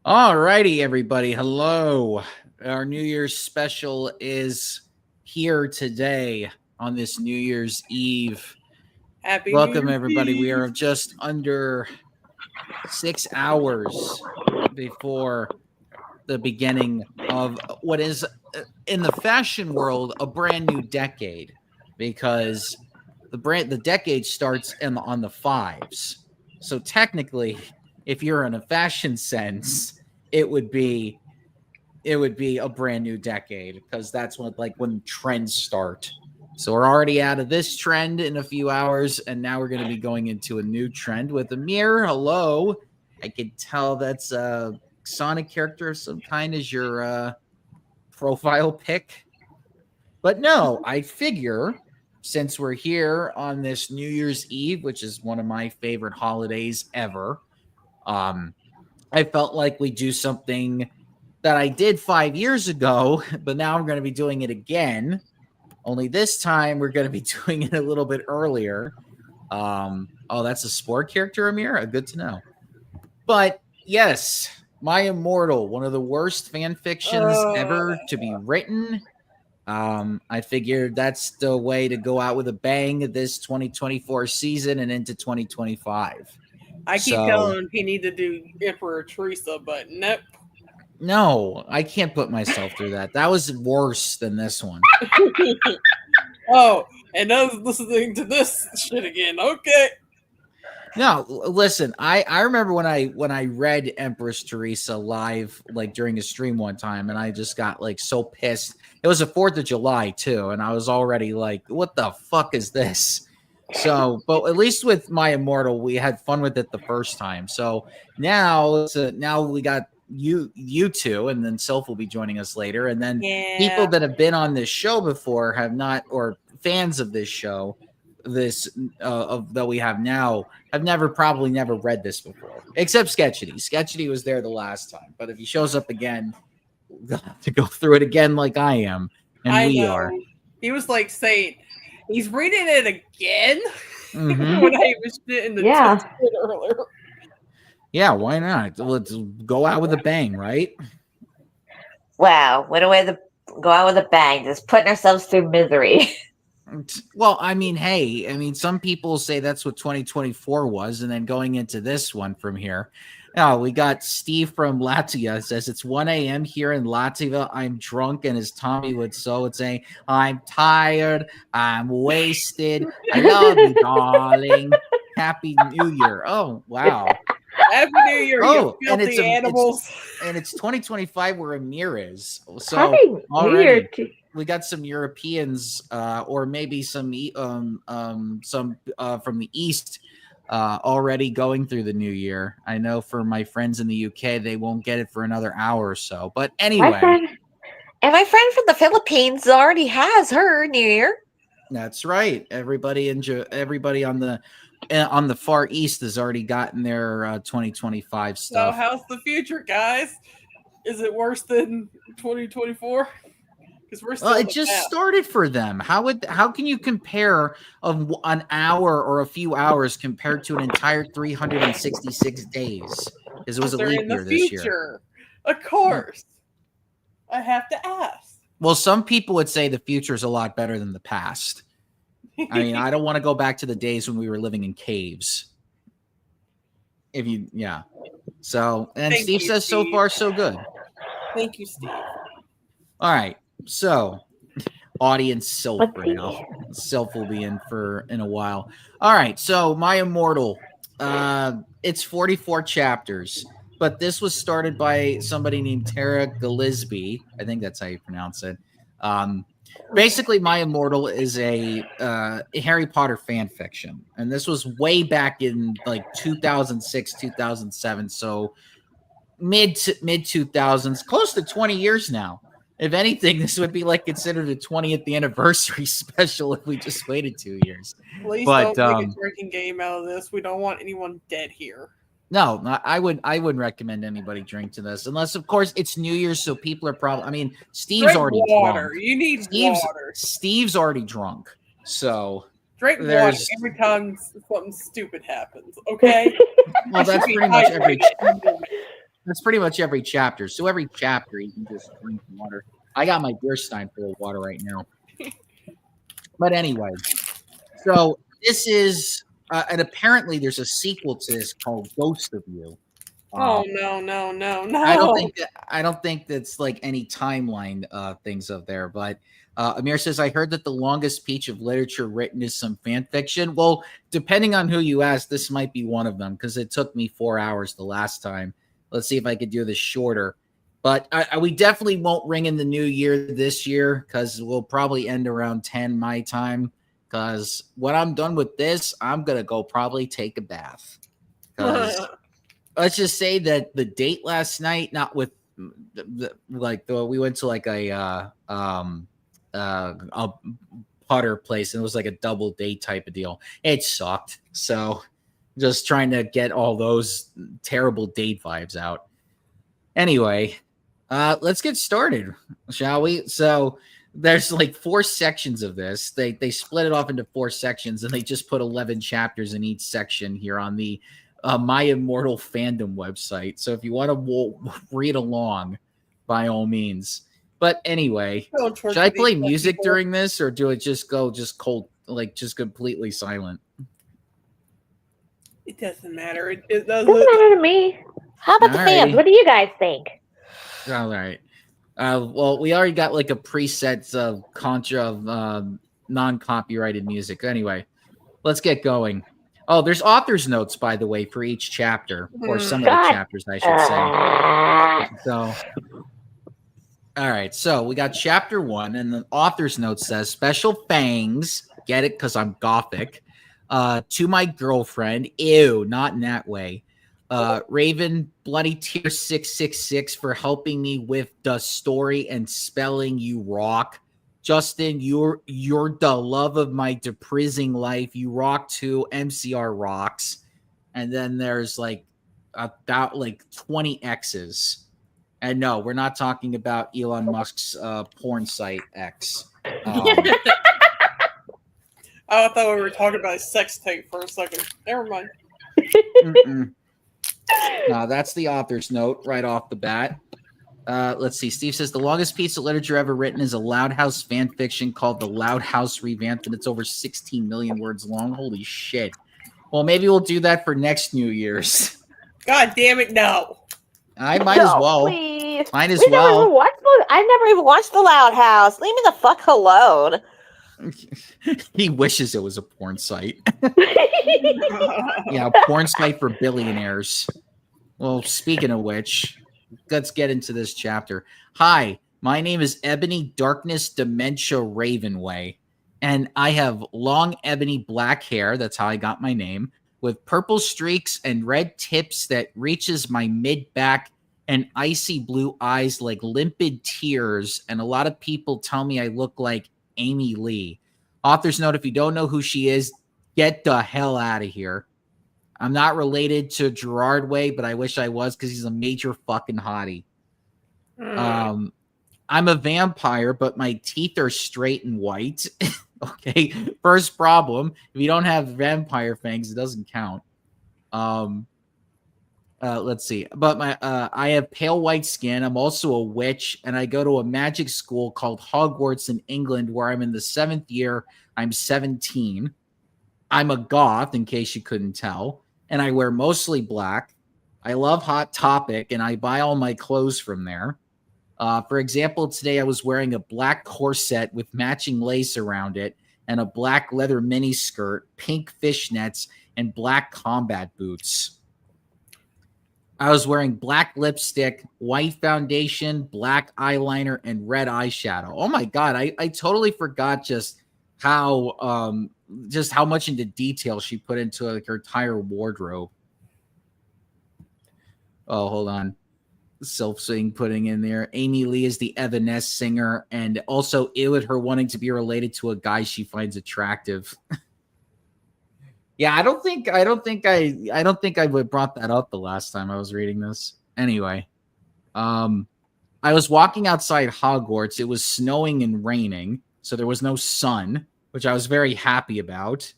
All righty, everybody. Hello. Our New Year's special is here today on this New Year's Eve. Happy New Welcome, Year's everybody. We Eve. are just under 6 hours before the beginning of what is, in the fashion world, a brand new decade because the decade starts on the fives. So technically, if you're in a fashion sense, it would be a brand new decade because that's when trends start. So we're already out of this trend in a few hours, and now we're going to be going into a new trend with Amir. Hello. I could tell that's a Sonic character of some kind as your profile pic. But no, I figure since we're here on this New Year's Eve, which is one of my favorite holidays ever, I felt like we do something that I did 5 years ago, but now I'm going to be doing it again. Only this time we're going to be doing it a little bit earlier. Oh, that's a sport character, Amir? Good to know. But yes, My Immortal, one of the worst fan fictions ever to be written. I figured that's the way to go out with a bang this 2024 season and into 2025. I keep telling him he need to do Emperor Teresa, but nope. No, I can't put myself through that. That was worse than this one. Oh, and I was listening to this shit again. Okay. No, listen, I remember when I read Empress Teresa live, like during a stream one time, and I just got like so pissed. It was the 4th of July too, and I was already like, what the fuck is this? So, but at least with My Immortal, we had fun with it the first time. So now we got you two, and then Soph will be joining us later, and then people that have been on this show before have not, or fans of this show, that we have now, have probably never read this before, except Sketchity. Sketchity was there the last time, but if he shows up again, we'll have to go through it again like I am, and I we know. are. He was like saying, he's reading it again when I was in the chat earlier. Yeah, why not? Let's go out with a bang, right? Wow, what a way to go out with a bang. Just putting ourselves through misery. Well, I mean, hey, some people say that's what 2024 was, and then going into this one from here. Oh, we got Steve from Latvia says it's 1 a.m. here in Latvia. I'm drunk, and as Tommy would say, I'm tired, I'm wasted. I love you, darling. Happy New Year. Oh, wow. Happy New Year, you filthy animals. It's 2025 where Amir is. So Happy New Year we got some Europeans, or maybe some from the East, already going through the new year. I know for my friends in the UK, they won't get it for another hour or so. But anyway, my friend from the Philippines already has her New Year. That's right. Everybody on the Far East has already gotten their 2025 stuff. So how's the future, guys? Is it worse than 2024? It just started for them. How can you compare an hour or a few hours compared to an entire 366 days? Because it was a leap year this year. Of course. I have to ask. Well, some people would say the future is a lot better than the past. I mean, I don't want to go back to the days when we were living in caves. So, and Steve says, so far, so good. Thank you, Steve. All right. So, audience Sylph right now. Sylph will be in a while. All right. So, My Immortal. It's 44 chapters, but this was started by somebody named Tara Gillespie. I think that's how you pronounce it. Basically, My Immortal is a Harry Potter fan fiction, and this was way back in like 2006, 2007. So mid 2000s, close to 20 years now. If anything, this would be like considered a 20th anniversary special if we just waited 2 years. Please don't make a drinking game out of this. We don't want anyone dead here. No, I wouldn't recommend anybody drink to this unless, of course, it's New Year's, so people are probably. I mean, Steve's already water. drunk. You need water. Steve's already drunk, so drink water every time something stupid happens. Okay. Well, that's pretty much every. That's pretty much every chapter. So every chapter you can just drink water. I got my beer stein full of water right now. But anyway, so this is, and apparently there's a sequel to this called Ghost of You. Oh no! I don't think that's like any timeline things of there. But Amir says, I heard that the longest piece of literature written is some fan fiction. Well, depending on who you ask, this might be one of them because it took me 4 hours the last time. Let's see if I could do this shorter. But we definitely won't ring in the new year this year because we'll probably end around 10 my time. Because when I'm done with this, I'm going to go probably take a bath. Because let's just say that the date last night, not with we went to like a putter place and it was like a double date type of deal. It sucked. So just trying to get all those terrible date vibes out. Anyway, let's get started, shall we? So there's like 4 sections of this. They split it off into 4 sections and they just put 11 chapters in each section here on the My Immortal fandom website. So if you want to read along, by all means. But anyway, should I play music during this or do it just go cold, like just completely silent? It doesn't matter. It doesn't matter to me. How about the fans? What do you guys think? All right. Well, we already got like a preset of non-copyrighted music. Anyway, let's get going. Oh, there's author's notes, by the way, for each chapter, or some of the chapters, I should say. So, all right. So we got chapter 1, and the author's note says, "Special thanks." Get it? Because I'm gothic. To my girlfriend. Ew, not in that way. Raven Bloody Tear 666 for helping me with the story and spelling. You rock. Justin, you're the love of my depressing life. You rock too. MCR rocks. And then there's like about like 20 X's. And no, we're not talking about Elon Musk's porn site X. I thought we were talking about a sex tape for a second. Never mind. No, that's the author's note right off the bat. Let's see. Steve says the longest piece of literature ever written is a Loud House fan fiction called The Loud House Revamped, and it's over 16 million words long. Holy shit. Well, maybe we'll do that for next New Year's. God damn it, no. I might as well. Please. Might as well. I've never even watched The Loud House. Leave me the fuck alone. He wishes it was a porn site. Yeah, porn site for billionaires. Well, speaking of which, let's get into this chapter. Hi, my name is Ebony Darkness Dementia Ravenway, and I have long ebony black hair. That's how I got my name, with purple streaks and red tips that reaches my mid-back and icy blue eyes like limpid tears. And a lot of people tell me I look like Amy Lee. Author's note, if you don't know who she is, get the hell out of here. I'm not related to Gerard Way, but I wish I was because he's a major fucking hottie. I'm a vampire, but my teeth are straight and white. Okay, first problem. If you don't have vampire fangs, it doesn't count. Let's see. But I have pale white skin. I'm also a witch, and I go to a magic school called Hogwarts in England, where I'm in the 7th year. I'm 17. I'm a goth, in case you couldn't tell, and I wear mostly black. I love Hot Topic, and I buy all my clothes from there. For example, today I was wearing a black corset with matching lace around it and a black leather mini skirt, pink fishnets, and black combat boots. I was wearing black lipstick, white foundation, black eyeliner, and red eyeshadow. Oh my God, I totally forgot just how much into detail she put into like her entire wardrobe. Oh, hold on. Self-sing putting in there. Amy Lee is the Evanescence singer, and also ill at her wanting to be related to a guy she finds attractive. Yeah, I don't think I would brought that up the last time I was reading this. Anyway, I was walking outside Hogwarts. It was snowing and raining, so there was no sun, which I was very happy about.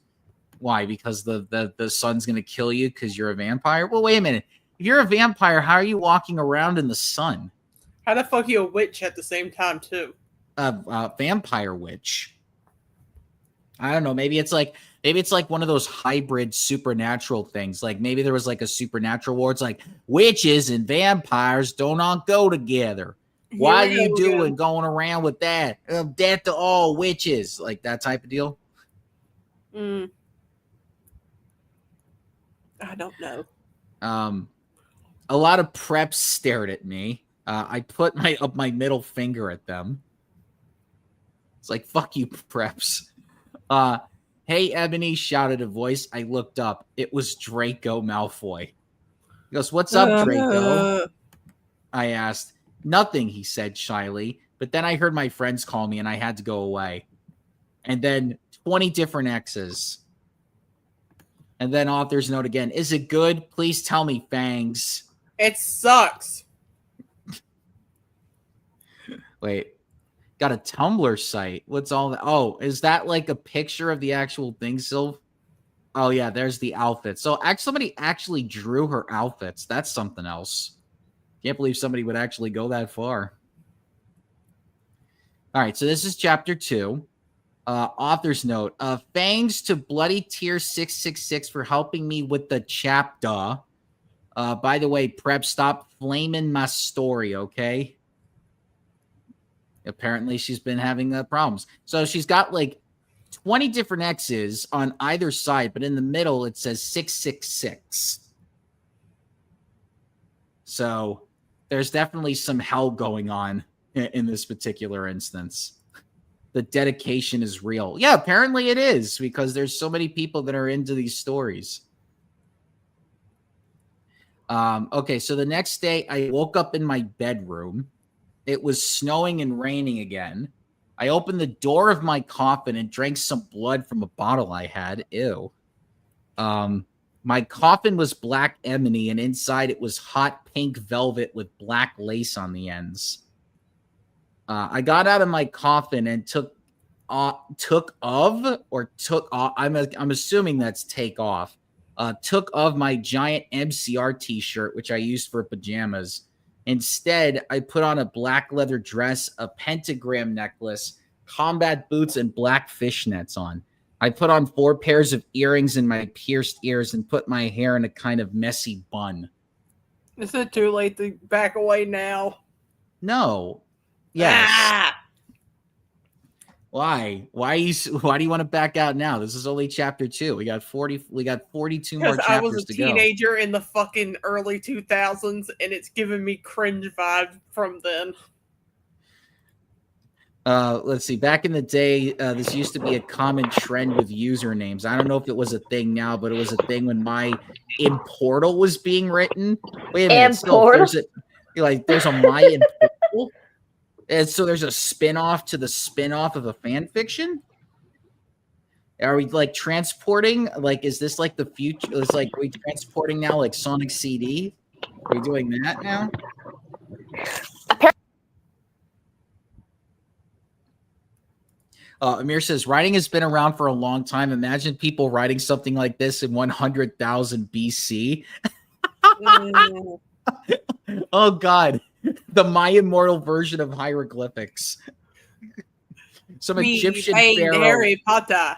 Why? Because the sun's gonna kill you because you're a vampire? Well, wait a minute. you're a vampire, how are you walking around in the sun? How the fuck are you a witch at the same time too? Vampire witch. I don't know. Maybe it's like one of those hybrid supernatural things. Like maybe there was like a supernatural war. It's like witches and vampires do not go together. Why are you doing going around with that? Death to all witches, like that type of deal. I don't know. A lot of preps stared at me. I put my middle finger at them. It's like, fuck you, preps. Hey, Ebony, shouted a voice. I looked up. It was Draco Malfoy. He goes, what's up, Draco? I asked. Nothing, he said shyly. But then I heard my friends call me and I had to go away. And then 20 different X's. And then author's note again. Is it good? Please tell me, Fangs. It sucks. Wait. Got a Tumblr site. What's all that? Oh, is that like a picture of the actual thing, Sylv? Oh, yeah, there's the outfit. So somebody actually drew her outfits. That's something else. Can't believe somebody would actually go that far. All right, so this is chapter 2. Author's note. Thanks to Bloody Tear 666 for helping me with the chapter. By the way, Prep, stop flaming my story, okay? Apparently, she's been having problems. So she's got like 20 different X's on either side, but in the middle, it says 666. So there's definitely some hell going on in this particular instance. The dedication is real. Yeah, apparently it is, because there's so many people that are into these stories. Okay, so the next day, I woke up in my bedroom. It was snowing and raining again. I opened the door of my coffin and drank some blood from a bottle I had. Ew. My coffin was black ebony, and inside it was hot pink velvet with black lace on the ends. I got out of my coffin and took off. I'm assuming that's take off. Took off my giant MCR t-shirt, which I used for pajamas. Instead, I put on a black leather dress, a pentagram necklace, combat boots, and black fishnets on. I put on 4 pairs of earrings in my pierced ears and put my hair in a kind of messy bun. Is it too late to back away now? No. Yes. Why? Why do you want to back out now? This is only chapter 2. We got 42 more chapters to go. Because I was a teenager in the fucking early 2000s, and it's giving me cringe vibes from then. Let's see. Back in the day, this used to be a common trend with usernames. I don't know if it was a thing now, but it was a thing when my Immortal was being written. Wait a minute. There's a my Immortal? And so there's a spin-off to the spin-off of a fan fiction? Are we like transporting? Like, is this like the future? It's like, are we transporting now like Sonic CD? Are we doing that now? Amir says, writing has been around for a long time. Imagine people writing something like this in 100,000 BC. Oh, God. The My Immortal version of hieroglyphics. Some Egyptian pharaoh. Harry Potter.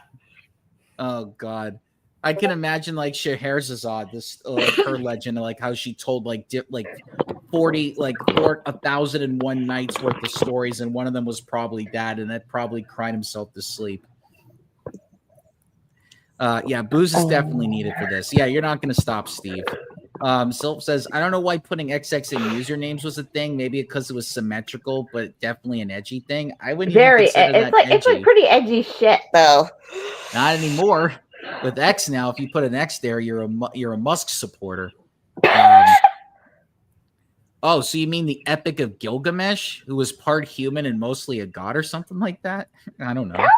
Oh, God. I can imagine like Scheherazade, this her legend, like how she told like 1,001 nights worth of stories, and one of them was probably that, and that probably cried himself to sleep. Yeah, booze is definitely needed for this. Yeah, you're not going to stop, Steve. Silp says, I don't know why putting XX in usernames was a thing. Maybe because it was symmetrical, but definitely an edgy thing. I wouldn't even consider that edgy. It's like pretty edgy shit, though. Not anymore. With X now, if you put an X there, you're a Musk supporter. Oh, so you mean the Epic of Gilgamesh, who was part human and mostly a god or something like that? I don't know. Sounds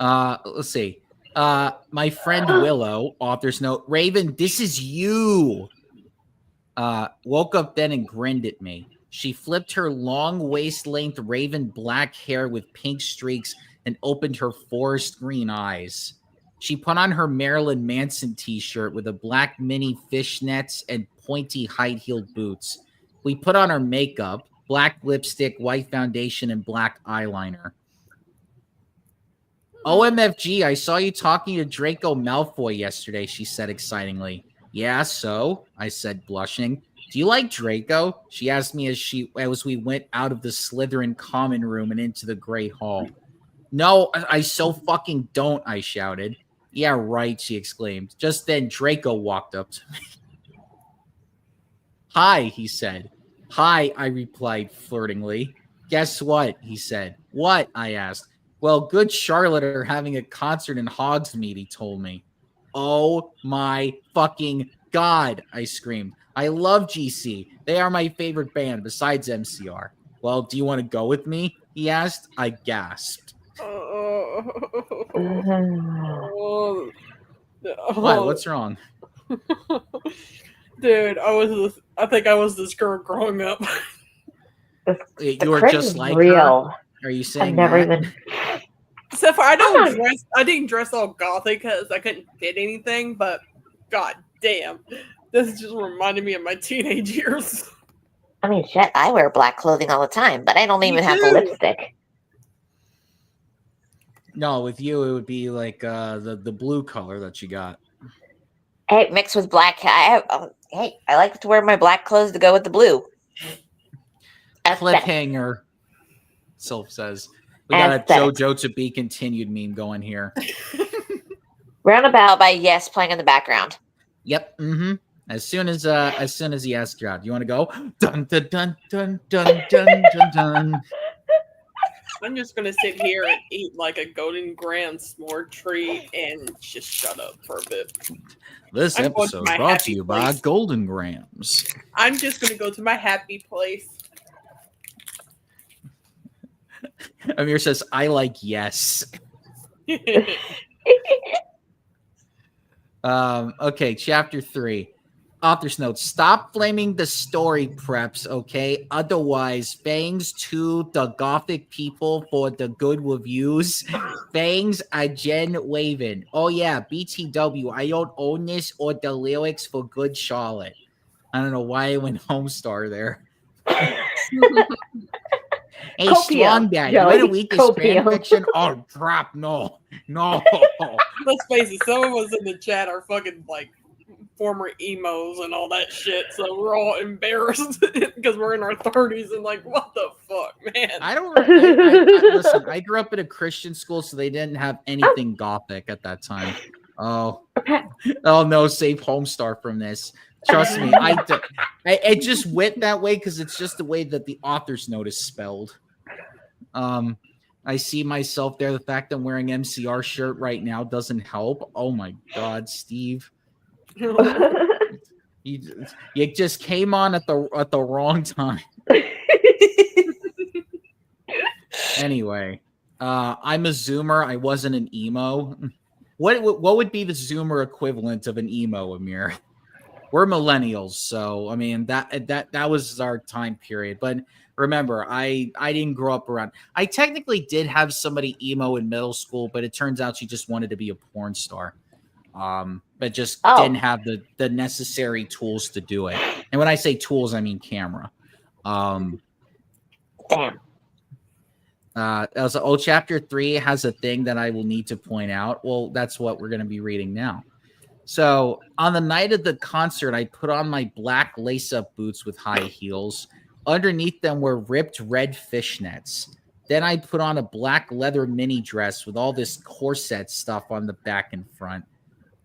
like. Let's see. My friend Willow, author's note, Raven, this is you. Woke up then and grinned at me. She flipped her long waist-length raven black hair with pink streaks and opened her forest green eyes. She put on her Marilyn Manson t-shirt with a black mini fishnets and pointy high-heeled boots. We put on our makeup, black lipstick, white foundation, and black eyeliner. OMFG, I saw you talking to Draco Malfoy yesterday, she said excitingly. Yeah, so? I said, blushing. Do you like Draco? She asked me as we went out of the Slytherin common room and into the Great Hall. No, I so fucking don't, I shouted. Yeah, right, she exclaimed. Just then, Draco walked up to me. Hi, he said. Hi, I replied flirtingly. Guess what, he said. What, I asked. Well, Good Charlotte are having a concert in Hogsmeade, he told me. Oh my fucking God, I screamed. I love GC. They are my favorite band besides MCR. Well, do you want to go with me? He asked. I gasped. What? What's wrong? Dude, I think I was this girl growing up. You were just like real. her? Are you saying I've never that? even. Except for I didn't dress all gothic because I couldn't fit anything, but god damn. This just reminded me of my teenage years. I mean, shit, I wear black clothing all the time, but I don't even have the lipstick. No, with you it would be like the blue color that you got. Hey, mixed with black. I like to wear my black clothes to go with the blue. Cliffhanger. Sylph says. We got a JoJo to be continued meme going here. Roundabout by Yes playing in the background. Yep. Mm-hmm. As soon as he asks you out, you want to go? Dun dun dun dun dun dun dun dun. I'm just gonna sit here and eat like a Golden Graham s'more treat and just shut up for a bit. This episode brought to you by Golden Grams. I'm just gonna go to my happy place. Amir says, I like yes. Okay, chapter 3. Author's note. Stop flaming the story preps, okay? Otherwise, thanks to the Gothic people for the good reviews. Thanks, Jen Waven. Oh yeah, BTW. I don't own this or the lyrics for Good Charlotte. I don't know why I went Homestar there. Hey, Strong Dad, you want to read this fan fiction? Oh, drop. No. Let's face it, some of us in the chat are fucking like former emos and all that shit, so we're all embarrassed because we're in our 30s and like, what the fuck, man? Listen, I grew up in a Christian school, so they didn't have anything Gothic at that time. Oh no, save Homestar from this. Trust me, I just went that way because it's just the way that the author's note is spelled. I see myself there. The fact I'm wearing MCR shirt right now doesn't help. Oh my God, Steve. You just came on at the wrong time. Anyway, I'm a Zoomer. I wasn't an emo. What would be the Zoomer equivalent of an emo, Amir? We're millennials, so I mean that was our time period. But remember, I didn't grow up around. I technically did have somebody emo in middle school, but it turns out she just wanted to be a porn star. But just didn't have the necessary tools to do it. And when I say tools, I mean camera. Damn. Chapter 3 has a thing that I will need to point out. Well, that's what we're going to be reading now. So on the night of the concert, I put on my black lace-up boots with high heels. Underneath them were ripped red fishnets. Then I put on a black leather mini dress with all this corset stuff on the back and front.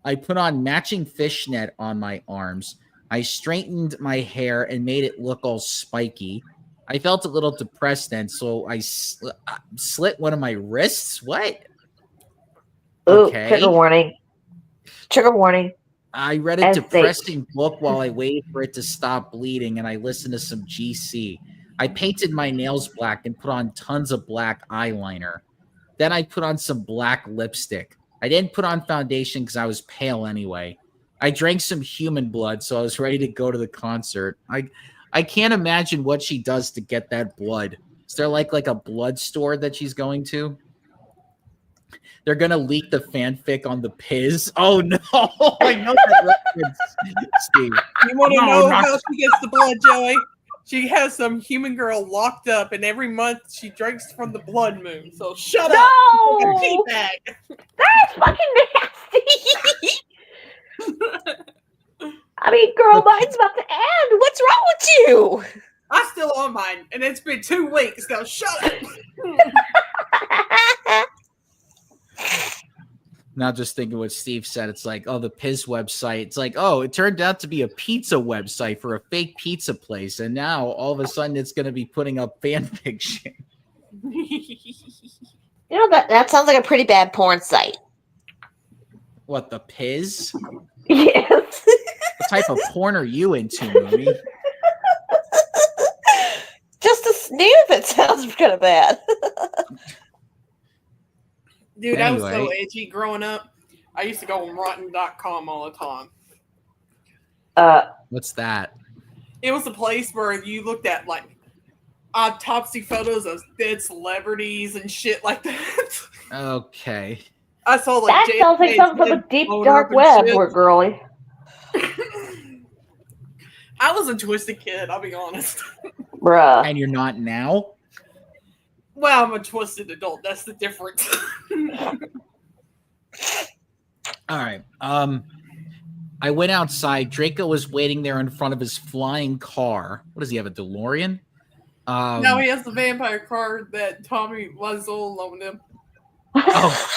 I put on matching fishnet on my arms. I straightened my hair and made it look all spiky. I felt a little depressed then, so I slit one of my wrists. What? Okay. Trigger warning. Trigger warning. I read a depressing book while I waited for it to stop bleeding, and I listened to some GC. I painted my nails black and put on tons of black eyeliner. Then I put on some black lipstick. I didn't put on foundation because I was pale anyway. I drank some human blood, so I was ready to go to the concert. I can't imagine what she does to get that blood. Is there like a blood store that she's going to? They're gonna leak the fanfic on the Piz. Oh no! I know that reference, Steve. You want to No, know not- how she gets the blood, Joey? She has some human girl locked up, and every month she drinks from the blood moon. So shut up! No! Teabag. That's fucking nasty. I mean, girl, mine's about to end. What's wrong with you? I'm still on mine, and it's been 2 weeks. Now shut up! Now just thinking what Steve said, it's like, oh, the Piz website. It's like, oh, it turned out to be a pizza website for a fake pizza place, and now all of a sudden it's going to be putting up fan fiction. You know, that sounds like a pretty bad porn site. What, the Piz? Yes. What type of porn are you into, Mooney? Just the name of it sounds kind of bad. Dude, I was so Anyway. edgy growing up. I used to go on rotten.com all the time. What's that? It was a place where you looked at like autopsy photos of dead celebrities and shit like that. Okay. I saw like That sounds like JFK's something from the head deep blown dark up and web, shit. poor girlie. I was a twisted kid, I'll be honest. Bruh. And you're not now? Well, I'm a twisted adult. That's the difference. All right. I went outside. Draco was waiting there in front of his flying car. What does he have, a DeLorean? Now he has the vampire card that Tommy Wiseau loaned him. Oh,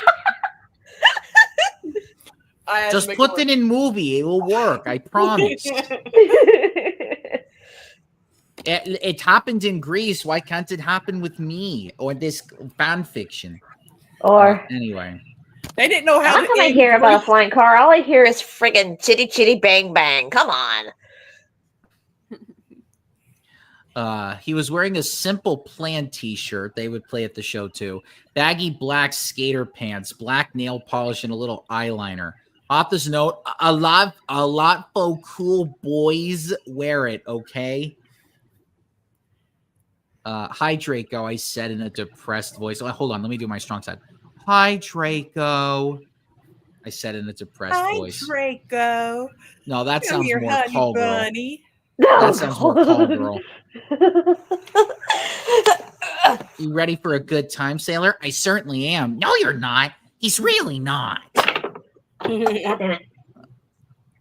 I had just to make put it in movie. It will work. I promise. It happened in Greece. Why can't it happen with me or this fan fiction? Or work. Anyway, They didn't know how how to come I end hear about a Greece. flying car? All I hear is friggin' chitty chitty bang bang. Come on. he was wearing a Simple Plan t-shirt. They would play at the show too. Baggy black skater pants, black nail polish, and a little eyeliner. Author's note: a lot of cool boys wear it. Okay. Hi Draco, I said in a depressed voice. Oh, hold on, let me do my strong side. Hi Draco, I said in a depressed voice. Draco. No, that Come sounds here, more honey call girl. bunny. That sounds more call girl. You ready for a good time, sailor? I certainly am. No, you're not. He's really not.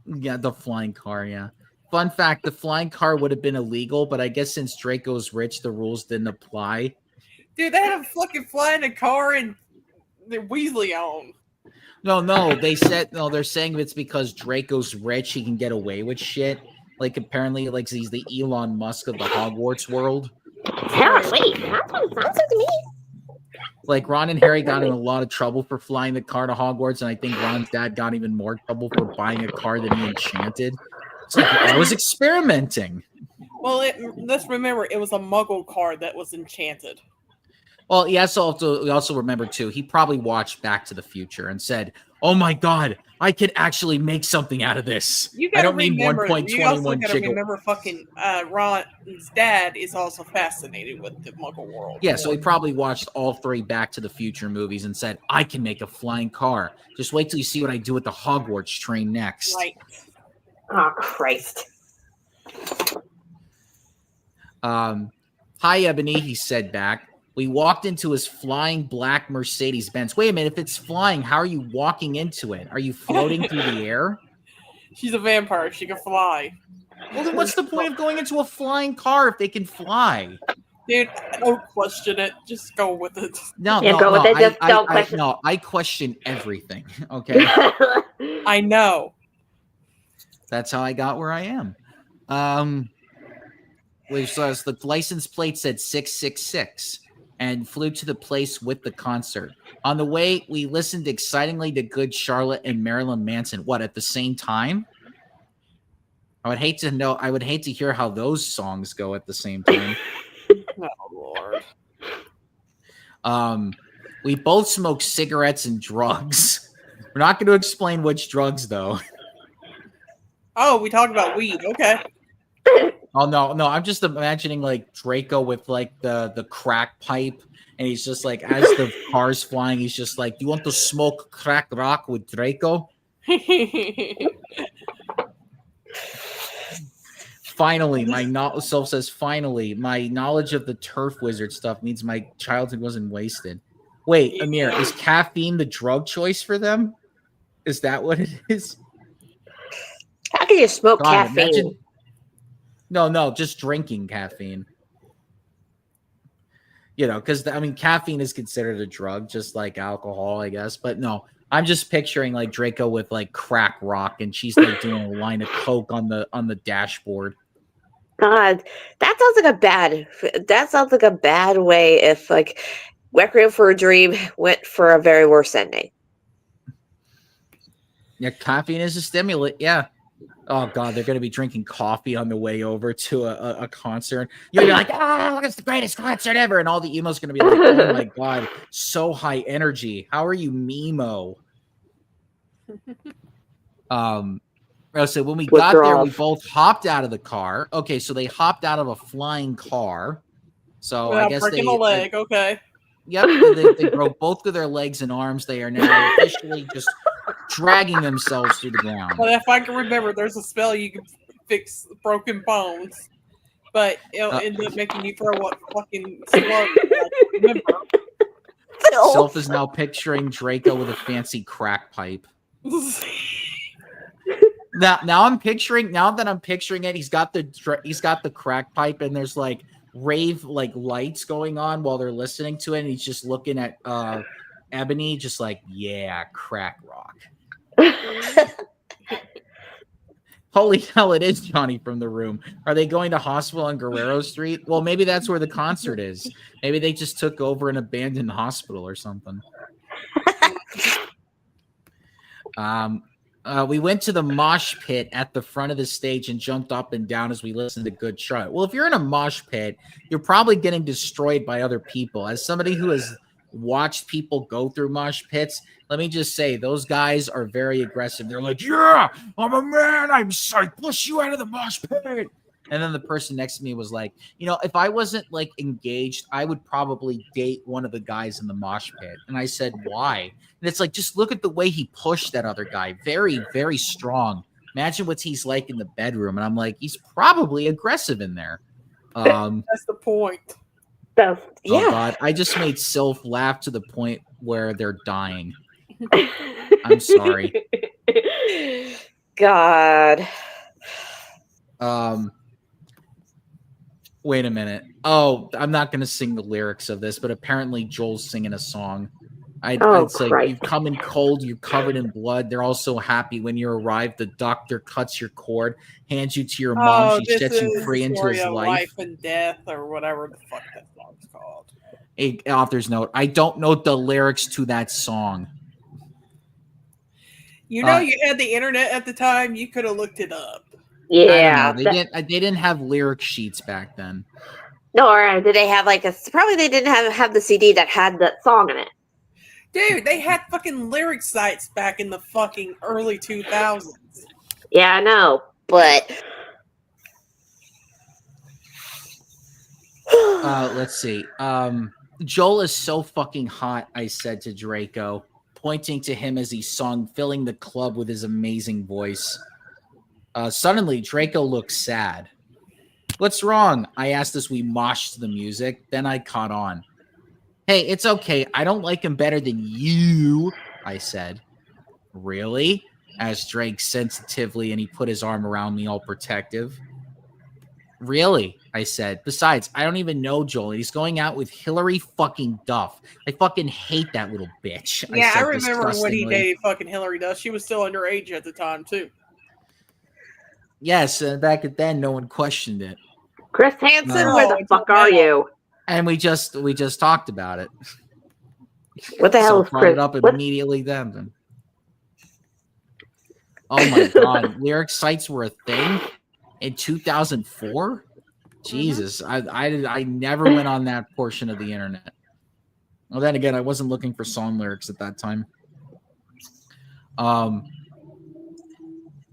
Yeah, the flying car, yeah. Fun fact, the flying car would have been illegal, but I guess since Draco's rich, the rules didn't apply. Dude, they had a fucking flying a car and the Weasley on. No, they said no, they're saying it's because Draco's rich, he can get away with shit. Like apparently, like he's the Elon Musk of the Hogwarts world. Yeah, wait. Sounds good to me. Like Ron and Harry got in a lot of trouble for flying the car to Hogwarts, and I think Ron's dad got even more trouble for buying a car that he enchanted. It's like I was experimenting. Well, let's remember, it was a Muggle car that was enchanted. Well, we also remember too, he probably watched Back to the Future and said, "Oh my God, I could actually make something out of this. You I gotta don't need remember, you also 1.21 gotta gigawatt." remember fucking Ron's dad is also fascinated with the Muggle world. Yeah, so he probably watched all 3 Back to the Future movies and said, "I can make a flying car. Just wait till you see what I do with the Hogwarts train next." Right. Oh, Christ. Hi, Ebony, he said back. We walked into his flying black Mercedes-Benz. Wait a minute, if it's flying, how are you walking into it? Are you floating through the air? She's a vampire. She can fly. Well, then what's the point of going into a flying car if they can fly? Dude, don't question it. Just go with it. No, Yeah, no, go no. with it, just don't question. No, I question everything. Okay, I know. that's how I got where I am. We saw the license plate said 666 and flew to the place with the concert. On the way, we listened excitingly to Good Charlotte and Marilyn Manson. What, at the same time? I would hate to hear how those songs go at the same time. Oh, Lord. We both smoke cigarettes and drugs. We're not going to explain which drugs, though. Oh, we talked about weed. Okay. Oh no, I'm just imagining like Draco with like the crack pipe, and he's just like as the car's flying, he's just like, "Do you want to smoke crack rock with Draco?" Finally, self says, finally, my knowledge of the turf wizard stuff means my childhood wasn't wasted. Wait, Amir, is caffeine the drug choice for them? Is that what it is? How can you smoke God, caffeine? imagine. No, just drinking caffeine. You know, because I mean, caffeine is considered a drug, just like alcohol, I guess. But no, I'm just picturing like Draco with like crack rock, and she's like doing a line of coke on the dashboard. God, that sounds like a bad way if like Requiem for a Dream went for a very worse ending. Yeah, caffeine is a stimulant. Yeah. Oh God, they're gonna be drinking coffee on the way over to a concert. You're like, oh, it's the greatest concert ever, and all the emos gonna be like, oh my God, so high energy. How are you, Mimo? So when we got there, we both hopped out of the car. Okay, so they hopped out of a flying car. So I guess breaking a leg. Okay. Yep, they broke both of their legs and arms. They are now officially just dragging themselves through the ground. But if I can remember, there's a spell you can fix broken bones, but it'll end up making you throw up fucking slug. Remember. Self is now picturing Draco with a fancy crack pipe. Now that I'm picturing it, he's got the crack pipe, and there's like rave like lights going on while they're listening to it, and he's just looking at Ebony, just like, yeah, crack rock. Holy hell, it is Johnny from The Room. Are they going to hospital on Guerrero Street? Well, maybe that's where the concert is. Maybe they just took over an abandoned hospital or something. We went to the mosh pit at the front of the stage and jumped up and down as we listened to Good Charlotte. Well, if you're in a mosh pit, you're probably getting destroyed by other people. As somebody who has watched people go through mosh pits, let me just say, those guys are very aggressive. They're like, yeah, I'm a man. I push you out of the mosh pit. And then the person next to me was like, you know, if I wasn't like engaged, I would probably date one of the guys in the mosh pit. And I said, why? And it's like, just look at the way he pushed that other guy. Very, very strong. Imagine what he's like in the bedroom. And I'm like, he's probably aggressive in there. That's the point. So, yeah. Oh God, I just made Sylph laugh to the point where they're dying. I'm sorry. God. Wait a minute. Oh, I'm not going to sing the lyrics of this, but apparently Joel's singing a song. I'd say, you've come in cold, you're covered in blood. They're all so happy when you arrive. The doctor cuts your cord, hands you to your mom. She sets you free into his life. And death, or whatever the fuck that song's called. A author's note. I don't know the lyrics to that song. You know, you had the internet at the time. You could have looked it up. Yeah, they didn't have lyric sheets back then. Nor did they have probably they didn't have the CD that had that song in it. Dude, they had fucking lyric sites back in the fucking early 2000s. Yeah, I know, but let's see. Joel is so fucking hot, I said to Draco, pointing to him as he sung, filling the club with his amazing voice. Suddenly, Draco looked sad. What's wrong? I asked as we moshed to the music. Then I caught on. Hey, it's okay. I don't like him better than you, I said. Really? Asked Drake sensitively, and he put his arm around me all protective. Really? I said. Besides, I don't even know Joel. He's going out with Hillary fucking Duff. I fucking hate that little bitch. Yeah, I remember when he dated fucking Hillary Duff. She was still underage at the time, too. Yes, back then, no one questioned it. Chris Hansen, where the fuck are you? And we just talked about it. What the hell is Chris? It up immediately then. Oh my God, lyric sites were a thing in 2004. Jesus, I never went on that portion of the internet. Well, then again, I wasn't looking for song lyrics at that time.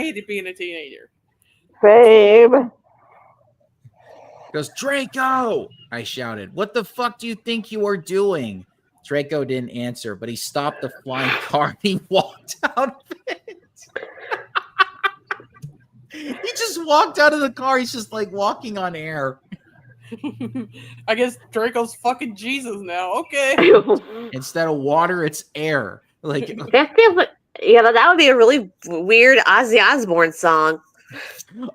hated being a teenager. Same. He goes, Draco! I shouted. What the fuck do you think you are doing? Draco didn't answer, but he stopped the flying car and he walked out of it. He just walked out of the car. He's just like walking on air. I guess Draco's fucking Jesus now. Okay. Instead of water, it's air. Like, That feels like, yeah, that would be a really weird Ozzy Osbourne song.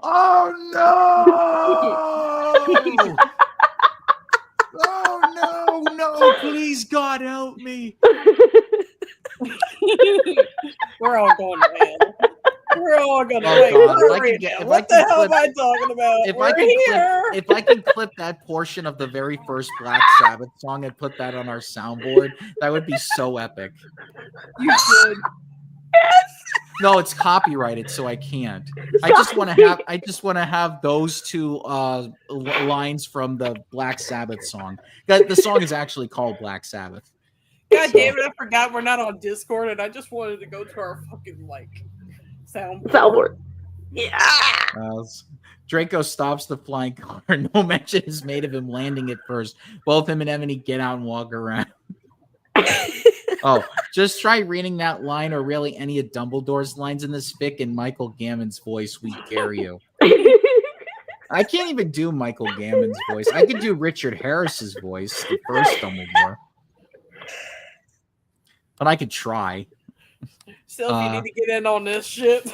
oh no! Oh no! Please, God, help me! We're all going to hell. We're all gonna Oh, wait. God, Where if I are can we get- now? if I What the can hell clip- am I talking about? If We're I can here. if I can clip that portion of the very first Black Sabbath song and put that on our soundboard, that would be so epic. You should. No, it's copyrighted, so I can't. I just want to have those two lines from the Black Sabbath song. The song is actually called Black Sabbath. God damn it! I forgot we're not on Discord, and I just wanted to go to our fucking soundboard. Soundboard. Yeah. Draco stops the flying car. No mention is made of him landing it first. Both him and Ebony get out and walk around. Oh, just try reading that line or really any of Dumbledore's lines in this fic in Michael Gammon's voice. We dare you. I can't even do Michael Gammon's voice. I could do Richard Harris's voice, the first Dumbledore. But I could try. Still, if you need to get in on this shit.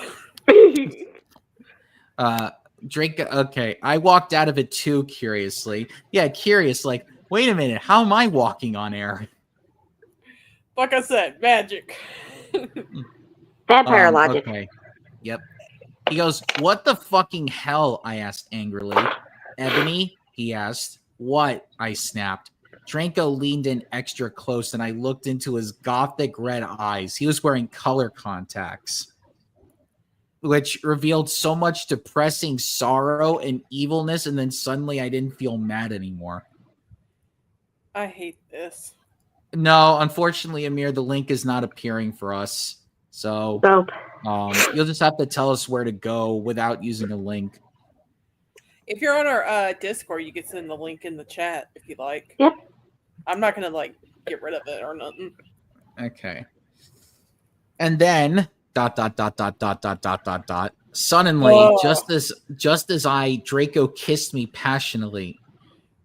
Drake, okay. I walked out of it too, curiously. Yeah, curious, like, wait a minute, how am I walking on air? Like I said, magic. Vampire logic. Okay. Yep. He goes, what the fucking hell? I asked angrily. Ebony, he asked. What? I snapped. Draco leaned in extra close and I looked into his gothic red eyes. He was wearing color contacts, which revealed so much depressing sorrow and evilness, and then suddenly I didn't feel mad anymore. I hate this. No, unfortunately, Amir, the link is not appearing for us. So Nope. You'll just have to tell us where to go without using a link. If you're on our Discord, you can send the link in the chat if you like. Yep. I'm not gonna get rid of it or nothing. Okay. And then ... Suddenly, just as Draco kissed me passionately.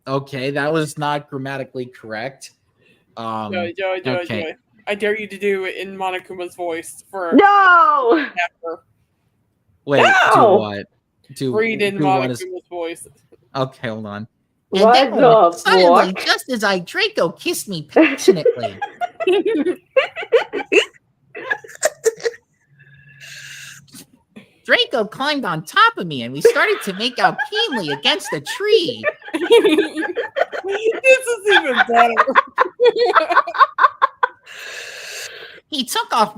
Okay, that was not grammatically correct. Joey. I dare you to do it in Monokuma's voice for No. after. Wait, No! do what? Read in Monokuma's voice. Okay, hold on. What the Suddenly, fuck? just as Draco kissed me passionately. Draco climbed on top of me and we started to make out keenly against a tree. This is even better. He took off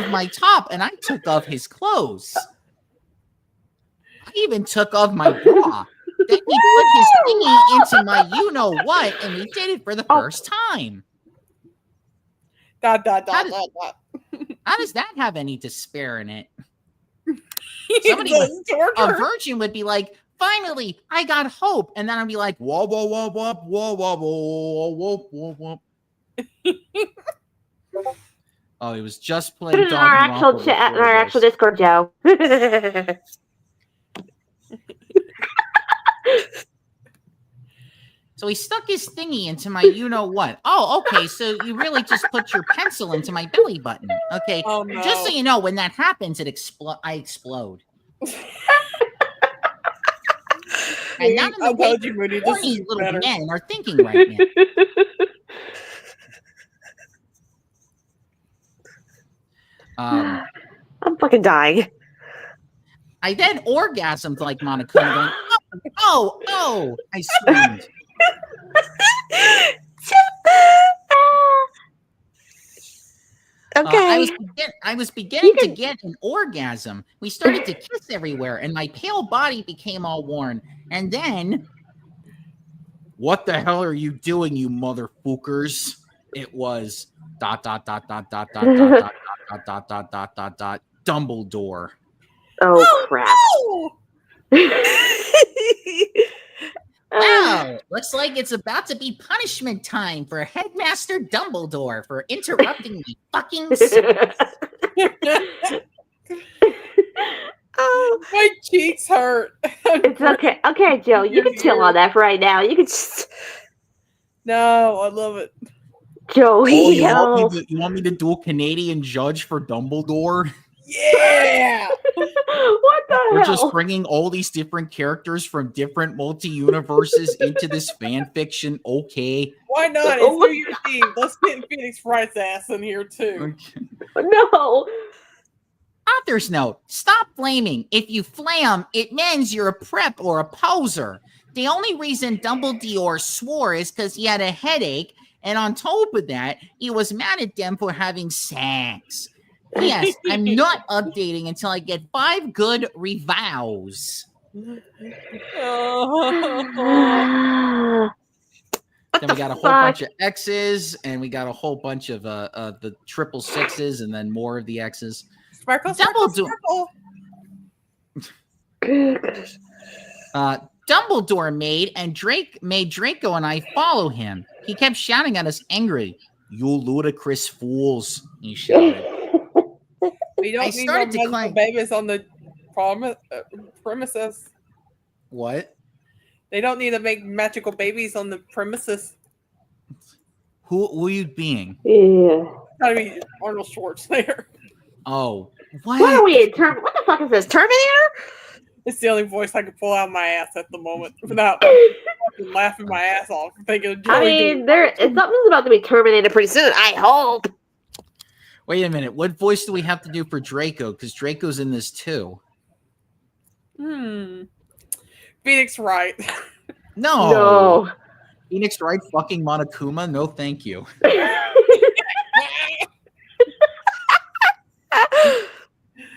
my top and I took off his clothes. I even took off my bra. Then he put his thingy into my you-know-what and we did it for the first time. ... How does that have any despair in it? Somebody, a virgin would be like, finally, I got hope. And then I'd be like, whoa, whoa, whoa, whoa, whoa, whoa, whoa, whoa, whoa, whoa. Oh, he was just playing. Put it in our actual chat, in our actual Discord, Joe. So he stuck his thingy into my you-know-what. Oh, okay, so you really just put your pencil into my belly button. Okay, oh, no. Just so you know, when that happens, I explode. And not in the way Moody, horny little better. Men are thinking right now. I'm fucking dying. I then orgasmed like Monokuma going, oh, I screamed. Okay. I was beginning to get an orgasm. We started to kiss everywhere, and my pale body became all worn. And then, what the hell are you doing, you motherfuckers? It was ... Dumbledore. Oh crap! Wow, looks like it's about to be punishment time for Headmaster Dumbledore for interrupting me fucking sex. Oh, my cheeks hurt. It's okay. Okay, Joe, you can chill on that for right now. You can just... No, I love it. Joey, you want me to do a Canadian judge for Dumbledore? Yeah! What the hell? We're just bringing all these different characters from different multi-universes into this fan fiction. Okay. Why not? It's New Year's Eve. Let's get Phoenix Wright's ass in here, too. Okay. No. Author's note. Stop flaming. If you flam, it means you're a prep or a poser. The only reason Dumbledore swore is because he had a headache, and on top of that, he was mad at them for having sex. Yes, I'm not updating until I get 5 good reviews. Oh Then we got a whole bunch of X's, and we got a whole bunch of the triple sixes, and then more of the X's. Sparkle, sparkle, sparkle. Dumbledore made Draco and I follow him. He kept shouting at us angrily. "You ludicrous fools!" he shouted. We don't need no magical babies on the premises. What? They don't need to make magical babies on the premises. Who are you being? Yeah. I mean, Arnold Schwarzenegger. Oh, what? What are we in what the fuck is this? Terminator? It's the only voice I can pull out of my ass at the moment without laughing my ass off. Thinking of something's about to be terminated pretty soon. I hope. Wait a minute. What voice do we have to do for Draco? Because Draco's in this too. Phoenix Wright. No. Phoenix Wright fucking Monokuma? No, thank you.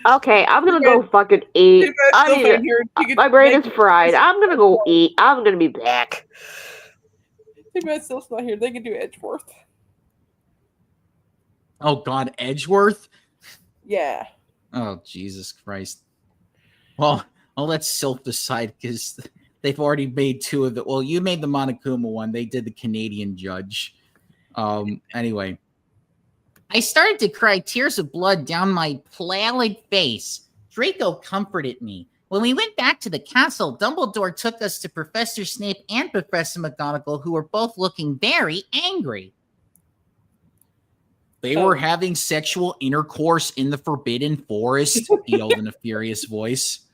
Okay, I'm gonna go fucking eat. My brain is fried. I'm gonna go eat. I'm gonna be back. Too bad Sylph's not here. They can do Edgeworth. Oh God, Edgeworth? Yeah. Oh Jesus Christ. Well, I'll let Sylph decide because they've already made two of the. Well, you made the Monokuma one. They did the Canadian judge. Anyway. I started to cry tears of blood down my pallid face. Draco comforted me. When we went back to the castle, Dumbledore took us to Professor Snape and Professor McGonagall, who were both looking very angry. They were having sexual intercourse in the Forbidden Forest, he yelled in a furious voice.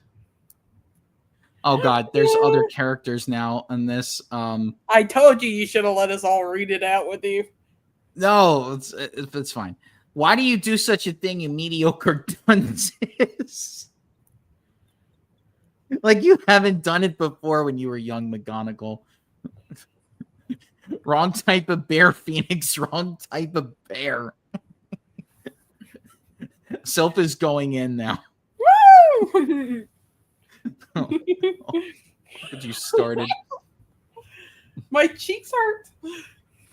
Oh God, there's other characters now in this. I told you should have let us all read it out with you. No, it's fine. Why do you do such a thing, you mediocre dunces? Like you haven't done it before when you were young, McGonagall. Wrong type of bear, Phoenix. Wrong type of bear. Sylph is going in now. Woo! But you started. My cheeks hurt.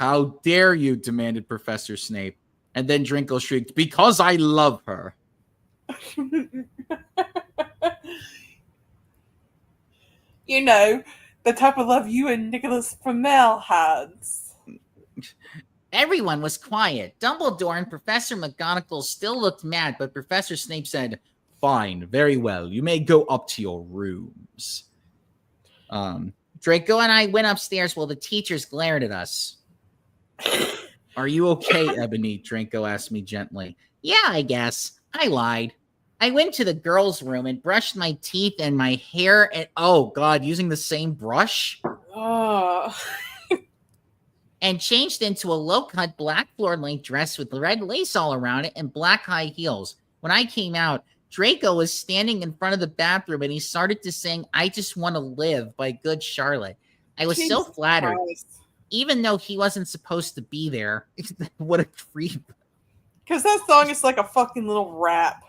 How dare you, demanded Professor Snape. And then Draco shrieked, because I love her. You know, the type of love you and Nicholas Flamel had. Everyone was quiet. Dumbledore and Professor McGonagall still looked mad, but Professor Snape said, fine, very well. You may go up to your rooms. Draco and I went upstairs while the teachers glared at us. Are you okay, Ebony? Draco asked me gently. Yeah, I guess. I lied. I went to the girls' room and brushed my teeth and my hair and oh God, using the same brush? And changed into a low-cut black floor-length dress with red lace all around it and black high heels. When I came out, Draco was standing in front of the bathroom and he started to sing I Just Want to Live by Good Charlotte. I was so flattered. Christ. Even though he wasn't supposed to be there. What a creep. Because that song is like a fucking little rap.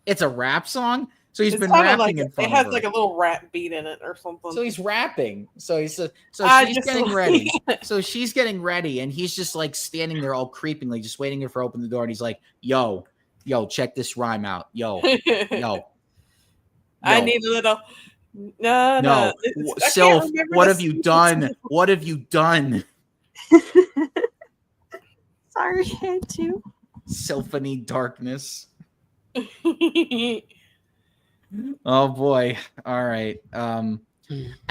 It's a rap song? So he's been rapping like, in front of her. It has like a little rap beat in it or something. So he's rapping. So she's getting ready. So she's getting ready and he's just like standing there all creepingly, just waiting for her to open the door. And he's like, yo, check this rhyme out. Yo. I need a little... No. Sylph, what have you done? What have you done? Sorry, I had to. Symphony darkness. Oh boy. All right. I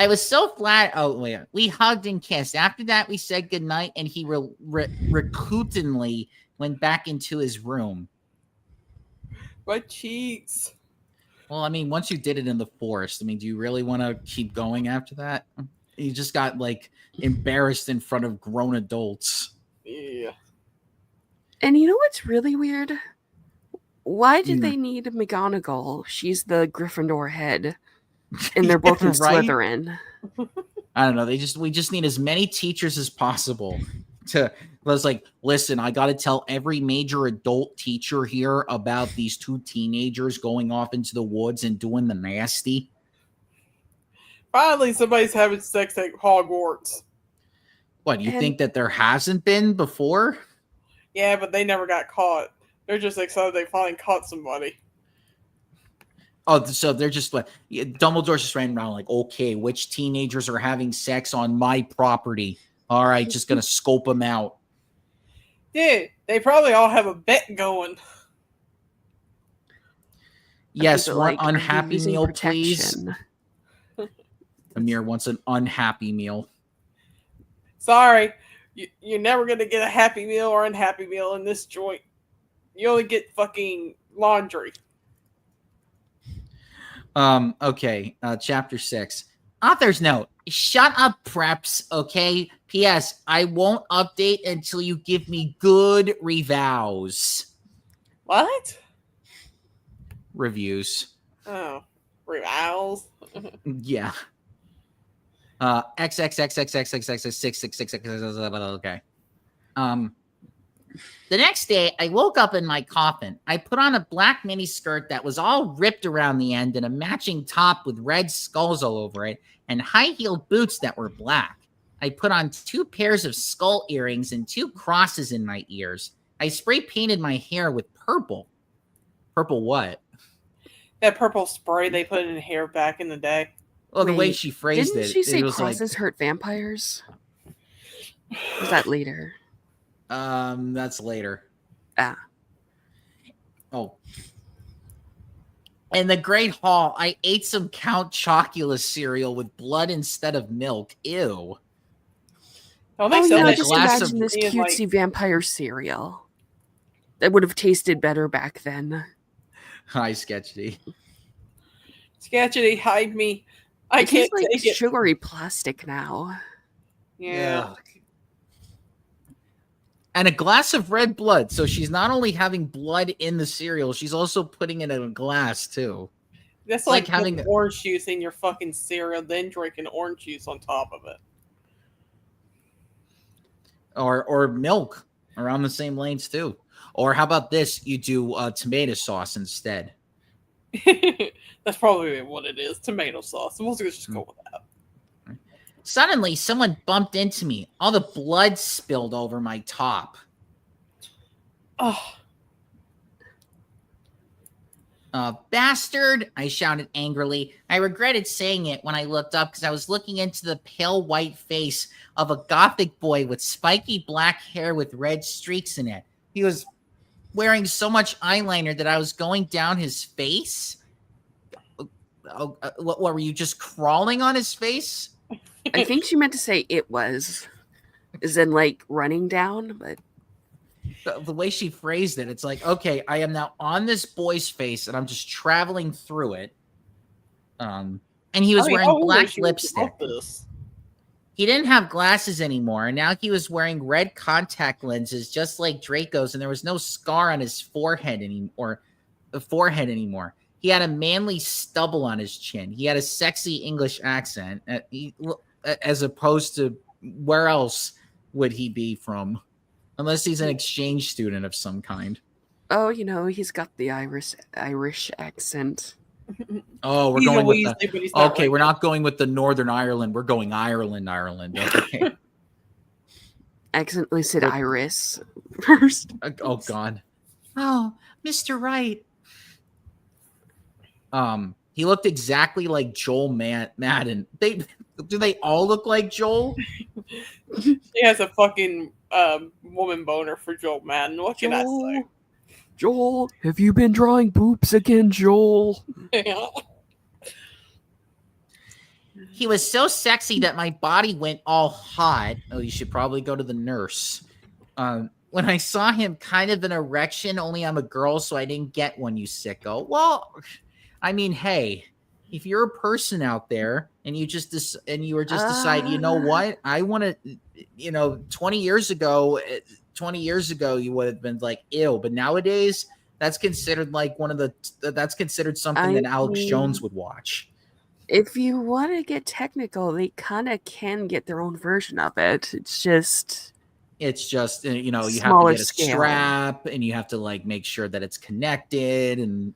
was so flat. Oh wait. We hugged and kissed. After that, we said goodnight, and he reluctantly went back into his room. My cheeks. Well, I mean, once you did it in the forest, I mean, do you really want to keep going after that? You just got, like, embarrassed in front of grown adults. Yeah. And you know what's really weird? Why did they need McGonagall? She's the Gryffindor head. And they're both in Slytherin. I don't know. We just need as many teachers as possible to... I was like, listen, I got to tell every major adult teacher here about these two teenagers going off into the woods and doing the nasty. Finally, somebody's having sex at Hogwarts. What, you And- think that there hasn't been before? Yeah, but they never got caught. They're just excited they finally caught somebody. Oh, so they're just like, Dumbledore's just running around like, okay, which teenagers are having sex on my property? All right, just gonna scope them out. Yeah, they probably all have a bet going. Yes, People one like, "Are you unhappy using meal, please. protection?" Amir wants an unhappy meal. Sorry, you're never gonna get a happy meal or unhappy meal in this joint. You only get fucking laundry. Okay, chapter 6. Author's note. Shut up, preps, okay? P.S. I won't update until you give me good reviews. What? Reviews. Oh, revals. Yeah. XXXXXXXX666. Okay. The next day, I woke up in my coffin. I put on a black mini skirt that was all ripped around the end and a matching top with red skulls all over it and high-heeled boots that were black. I put on 2 pairs of skull earrings and 2 crosses in my ears. I spray painted my hair with purple. Purple what? That purple spray they put in hair back in the day. Well, the way Wait, she phrased Didn't it, she say it was crosses hurt vampires? Was that later? that's later. Ah. Oh. In the Great Hall, I ate some Count Chocula cereal with blood instead of milk. Ew. Don't they Oh, sell yeah, a that just glass shit of- imagine this in, cutesy like, vampire cereal. That would have tasted better back then. Hi, Sketchy. Sketchy, hide me. I It can't tastes like take it. sugary plastic now. Yeah. Ugh. And a glass of red blood. So she's not only having blood in the cereal, she's also putting it in a glass too. That's like like having putting orange juice in your fucking cereal, then drinking orange juice on top of Or milk around the same lanes too. Or how about this? You do tomato sauce instead. it. That's probably what it is. Tomato sauce. We'll just go with that. Suddenly, someone bumped into me. All the blood spilled over my top. Oh, Bastard! I shouted angrily. I regretted saying it when I looked up because I was looking into the pale white face of a gothic boy with spiky black hair with red streaks in it. He was wearing so much eyeliner that I was going down his face. What were you just crawling on his face? I think she meant to say it was, as in like running down, but The way she phrased it, it's like, okay, I am now on this boy's face and I'm just traveling through it. And he was wearing black lipstick. He didn't have glasses anymore, and now he was wearing red contact lenses, just like Draco's, and there was no scar on his forehead anymore. He had a manly stubble on his chin. He had a sexy English accent, as opposed to where else would he be from? Unless he's an exchange student of some kind. oh, he's got the Irish accent. Oh, we're He's going a with Weasley, the. but he's not Okay, right we're now. not going with the Northern Ireland. We're going Ireland. Okay. Accidentally said iris first. Oh God. Oh, Mr. Wright. He looked exactly like Joel Madden. Do they all look like Joel? She has a fucking woman boner for Joel Madden. What can I say? Joel, have you been drawing boobs again, Joel? He was so sexy that my body went all hot. Oh, you should probably go to the nurse. When I saw him, kind of an erection, only I'm a girl, so I didn't get one, you sicko. Well, I mean, hey, if you're a person out there and you were just deciding, you know what, I want to, 20 years ago, you would have been like, ew. But nowadays, that's considered like that's considered something that Alex Jones would watch. If you want to get technical, they kind of can get their own version of it. It's just you have to smaller get a scale. strap and you have to like make sure that it's connected and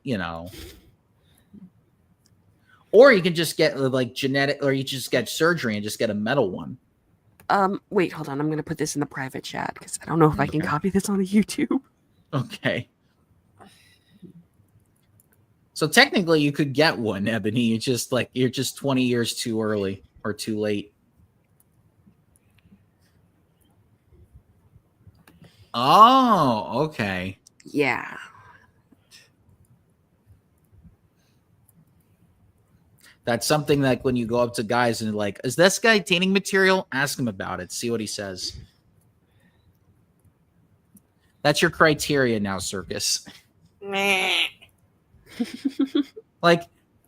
or you can just get like genetic, or you just get surgery and just get a metal one. Wait, hold on. I'm gonna put this in the private chat because I don't know if I can Okay. copy this on the YouTube. Okay. So technically, you could get one, Ebony. You're just 20 years too early or too late. Oh, okay. Yeah. That's something like when you go up to guys and like, is this guy dating material? Ask him about it. See what he says. That's your criteria now, Circus. Meh. Like,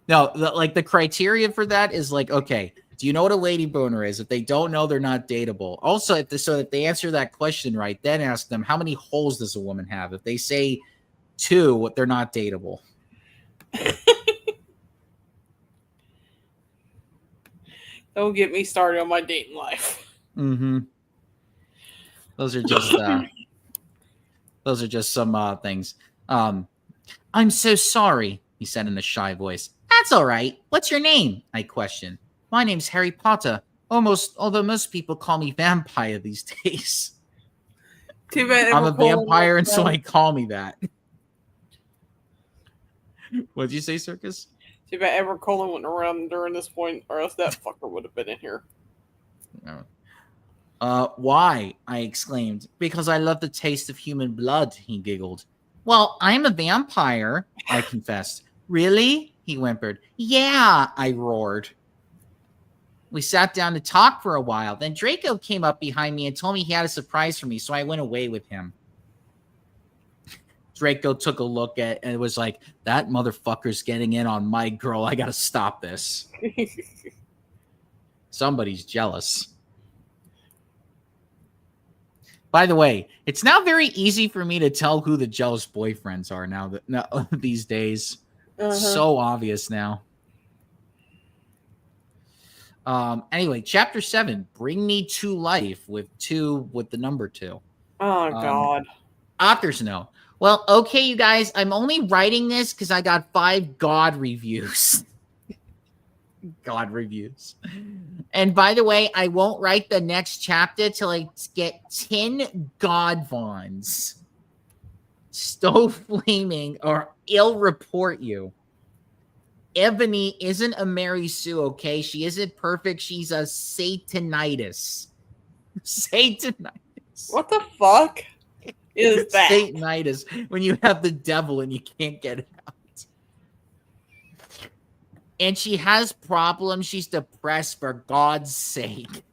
no, the criteria for that is like, okay, do you know what a lady boner is? If they don't know, they're not dateable. Also, if they answer that question right, then ask them, how many holes does a woman have? If they say 2, they're not dateable. Don't get me started on my dating life. Mm-hmm. Those are just some things. I'm so sorry, he said in a shy voice. That's all right. What's your name? I questioned. My name's Harry Potter. Although most people call me vampire these days. Too bad I'm a Edward Cullen vampire, and went so around- I call me that. What'd you say, Circus? Too bad Edward Cullen went around during this point, or else that fucker would have been in here. No. Why? I exclaimed. Because I love the taste of human blood, he giggled. Well, I'm a vampire, I confessed. Really? He whimpered. Yeah, I roared. We sat down to talk for a while. Then Draco came up behind me and told me he had a surprise for me, so I went away with him. Draco took a look at and it was like, that motherfucker's getting in on my girl. I gotta stop this. Somebody's jealous. By the way, it's now very easy for me to tell who the jealous boyfriends are now these days. So obvious now. Anyway, chapter 7, Bring Me to Life with the number 2. Oh God. Authors know. Well, okay, you guys, I'm only writing this because I got 5 God reviews. God reviews. And by the way, I won't write the next chapter till I get 10 God Vons. Stove flaming or ill report you. Ebony isn't a Mary Sue, okay? She isn't perfect. She's a Satanitis. Satanitis. What the fuck is that? Satanitis. When you have the devil and you can't get it out. And she has problems. She's depressed, for God's sake.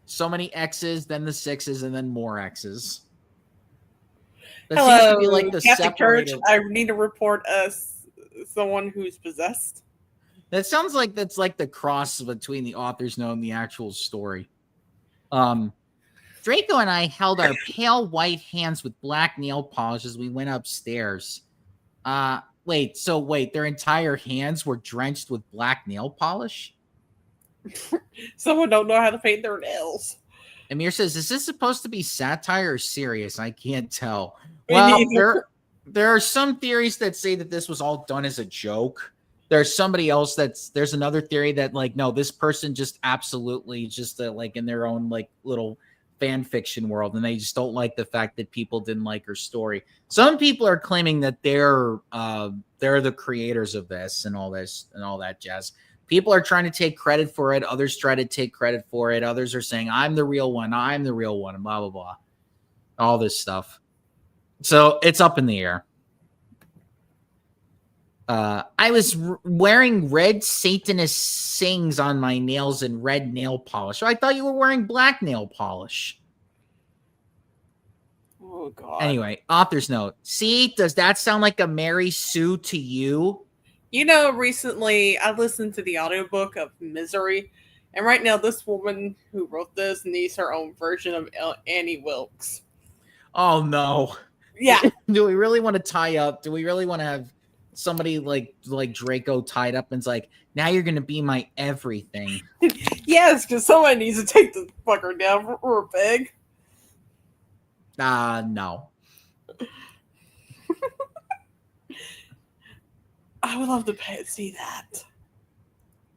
So many X's, then the 6's, and then more X's. That Hello, seems to be like the Catholic Church. separator. I need to report us someone who's possessed. That sounds like that's like the cross between the author's note and the actual story. Draco and I held our pale white hands with black nail polish as we went upstairs. Wait, their entire hands were drenched with black nail polish? Someone don't know how to paint their nails. Amir says, is this supposed to be satire or serious? I can't tell. Me Well, neither. there are some theories that say that this was all done as a joke. There's somebody else there's another theory that like, no, this person just absolutely just like in their own like little fan fiction world, and they just don't like the fact that people didn't like her story. Some people are claiming that they're the creators of this and all that jazz. People are trying to take credit for it. Others try to take credit for it. Others are saying, I'm the real one, and blah, blah, blah. All this stuff. So it's up in the air. I was wearing red Satanist sings on my nails and red nail polish. So I thought you were wearing black nail polish. Oh God. Anyway, author's note. See, does that sound like a Mary Sue to you? You know, recently I listened to the audiobook of Misery, and right now this woman who wrote this needs her own version of Annie Wilkes. Oh no. Yeah. Do we really want to tie up? Do we really want to have somebody like Draco tied up and it's like, now you're gonna be my everything? Yes, because somebody needs to take the fucker down for a peg. No. I would love to see that.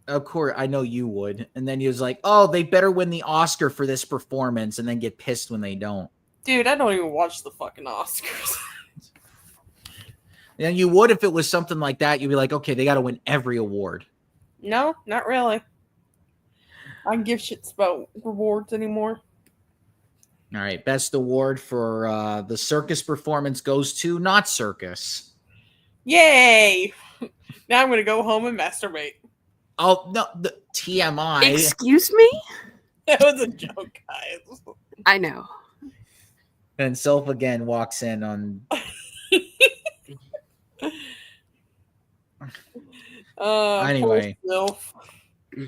Of course, I know you would. And then he was like, oh, they better win the Oscar for this performance, and then get pissed when they don't. Dude, I don't even watch the fucking Oscars. And you would if it was something like that. You'd be like, okay, they got to win every award. No, not really. I don't give shits about rewards anymore. All right, best award for the circus performance goes to Not Circus. Yay! Now I'm gonna go home and masturbate. Oh no, the TMI. Excuse me? That was a joke, guys. I know. And Sylph again walks in on. Anyway.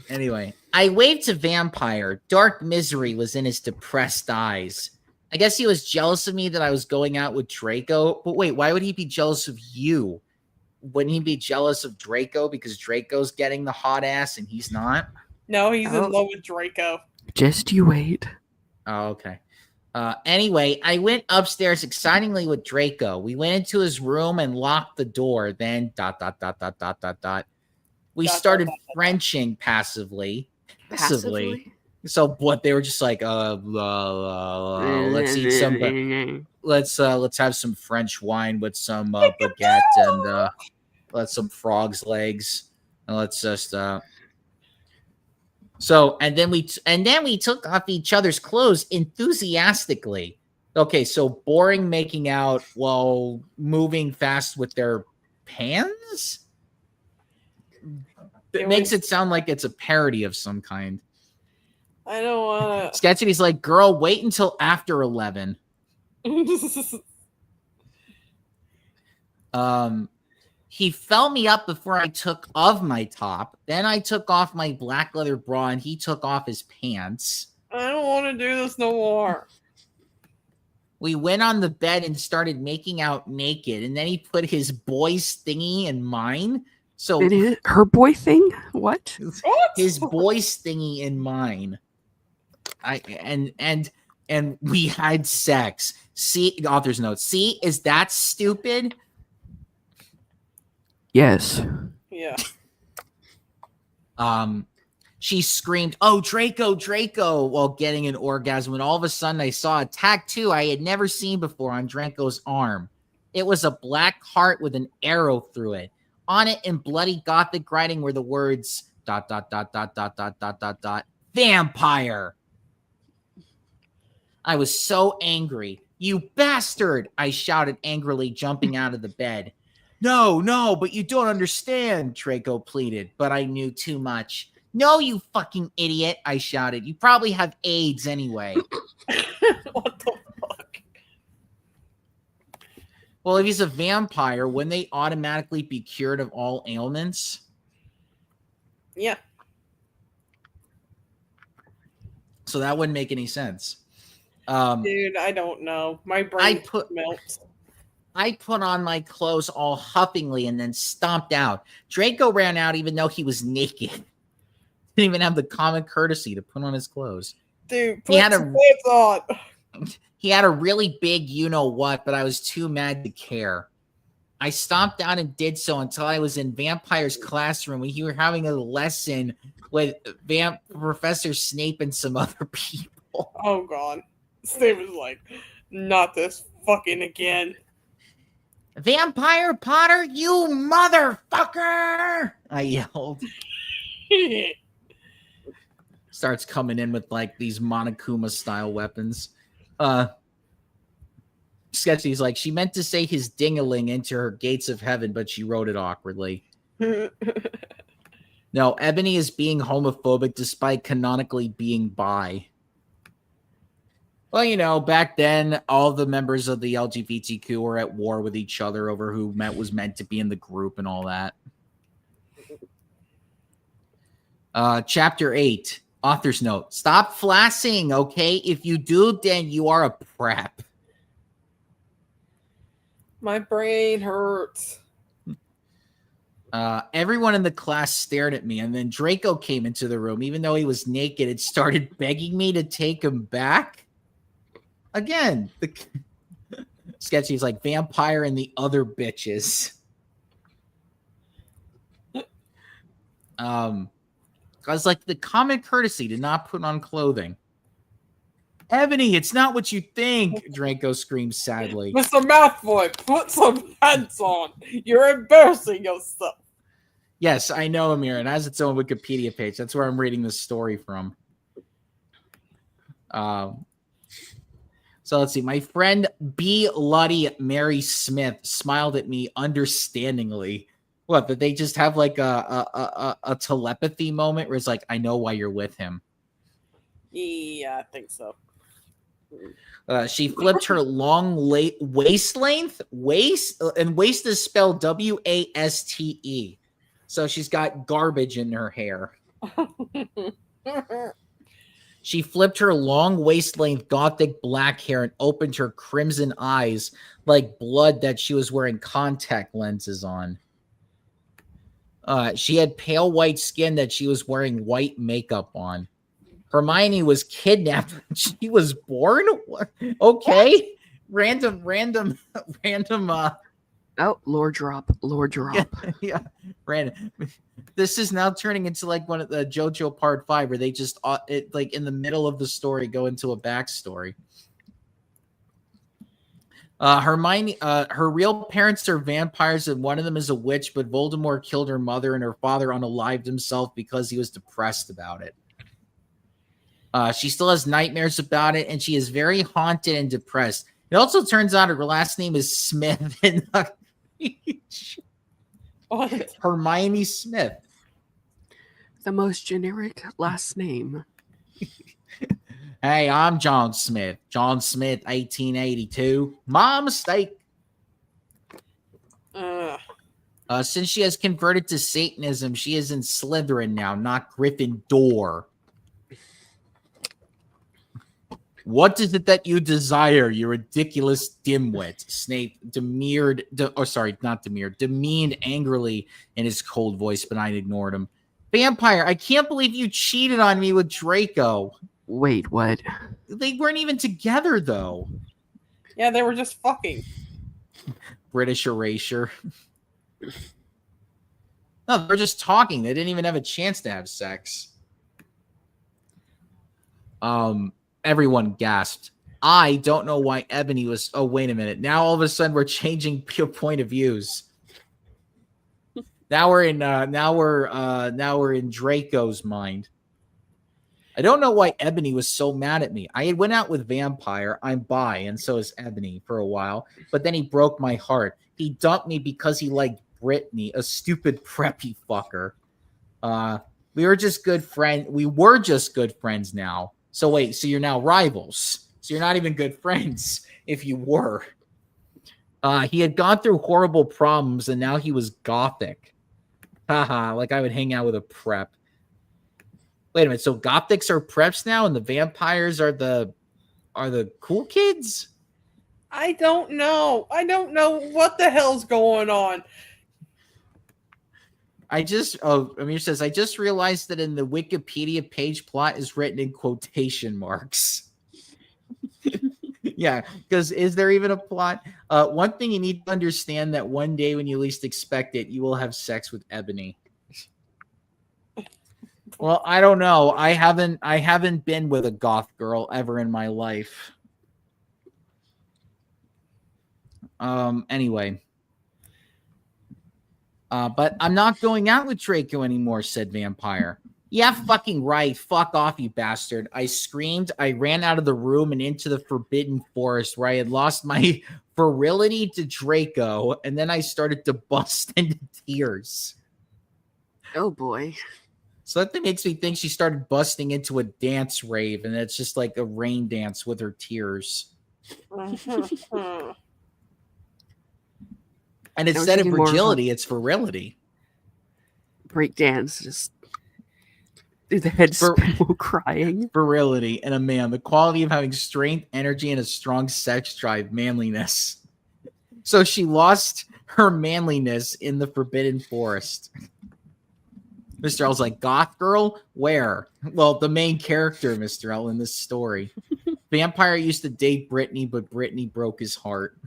Anyway, I waved to Vampire. Dark misery was in his depressed eyes. I guess he was jealous of me that I was going out with Draco. But wait, why would he be jealous of you? Wouldn't he be jealous of Draco because Draco's getting the hot ass and he's not? No, he's Oh. in love with Draco. Just you wait. Oh, okay. Anyway, I went upstairs excitingly with Draco. We went into his room and locked the door. Then ... We started Frenching passively. Passively. So what? They were just like, let's eat some. Let's have some French wine with some baguette and let's some frog's legs, and let's just. So and then we took off each other's clothes enthusiastically. Okay, so boring making out while moving fast with their pants. It makes it sound like it's a parody of some kind. I don't wanna. Sketchy's like, girl, wait until after 11. He fell me up before I took off my top. Then I took off my black leather bra and he took off his pants. I don't want to do this no more. We went on the bed and started making out naked. And then he put his boy's thingy in mine. So It is her boy thing? What? his boy's thingy in mine. And we had sex. See, author's note. See, is that stupid? Yes. Yeah. She screamed, "Oh, Draco, Draco," while getting an orgasm. And all of a sudden I saw a tattoo I had never seen before on Draco's arm. It was a black heart with an arrow through it. On it in bloody gothic writing were the words ... vampire. I was so angry. You bastard! I shouted angrily, jumping out of the bed. No, but you don't understand, Draco pleaded, but I knew too much. No, you fucking idiot, I shouted. You probably have AIDS anyway. What the fuck? Well, if he's a vampire, wouldn't they automatically be cured of all ailments? Yeah. So that wouldn't make any sense. Dude, I don't know. My brain melts. I put on my clothes all huffingly and then stomped out. Draco ran out even though he was naked. Didn't even have the common courtesy to put on his clothes. Dude, put some pants on. He had a really big you-know-what, but I was too mad to care. I stomped out and did so until I was in Vampire's classroom when he were having a lesson with Professor Snape and some other people. Oh, God. Snape was like, not this fucking again. Vampire Potter, you motherfucker! I yelled. Starts coming in with like these Monokuma style weapons. Sketchy's like, she meant to say his ding-a-ling into her gates of heaven, but she wrote it awkwardly. No, Ebony is being homophobic despite canonically being bi. Well, you know, back then, all the members of the LGBTQ were at war with each other over who was meant to be in the group and all that. Chapter 8, author's note. Stop flassing, okay? If you do, then you are a prep. My brain hurts. Everyone in the class stared at me, and then Draco came into the room. Even though he was naked, it started begging me to take him back. Again, Sketchy's like Vampire and the other bitches. Because, like, the common courtesy to not put on clothing. Ebony, it's not what you think, Draco screams sadly. Mr. Malfoy, put some pants on. You're embarrassing yourself. Yes, I know, Amir. It has its own Wikipedia page. That's where I'm reading this story from. So let's see. My friend B. Luddy Mary Smith smiled at me understandingly. What, that they just have like a telepathy moment where it's like, I know why you're with him. Yeah, I think so. She flipped her long waist length. And waist is spelled W-A-S-T-E. So she's got garbage in her hair. She flipped her long waist-length gothic black hair and opened her crimson eyes like blood that she was wearing contact lenses on. She had pale white skin that she was wearing white makeup on. Hermione was kidnapped when she was born? Okay. Random. Oh, lore drop. Yeah, random. This is now turning into like one of the JoJo Part 5 where they just like in the middle of the story go into a backstory. Hermione, her real parents are vampires and one of them is a witch, but Voldemort killed her mother and her father unalived himself because he was depressed about it. She still has nightmares about it and she is very haunted and depressed. It also turns out her last name is Smith and Hermione Smith. The most generic last name. Hey, I'm John Smith. John Smith, 1882. My mistake. Since she has converted to Satanism, she is in Slytherin now, not Gryffindor. What is it that you desire, you ridiculous dimwit? Snape demeaned angrily in his cold voice, but I ignored him. Vampire, I can't believe you cheated on me with Draco. Wait, what? They weren't even together, though. Yeah, they were just fucking. British erasure. No, they're just talking. They didn't even have a chance to have sex. Everyone gasped. I don't know why Ebony was. Oh, wait a minute. Now all of a sudden we're changing point of views. Now we're in Draco's mind. I don't know why Ebony was so mad at me. I had went out with Vampire. I'm bi, and so is Ebony for a while. But then he broke my heart. He dumped me because he liked Brittany, a stupid preppy fucker. We were just good friends. We were just good friends now. So wait, so you're now rivals. So you're not even good friends if you were. He had gone through horrible problems, and now he was gothic. Haha, like I would hang out with a prep. Wait a minute, so gothics are preps now, and the vampires are the cool kids? I don't know. I don't know what the hell's going on. Amir says, I just realized that in the Wikipedia page plot is written in quotation marks. Yeah, because is there even a plot? One thing you need to understand that one day when you least expect it, you will have sex with Ebony. Well, I don't know. I haven't been with a goth girl ever in my life. Anyway. But I'm not going out with Draco anymore, said Vampire. Yeah, fucking right. Fuck off, you bastard. I screamed. I ran out of the room and into the forbidden forest where I had lost my virility to Draco, and then I started to bust into tears. Oh, boy. So that makes me think she started busting into a dance rave, and it's just like a rain dance with her tears. And instead of fragility, it's virility. Break dance, just do the head spin while crying. Virility in a man, the quality of having strength, energy, and a strong sex drive, manliness. So she lost her manliness in the Forbidden Forest. Mr. L's like, goth girl? Where? Well, the main character, Mr. L, in this story. Vampire used to date Brittany, but Brittany broke his heart.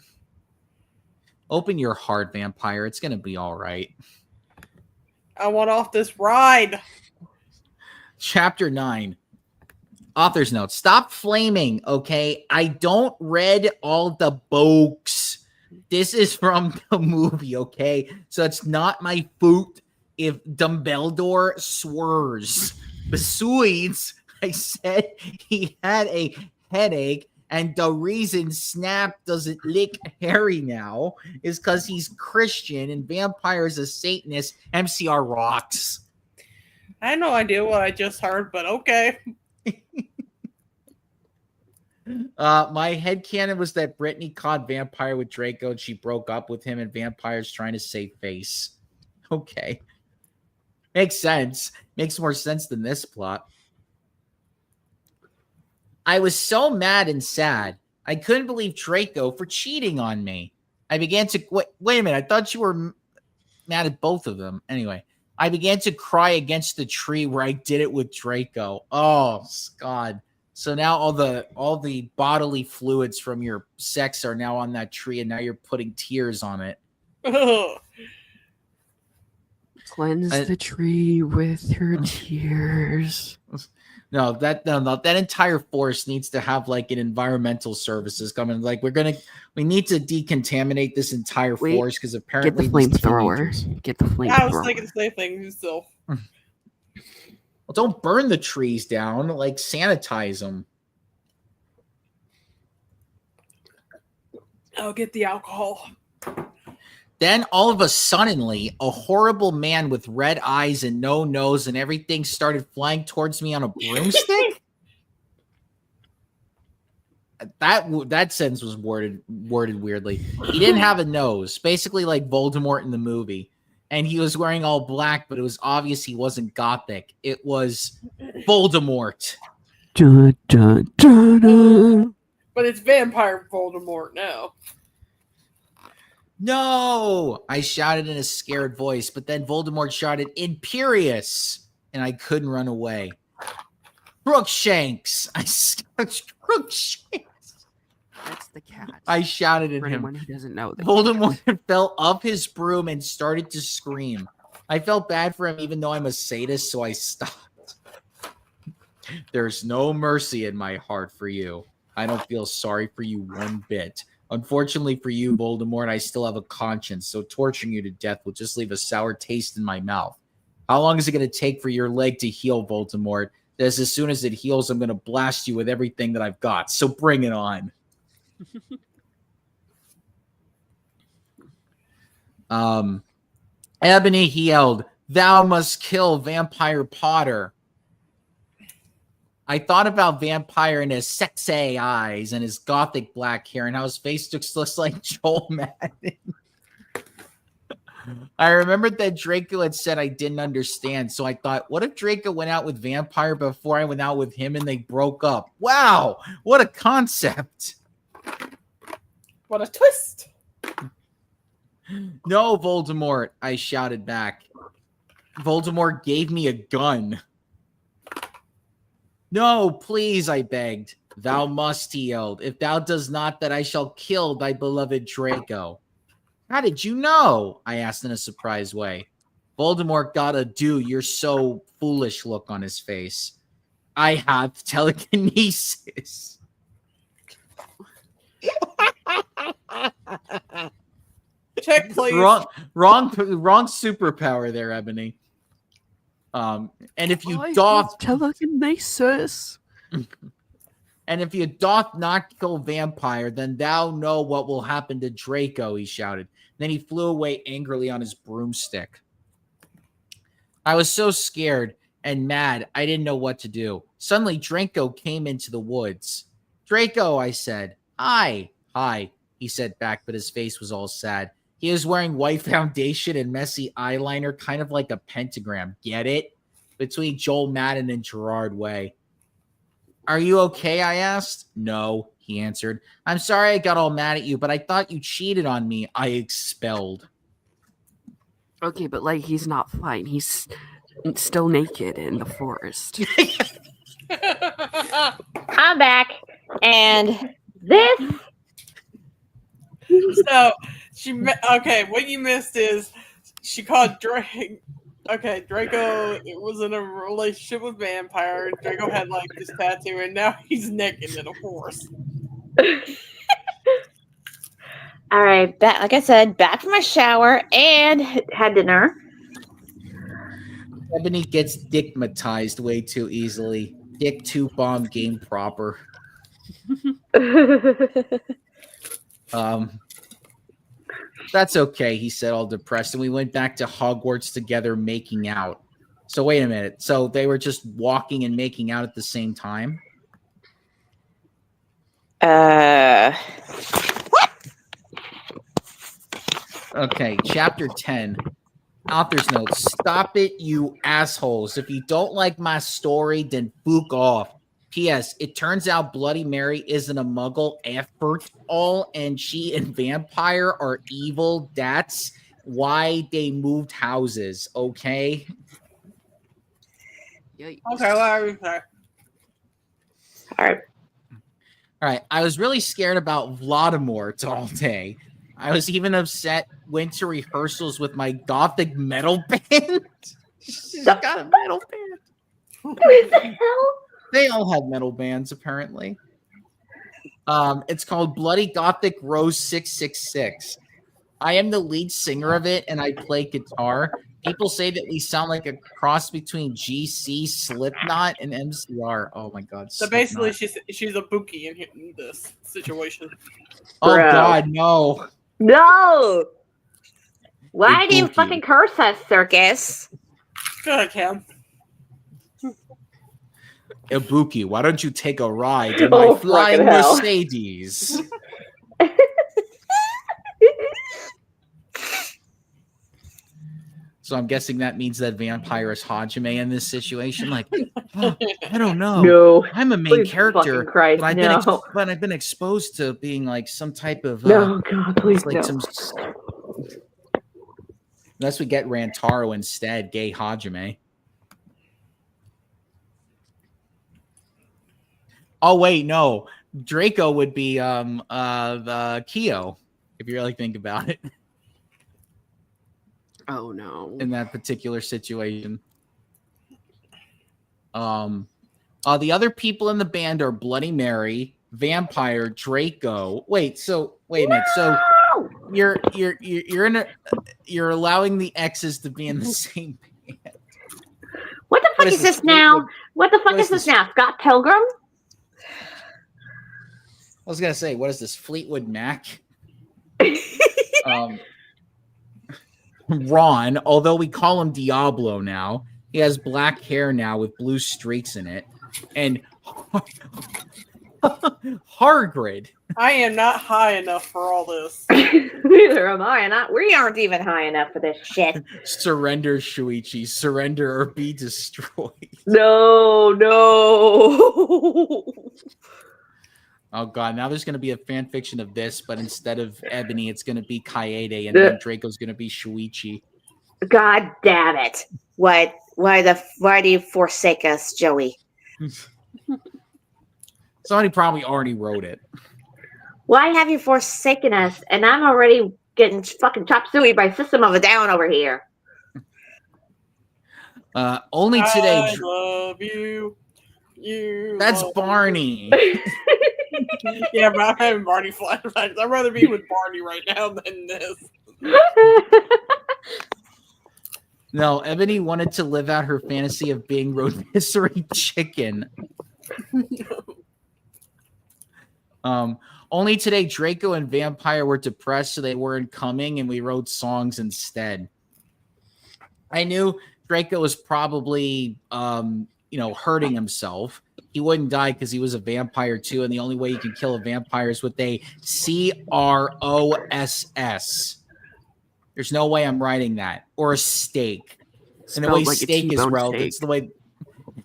Open your heart, Vampire. It's going to be all right. I want off this ride. Chapter 9. Author's note. Stop flaming, okay? I don't read all the books. This is from the movie, okay? So it's not my fault if Dumbledore swears. Besides, I said he had a headache, and the reason Snap doesn't lick Harry now is because he's Christian and Vampire is a Satanist. MCR rocks. I had no idea what I just heard, but okay. My headcanon was that Brittany caught Vampire with Draco and she broke up with him, and Vampire's trying to save face. Okay. Makes sense. Makes more sense than this plot. I was so mad and sad. I couldn't believe Draco for cheating on me. I began to... Wait a minute. I thought you were mad at both of them. Anyway, I began to cry against the tree where I did it with Draco. Oh, God. So now all the bodily fluids from your sex are now on that tree, and now you're putting tears on it. Cleanse the tree with her tears. No, that entire forest needs to have like an environmental services coming. Like we need to decontaminate this entire forest because apparently get the flamethrower. Get the flamethrower. I was thinking the same thing myself. Well, don't burn the trees down. Like sanitize them. I'll get the alcohol. Then all of a suddenly, a horrible man with red eyes and no nose and everything started flying towards me on a broomstick. That sentence was worded weirdly. He didn't have a nose, basically like Voldemort in the movie. And he was wearing all black, but it was obvious he wasn't gothic. It was Voldemort. Dun, dun, dun, dun. But it's Vampire Voldemort now. No! I shouted in a scared voice, but then Voldemort shouted, Imperious! And I couldn't run away. Crookshanks! I scratched Crookshanks! That's the cat. I shouted at For him. anyone who doesn't know, Voldemort fell off his broom and started to scream. I felt bad for him even though I'm a sadist, so I stopped. There's no mercy in my heart for you. I don't feel sorry for you one bit. Unfortunately for you, Voldemort, I still have a conscience, so torturing you to death will just leave a sour taste in my mouth. How long is it going to take for your leg to heal, Voldemort? As soon as it heals, I'm going to blast you with everything that I've got, so bring it on. Ebony, he yelled, Thou must kill Vampire Potter. I thought about Vampire and his sexy eyes and his gothic black hair and how his face looks like Joel Madden. I remembered that Draco had said I didn't understand, so I thought, what if Draco went out with Vampire before I went out with him and they broke up? Wow, what a concept. What a twist. No, Voldemort, I shouted back. Voldemort gave me a gun. No, please, I begged. Thou must, he yelled. If thou does not, that I shall kill thy beloved Draco. How did you know? I asked in a surprised way. Voldemort got a you're so foolish look on his face. I have telekinesis. Check, please. Wrong superpower there, Ebony. And if you doth telekinesis, and if you doth not kill Vampire, then thou know what will happen to Draco, he shouted. Then he flew away angrily on his broomstick. I was so scared and mad, I didn't know what to do. Suddenly, Draco came into the woods. Draco, I said. Hi, he said back, but his face was all sad. He was wearing white foundation and messy eyeliner, kind of like a pentagram. Get it? Between Joel Madden and Gerard Way. Are you okay? I asked. No, he answered. I'm sorry I got all mad at you, but I thought you cheated on me. I expelled. Okay, but like he's not fine. He's still naked in the forest. I'm back, and this. So what you missed is she called Okay, Draco was in a relationship with vampire. Draco had like this tattoo, and now he's naked in a horse. All right, back, like I said, back from my shower and had dinner. Ebony gets dickmatized way too easily. Dick 2 bomb game proper. That's okay, he said, all depressed, and we went back to Hogwarts together making out. So wait a minute. So they were just walking and making out at the same time? Okay, chapter 10. Author's note. Stop it, you assholes. If you don't like my story, then book off. P.S. It turns out Bloody Mary isn't a muggle after all, and she and Vampire are evil. That's why they moved houses, okay? Yikes. Okay, whatever you say. All right. All right. I was really scared about Voldemort all day. I was even upset, went to rehearsals with my gothic metal band. She's got a metal band. What the hell? They all have metal bands, apparently. It's called Bloody Gothic Rose 666. I am the lead singer of it, and I play guitar. People say that we sound like a cross between GC, Slipknot, and MCR. Oh my god! So Slipknot. basically, she's a Buki in this situation. Oh Bro. god, no! No. Why Hey, do you Pookie. fucking curse us, Circus? Go ahead, Cam. Ibuki, why don't you take a ride in Oh, my flying fucking hell. Mercedes? So I'm guessing that means that Vampire is Hajime in this situation. Like, oh, I don't know. No. I'm a main Please character, fucking Christ, but no. I've been exposed to being like some type of No, God, please like no. some. Unless we get Rantaro instead, gay Hajime. Oh wait, no. Draco would be the Kyo, if you really think about it, Oh no. in that particular situation. The other people in the band are Bloody Mary, Vampire, Draco. Wait a minute. So you're allowing the X's to be in the same band. What the fuck is this now? What the fuck is this now? Scott Pilgrim? I was gonna say, what is this, Fleetwood Mac? Ron, although we call him Diablo now, he has black hair now with blue streaks in it, and Hargrid. I am not high enough for all this. Neither am I, and we aren't even high enough for this shit. Surrender, Shuichi. Surrender or be destroyed. No. Oh god, now there's going to be a fan fiction of this, but instead of Ebony, it's going to be Kaede, and then Draco's going to be Shuichi. God damn it! Why do you forsake us, Joey? Somebody probably already wrote it. Why have you forsaken us? And I'm already getting fucking chop suey by System of a Down over here. Only today. I love you. That's love Barney. Yeah, but I'm having Barney flashbacks. I'd rather be with Barney right now than this. No, Ebony wanted to live out her fantasy of being rotisserie chicken. Only today, Draco and Vampire were depressed, so they weren't coming, and we wrote songs instead. I knew Draco was probably, hurting himself. He wouldn't die because he was a vampire too, and the only way you can kill a vampire is with a CROSS. There's no way I'm writing that. Or a steak. And the way Spelled like a steak is T-bone spelled, steak. it's the way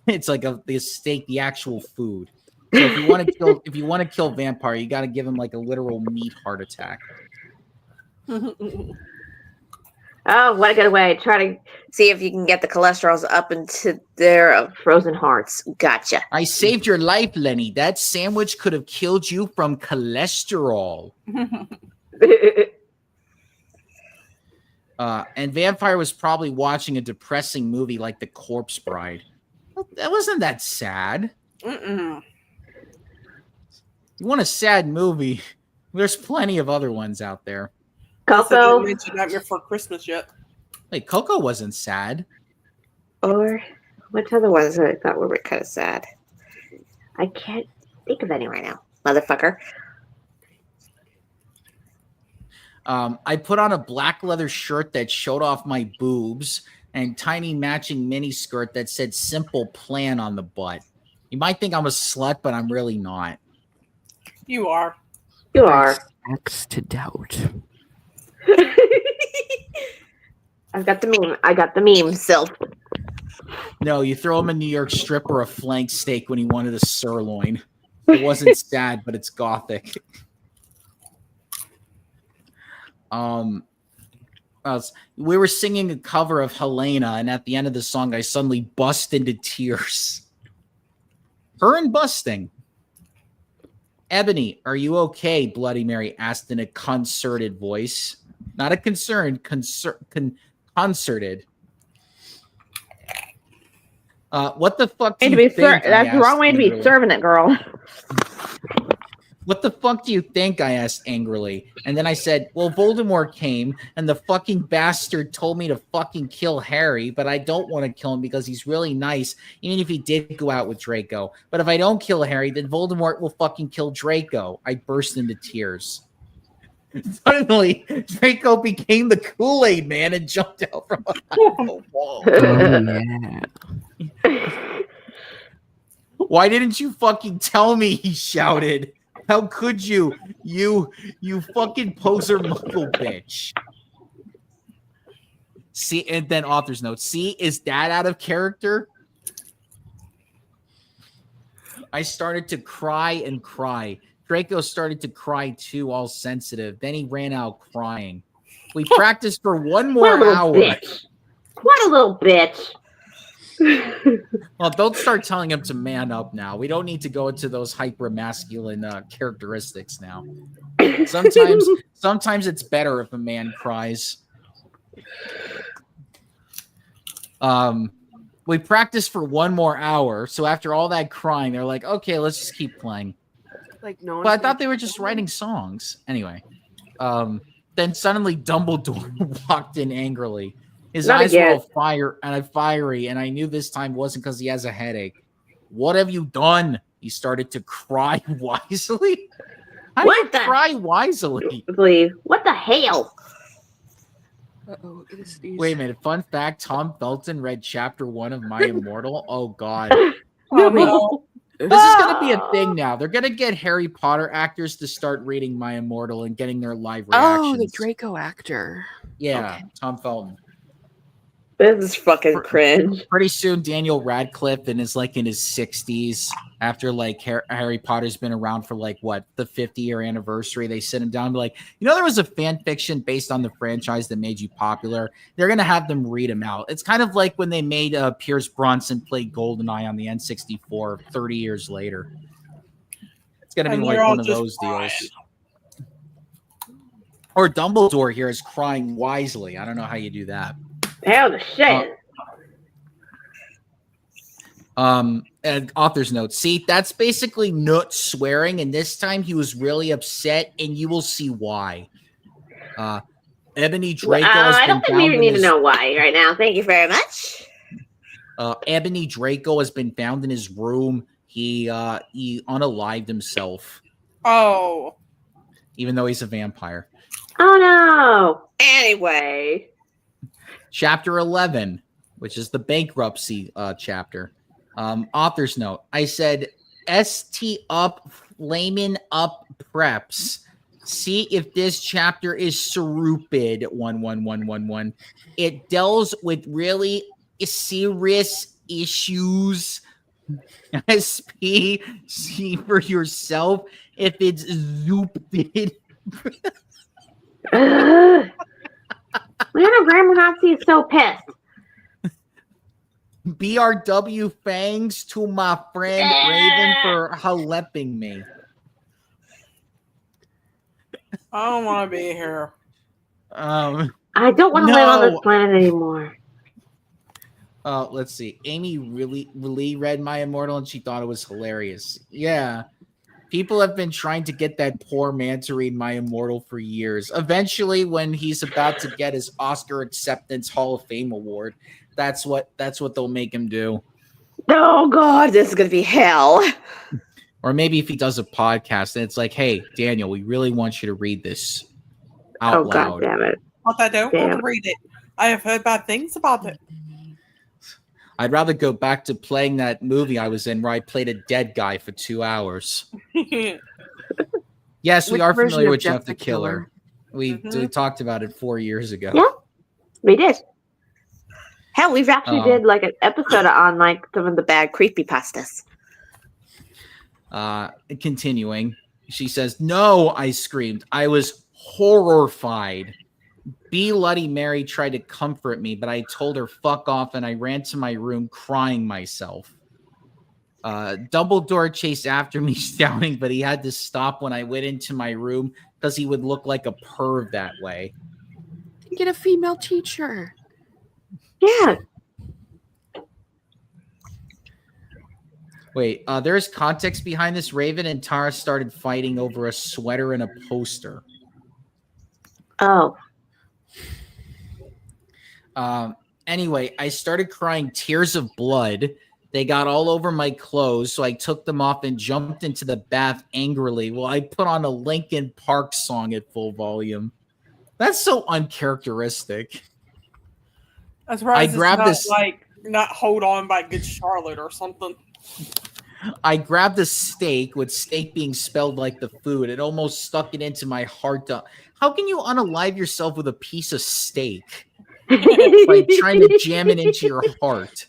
it's like the steak, the actual food. So if you want to kill vampire, you got to give him like a literal meat heart attack. Oh, what a good way. Try to see if you can get the cholesterols up into their frozen hearts. Gotcha. I saved your life, Lenny. That sandwich could have killed you from cholesterol. And Vampire was probably watching a depressing movie like The Corpse Bride. That wasn't that sad. Mm-mm. You want a sad movie? There's plenty of other ones out there. Plus, I Coco didn't mention Nightmare Before Christmas yet. Wait, Coco wasn't sad. or which other ones I thought were kind of sad? I can't think of any right now, motherfucker. I put on a black leather shirt that showed off my boobs and tiny matching mini skirt that said "Simple Plan" on the butt. You might think I'm a slut, but I'm really not. You are. You are. X to doubt. I've got the meme. I got the meme still. No, you throw him a New York strip or a flank steak when he wanted a sirloin. It wasn't sad, but it's gothic. We were singing a cover of Helena, and at the end of the song, I suddenly bust into tears. Her and busting. Ebony, are you okay? Bloody Mary asked in a concerted voice. Not a concerned, concerted. What the fuck do you think? That's the wrong way to be serving it, girl. What the fuck do you think? I asked angrily. And then I said, well, Voldemort came and the fucking bastard told me to fucking kill Harry, but I don't want to kill him because he's really nice, even if he did go out with Draco. But if I don't kill Harry, then Voldemort will fucking kill Draco. I burst into tears. Suddenly, Draco became the Kool-Aid man and jumped out from behind the wall. Oh, yeah. Why didn't you fucking tell me? He shouted. How could you? You fucking poser muggle bitch. See, and then author's note. See, is that out of character? I started to cry and cry. Draco started to cry too, all sensitive. Then he ran out crying. We practiced for one more hour. What a little bitch. Well, don't start telling him to man up now. We don't need to go into those hyper masculine characteristics now. Sometimes it's better if a man cries. We practiced for one more hour. So after all that crying, they're like, okay, let's just keep playing. Like no. But I thought they were just writing songs. Anyway, then suddenly Dumbledore walked in angrily. His eyes were all fiery, and I knew this time wasn't because he has a headache. What have you done? He started to cry wisely. How do you cry wisely? What the hell? Uh-oh, Wait a minute. Fun fact, Tom Felton read chapter 1 of My Immortal. Oh, God. Oh, no. This is going to be a thing now. They're going to get Harry Potter actors to start reading My Immortal and getting their live reactions. Oh, the Draco actor. Yeah, Okay. Tom Felton. This is fucking cringe. Pretty soon, Daniel Radcliffe in his 60s, after Harry Potter's been around for the 50-year anniversary, they sit him down and be like, there was a fan fiction based on the franchise that made you popular. They're gonna have them read them out. It's kind of like when they made Pierce Bronson play GoldenEye on the N64 30 years later. It's gonna be like one of those deals. Or Dumbledore here is crying wisely. I don't know how you do that. Hell the shit. And author's note. See, that's basically Nut swearing, and this time he was really upset, and you will see why. Ebony Draco has I been don't think we found even need to know why right now. Thank you very much. Ebony Draco has been found in his room. He unalived himself. Oh. Even though he's a vampire. Oh no. Anyway. Chapter 11, which is the bankruptcy chapter. Author's note. I said, ST up, flamin' up preps. See if this chapter is stupid. 11111. It deals with really serious issues. SP, see for yourself if it's stupid. Leonard Grandma Nazi is so pissed. BRW fangs to my friend Raven for halepping me. I don't want to be here. I don't want to live on this No. planet anymore. Let's see. Amy really read my Immortal and she thought it was hilarious. Yeah. People have been trying to get that poor man to read my Immortal for years. Eventually, when he's about to get his Oscar acceptance Hall of Fame award, that's what they'll make him do. Oh God, this is gonna be hell. Or maybe if he does a podcast and it's like, hey, Daniel, we really want you to read this out Oh loud. God damn it. But I don't want Damn. to read it. I have heard bad things about it. I'd rather go back to playing that movie I was in where I played a dead guy for 2 hours. Yes, we Which are version familiar of with Jeff the Killer. We Mhm. talked about it 4 years ago. Yeah. We did. Hell, we've actually Oh. did like an episode on like some of the bad creepypastas. Continuing, she says, "No," I screamed. I was horrified. Bloody Mary tried to comfort me, but I told her fuck off and I ran to my room crying myself. Dumbledore chased after me shouting, but he had to stop when I went into my room because he would look like a perv that way. Get a female teacher. Yeah. Wait, there's context behind this. Raven and Tara started fighting over a sweater and a poster. Oh. Anyway, I started crying tears of blood. They got all over my clothes, so I took them off and jumped into the bath angrily while I put on a Linkin Park song at full volume. That's so uncharacteristic. That's right. I grabbed this- like not Hold On by Good Charlotte or something. I grabbed a steak with steak being spelled like the food. It almost stuck it into my heart. How can you unalive yourself with a piece of steak? Like trying to jam it into your heart.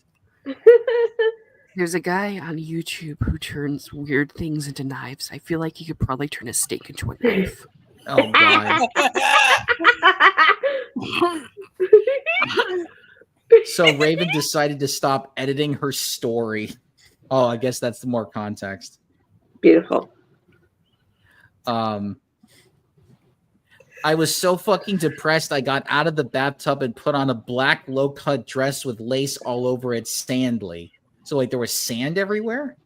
There's a guy on YouTube who turns weird things into knives. I feel like he could probably turn a steak into a knife. Oh, God. So Raven decided to stop editing her story. Oh, I guess that's the more context. Beautiful. I was so fucking depressed, I got out of the bathtub and put on a black low-cut dress with lace all over it, sandly. So, like, there was sand everywhere?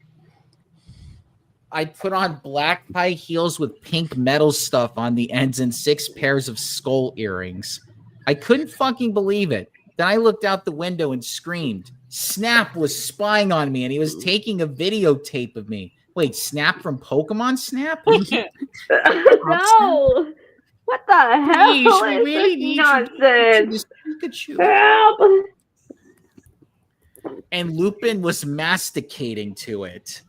I put on black high heels with pink metal stuff on the ends and 6 pairs of skull earrings. I couldn't fucking believe it. Then I looked out the window and screamed. Snap was spying on me and he was taking a videotape of me. Wait, Snap from Pokemon Snap? No. What the hell Please, we is really this need nonsense? Pikachu. Help. And Lupin was masticating to it.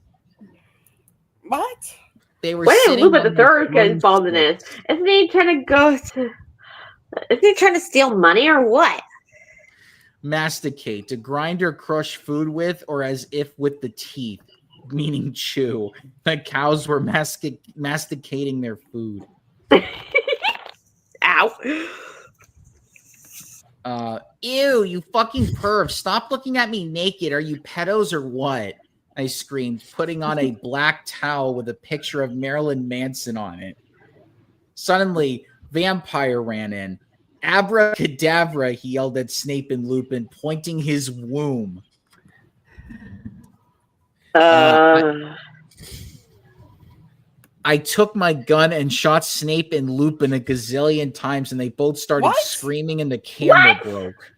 What? They were Why did sitting Lupin the on Third get the involved in this? Isn't he trying to go to? Is he trying to steal money or what? masticate, to grind or crush food with, or as if with the teeth, meaning chew. The cows were masticating their food. Ow. Ew, you fucking perv. Stop looking at me naked. Are you pedos or what? I screamed, putting on a black towel with a picture of Marilyn Manson on it. Suddenly, Vampire ran in. Abracadabra, he yelled at Snape and Lupin, pointing his womb. I took my gun and shot Snape and Lupin a gazillion times, and they both started What? screaming, and the camera broke.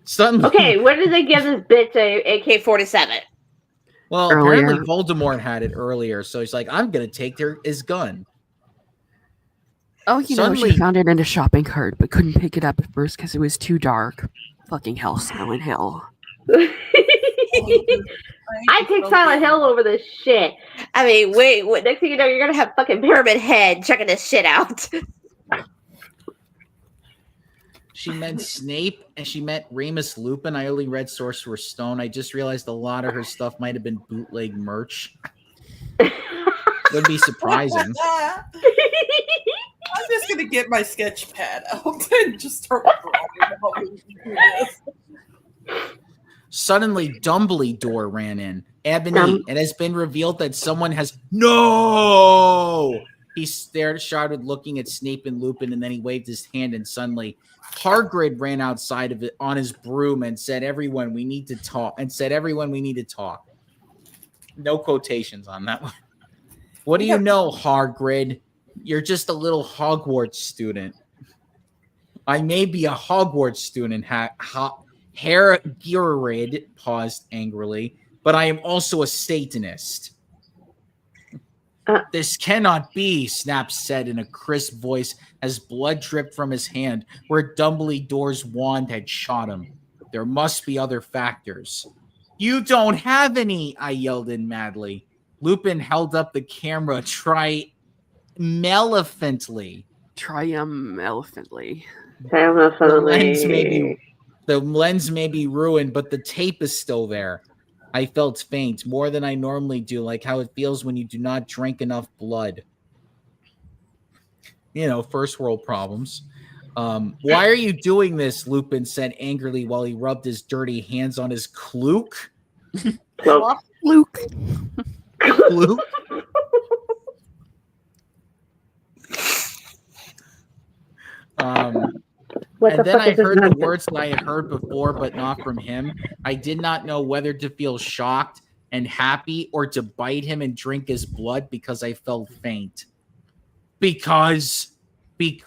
Suddenly, Okay, when did they give this bitch a AK-47? well, Earlier. apparently Voldemort had it earlier, so he's like, I'm going to take his gun. Oh, you know, Suddenly- she found it in a shopping cart, but couldn't pick it up at first because it was too dark. Fucking hell, Silent Hill. I take Silent Hill over this shit. I mean, wait, next thing you know, you're gonna have fucking Pyramid Head checking this shit out. She meant Snape, and she meant Remus Lupin. I only read Sorcerer's Stone. I just realized a lot of her stuff might have been bootleg merch. Wouldn't be surprising. I'm just gonna get my sketch pad out and just start drawing while we do this. Suddenly, Dumbledore ran in. Ebony, it has been revealed that someone has... No! He started looking at Snape and Lupin, and then he waved his hand, and suddenly Hagrid ran outside of it on his broom and said, "Everyone, we need to talk." No quotations on that one. What do you know, Hagrid? You're just a little Hogwarts student. I may be a Hogwarts student, Hagrid paused angrily, but I am also a Satanist. This cannot be, Snap said in a crisp voice as blood dripped from his hand where Dumbledore's wand had shot him. There must be other factors. You don't have any, I yelled in madly. Lupin held up the camera triumphantly. Triumphantly. The lens may be ruined, but the tape is still there. I felt faint, more than I normally do, like how it feels when you do not drink enough blood. You know, first world problems. Why are you doing this? Lupin said angrily while he rubbed his dirty hands on his cloak. Luke. Cloak? And then I heard the words that I had heard before, but not from him. I did not know whether to feel shocked and happy or to bite him and drink his blood because I felt faint. Because Hagrid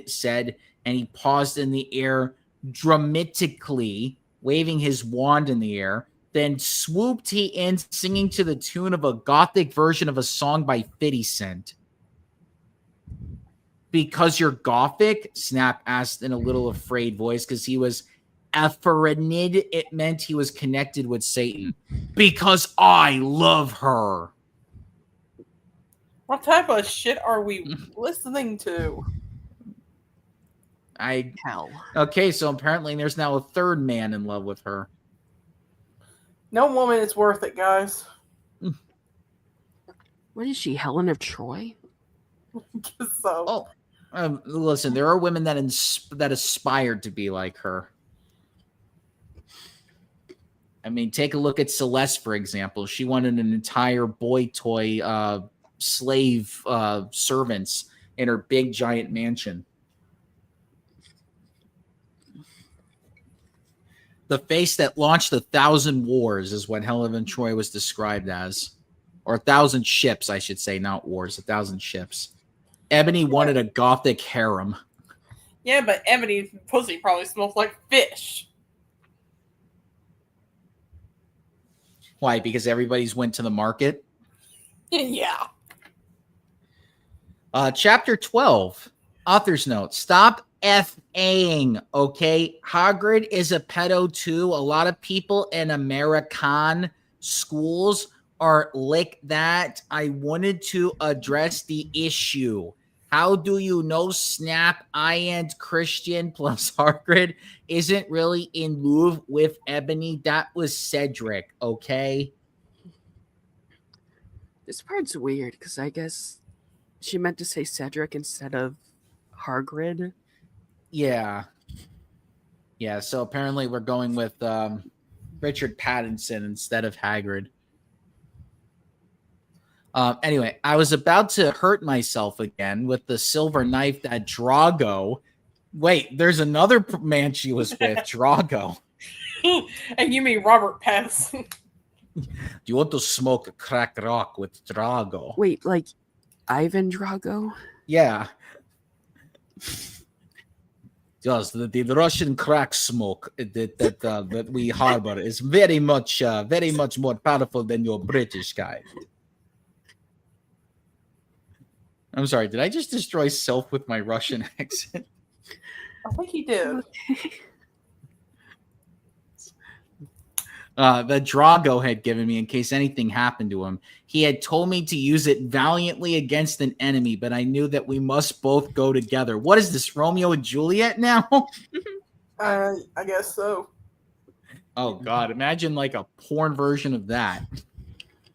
said, and he paused in the air dramatically, waving his wand in the air. Then swooped he in, singing to the tune of a gothic version of a song by 50 Cent. Because you're Gothic? Snap asked in a little afraid voice because he was Ephemerid. It meant he was connected with Satan. Because I love her. What type of shit are we listening to? Hell. Okay, so apparently there's now a third man in love with her. No woman is worth it, guys. What is she, Helen of Troy? So. Listen, there are women that aspired to be like her. I mean, take a look at Celeste, for example. She wanted an entire boy toy slave servants in her big giant mansion. The face that launched 1,000 wars is what Helen of Troy was described as. Or 1,000 ships, I should say, not wars, 1,000 ships. Ebony wanted a gothic harem. Yeah, but Ebony's pussy probably smells like fish. Why? Because everybody's went to the market? Yeah. Chapter 12. Author's note. Stop F-ing, okay? Hagrid is a pedo too. A lot of people in American schools are like that. I wanted to address the issue. How do you know, Snap, I and Christian plus Hagrid isn't really in love with Ebony? That was Cedric, okay? This part's weird because I guess she meant to say Cedric instead of Hagrid. Yeah. Yeah, so apparently we're going with Richard Pattinson instead of Hagrid. Anyway, I was about to hurt myself again with the silver knife that Drago. Wait, there's another man she was with, Drago. And you mean Robert Pattinson? Do you want to smoke a crack rock with Drago? Wait, like Ivan Drago? Yeah. Just the Russian crack smoke that we harbor is very much more powerful than your British guy. I'm sorry, did I just destroy self with my Russian accent? I think he did. That Drago had given me in case anything happened to him. He had told me to use it valiantly against an enemy, but I knew that we must both go together. What is this, Romeo and Juliet now? I guess so. Oh, God. Imagine like a porn version of that.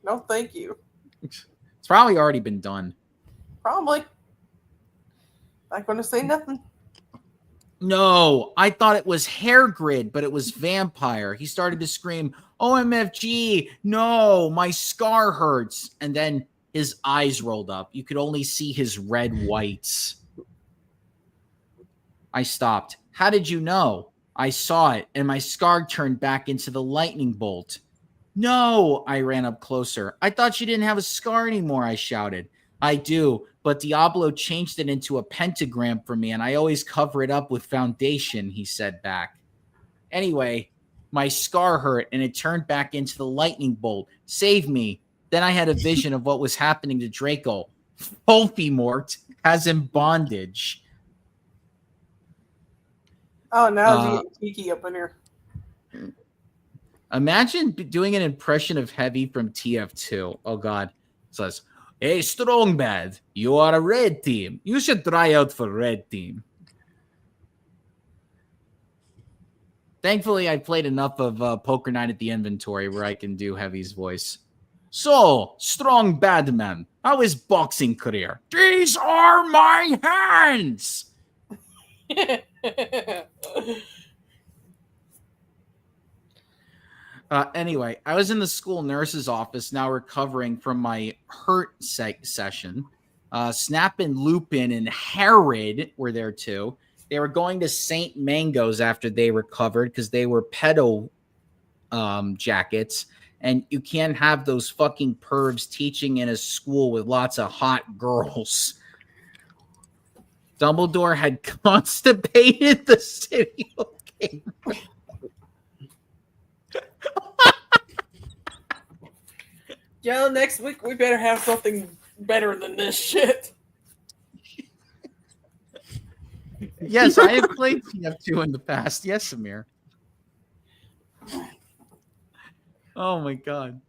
No, thank you. It's probably already been done. Probably. Not going to say nothing. No, I thought it was Hagrid, but it was Vampire. He started to scream, OMFG, no, my scar hurts. And then his eyes rolled up. You could only see his red whites. I stopped. How did you know? I saw it, and my scar turned back into the lightning bolt. No, I ran up closer. I thought you didn't have a scar anymore, I shouted. I do, but Diablo changed it into a pentagram for me, and I always cover it up with foundation, he said back. Anyway, my scar hurt, and it turned back into the lightning bolt. Save me. Then I had a vision of what was happening to Draco. Voldemort has him bondage. Oh, now it's getting cheeky up in here. Imagine doing an impression of Heavy from TF2. Oh, God. It says, hey, Strong Bad, you are a red team. You should try out for red team. Thankfully, I played enough of Poker Night at the Inventory where I can do Heavy's voice. So, Strong Bad Man, how is boxing career? These are my hands! Anyway, I was in the school nurse's office now recovering from my hurt session. Snap and Lupin and Herod were there too. They were going to St. Mango's after they recovered because they were pedo jackets. And you can't have those fucking pervs teaching in a school with lots of hot girls. Dumbledore had constipated the city of Cambridge. Yeah, next week we better have something better than this shit. Yes, I have played TF2 in the past. Yes, Amir. Oh my God.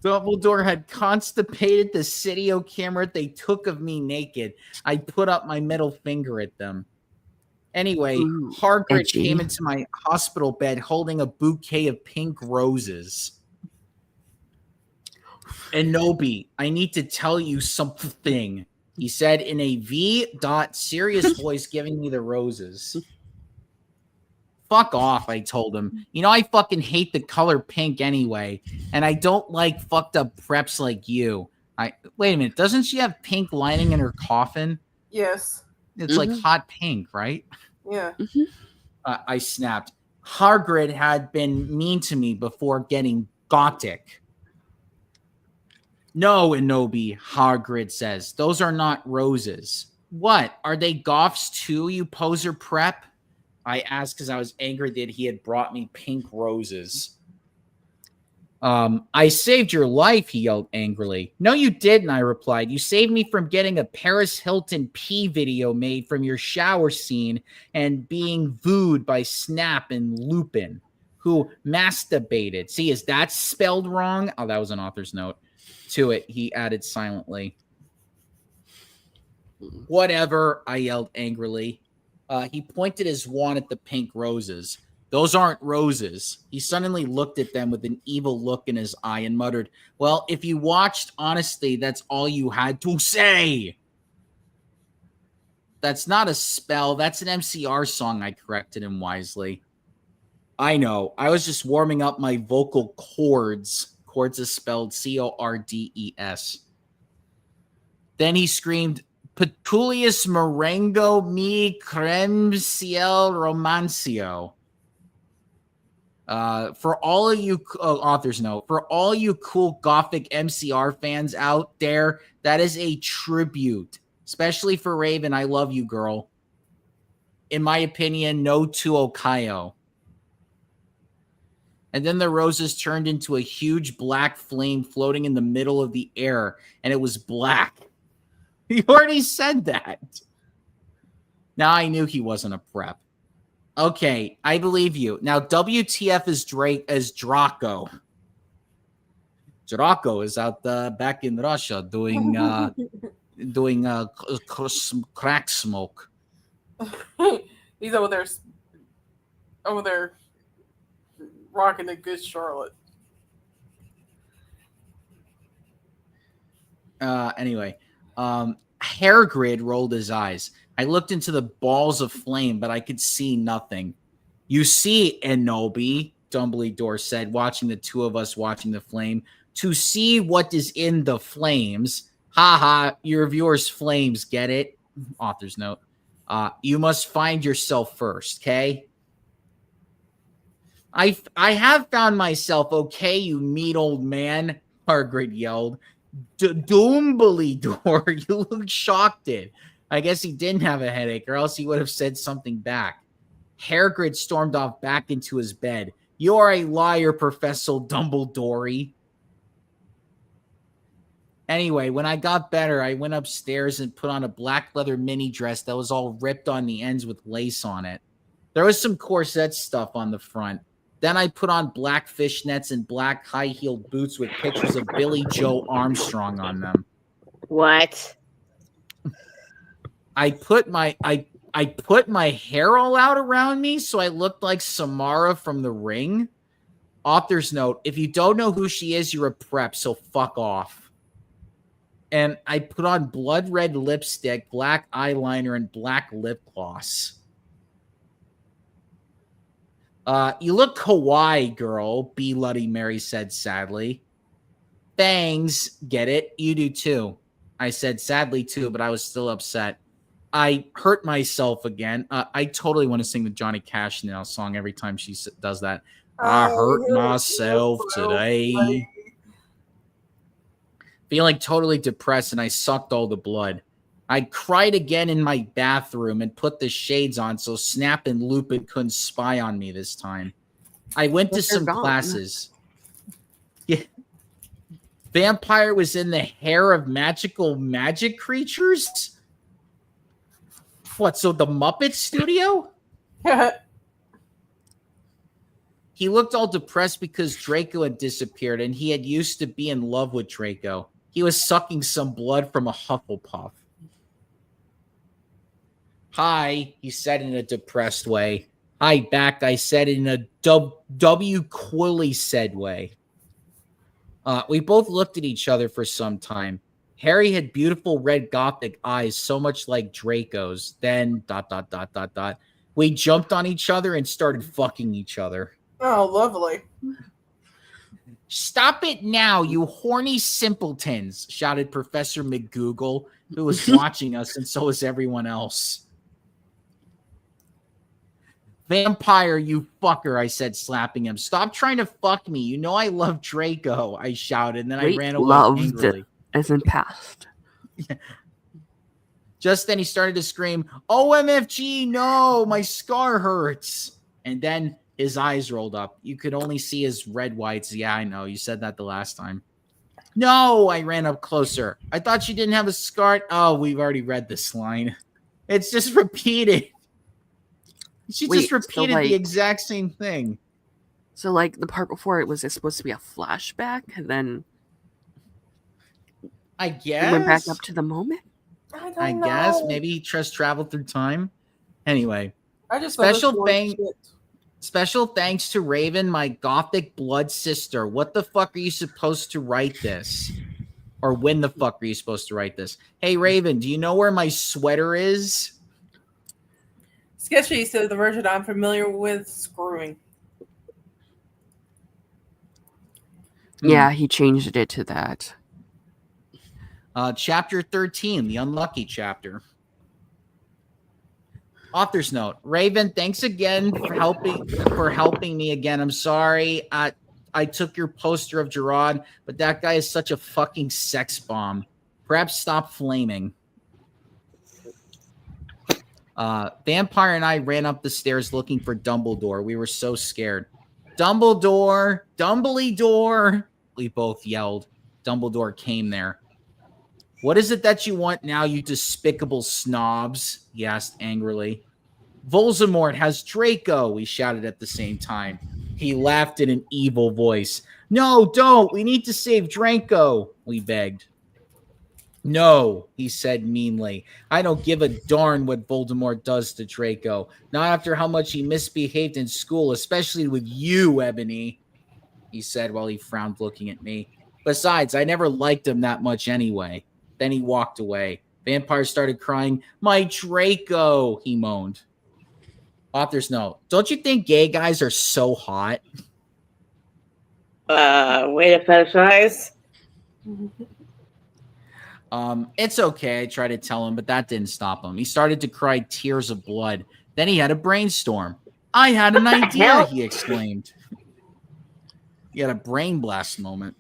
Dumbledore had constipated the Cydio camera they took of me naked. I put up my middle finger at them. Anyway, Hagrid came into my hospital bed holding a bouquet of pink roses. Enobi, I need to tell you something, he said in a serious voice, giving me the roses. Fuck off, I told him. You know, I fucking hate the color pink anyway, and I don't like fucked up preps like you. Wait a minute, doesn't she have pink lining in her coffin? Yes. It's like hot pink, right? Yeah. I snapped. Hagrid had been mean to me before getting gothic. No, Enobi, Hagrid says. Those are not roses. What? Are they goths too, you poser prep? I asked because I was angry that he had brought me pink roses. I saved your life, he yelled angrily. No, you didn't, I replied. You saved me from getting a Paris Hilton pee video made from your shower scene and being vooed by Snap and Lupin, who masturbated. See, is that spelled wrong? Oh, that was an author's note. To it, he added silently. Whatever, I yelled angrily. He pointed his wand at the pink roses. Those aren't roses. He suddenly looked at them with an evil look in his eye and muttered, well, if you watched honestly, that's all you had to say. That's not a spell. That's an MCR song, I corrected him wisely. I know. I was just warming up my vocal cords. Cords is spelled C-O-R-D-E-S. Then he screamed, Petulius Marengo mi creme ciel romancio. For all of you, author's note, for all you cool Gothic MCR fans out there, that is a tribute, especially for Raven. I love you, girl. In my opinion, no to Okayo. And then the roses turned into a huge black flame floating in the middle of the air, and it was black. He already said that. Now I knew he wasn't a prep. Okay, I believe you. Now WTF is Draco. Draco is out back in Russia doing crack smoke. He's over there rocking the good Charlotte. Anyway, Hagrid rolled his eyes. I looked into the balls of flame, but I could see nothing. You see, Enobi, Dumbledore said, watching the two of us watching the flame. to see what is in the flames. Haha, your viewers' flames, get it? Author's note. You must find yourself first, okay? I have found myself, okay, you meat old man, Margaret yelled. Dumbledore, you look shocked. I guess he didn't have a headache, or else he would have said something back. Hagrid stormed off back into his bed. You're a liar, Professor Dumbledore. Anyway, when I got better, I went upstairs and put on a black leather mini dress that was all ripped on the ends with lace on it. There was some corset stuff on the front. Then I put on black fishnets and black high-heeled boots with pictures of Billy Joe Armstrong on them. What? I put my hair all out around me so I looked like Samara from The Ring. Author's note, if you don't know who she is, you're a prep, so fuck off. And I put on blood red lipstick, black eyeliner, and black lip gloss. You look kawaii, girl, B. Bloody Mary said sadly. Thanks, get it? You do too. I said sadly too, but I was still upset. I hurt myself again. I totally want to sing the Johnny Cash now song every time she does that. I hurt myself today. Feeling totally depressed, and I sucked all the blood. I cried again in my bathroom and put the shades on so Snap and Lupin couldn't spy on me this time. I went to some classes. Yeah. Vampire was in the hair of magical magic creatures? What, so the Muppet Studio? He looked all depressed because Draco had disappeared, and he had used to be in love with Draco. He was sucking some blood from a Hufflepuff. Hi, he said in a depressed way. Hi, back, I said in a W. Quilly said way. We both looked at each other for some time. Harry had beautiful red gothic eyes, so much like Draco's. Then, ... We jumped on each other and started fucking each other. Oh, lovely. Stop it now, you horny simpletons, shouted Professor McGoogle, who was watching us, and so was everyone else. Vampire, you fucker, I said, slapping him. Stop trying to fuck me. You know I love Draco, I shouted, and then I ran away angrily. As in past. Just then he started to scream, OMFG, no, my scar hurts. And then his eyes rolled up. You could only see his red whites. Yeah, I know. You said that the last time. No, I ran up closer. I thought you didn't have a scar. Oh, we've already read this line. It's just repeated. She just repeated the exact same thing. So, like, the part before it was supposed to be a flashback, and then I guess it went back up to the moment. I don't know. Guess maybe he just traveled through time. Anyway, I just special thanks to Raven, my gothic blood sister. What the fuck are you supposed to write this? Or when the fuck are you supposed to write this? Hey, Raven, do you know where my sweater is? Sketchy says the version I'm familiar with, screwing. Yeah, he changed it to that. Chapter 13, the unlucky chapter. Author's note. Raven, thanks again for helping me again. I'm sorry. I took your poster of Gerard, but that guy is such a fucking sex bomb. Perhaps stop flaming. Vampire and I ran up the stairs looking for Dumbledore. We were so scared. Dumbledore! Dumbledore! We both yelled. Dumbledore came there. What is it that you want now, you despicable snobs? He asked angrily. Voldemort has Draco, we shouted at the same time. He laughed in an evil voice. No, don't. We need to save Draco, we begged. No, he said meanly. I don't give a darn what Voldemort does to Draco. Not after how much he misbehaved in school, especially with you, Ebony, he said while he frowned looking at me. Besides, I never liked him that much anyway. Then he walked away. Vampire started crying. My Draco, he moaned. Author's note. Don't you think gay guys are so hot? Way to fetishize. It's okay. I tried to tell him, but that didn't stop him. He started to cry tears of blood. Then he had a brainstorm. I had an idea, hell? he exclaimed. He had a brain blast moment.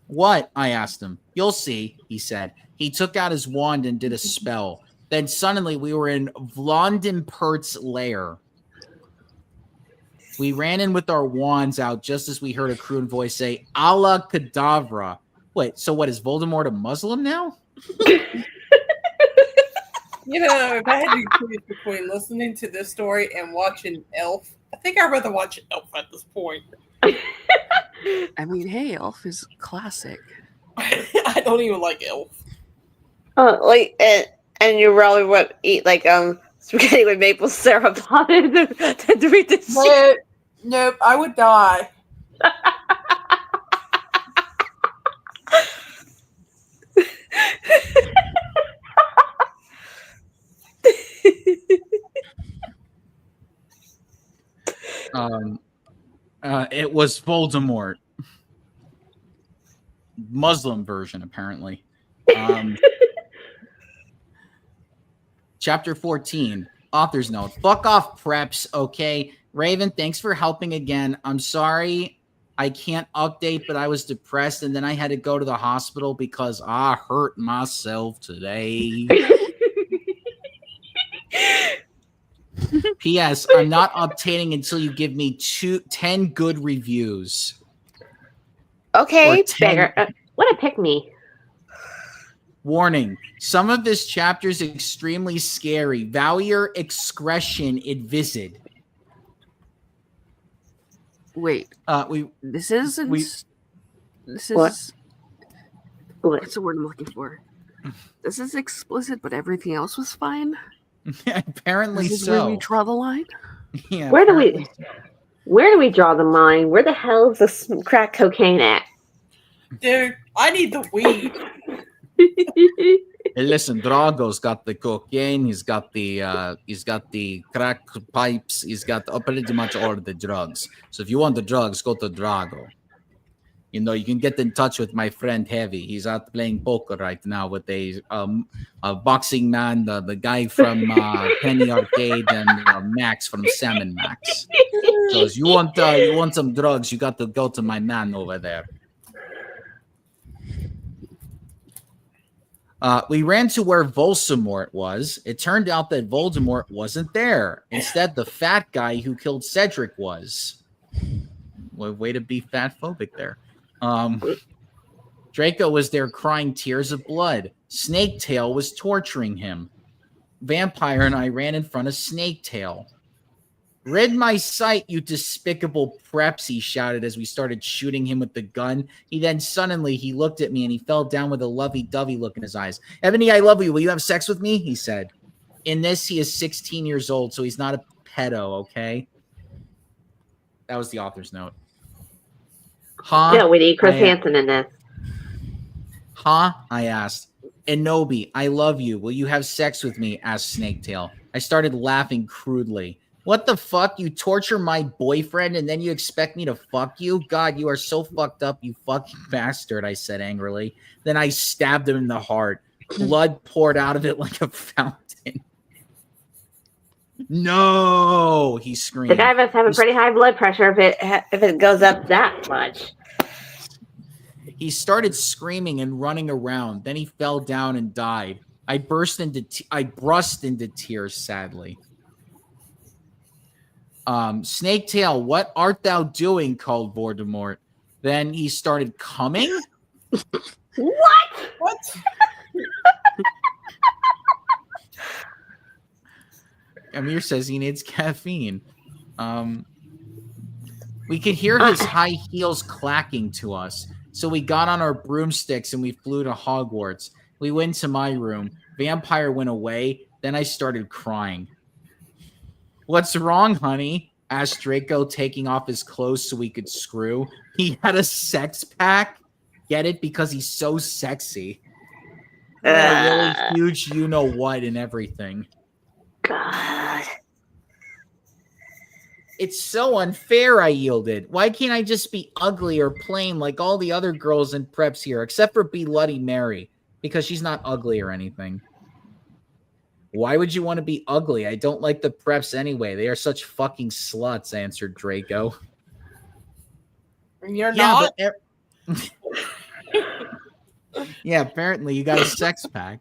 What? I asked him. You'll see, he said. He took out his wand and did a spell. Then suddenly we were in Vlondenpert's lair. We ran in with our wands out just as we heard a croon voice say, Allah Kedavra. Wait, so what, is Voldemort a Muslim now? You know, if I had to choose between listening to this story and watching Elf, I think I'd rather watch Elf at this point. I mean, hey, Elf is classic. I don't even like Elf. Like, and you probably would eat like spaghetti with maple syrup on it to read this shit. Nope, I would die. It was Voldemort. Muslim version, apparently. Chapter 14. Author's note. Fuck off, preps, okay? Raven, thanks for helping again. I'm sorry I can't update, but I was depressed, and then I had to go to the hospital because I hurt myself today. P.S. I'm not updating until you give me 10 good reviews. Okay, Or 10 beggar. What a pick me. Warning. Some of this chapter is extremely scary. Valier excretion advised. Wait, this is What? what's the word I'm looking for? This is explicit, but everything else was fine. Apparently This is so. where we draw the line. Yeah, Where do apparently so. Where do we draw the line? Where the hell is this crack cocaine at? Dude, I need the weed. Hey, listen, Drago's got the cocaine. He's got the crack pipes. He's got pretty much all of the drugs. So if you want the drugs, go to Drago. You know, you can get in touch with my friend Heavy. He's out playing poker right now with a boxing man, the guy from Penny Arcade, and Max from Salmon Max. So if you want some drugs, you got to go to my man over there. We ran to where Voldemort was. It turned out that Voldemort wasn't there. Instead, the fat guy who killed Cedric was. Way to be fat phobic there. Draco was there crying tears of blood. Snaketail was torturing him. Vampire and I ran in front of Snaketail. Rid my sight, you despicable preps, he shouted as we started shooting him with the gun. Then suddenly he looked at me and he fell down with a lovey-dovey look in his eyes. Ebony, I love you. Will you have sex with me? He said. In this, he is 16 years old, so he's not a pedo, okay? That was the author's note. Huh? No, we need Chris Hansen in this. Huh? I asked. Enobi, I love you. Will you have sex with me? Asked Snaketail. I started laughing crudely. What the fuck? You torture my boyfriend and then you expect me to fuck you? God, you are so fucked up, you fucking bastard, I said angrily. Then I stabbed him in the heart. Blood poured out of it like a fountain. No, he screamed. The guy must have a pretty high blood pressure if it goes up that much. He started screaming and running around. Then he fell down and died. I burst into tears sadly. Snaketail, what art thou doing? Called Voldemort. Then he started coming. What? Amir says he needs caffeine. We could hear his high heels clacking to us. So we got on our broomsticks and we flew to Hogwarts. We went to my room. Vampire went away. Then I started crying. What's wrong, honey? Asked Draco, taking off his clothes so we could screw. He had a sex pack. Get it? Because he's so sexy. A really huge you-know-what and everything. God. It's so unfair, I yielded. Why can't I just be ugly or plain like all the other girls in preps here, except for Bloody Mary, because she's not ugly or anything. Why would you want to be ugly? I don't like the preps anyway. They are such fucking sluts, answered Draco. You're not? Yeah, apparently you got a sex pack.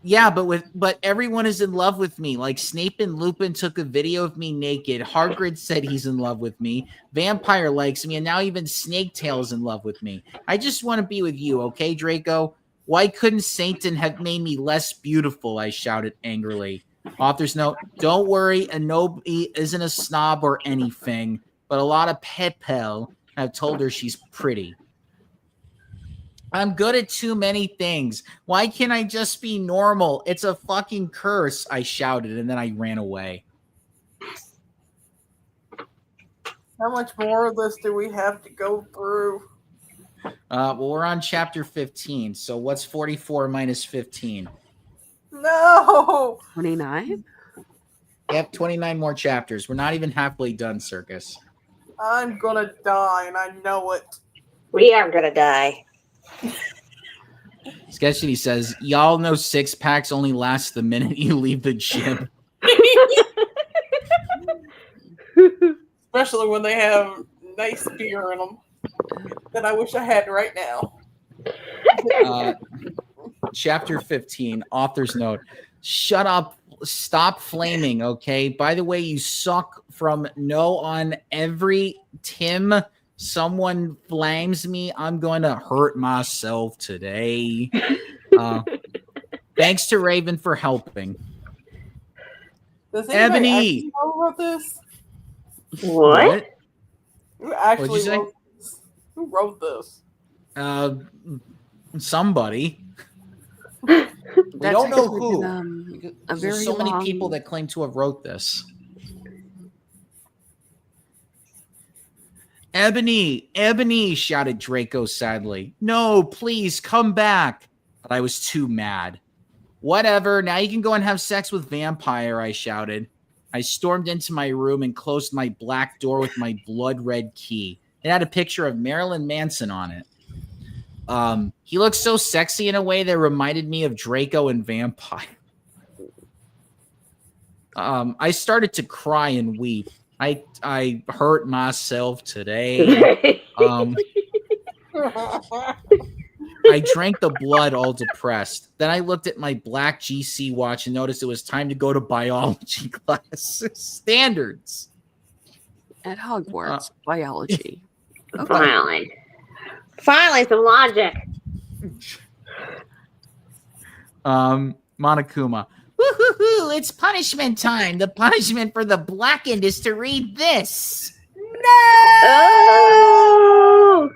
Yeah, but everyone is in love with me. Like Snape and Lupin took a video of me naked. Hagrid said he's in love with me. Vampire likes me, and now even Snaketail's in love with me. I just want to be with you, okay, Draco? Why couldn't Satan have made me less beautiful? I shouted angrily. Author's note, don't worry, Anobi isn't a snob or anything, but a lot of people have told her she's pretty. I'm good at too many things. Why can't I just be normal? It's a fucking curse, I shouted, and then I ran away. How much more of this do we have to go through? Well, we're on chapter 15, so what's 44 minus 15? No! 29? Yep, 29 more chapters. We're not even halfway done, Circus. I'm gonna die, and I know it. We are gonna die. Sketchy says, y'all know six packs only last the minute you leave the gym. Especially when they have nice beer in them that I wish I had right now. Chapter 15, author's note. Shut up. Stop flaming, okay? By the way, you suck from no on every Tim. Someone flames me, I'm going to hurt myself today. Thanks to Raven for helping. Does anybody Ebony! actually know who wrote this? What? Who actually What'd you say? wrote this? Who wrote this? Somebody. We That's don't know actually who. been, a There's very so many long- people that claim to have wrote this. Ebony, shouted Draco sadly. No, please, come back. But I was too mad. Whatever, now you can go and have sex with Vampire, I shouted. I stormed into my room and closed my black door with my blood red key. It had a picture of Marilyn Manson on it. He looked so sexy in a way that reminded me of Draco and Vampire. I started to cry and weep. I hurt myself today. I drank the blood all depressed. Then I looked at my black GC watch and noticed it was time to go to biology class. Standards. At Hogwarts, biology. Finally. Finally, some logic. Monokuma. Woo-hoo-hoo, it's punishment time. The punishment for the blackened is to read this. Oh!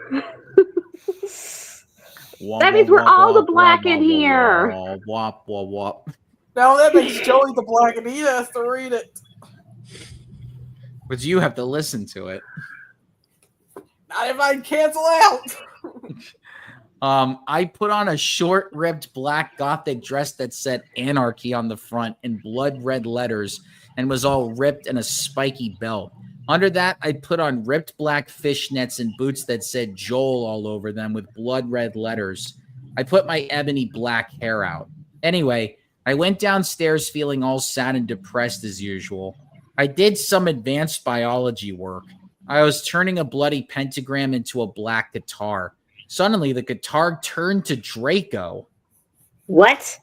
That means we're all the blackened here. Wop, wop, wop. No, that makes Joey the black, and he has to read it. But you have to listen to it. Not if I cancel out. I put on a short-ribbed black gothic dress that said anarchy on the front in blood red letters and was all ripped and a spiky belt. Under that, I put on ripped black fishnets and boots that said Joel all over them with blood red letters. I put my ebony black hair out. Anyway, I went downstairs feeling all sad and depressed as usual. I did some advanced biology work. I was turning a bloody pentagram into a black guitar. Suddenly, the guitar turned to Draco. What?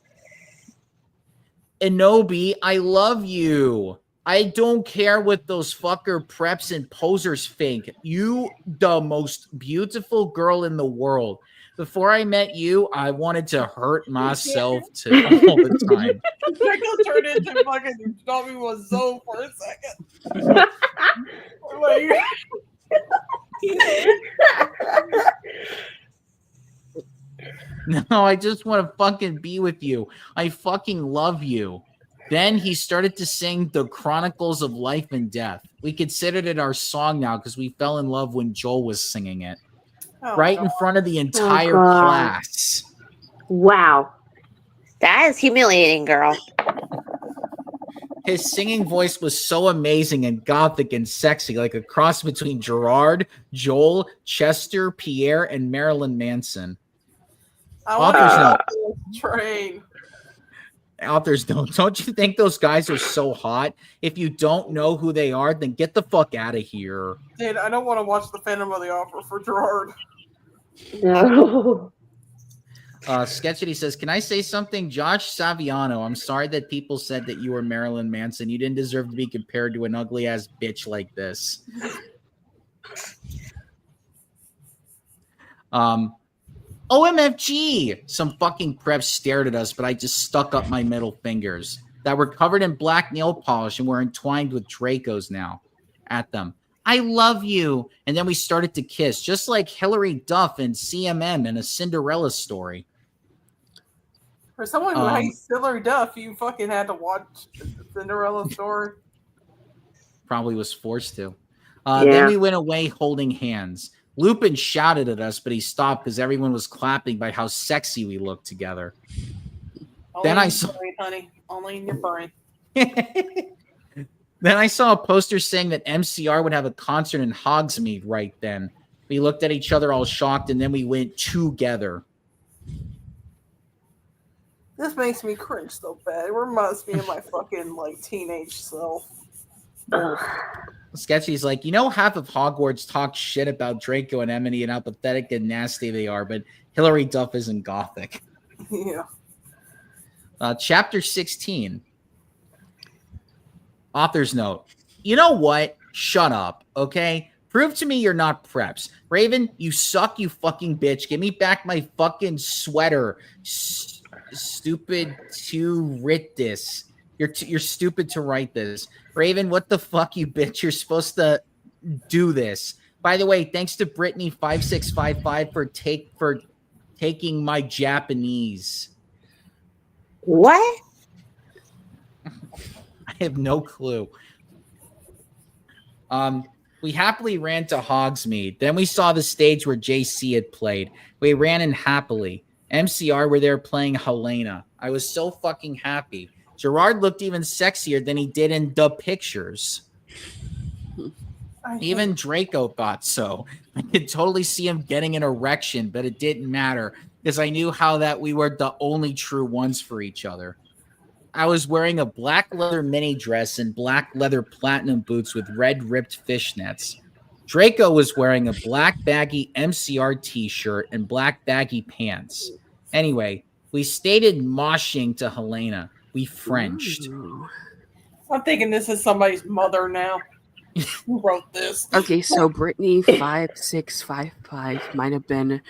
Inobi, I love you. I don't care what those fucker preps and posers think. You, the most beautiful girl in the world. Before I met you, I wanted to hurt myself all the time. Draco turned into fucking Tommy Wiseau for a second. Like, No, I just want to fucking be with you. I fucking love you. Then he started to sing the Chronicles of Life and Death. We considered it our song now because we fell in love when Joel was singing it. oh Right God. in front of the entire God. class. Wow. That is humiliating, girl. His singing voice was so amazing and gothic and sexy, like a cross between Gerard, Joel, Chester, Pierre, and Marilyn Manson. I want Authors to note. this train. Authors note. Don't you think those guys are so hot? If you don't know who they are, then get the fuck out of here. Dude, I don't want to watch the Phantom of the Opera for Gerard. No. Sketchity says, can I say something? Josh Saviano, I'm sorry that people said that you were Marilyn Manson. You didn't deserve to be compared to an ugly-ass bitch like this. OMFG! Some fucking preps stared at us, but I just stuck up my middle fingers that were covered in black nail polish and were entwined with Dracos now at them. I love you. And then we started to kiss, just like Hilary Duff and CMM in A Cinderella Story. For someone who hates Hilary Duff, you fucking had to watch the Cinderella Story. Probably was forced to. Then we went away holding hands. Lupin shouted at us, but he stopped because everyone was clapping by how sexy we looked together. Only then I saw, brain, honey. Only in your brain. Then I saw a poster saying that MCR would have a concert in Hogsmeade right then. We looked at each other all shocked, and then we went together. This makes me cringe so bad. It reminds me of my fucking like teenage self. Sketchy's like, you know, half of Hogwarts talks shit about Draco and Emily and how pathetic and nasty they are, but Hilary Duff isn't gothic. Yeah. Chapter 16. Author's note. You know what? Shut up, okay? Prove to me you're not preps. Raven, you suck, you fucking bitch. Give me back my fucking sweater. Stupid to write this. You're stupid to write this. Raven, what the fuck, you bitch? You're supposed to do this. By the way, thanks to Brittany5655 for taking my Japanese. What? I have no clue. We happily ran to Hogsmeade. Then we saw the stage where JC had played. We ran in happily. MCR were there playing Helena. I was so fucking happy. Gerard looked even sexier than he did in the pictures. Even Draco thought so. I could totally see him getting an erection, but it didn't matter because I knew how that we were the only true ones for each other. I was wearing a black leather mini dress and black leather platinum boots with red ripped fishnets. Draco was wearing a black baggy MCR t-shirt and black baggy pants. Anyway, we stated moshing to Helena. We Frenched. Ooh. I'm thinking this is somebody's mother now. Who wrote this? Okay, so Brittany 5655 might have been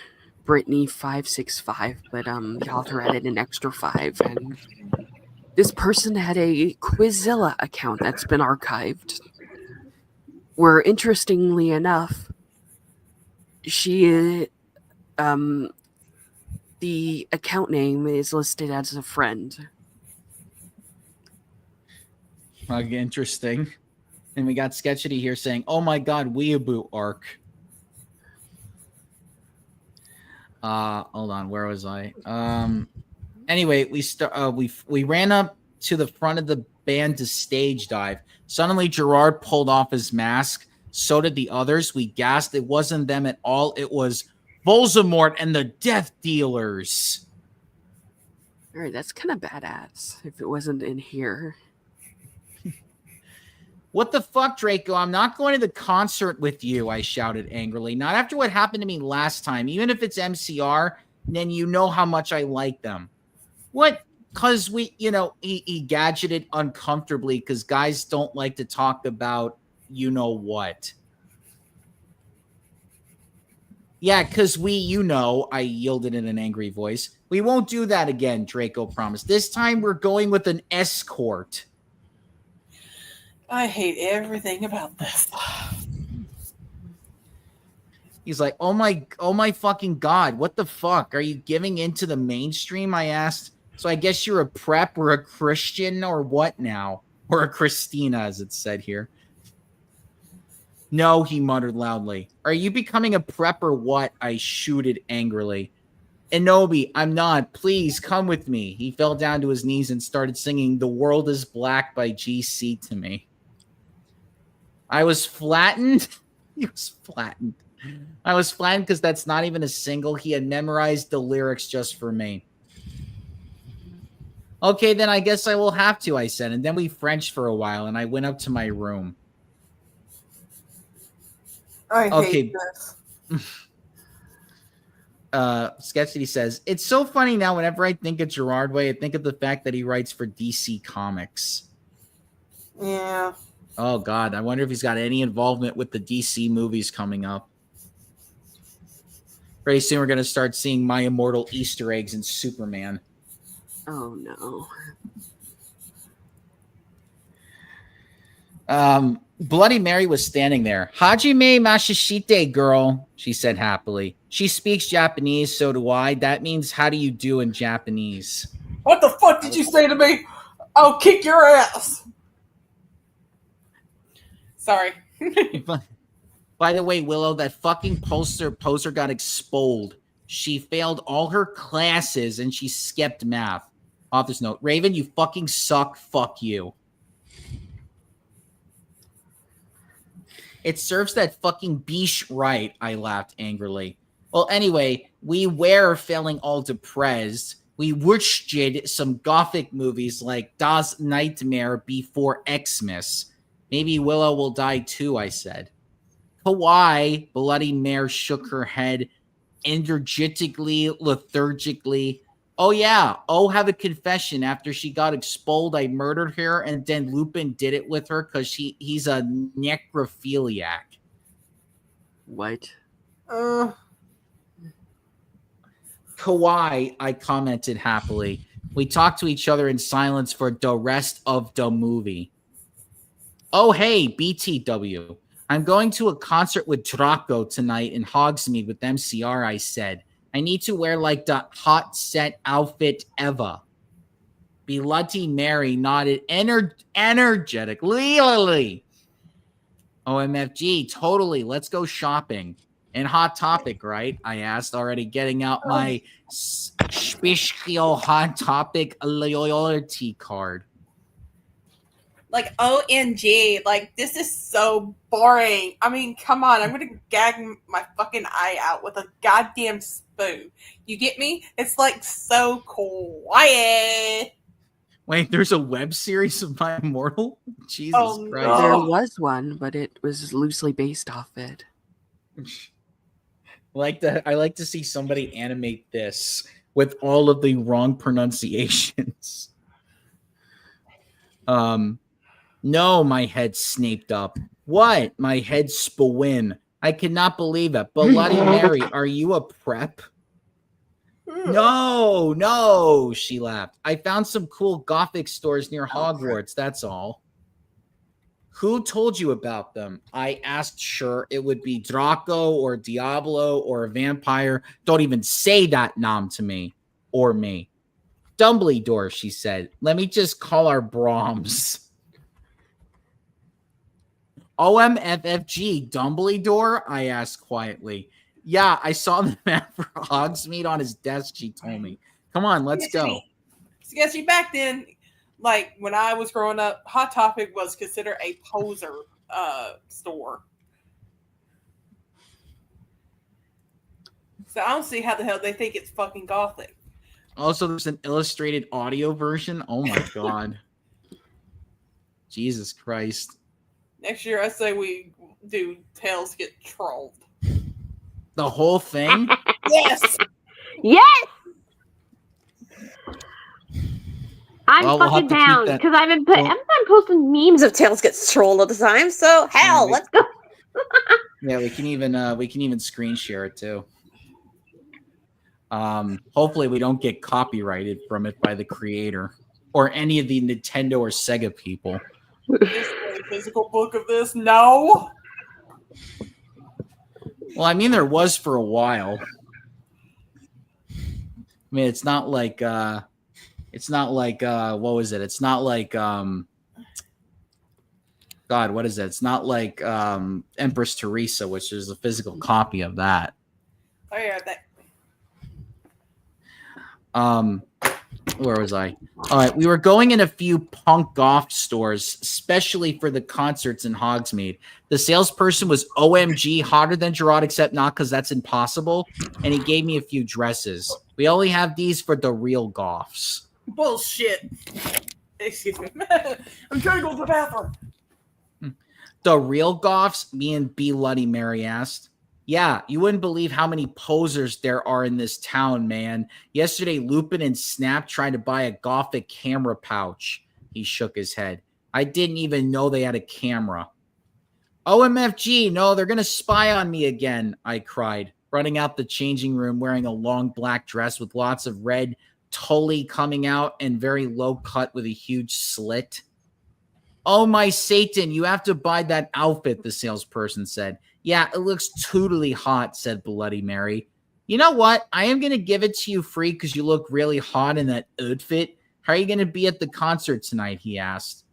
Brittany 565, but the author added an extra 5, and this person had a Quizilla account that's been archived. Where interestingly enough, she the account name is listed as a friend. Interesting. And we got Sketchity here saying, "Oh my God, Weeaboo arc." Hold on, where was I? Anyway, we ran up to the front of the band to stage dive. Suddenly, Gerard pulled off his mask. So did the others. We gasped. It wasn't them at all. It was Voldemort and the Death Dealers. All right, that's kind of badass if it wasn't in here. What the fuck, Draco? I'm not going to the concert with you, I shouted angrily. Not after what happened to me last time. Even if it's MCR, then you know how much I like them. What? Because we, he gadgeted uncomfortably because guys don't like to talk about what. Yeah, because I yielded in an angry voice. We won't do that again, Draco promised. This time we're going with an escort. I hate everything about this. He's like, oh my fucking God, what the fuck? Are you giving into the mainstream? I asked. So I guess you're a prep or a Christian or what now? Or a Christina, as it said here. No, he muttered loudly. Are you becoming a prep or what? I shooted angrily. Inobi, I'm not. Please come with me. He fell down to his knees and started singing The World is Black by GC to me. I was flattened. He was flattened. I was flattened because that's not even a single. He had memorized the lyrics just for me. Okay, then I guess I will have to, I said. And then we Frenched for a while, and I went up to my room. I hate this. Sketchy says, it's so funny now whenever I think of Gerard Way, I think of the fact that he writes for DC Comics. Yeah. Oh, God. I wonder if he's got any involvement with the DC movies coming up. Pretty soon we're going to start seeing My Immortal Easter eggs in Superman. Oh, no. Bloody Mary was standing there. Hajime Mashishite, girl, she said happily. She speaks Japanese, so do I. That means how do you do in Japanese? What the fuck did you say to me? I'll kick your ass. Sorry. By the way, Willow, that fucking poser got exposed. She failed all her classes and she skipped math. Author's note. Raven, you fucking suck. Fuck you. It serves that fucking biche right, I laughed angrily. Well, anyway, we were feeling all depressed. We watched some gothic movies like Das Nightmare Before Xmas. Maybe Willow will die too, I said. Kawaii, Bloody Mare shook her head energetically, lethargically. Oh, yeah. Oh, have a confession. After she got exposed, I murdered her, and then Lupin did it with her because he's a necrophiliac. What? Kawaii, I commented happily. We talked to each other in silence for the rest of the movie. Oh, hey, BTW. I'm going to a concert with Draco tonight in Hogsmeade with MCR, I said. I need to wear like the hot set outfit ever. Bloody Mary nodded energetically. OMFG, totally. Let's go shopping. And Hot Topic, right? I asked, already getting out my special Hot Topic loyalty card. Like, OMG. Like, this is so boring. I mean, come on. I'm going to gag my fucking eye out with a goddamn spoon. You get me? It's, like, so quiet. Wait, there's a web series of My Immortal? Jesus Christ. No. There was one, but it was loosely based off it. I like to see somebody animate this with all of the wrong pronunciations. No, my head snaped up. What? My head spawin. I cannot believe it. Bloody Mary, are you a prep? No, she laughed. I found some cool gothic stores near Hogwarts, that's all. Who told you about them? I asked. Sure, it would be Draco or Diablo or a vampire. Don't even say that nom to me. Or me. Dumbledore, she said. Let me just call our Brahms. OMFFG, Dumbledore? I asked quietly. Yeah, I saw the map for Hogsmeade on his desk, she told me. Come on, let's go. Sketchy, back then, like when I was growing up, Hot Topic was considered a poser store. So I don't see how the hell they think it's fucking gothic. Also, there's an illustrated audio version. Oh my god. Jesus Christ. Next year, I say we do Tails Get Trolled. The whole thing? Yes! Yes! I'm Well, we'll have fucking to keep down that- because I've been posting memes of Tails gets trolled all the time. So hell, let's go. Yeah, we can even screen share it too. Hopefully we don't get copyrighted from it by the creator or any of the Nintendo or Sega people. Is there a physical book of this? No. Well, I mean, there was for a while. I mean, it's not like what was it? It's not like God, what is it? It's not like Empress Teresa, which is a physical copy of that. Oh yeah, that. Where was I? All right, we were going in a few punk goth stores, especially for the concerts in Hogsmeade. The salesperson was OMG hotter than Gerard, except not because that's impossible. And he gave me a few dresses. We only have these for the real goths. Bullshit. Excuse me. I'm trying to go to the bathroom. The real goths? Me and B. Bloody Mary asked. Yeah, you wouldn't believe how many posers there are in this town, man. Yesterday, Lupin and Snap tried to buy a Gothic camera pouch. He shook his head. I didn't even know they had a camera. OMFG, no, they're going to spy on me again, I cried, running out the changing room wearing a long black dress with lots of red tully coming out and very low cut with a huge slit. Oh, my Satan, you have to buy that outfit, the salesperson said. Yeah, it looks totally hot, said Bloody Mary. You know what? I am going to give it to you free because you look really hot in that outfit. How are you going to be at the concert tonight, he asked.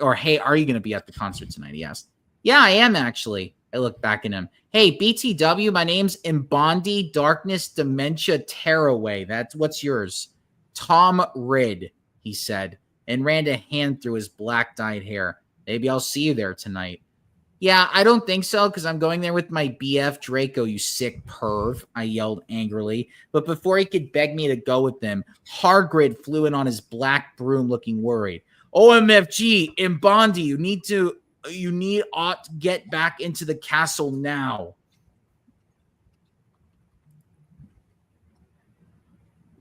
Or, hey, are you going to be at the concert tonight, he asked. Yeah, I am, actually. I looked back at him. Hey, BTW, my name's Imbondi Darkness Dementia Tearaway. That's what's yours. Tom Ridd, he said, and ran a hand through his black-dyed hair. Maybe I'll see you there tonight. Yeah, I don't think so, because I'm going there with my BF Draco, you sick perv, I yelled angrily. But before he could beg me to go with him, Hargrid flew in on his black broom looking worried. OMFG, Imbondi, you need ought to get back into the castle now.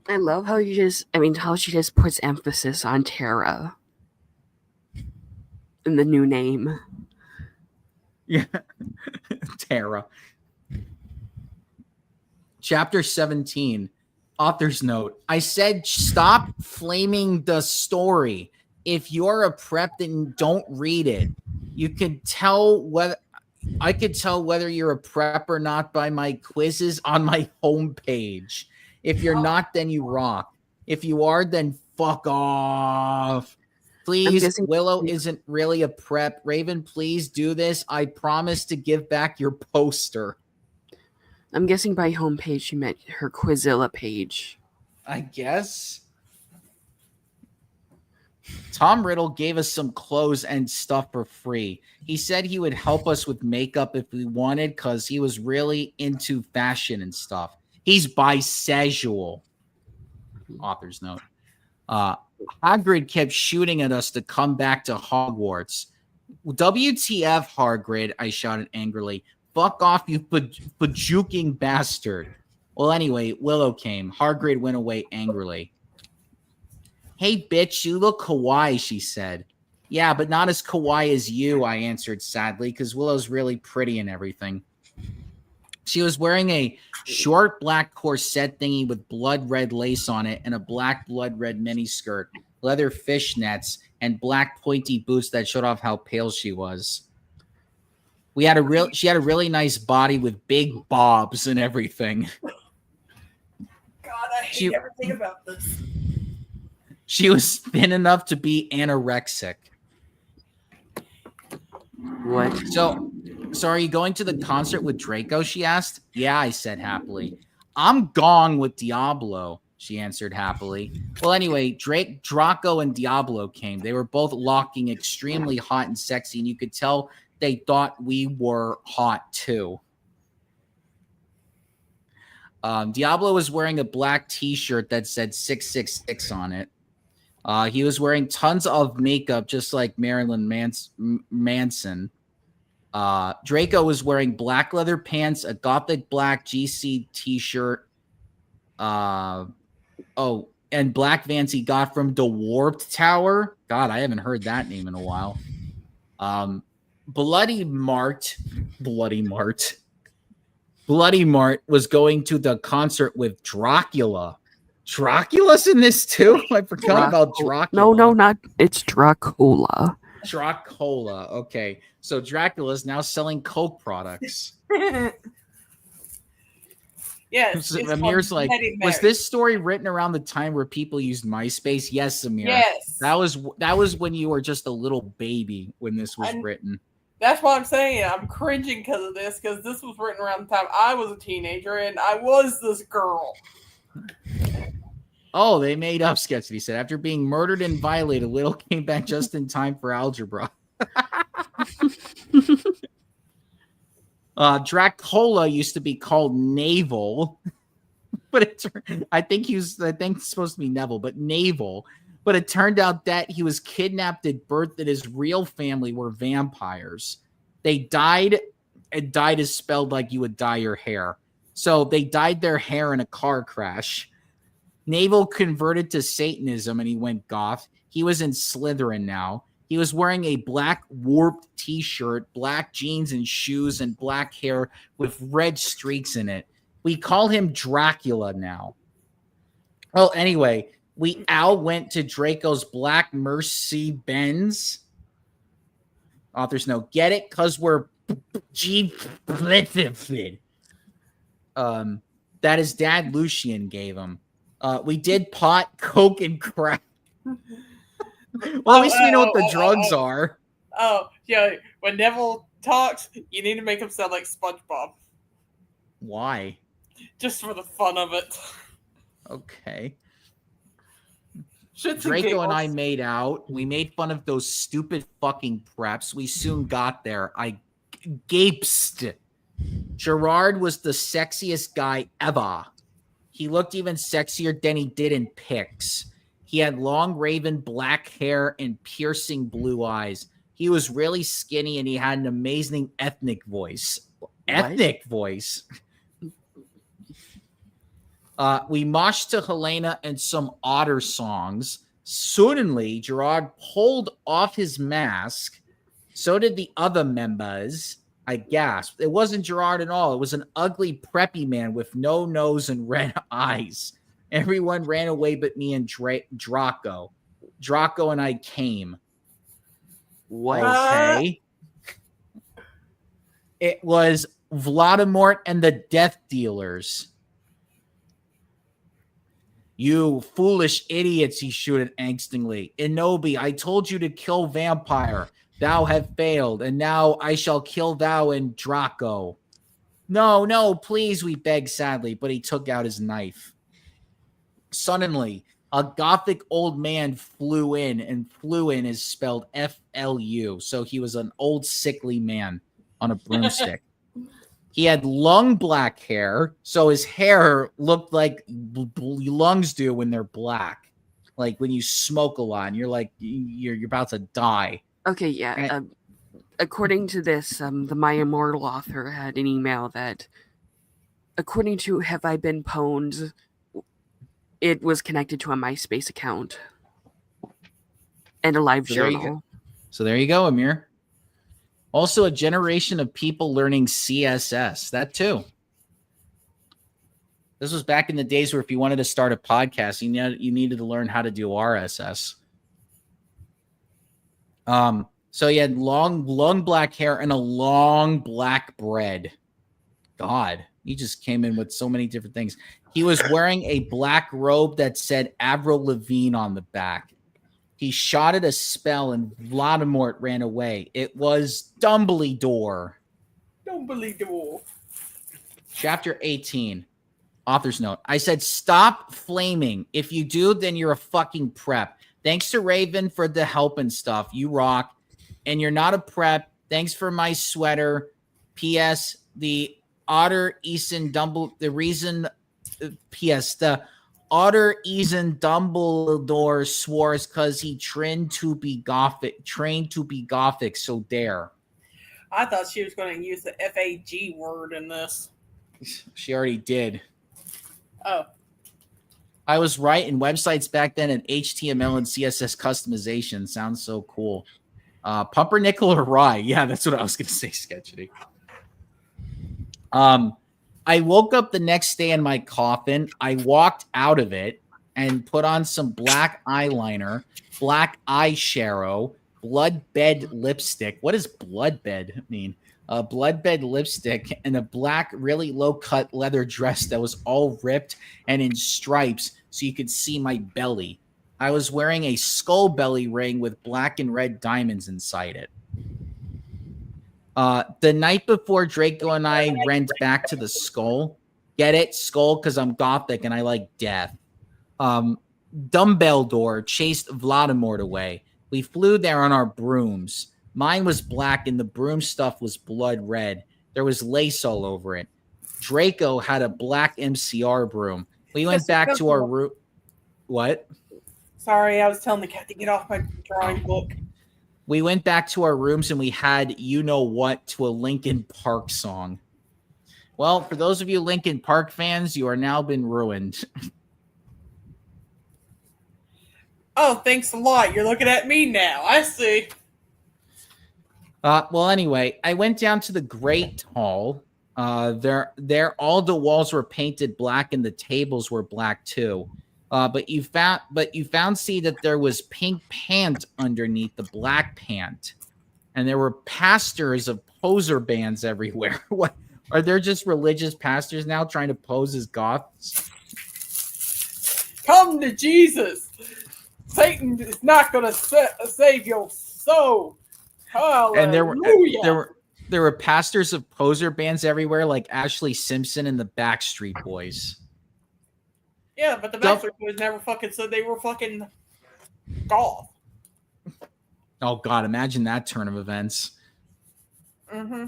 I love how how she just puts emphasis on Tara in the new name. Yeah. Tara. Chapter 17. Author's note. I said stop flaming the story. If you're a prep, then don't read it. You can tell whether I could tell whether you're a prep or not by my quizzes on my homepage. If you're not, then you rock. If you are, then fuck off. Please, Willow isn't really a prep. Raven, please do this. I promise to give back your poster. I'm guessing by homepage she meant her Quizilla page. I guess. Tom Riddle gave us some clothes and stuff for free. He said he would help us with makeup if we wanted because he was really into fashion and stuff. He's bisexual. Author's note. Hagrid kept shooting at us to come back to Hogwarts. WTF, Hagrid, I shouted angrily. Fuck off, you bajuking bastard. Well, anyway, Willow came. Hagrid went away angrily. Hey, bitch, you look kawaii, she said. Yeah, but not as kawaii as you, I answered sadly, because Willow's really pretty and everything. She was wearing a short black corset thingy with blood red lace on it and a black blood red miniskirt, leather fishnets, and black pointy boots that showed off how pale she was. She had a really nice body with big bobs and everything. God, I hate everything about this. She was thin enough to be anorexic. What? So are you going to the concert with Draco? She asked. Yeah, I said happily. I'm gone with Diablo, she answered happily. Well, anyway, Draco and Diablo came. They were both locking extremely hot and sexy, and you could tell they thought we were hot too. Diablo was wearing a black t-shirt that said 666 on it. He was wearing tons of makeup, just like Marilyn Manson. Draco was wearing black leather pants, a gothic black GC t-shirt. And black Vans he got from the Warped Tower. God, I haven't heard that name in a while. Bloody Mart was going to the concert with Dracula. Dracula's in this too? I forgot about Dracula. No, it's Dracula. Dracula. Okay. So Dracula's now selling Coke products. Yes. Amir's like, was this story written around the time where people used MySpace? Yes, Amir. Yes. That was when you were just a little baby when this was written. That's what I'm saying. I'm cringing because of this, because this was written around the time I was a teenager and I was this girl. Oh, they made up sketch. He said after being murdered and violated, Little came back just in time for algebra. Dracola used to be called Naval, but I think it's supposed to be Neville, but Naval. But it turned out that he was kidnapped at birth, that his real family were vampires. They died, and died is spelled like you would dye your hair. So they dyed their hair in a car crash. Naval converted to Satanism and he went goth. He was in Slytherin now. He was wearing a black warped t-shirt, black jeans and shoes, and black hair with red streaks in it. We call him Dracula now. Well, anyway, we all went to Draco's Black Mercy Benz. Authors note, get it? Because we're that his dad Lucian gave him. We did pot, coke, and crack. Well, at least we know what the drugs are. Oh, yeah. When Neville talks, you need to make him sound like SpongeBob. Why? Just for the fun of it. Okay. Shits Draco and I made out. We made fun of those stupid fucking preps. We soon got there. I gaped. Gerard was the sexiest guy ever. He looked even sexier than he did in pics. He had long raven black hair and piercing blue eyes. He was really skinny and he had an amazing ethnic voice. Ethnic voice. We moshed to Helena and some otter songs. Suddenly, Gerard pulled off his mask. So did the other members. I gasped. It wasn't Gerard at all. It was an ugly, preppy man with no nose and red eyes. Everyone ran away but me and Draco. Draco and I came. What? Okay. It was Voldemort and the Death Dealers. You foolish idiots, he shouted angstingly. Inobi, I told you to kill Vampire. Thou have failed, and now I shall kill thou and Draco. No, please, we begged sadly, but he took out his knife. Suddenly, a gothic old man flew in, and flew in is spelled F-L-U, so he was an old sickly man on a broomstick. He had long black hair, so his hair looked like lungs do when they're black. Like when you smoke a lot and you're like, you're about to die. Okay, yeah. According to this, the My Immortal author had an email that, according to Have I Been Pwned, it was connected to a MySpace account and a live journal. So there you go, Amir. Also, a generation of people learning CSS. That too. This was back in the days where if you wanted to start a podcast, you needed to learn how to do RSS. So he had long black hair and a long black bread. God, he just came in with so many different things. He was wearing a black robe that said Avril Lavigne on the back. He shotted a spell and Voldemort ran away. It was Dumbledore. Dumbledore. Chapter 18. Author's note. I said, stop flaming. If you do, then you're a fucking prep. Thanks to Raven for the help and stuff. You rock. And you're not a prep. Thanks for my sweater. P.S. The Otter Eason the reason. P.S. The Otter Eason Dumbledore swore is because he trained to be gothic. So dare. I thought she was going to use the F-A-G word in this. She already did. Oh. I was right. In websites back then, and HTML and CSS customization sounds so cool. Pumpernickel or rye? Yeah, that's what I was going to say, Sketchy. I woke up the next day in my coffin. I walked out of it and put on some black eyeliner, black eyeshadow, bloodbed lipstick. What does bloodbed mean? Bloodbed lipstick and a black, really low-cut leather dress that was all ripped and in stripes so you could see my belly. I was wearing a skull belly ring with black and red diamonds inside it. The night before Draco and I went back to the skull. Get it? Skull, because I'm gothic and I like death. Dumbledore chased Voldemort away. We flew there on our brooms. Mine was black and the broom stuff was blood red. There was lace all over it. Draco had a black MCR broom. We went back to our room. What? Sorry, I was telling the cat to get off my drawing book. We went back to our rooms and we had You Know What to a Linkin Park song. Well, for those of you Linkin Park fans, you are now been ruined. Oh, thanks a lot. You're looking at me now. I see. Well, anyway, I went down to the Great Hall. There, all the walls were painted black and the tables were black too. But you found see that there was pink pant underneath the black pant, and there were pastors of poser bands everywhere. What are there just religious pastors now trying to pose as goths? Come to Jesus. Satan is not going to save your soul. Hallelujah. And there were pastors of poser bands everywhere, like Ashley Simpson and the Backstreet Boys. Yeah, but the Backstreet Boys never fucking said they were fucking goth. Oh God, imagine that turn of events. Mm-hmm.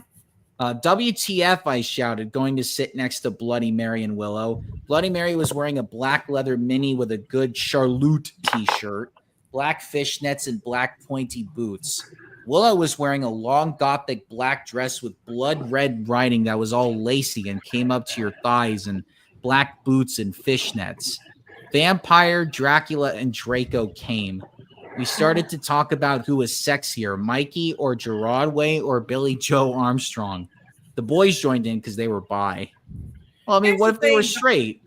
WTF, I shouted, going to sit next to Bloody Mary and Willow. Bloody Mary was wearing a black leather mini with a good Charlotte t-shirt, black fishnets, and black pointy boots. Willow was wearing a long gothic black dress with blood red writing that was all lacy and came up to your thighs, and black boots and fishnets. Vampire, Dracula, and Draco came. We started to talk about who was sexier, Mikey or Gerard Way or Billy Joe Armstrong. The boys joined in because they were bi. Well, I mean, what if they were straight?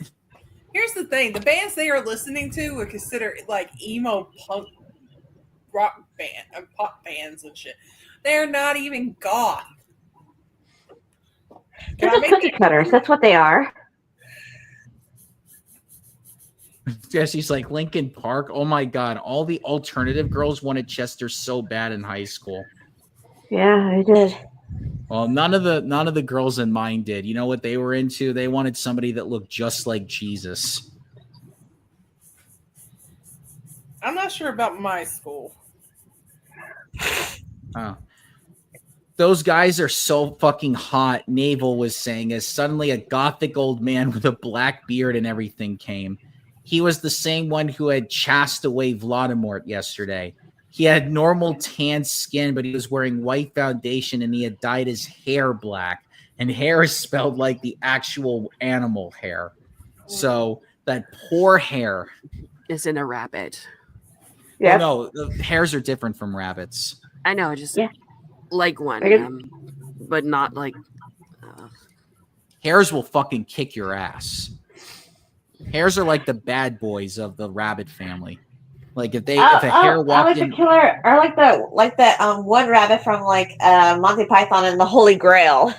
Here's the thing. The bands they are listening to are considered like emo punk rock band and pop bands and shit. They're not even goth. They're just cookie cutters. That's what they are. Jesse's like, Linkin Park. Oh my God. All the alternative girls wanted Chester so bad in high school. Yeah, I did. Well, none of the girls in mine did. You know what they were into? They wanted somebody that looked just like Jesus. I'm not sure about my school. Oh. Those guys are so fucking hot, Naval was saying, as suddenly a gothic old man with a black beard and everything came. He was the same one who had chased away Voldemort yesterday. He had normal tan skin, but he was wearing white foundation and he had dyed his hair black. And hair is spelled like the actual animal hair. So that poor hair. Isn't a rabbit. Yeah. Oh, no, the hairs are different from rabbits. I know, just Yeah. like one, but not like. Hares will fucking kick your ass. Hares are like the bad boys of the rabbit family. Like if a hare walked in, killer, or like that one rabbit from like Monty Python and the Holy Grail.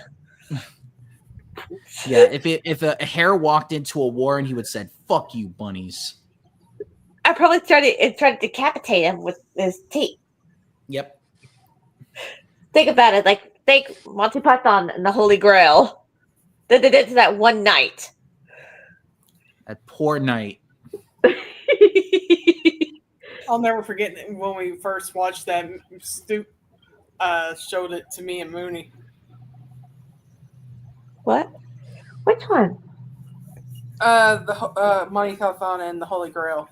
Yeah, if a hare walked into a war and he would said, "Fuck you, bunnies." I probably tried to decapitate him with his teeth. Yep. Think about it, like think Monty Python and the Holy Grail. They did it to that one night. That poor night. I'll never forget when we first watched that. Stoop showed it to me and Mooney. What? Which one? The Monty Python and the Holy Grail.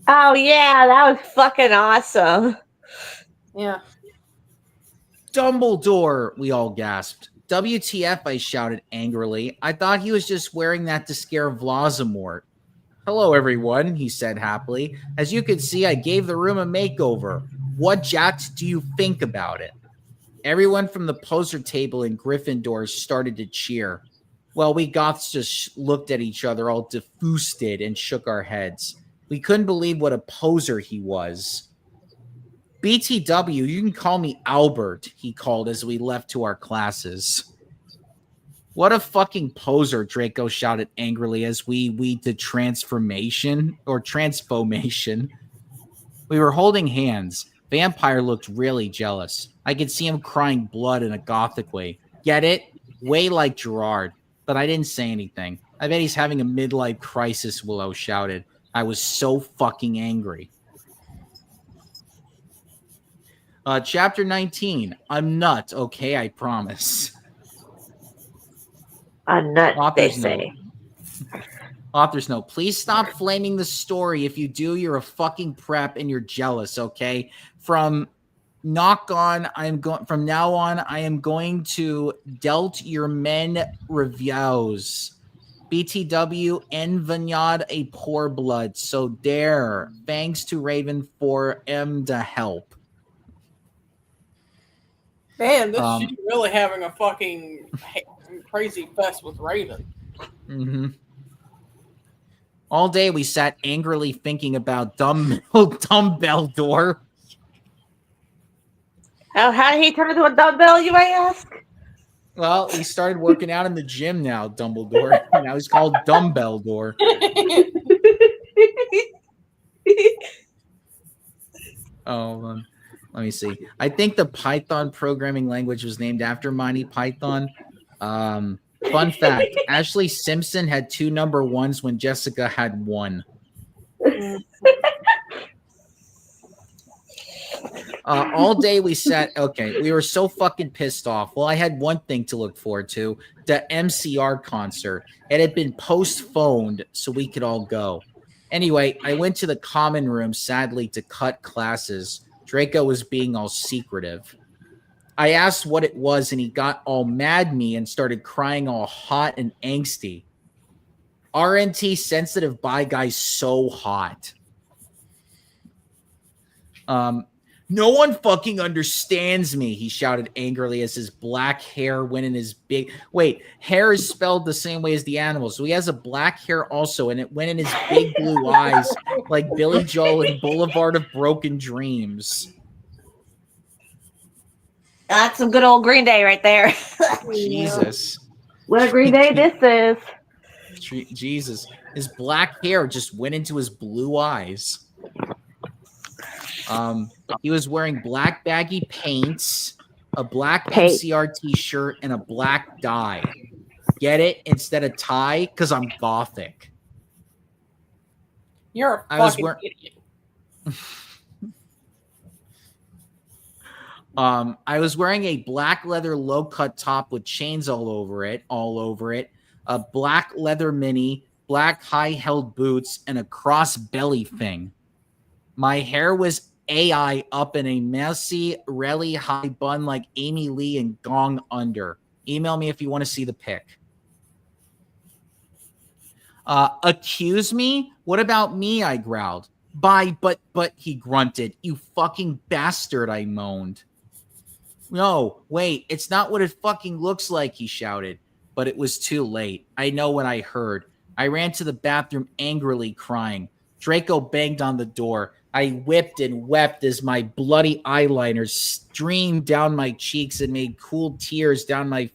Oh yeah, that was fucking awesome. Yeah. Dumbledore, we all gasped. WTF, I shouted angrily. I thought he was just wearing that to scare Voldemort. Hello, everyone, he said happily. As you can see, I gave the room a makeover. What jats do you think about it? Everyone from the poster table in Gryffindor started to cheer. Well, we Goths just looked at each other all diffused and shook our heads. We couldn't believe what a poser he was. BTW, you can call me Albert, he called as we left to our classes. What a fucking poser, Draco shouted angrily as we did transformation. We were holding hands. Vampire looked really jealous. I could see him crying blood in a gothic way. Get it? Way like Gerard. But I didn't say anything. I bet he's having a midlife crisis, Willow shouted. I was so fucking angry. Chapter 19. I'm nut, okay? I promise. A nut, they Author's note. say. Author's note. Please stop flaming the story. If you do, you're a fucking prep and you're jealous, okay? From now on, I am going to dealt your men reviews. BTW and Vineyard a poor blood. So there. Thanks to Raven for to help. Man, this shit really having a fucking crazy fest with Raven. Mm-hmm. All day we sat angrily thinking about dumbbell door. Oh, how did he turn into a dumbbell, you may ask? Well, he started working out in the gym now, Dumbledore. Now he's called Dumbbell Door. Oh, let me see. I think the Python programming language was named after Monty Python. Fun fact, Ashley Simpson had 2 number 1s when Jessica had 1. All day we sat. Okay, we were so fucking pissed off. Well, I had one thing to look forward to: the MCR concert. It had been postponed so we could all go. Anyway, I went to the common room, sadly, to cut classes. Draco was being all secretive. I asked what it was, and he got all mad at me and started crying all hot and angsty. RNT sensitive bi guy's so hot. No one fucking understands me, he shouted angrily as his black hair went in his big... Wait, hair is spelled the same way as the animal, so he has a black hair also, and it went in his big blue eyes like Billy Joel in Boulevard of Broken Dreams. That's some good old Green Day right there. Jesus. What a Green Day this is. Jesus. His black hair just went into his blue eyes. He was wearing black baggy pants, a black MCR t-shirt, and a black dye. Get it? Instead of tie, because I'm gothic. You're a fucking idiot. I was wearing a black leather low-cut top with chains all over it, a black leather mini, black high-held boots, and a cross belly thing. My hair was AI up in a messy, really high bun like Amy Lee and Gong Under. Email me if you want to see the pic. Accuse me? What about me? I growled. But he grunted. You fucking bastard, I moaned. No, wait, it's not what it fucking looks like, he shouted. But it was too late. I know what I heard. I ran to the bathroom angrily crying. Draco banged on the door. I whipped and wept as my bloody eyeliner streamed down my cheeks and made cool tears down my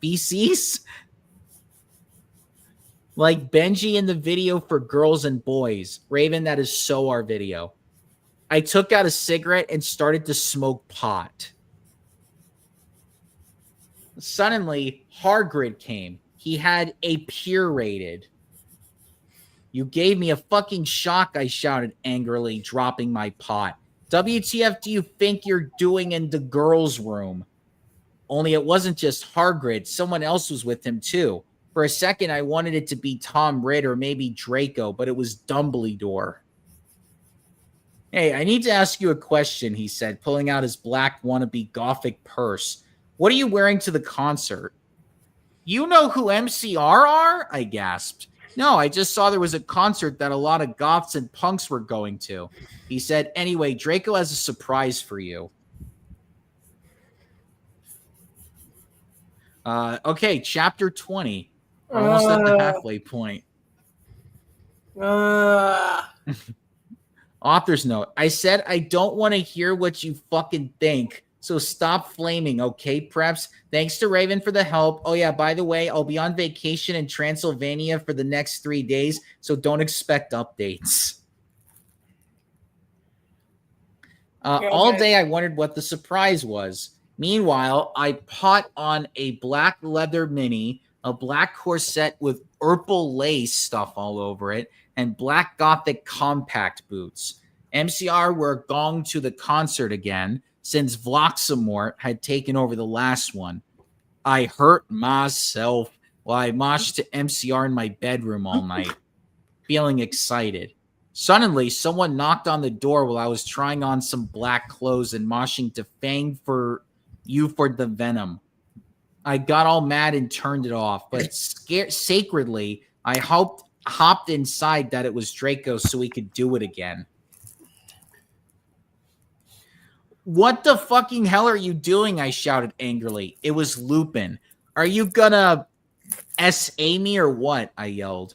feces. Like Benji in the video for girls and boys. Raven, that is so our video. I took out a cigarette and started to smoke pot. Suddenly, Hargrid came. He had a pure rated. You gave me a fucking shock, I shouted angrily, dropping my pot. WTF do you think you're doing in the girls' room? Only it wasn't just Hargrid. Someone else was with him, too. For a second, I wanted it to be Tom Ridd or maybe Draco, but it was Dumbledore. Hey, I need to ask you a question, he said, pulling out his black wannabe gothic purse. What are you wearing to the concert? You know who MCR are? I gasped. No, I just saw there was a concert that a lot of goths and punks were going to. He said, anyway, Draco has a surprise for you. Okay, chapter 20. Almost at the halfway point. Author's note. I said I don't want to hear what you fucking think. So stop flaming, okay, preps? Thanks to Raven for the help. Oh, yeah, by the way, I'll be on vacation in Transylvania for the next 3 days, so don't expect updates. All day I wondered what the surprise was. Meanwhile, I put on a black leather mini, a black corset with purple lace stuff all over it, and black gothic compact boots. MCR were going to the concert again since Vloxamort had taken over the last one. I hurt myself while I moshed to MCR in my bedroom all night, feeling excited. Suddenly, someone knocked on the door while I was trying on some black clothes and moshing to Fang for You for the Venom. I got all mad and turned it off, but sacredly, I hopped inside that it was Draco so we could do it again. What the fucking hell are you doing? I shouted angrily. It was Lupin. Are you gonna S.A. me or what? I yelled.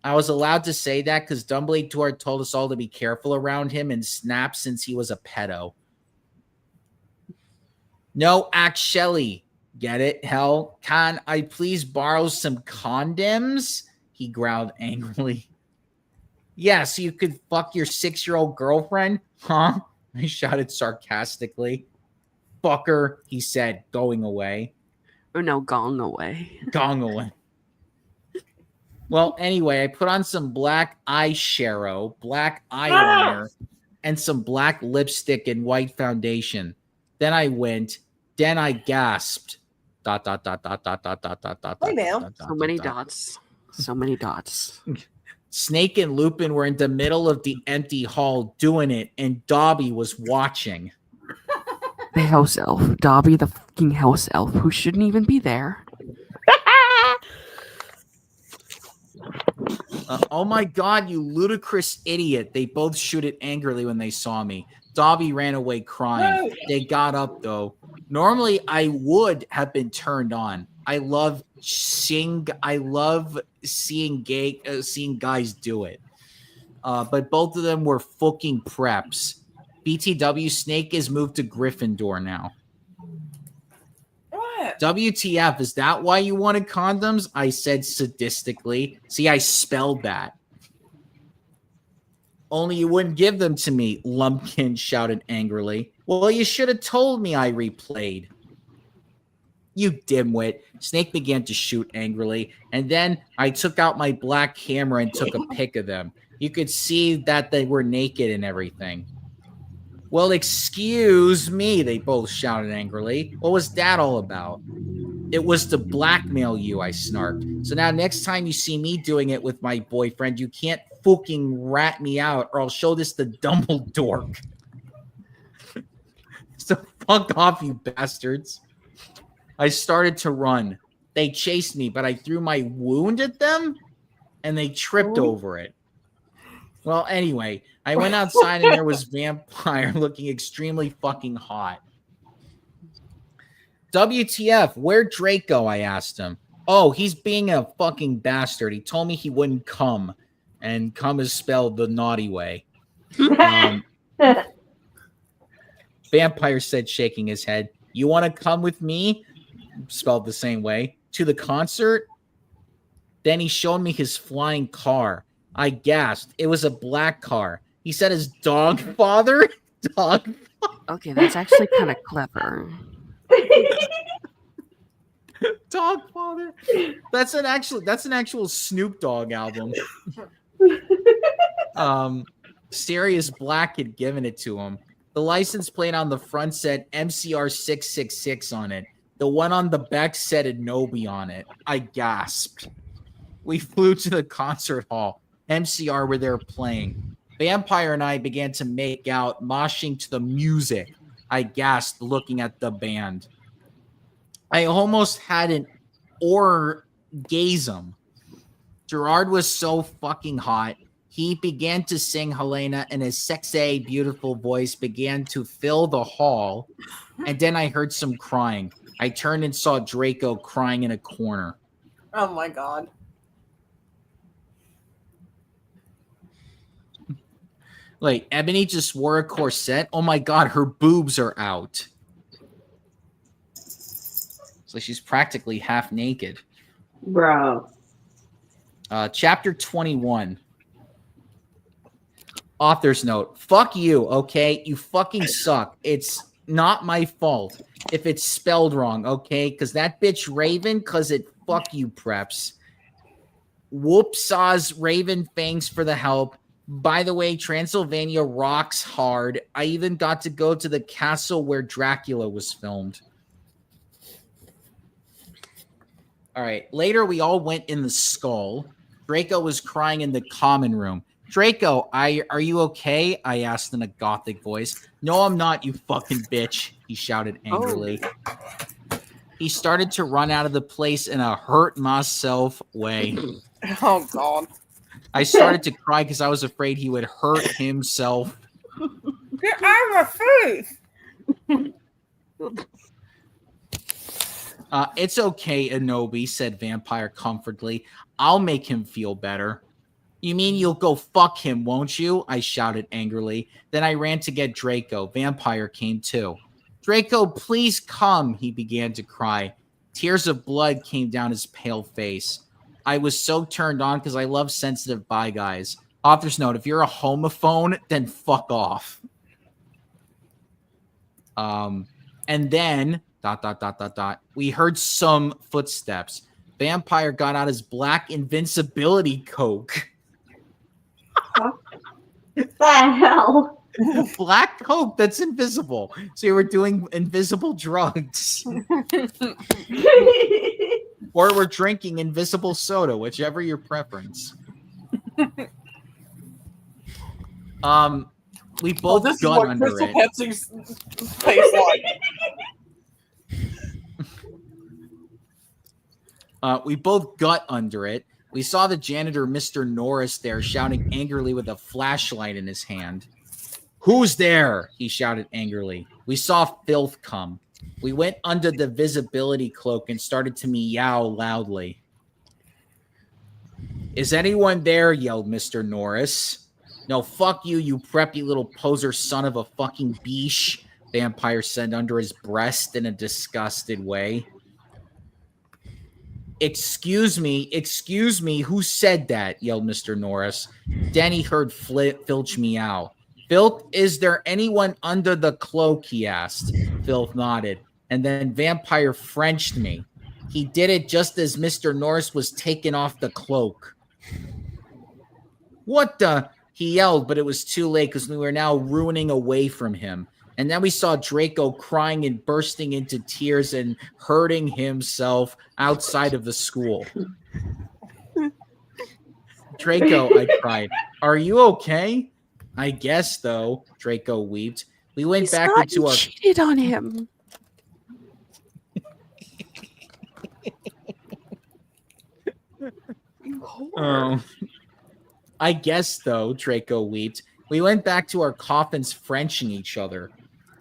I was allowed to say that because Dumbledore told us all to be careful around him and snapped since he was a pedo. No, actually. Get it? Hell, can I please borrow some condoms? He growled angrily. Yeah, so you could fuck your 6-year-old girlfriend? Huh? I shouted sarcastically. Fucker, he said, going away. Oh no, gong away. Gong away. Well, anyway, I put on some black eyeshadow, black eyeliner, and some black lipstick and white foundation. Then I gasped. ... Hey, now. So many dots. So many dots. Snake and Lupin were in the middle of the empty hall doing it, and Dobby was watching. The house elf. Dobby the fucking house elf, who shouldn't even be there. Oh my god, you ludicrous idiot. They both shooted angrily when they saw me. Dobby ran away crying. They got up, though. Normally, I would have been turned on. I love seeing guys do it. But both of them were fucking preps. BTW Snake is moved to Gryffindor now. What? WTF, is that why you wanted condoms? I said sadistically. See, I spelled that. Only you wouldn't give them to me, Lumpkin shouted angrily. Well, you should have told me, I replayed. You dimwit. Snake began to shoot angrily, and then I took out my black camera and took a pic of them. You could see that they were naked and everything. Well, excuse me, they both shouted angrily. What was that all about? It was to blackmail you, I snarked. So now next time you see me doing it with my boyfriend, you can't fucking rat me out or I'll show this to Dumbledore. So fuck off, you bastards. I started to run. They chased me, but I threw my wound at them and they tripped over it. Well, anyway, I went outside and there was Vampire looking extremely fucking hot. WTF, where'd Drake go? I asked him. Oh, he's being a fucking bastard. He told me he wouldn't come. And come is spelled the naughty way. Vampire said, shaking his head. You want to come with me? Spelled the same way. To the concert? Then he showed me his flying car. I gasped. It was a black car. He said his dog father? Dog. Okay, that's actually kind of clever. Dog father. That's an actual Snoop Dogg album. Sirius Black had given it to him. The license plate on the front said MCR 666 on it. The one on the back said Anobi on it. I gasped. We flew to the concert hall. MCR were there playing. Vampire and I began to make out, moshing to the music. I gasped, looking at the band. I almost had an orgasm. Gerard was so fucking hot. He began to sing Helena, and his sexy, beautiful voice began to fill the hall. And then I heard some crying. I turned and saw Draco crying in a corner. Oh my god. Like, Ebony just wore a corset. Oh my god, her boobs are out. So she's practically half naked. Bro. Chapter 21. Author's note. Fuck you, okay? You fucking suck. It's not my fault if it's spelled wrong, okay? Because that bitch Raven, because it fuck you, preps. Whoopsaws Raven, thanks for the help. By the way, Transylvania rocks hard. I even got to go to the castle where Dracula was filmed. All right. Later, we all went in the skull. Draco was crying in the common room. Draco, are you okay? I asked in a gothic voice. No, I'm not, you fucking bitch, he shouted angrily. He started to run out of the place in a hurt myself way. Oh, God. I started to cry because I was afraid he would hurt himself. Get out of my face! It's okay, Anobi, said Vampire comfortably. I'll make him feel better. You mean you'll go fuck him, won't you? I shouted angrily. Then I ran to get Draco. Vampire came too. Draco, please come, he began to cry. Tears of blood came down his pale face. I was so turned on because I love sensitive bi guys. Author's note, if you're a homophone, then fuck off. And then... ... We heard some footsteps. Vampire got out his black invincibility coke. What the hell? Black coke that's invisible. So you were doing invisible drugs. Or we're drinking invisible soda, whichever your preference. We both this got is what under Crystal it. Pepsi's tastes like. We both got under it. We saw the janitor, Mr. Norris, there shouting angrily with a flashlight in his hand. Who's there? He shouted angrily. We saw filth come. We went under the visibility cloak and started to meow loudly. Is anyone there? Yelled Mr. Norris. No, fuck you, you preppy little poser son of a fucking beesh, Vampire said under his breast in a disgusted way. Excuse me, who said that? Yelled Mr. Norris. Then he heard Filch meow. Filth, is there anyone under the cloak? He asked. Filth nodded. And then Vampire Frenched me. He did it just as Mr. Norris was taking off the cloak. What the? He yelled, but it was too late because we were now ruining away from him. And then we saw Draco crying and bursting into tears and hurting himself outside of the school. Draco, I cried. Are you okay? I guess, though, Draco wept. We went back into our... cheated on him. Oh. I guess, though, Draco wept. We went back to our coffins Frenching each other.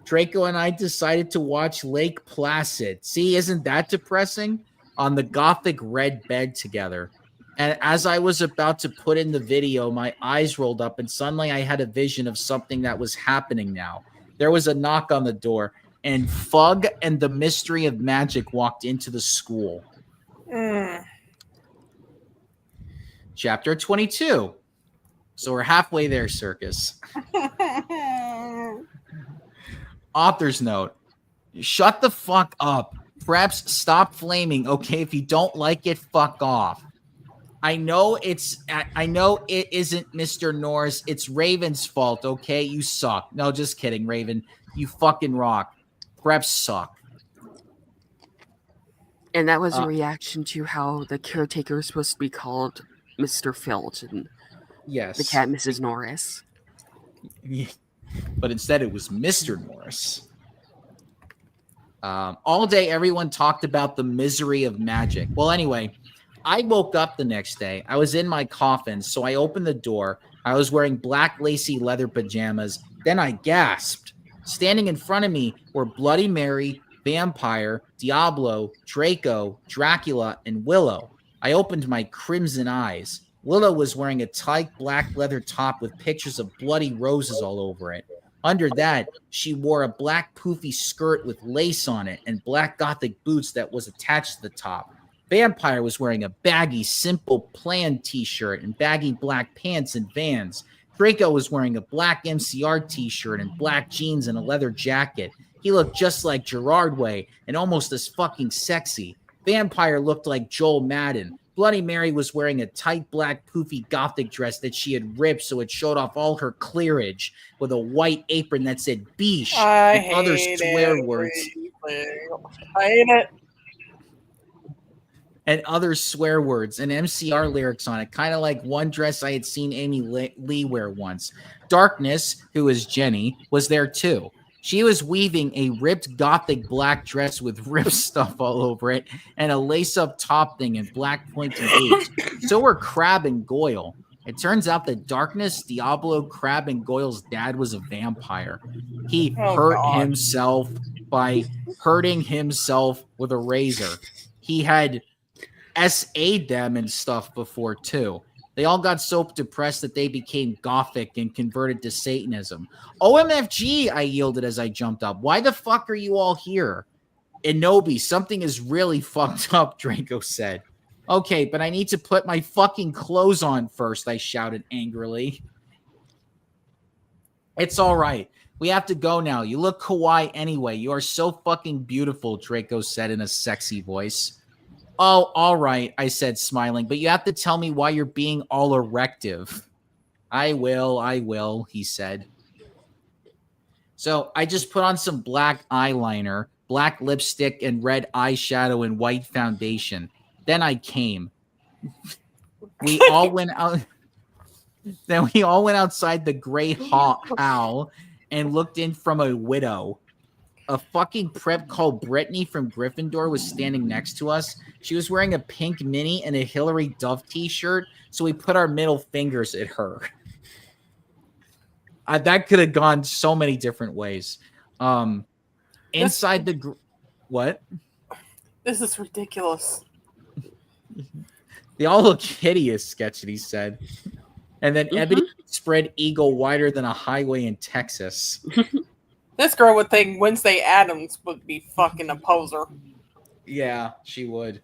Draco and I decided to watch Lake Placid. See, isn't that depressing? On the gothic red bed together. And as I was about to put in the video, my eyes rolled up and suddenly I had a vision of something that was happening now. There was a knock on the door and Fug and the Mystery of Magic walked into the school. Chapter 22. So we're halfway there, Circus. Author's note. Shut the fuck up. Perhaps stop flaming. Okay, if you don't like it, fuck off. I know it isn't Mr. Norris. It's Raven's fault, okay? You suck. No, just kidding, Raven. You fucking rock. Perhaps suck. And that was a reaction to how the caretaker is supposed to be called Mr. Filch and yes, the cat Mrs. Norris. But instead it was Mr. Norris. All day everyone talked about the misery of magic. Well, anyway, I woke up the next day. I was in my coffin, so I opened the door. I was wearing black lacy leather pajamas. Then I gasped. Standing in front of me were Bloody Mary, Vampire, Diablo, Draco, Dracula, and Willow. I opened my crimson eyes. Willow was wearing a tight black leather top with pictures of bloody roses all over it. Under that, she wore a black poofy skirt with lace on it and black gothic boots that was attached to the top. Vampire was wearing a baggy, simple plan t-shirt and baggy black pants and Vans. Draco was wearing a black MCR t-shirt and black jeans and a leather jacket. He looked just like Gerard Way and almost as fucking sexy. Vampire looked like Joel Madden. Bloody Mary was wearing a tight black poofy gothic dress that she had ripped so it showed off all her clearage with a white apron that said "beesh" I and other hate swear words. I hate it. And other swear words and MCR lyrics on it, kind of like one dress I had seen Amy Lee wear once. Darkness, who is Jenny, was there too. She was weaving a ripped gothic black dress with ripped stuff all over it and a lace-up top thing and black pointy boots. So were Crab and Goyle. It turns out that Darkness, Diablo, Crab, and Goyle's dad was a vampire. He hurt himself by hurting himself with a razor. He had SA'd them and stuff before too. They all got so depressed that they became gothic and converted to Satanism. OMFG, I yielded as I jumped up. Why the fuck are you all here? Inobi, something is really fucked up, Draco said. Okay, but I need to put my fucking clothes on first, I shouted angrily. It's all right. We have to go now. You look kawaii anyway. You are so fucking beautiful, Draco said in a sexy voice. Oh, all right, I said, smiling, but you have to tell me why you're being all erective. I will, he said. So I just put on some black eyeliner, black lipstick, and red eyeshadow and white foundation. Then I came. We all went out. Then we all went outside the gray hall and looked in from a window. A fucking prep called Brittany from Gryffindor was standing next to us. She was wearing a pink mini and a Hillary Duff t-shirt, so we put our middle fingers at her. That could have gone so many different ways. Inside the... What? This is ridiculous. They all look hideous, Sketchity said. And then Ebony spread eagle wider than a highway in Texas. This girl would think Wednesday Addams would be fucking a poser. Yeah, she would.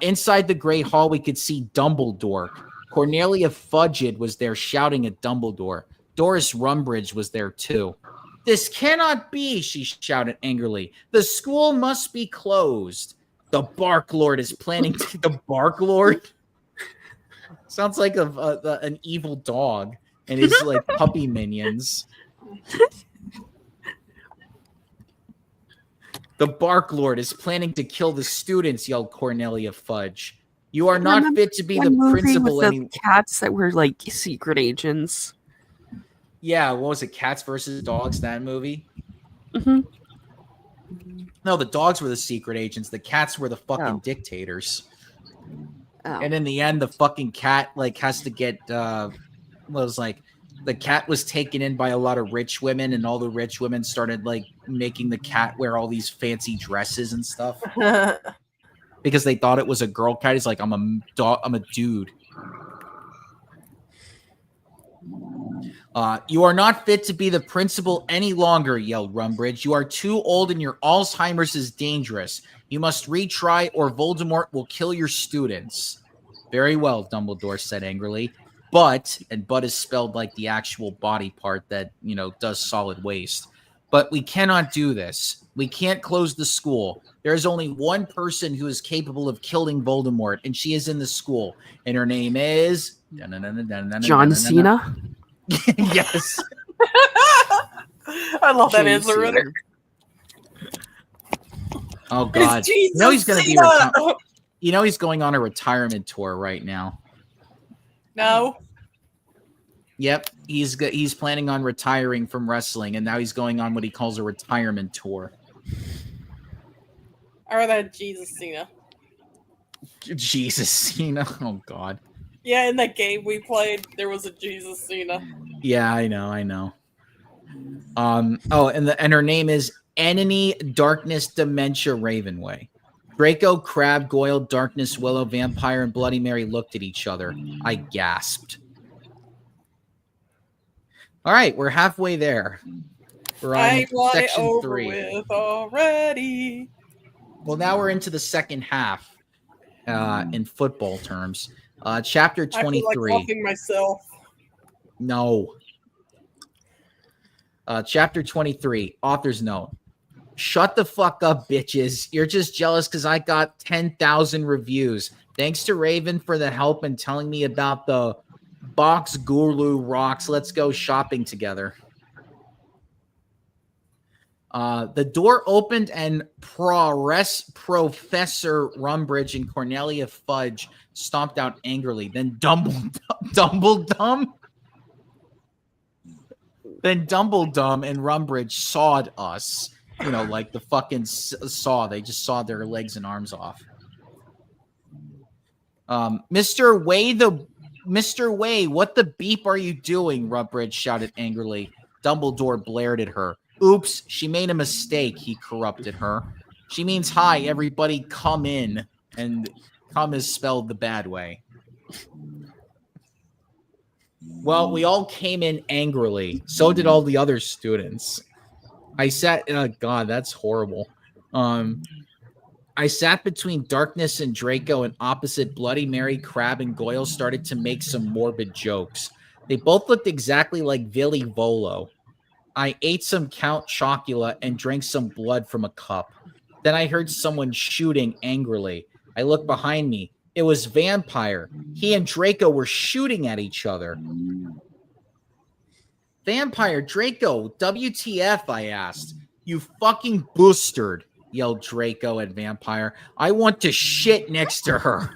Inside the Great Hall, we could see Dumbledore. Cornelia Fudged was there shouting at Dumbledore. Doris Rumbridge was there too. This cannot be, she shouted angrily. The school must be closed. The Bark Lord is planning to... The Bark Lord? Sounds like an evil dog and his like puppy minions. The Bark Lord is planning to kill the students, yelled Cornelia Fudge. You are not fit to be the principal anymore. Cats that were like secret agents. Yeah, what was it? Cats versus dogs, that movie? Mm-hmm. No, the dogs were the secret agents. The cats were the fucking dictators. Oh. And in the end, the fucking cat like has to get was like the cat was taken in by a lot of rich women, and all the rich women started like making the cat wear all these fancy dresses and stuff because they thought it was a girl cat. He's like, I'm a dude. You are not fit to be the principal any longer, yelled Rumbridge. You are too old and your Alzheimer's is dangerous. You must retry or Voldemort will kill your students. Very well, Dumbledore said angrily. But, and but is spelled like the actual body part that, you know, does solid waste. But we cannot do this. We can't close the school. There is only one person who is capable of killing Voldemort, and she is in the school. And her name is... John Cena? Yes. I love that answer, Ritter. Oh God! You know he's going to be. You know he's going on a retirement tour right now. No. Yep, he's planning on retiring from wrestling, and now he's going on what he calls a retirement tour. Or that Jesus Cena. Jesus Cena. Oh God. Yeah, in that game we played, there was a Jesus Cena. Yeah, I know. Oh, and her name is Enemy Darkness Dementia Ravenway. Draco, Crab, Goyle, Darkness, Willow, Vampire, and Bloody Mary looked at each other. I gasped. All right, we're halfway there. We're on section 3. With already. Well, now we're into the second half in football terms. Chapter 23. I feel like coughing myself. No. Chapter 23, author's note. Shut the fuck up, bitches. You're just jealous because I got 10,000 reviews. Thanks to Raven for the help and telling me about the box Guru rocks. Let's go shopping together. The door opened and Professor Rumbridge and Cornelia Fudge stomped out angrily. Then Dumbledum and Rumbridge sawed us. You know, like the fucking saw. They just sawed their legs and arms off. Mr. Way, what the beep are you doing? Rumbridge shouted angrily. Dumbledore blared at her. Oops, she made a mistake, he corrupted her. She means hi, everybody come in. And come is spelled the bad way. Well, we all came in angrily. So did all the other students. I sat, God, that's horrible. I sat between Darkness and Draco, and opposite Bloody Mary, Crabbe, and Goyle started to make some morbid jokes. They both looked exactly like Villy Volo. I ate some Count Chocula and drank some blood from a cup. Then I heard someone shooting angrily. I looked behind me. It was Vampire. He and Draco were shooting at each other. Vampire, Draco, WTF, I asked. You fucking bastard, yelled Draco at Vampire. I want to shit next to her.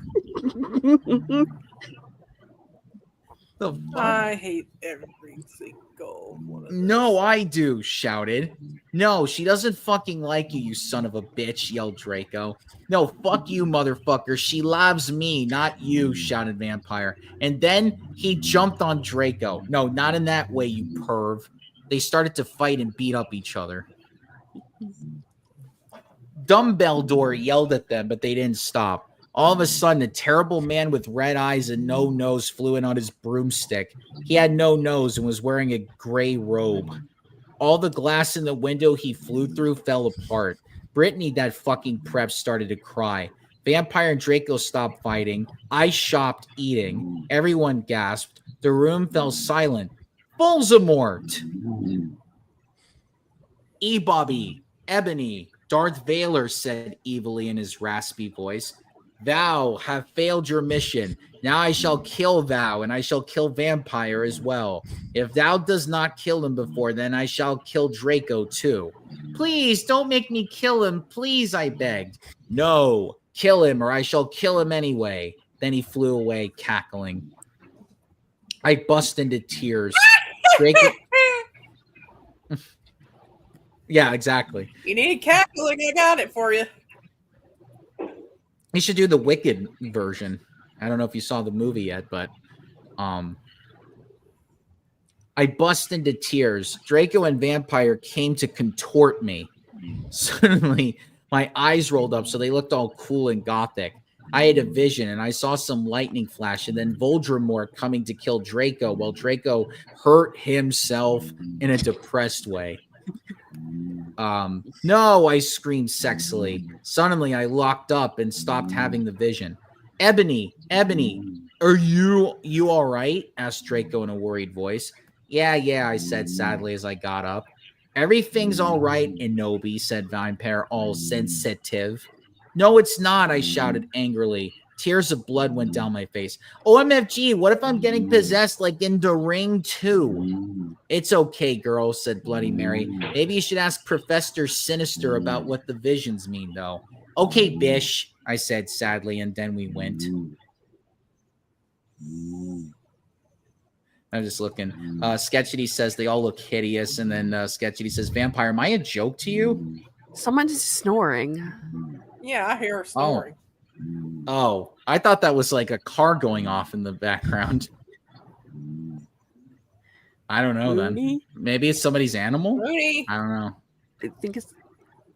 I hate every single one of them. No, I do, shouted. No, she doesn't fucking like you, you son of a bitch, yelled Draco. No, fuck you, motherfucker. She loves me, not you, shouted Vampire. And then he jumped on Draco. No, not in that way, you perv. They started to fight and beat up each other. Dumbledore yelled at them, but they didn't stop. All of a sudden, a terrible man with red eyes and no nose flew in on his broomstick. He had no nose and was wearing a gray robe. All the glass in the window he flew through fell apart. Brittany, that fucking prep, started to cry. Vampire and Draco stopped fighting. I stopped eating. Everyone gasped. The room fell silent. Voldemort! E-Bobby, Ebony, Darth Vader said evilly in his raspy voice. Thou have failed your mission. Now I shall kill thou, and I shall kill Vampire as well. If thou does not kill him before, then I shall kill Draco too. Please, don't make me kill him, please, I begged. No, kill him, or I shall kill him anyway. Then he flew away, cackling. I bust into tears. Draco... Yeah, exactly. You need cackling, I got it for you. You should do the Wicked version. I don't know if you saw the movie yet, but I bust into tears. Draco and Vampire came to contort me. Suddenly, my eyes rolled up so they looked all cool and gothic. I had a vision, and I saw some lightning flash, and then Voldemort coming to kill Draco while Draco hurt himself in a depressed way. No, I screamed sexily. Suddenly, I locked up and stopped having the vision. Ebony, are you all right? Asked Draco in a worried voice. Yeah, I said sadly as I got up. Everything's all right, Inobi, said Vampire, all sensitive. No, it's not, I shouted angrily. Tears of blood went down my face. OMFG, what if I'm getting possessed like in The Ring 2? It's okay, girl, said Bloody Mary. Maybe you should ask Professor Sinister about what the visions mean, though. Okay, bish, I said sadly, and then we went. I'm just looking. Sketchity says they all look hideous, and then Sketchity says, Vampire, am I a joke to you? Someone is snoring. Yeah, I hear her snoring. Oh, I thought that was like a car going off in the background. I don't know then. Maybe it's somebody's animal? Rudy. I don't know. I think it's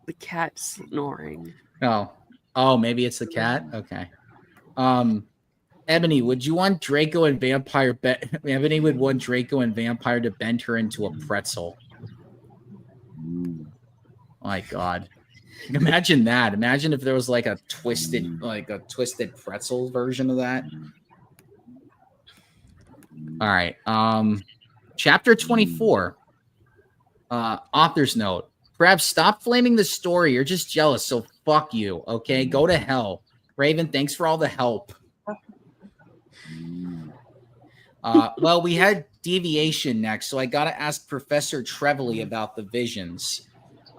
the cat snoring. Oh, maybe it's the cat? Okay. Ebony, would you want Draco and Vampire Ebony would want Draco and Vampire to bend her into a pretzel. My God. Imagine that. Imagine if there was like a twisted pretzel version of that. All right. Chapter 24. Author's note. Perhaps stop flaming the story. You're just jealous, so fuck you, okay? Go to hell. Raven, thanks for all the help. Well, we had deviation next, so I got to ask Professor Trevelly about the visions.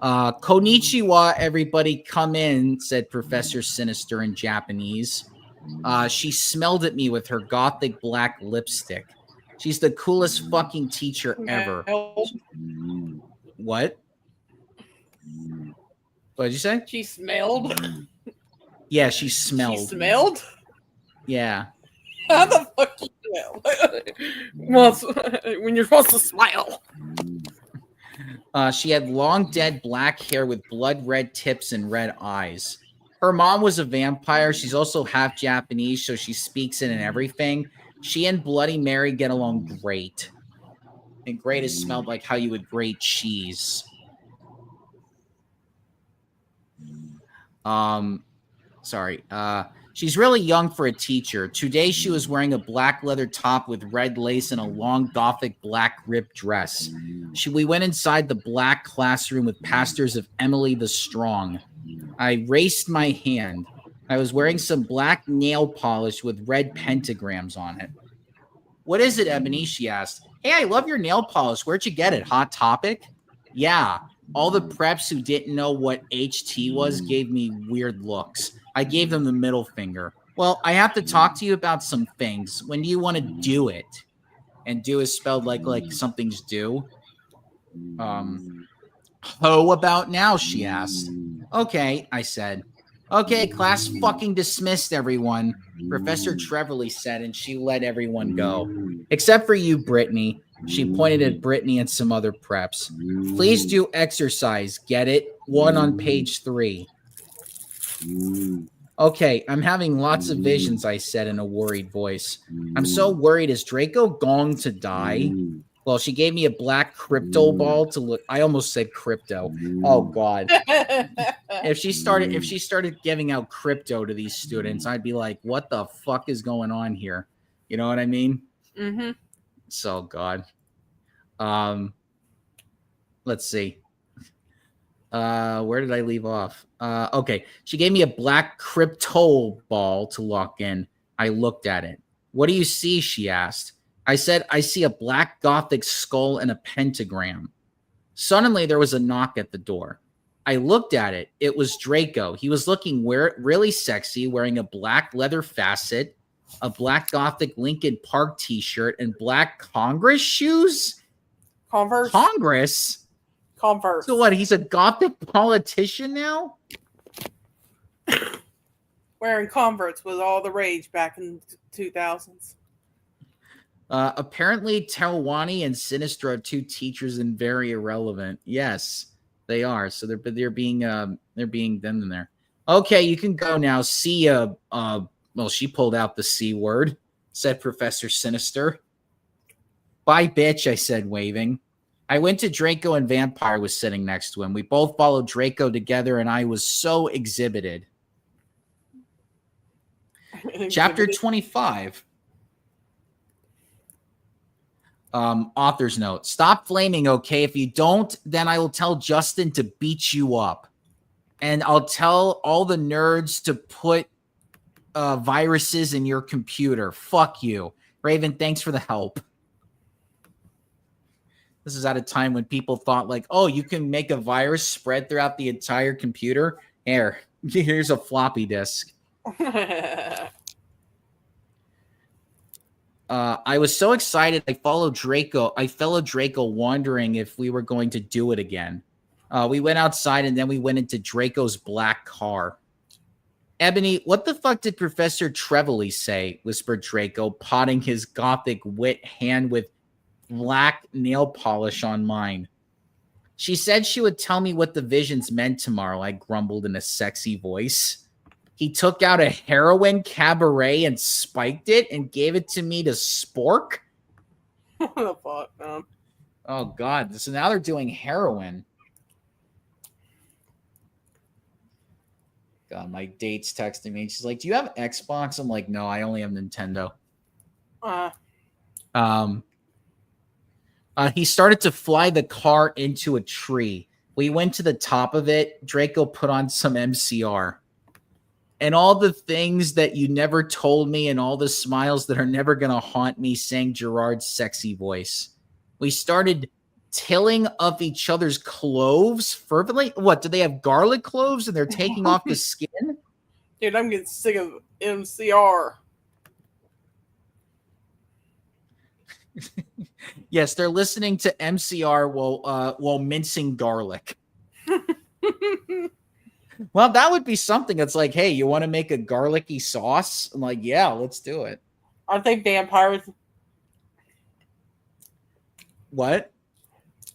Konnichiwa, everybody, come in, said Professor Sinister in Japanese. She smelled at me with her gothic black lipstick. She's the coolest fucking teacher ever. What? What did you say? She smelled. Yeah, she smelled. She smelled? Yeah. How the fuck you smell? When you're supposed to smile. She had long, dead black hair with blood red tips and red eyes. Her mom was a vampire. She's also half Japanese, so she speaks it and everything. She and Bloody Mary get along great. And great is smelled like how you would grate cheese. Sorry. She's really young for a teacher. Today she was wearing a black leather top with red lace and a long gothic black ribbed dress. We went inside the black classroom with pastors of Emily the Strong. I raised my hand. I was wearing some black nail polish with red pentagrams on it. What is it, Ebony? She asked. Hey, I love your nail polish. Where'd you get it? Hot Topic? Yeah. All the preps who didn't know what HT was gave me weird looks. I gave them the middle finger. Well, I have to talk to you about some things. When do you want to do it? And do is spelled like something's due. How about now? She asked. Okay, I said. Okay, class fucking dismissed, everyone. Professor Trevelly said, and she let everyone go. Except for you, Brittany. She pointed at Brittany and some other preps. Please do exercise. Get it? 1 on page 3. Okay, I'm having lots of visions, I said in a worried voice. I'm so worried. Is Draco going to die? Well, she gave me a black crypto ball to look. I almost said crypto. Oh God. If she started giving out crypto to these students, I'd be like, what the fuck is going on here? You know what I mean? Mm-hmm. So God. Let's see. Where did I leave off? Okay. She gave me a black crypto ball to lock in. I looked at it. What do you see? She asked. I said, I see a black gothic skull and a pentagram. Suddenly, there was a knock at the door. I looked at it. It was Draco. He was looking really sexy, wearing a black leather facet, a black gothic Lincoln Park t-shirt, and black Congress shoes? Converse. Congress? Converse. So what, he's a gothic politician now? Wearing Converse was all the rage back in the 2000s. Apparently, Talwani and Sinistra are 2 teachers and very irrelevant. Yes, they are. So they're being them in there. Okay, you can go now. See ya. Well, she pulled out the C word, said Professor Sinister. Bye, bitch, I said, waving. I went to Draco and Vampire was sitting next to him. We both followed Draco together, and I was so exhibited. Chapter 25. Author's note. Stop flaming, okay? If you don't, then I will tell Justin to beat you up. And I'll tell all the nerds to put viruses in your computer. Fuck you. Raven, thanks for the help. This is at a time when people thought like, oh, you can make a virus spread throughout the entire computer. Here's a floppy disk. I was so excited. I followed Draco wondering if we were going to do it again. We went outside and then we went into Draco's black car. Ebony, what the fuck did Professor Trevelly say? Whispered Draco, potting his gothic wit hand with black nail polish on mine. She said she would tell me what the visions meant tomorrow, I grumbled in a sexy voice. He took out a heroin cabaret and spiked it and gave it to me to spork? What the fuck, man? Oh, God. So now they're doing heroin. God, my date's texting me. She's like, do you have Xbox? I'm like, no, I only have Nintendo. He started to fly the car into a tree. We went to the top of it. Draco put on some MCR. And all the things that you never told me and all the smiles that are never going to haunt me sang Gerard's sexy voice. We started tilling of each other's cloves fervently. What, do they have garlic cloves and they're taking off the skin? Dude, I'm getting sick of MCR. Yes, they're listening to MCR while mincing garlic. Well, that would be something that's like, hey, you want to make a garlicky sauce? I'm like, yeah, let's do it. Aren't they vampires? What?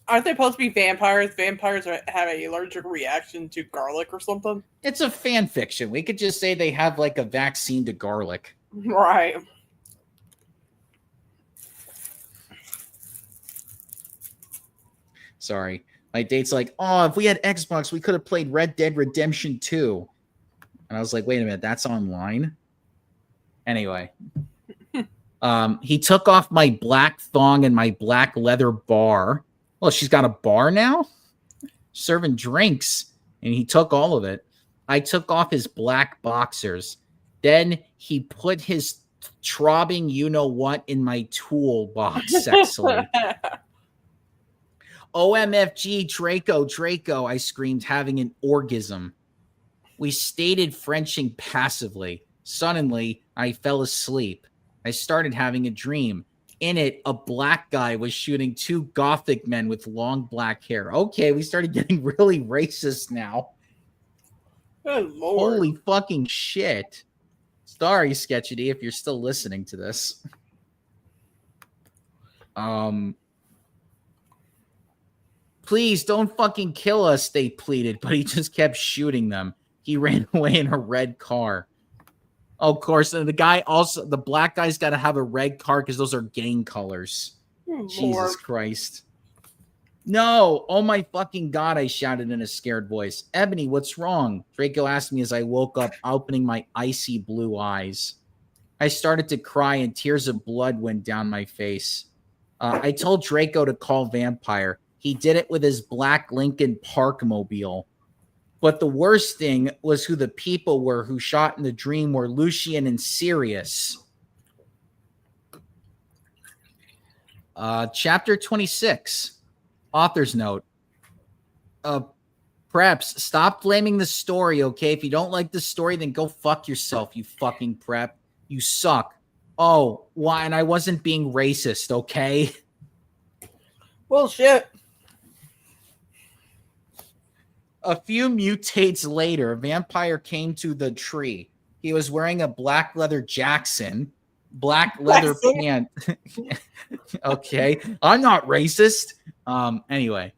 Aren't they supposed to be vampires? Vampires have an allergic reaction to garlic or something. It's a fan fiction. We could just say they have like a vaccine to garlic. Right. Sorry. My date's like, oh, if we had Xbox, we could have played Red Dead Redemption 2. And I was like, wait a minute, that's online? Anyway. He took off my black thong and my black leather bar. Well, she's got a bar now? Serving drinks. And he took all of it. I took off his black boxers. Then he put his throbbing you-know-what in my toolbox sexily. OMFG, Draco, I screamed, having an orgasm. We stated Frenching passively. Suddenly, I fell asleep. I started having a dream. In it, a black guy was shooting two gothic men with long black hair. Okay, we started getting really racist now. Good Lord. Holy fucking shit. Sorry, Sketchity, if you're still listening to this. Please don't fucking kill us, they pleaded, but he just kept shooting them. He ran away in a red car. Of course, and the black guy's got to have a red car because those are gang colors. Good Jesus Lord. Christ. No, oh my fucking God, I shouted in a scared voice. Ebony, what's wrong? Draco asked me as I woke up, opening my icy blue eyes. I started to cry and tears of blood went down my face. I told Draco to call Vampire. He did it with his black Lincoln Park mobile. But the worst thing was who the people were who shot in the dream were Lucian and Sirius. Chapter 26. Author's note. Preps, stop blaming the story, okay? If you don't like the story, then go fuck yourself, you fucking prep. You suck. Oh, why? And I wasn't being racist, okay? Well, shit. A few mutates later, a vampire came to the tree. He was wearing a black leather Jackson, black leather pant. Okay, I'm not racist. Anyway,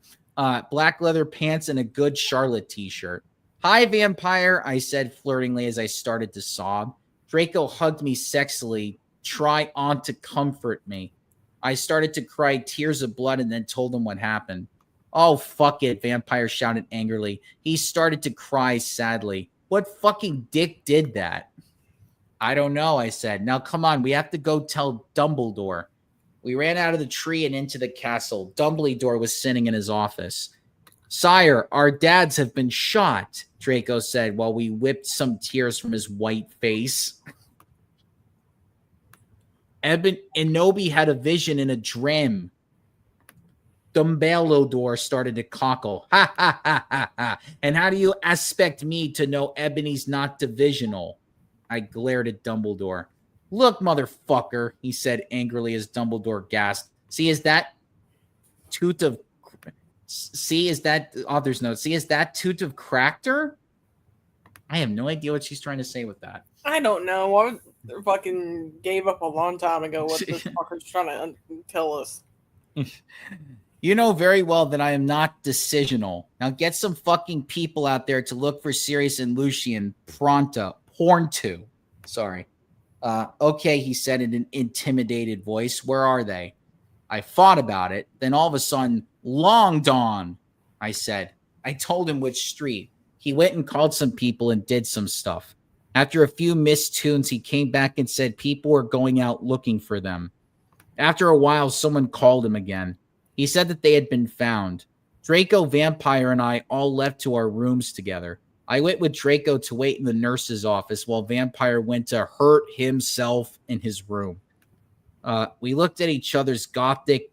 black leather pants and a good Charlotte t-shirt. Hi, vampire, I said flirtingly as I started to sob. Draco hugged me sexily, try on to comfort me. I started to cry tears of blood and then told him what happened. Oh, fuck it, Vampire shouted angrily. He started to cry sadly. What fucking dick did that? I don't know, I said. Now, come on, we have to go tell Dumbledore. We ran out of the tree and into the castle. Dumbledore was sitting in his office. Sire, our dads have been shot, Draco said while we whipped some tears from his white face. Enobi had a vision in a dream. Dumbledore started to cockle. Ha, ha, ha, ha, ha. And how do you expect me to know Ebony's not divisional? I glared at Dumbledore. Look, motherfucker, he said angrily as Dumbledore gasped. Is that toot of Cractor? I have no idea what she's trying to say with that. I don't know. I fucking gave up a long time ago what this fucker's trying to tell us. You know very well that I am not decisional. Now get some fucking people out there to look for Sirius and Lucian pronto. Sorry. Okay, he said in an intimidated voice. Where are they? I thought about it. Then all of a sudden, Long Dawn, I said. I told him which street. He went and called some people and did some stuff. After a few missed tunes, he came back and said people were going out looking for them. After a while, someone called him again. He said that they had been found. Draco, Vampire, and I all left to our rooms together. I went with Draco to wait in the nurse's office while Vampire went to hurt himself in his room. We looked at each other's gothic,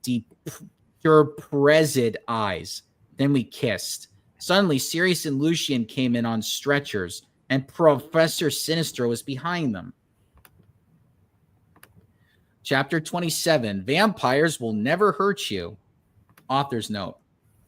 depressed eyes. Then we kissed. Suddenly, Sirius and Lucian came in on stretchers, and Professor Sinister was behind them. Chapter 27, Vampires Will Never Hurt You. Author's note.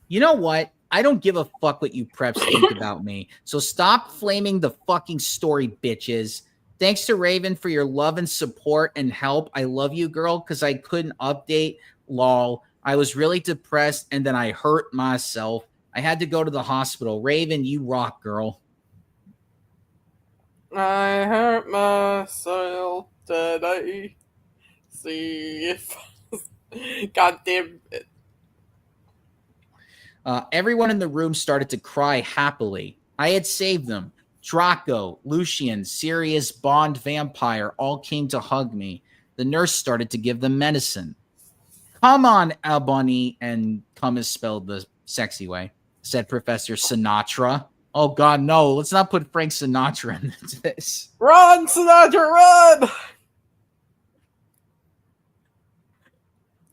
You know what? I don't give a fuck what you preps think about me. So stop flaming the fucking story, bitches. Thanks to Raven for your love and support and help. I love you, girl, because I couldn't update. Lol. I was really depressed and then I hurt myself. I had to go to the hospital. Raven, you rock, girl. I hurt myself today. See if. God damn it. Everyone in the room started to cry happily. I had saved them. Draco, Lucian, Sirius, Bond, Vampire all came to hug me. The nurse started to give them medicine. Come on, Albany, and come is spelled the sexy way, said Professor Sinatra. Oh, God, no. Let's not put Frank Sinatra into this. Run, Sinatra, run!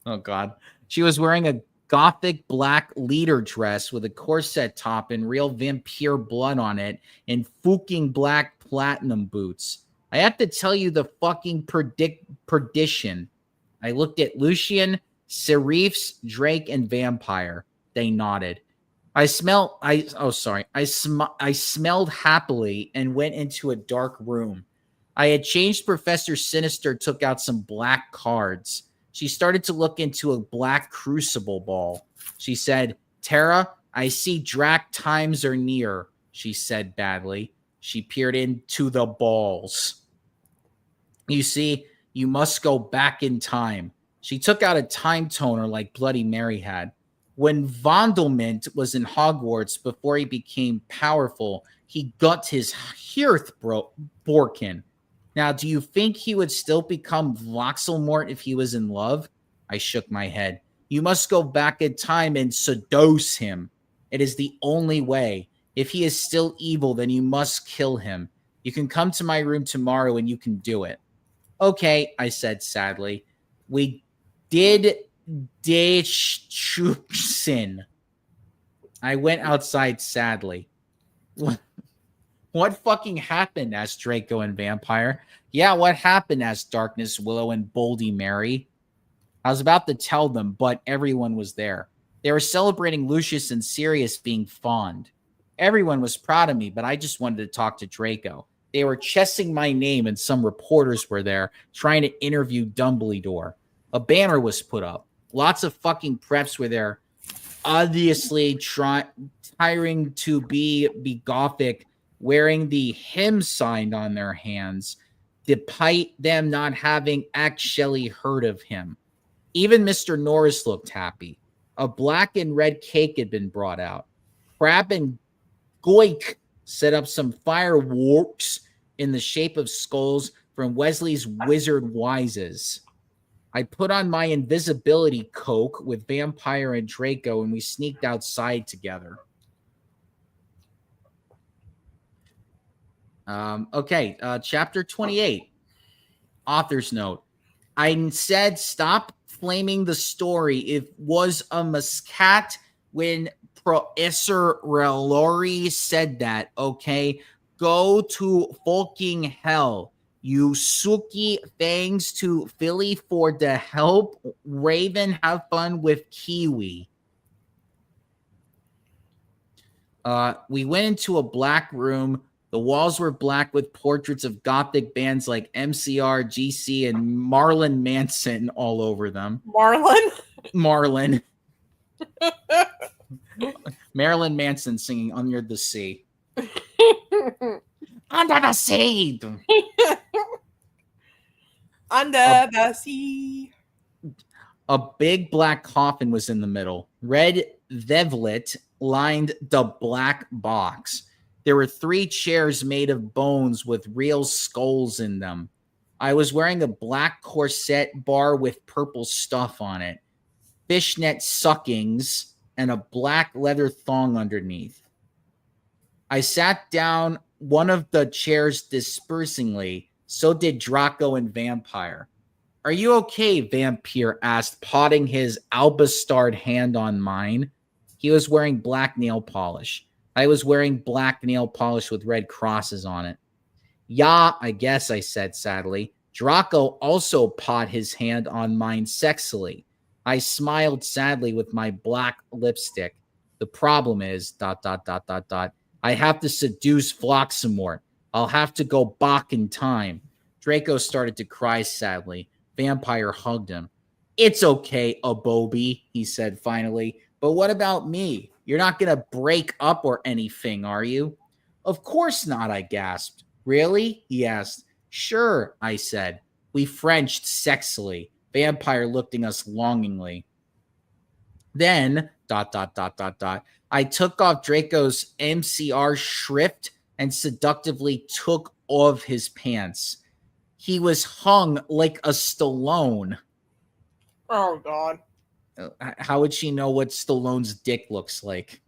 Oh, God. She was wearing a gothic black leader dress with a corset top and real vampire blood on it and fucking black platinum boots. I have to tell you the fucking perdition. I looked at Lucian, Serifs, Drake, and Vampire. They nodded. I smelled happily and went into a dark room. I had changed. Professor Sinister took out some black cards. She started to look into a black crucible ball. She said, Tara, I see Drac times are near, she said badly. She peered into the balls. You see, you must go back in time. She took out a time toner like Bloody Mary had. When Vondelmint was in Hogwarts before he became powerful, he got his hearth broken. Now, do you think he would still become Voxelmort if he was in love? I shook my head. You must go back in time and seduce him. It is the only way. If he is still evil, then you must kill him. You can come to my room tomorrow and you can do it. Okay, I said sadly. We did sin. I went outside sadly. What fucking happened? Asked Draco and Vampire. Yeah, what happened? Asked Darkness, Willow, and Boldy Mary. I was about to tell them, but everyone was there. They were celebrating Lucius and Sirius being fond. Everyone was proud of me, but I just wanted to talk to Draco. They were chessing my name, and some reporters were there trying to interview Dumbledore. A banner was put up. Lots of fucking preps were there, obviously tiring to be gothic, wearing the hymn sign on their hands, despite them not having actually heard of him. Even Mr. Norris looked happy. A black and red cake had been brought out. Crab and Goik set up some fireworks in the shape of skulls from Wesley's Wizard Wises. I put on my invisibility cloak with Vampire and Draco, and we sneaked outside together. Chapter 28. Author's note. I said stop flaming the story. It was a miscat when Professor Relori said that, okay? Go to fucking hell. You Suki, thanks to Philly for the help. Raven, have fun with Kiwi. We went into a black room. The walls were black with portraits of gothic bands like MCR, GC, and Marlon Manson all over them. Marlon. Marilyn Manson singing Under the Sea. Under the sea. Under the sea. A big black coffin was in the middle. Red velvet lined the black box. There were 3 chairs made of bones with real skulls in them. I was wearing a black corset bar with purple stuff on it. Fishnet suckings and a black leather thong underneath. I sat down one of the chairs dispersingly. So did Draco and Vampire. Are you okay? Vampire asked, potting his alba-starred hand on mine. He was wearing black nail polish. I was wearing black nail polish with red crosses on it. Yeah, I guess, I said sadly. Draco also pawed his hand on mine sexily. I smiled sadly with my black lipstick. The problem is, ... I have to seduce Floxamort. I'll have to go back in time. Draco started to cry sadly. Vampire hugged him. It's okay, Abobi, he said finally. But what about me? You're not going to break up or anything, are you? Of course not, I gasped. Really? He asked. Sure, I said. We Frenched sexily. Vampire looked at us longingly. Then, ... I took off Draco's MCR shrift and seductively took off his pants. He was hung like a Stallone. Oh, God. How would she know what Stallone's dick looks like?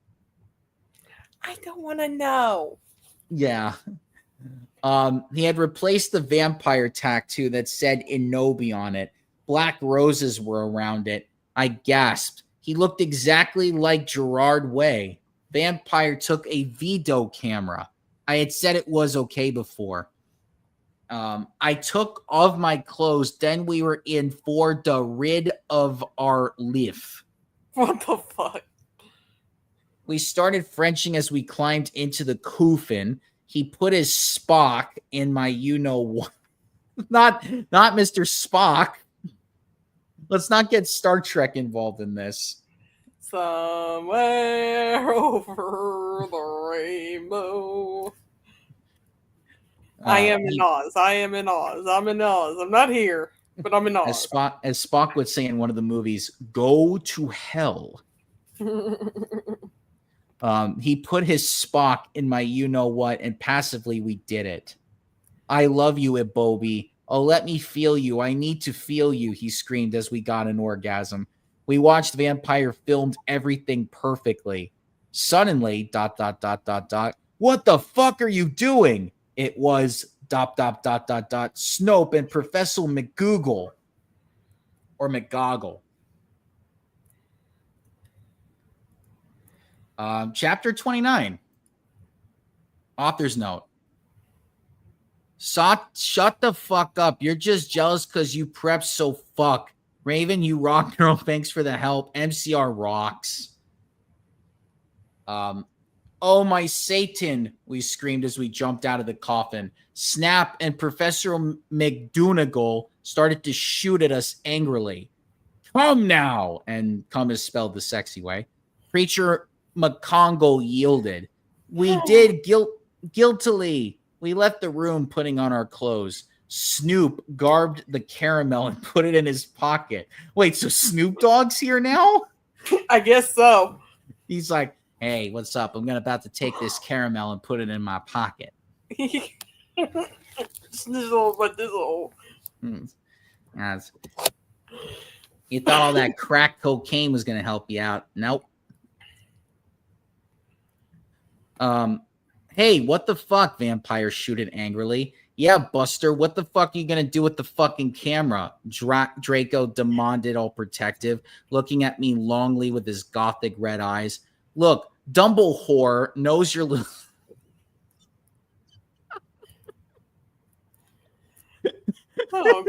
I don't want to know. Yeah. He had replaced the vampire tattoo that said Inobi on it. Black roses were around it. I gasped. He looked exactly like Gerard Way. Vampire took a Vito camera. I had said it was okay before. I took off my clothes. Then we were in for the rid of our life. What the fuck? We started Frenching as we climbed into the coffin. He put his Spock in my you-know-what. Not Mr. Spock. Let's not get Star Trek involved in this. Somewhere over the rainbow. I am in Oz. I am in Oz. I'm in Oz. I'm not here, but I'm in Oz. As Spock would say in one of the movies, go to hell. He put his Spock in my you-know-what, and passively we did it. I love you, Ibobi. Oh, let me feel you. I need to feel you, he screamed as we got an orgasm. We watched Vampire filmed everything perfectly. Suddenly, ... What the fuck are you doing? It was ... Snope and Professor McGoogle. Or McGoggle. Chapter 29. Author's note. Shut the fuck up. You're just jealous because you prepped so fuck. Raven, you rock girl. Thanks for the help. MCR rocks. Oh, my Satan, we screamed as we jumped out of the coffin. Snap and Professor McDonegal started to shoot at us angrily. Come now. And come is spelled the sexy way. Preacher McCongle yielded. We did guiltily. We left the room putting on our clothes. Snoop garbed the caramel and put it in his pocket. Wait, so Snoop Dogg's here now? I guess so. He's like, hey, what's up? I'm about to take this caramel and put it in my pocket. Snizzle, but dizzle. You thought all that crack cocaine was going to help you out. Nope. Hey, what the fuck? Vampire shooted angrily. Yeah, Buster, what the fuck are you going to do with the fucking camera? Draco demanded, all protective, looking at me longly with his gothic red eyes. Look, Dumble whore knows your little... Oh,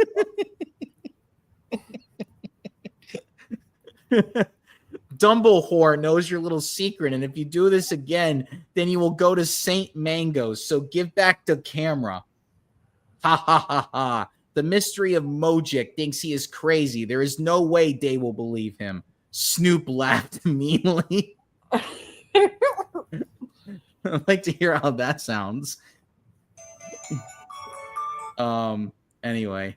Dumble whore knows your little secret, and if you do this again, then you will go to Saint Mango's, so give back the camera. Ha ha ha ha. The mystery of Mojic thinks he is crazy. There is no way they will believe him. Snoop laughed meanly. I'd like to hear how that sounds. Anyway.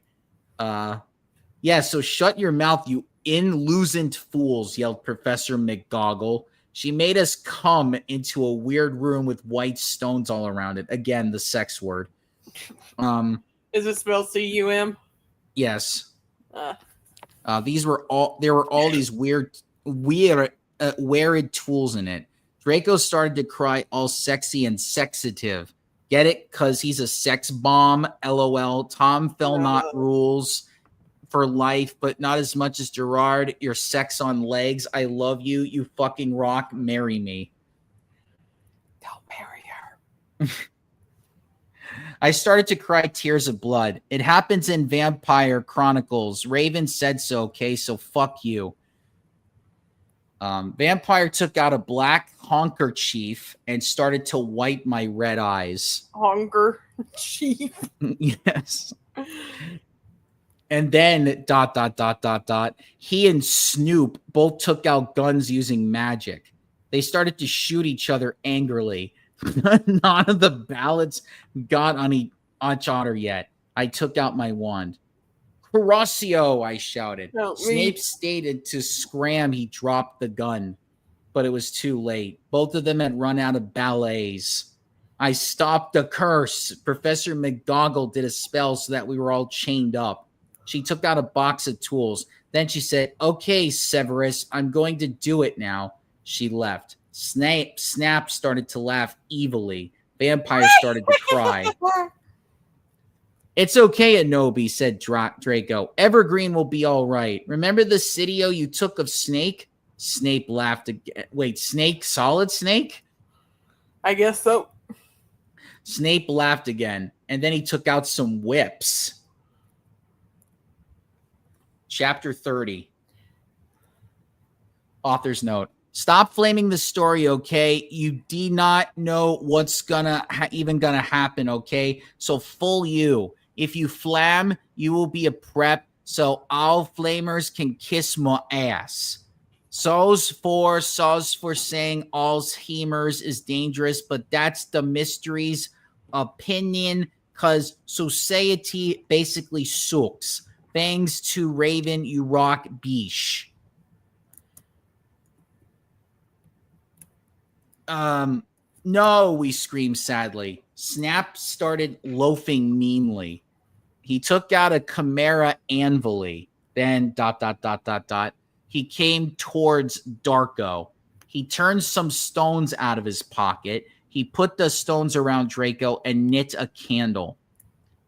Yeah, so shut your mouth, you inlusent fools, yelled Professor McGoggle. She made us come into a weird room with white stones all around it. Again, the sex word. Is it spelled C-U-M? Yes. There were all these weird weared tools in it. Draco started to cry all sexy and sexative. Get it? Because he's a sex bomb. LOL. Tom Felnott rules for life, but not as much as Gerard. Your sex on legs. I love you. You fucking rock. Marry me. Don't marry her. I started to cry tears of blood. It happens in Vampire Chronicles. Raven said so, okay? So fuck you. Vampire took out a black handkerchief and started to wipe my red eyes. Hunger chief. Yes. And then ... He and Snoop both took out guns using magic. They started to shoot each other angrily. None of the ballots got on each other yet. I took out my wand. Horacio, I shouted. Help me. Snape stated to scram. He dropped the gun, but it was too late. Both of them had run out of ballets. I stopped the curse. Professor McGoggle did a spell so that we were all chained up. She took out a box of tools. Then she said, okay, Severus, I'm going to do it now. She left. Snap started to laugh evilly. Vampire started to cry. It's okay, Anobi, said Draco. Evergreen will be all right. Remember the Sitio you took of Snake? Snape laughed again. Wait, Snake? Solid Snake? I guess so. Snape laughed again, and then he took out some whips. Chapter 30. Author's note. Stop flaming the story, okay? You do not know what's even gonna happen, okay? So full you. If you flam, you will be a prep, so all flamers can kiss my ass. So's for saying all's hemers is dangerous, but that's the mystery's opinion, cause society basically sucks. Thanks to Raven, you rock beesh. No, we screamed sadly. Snap started loafing meanly. He took out a chimera anvily. Then ... He came towards Darko. He turned some stones out of his pocket. He put the stones around Draco and knit a candle.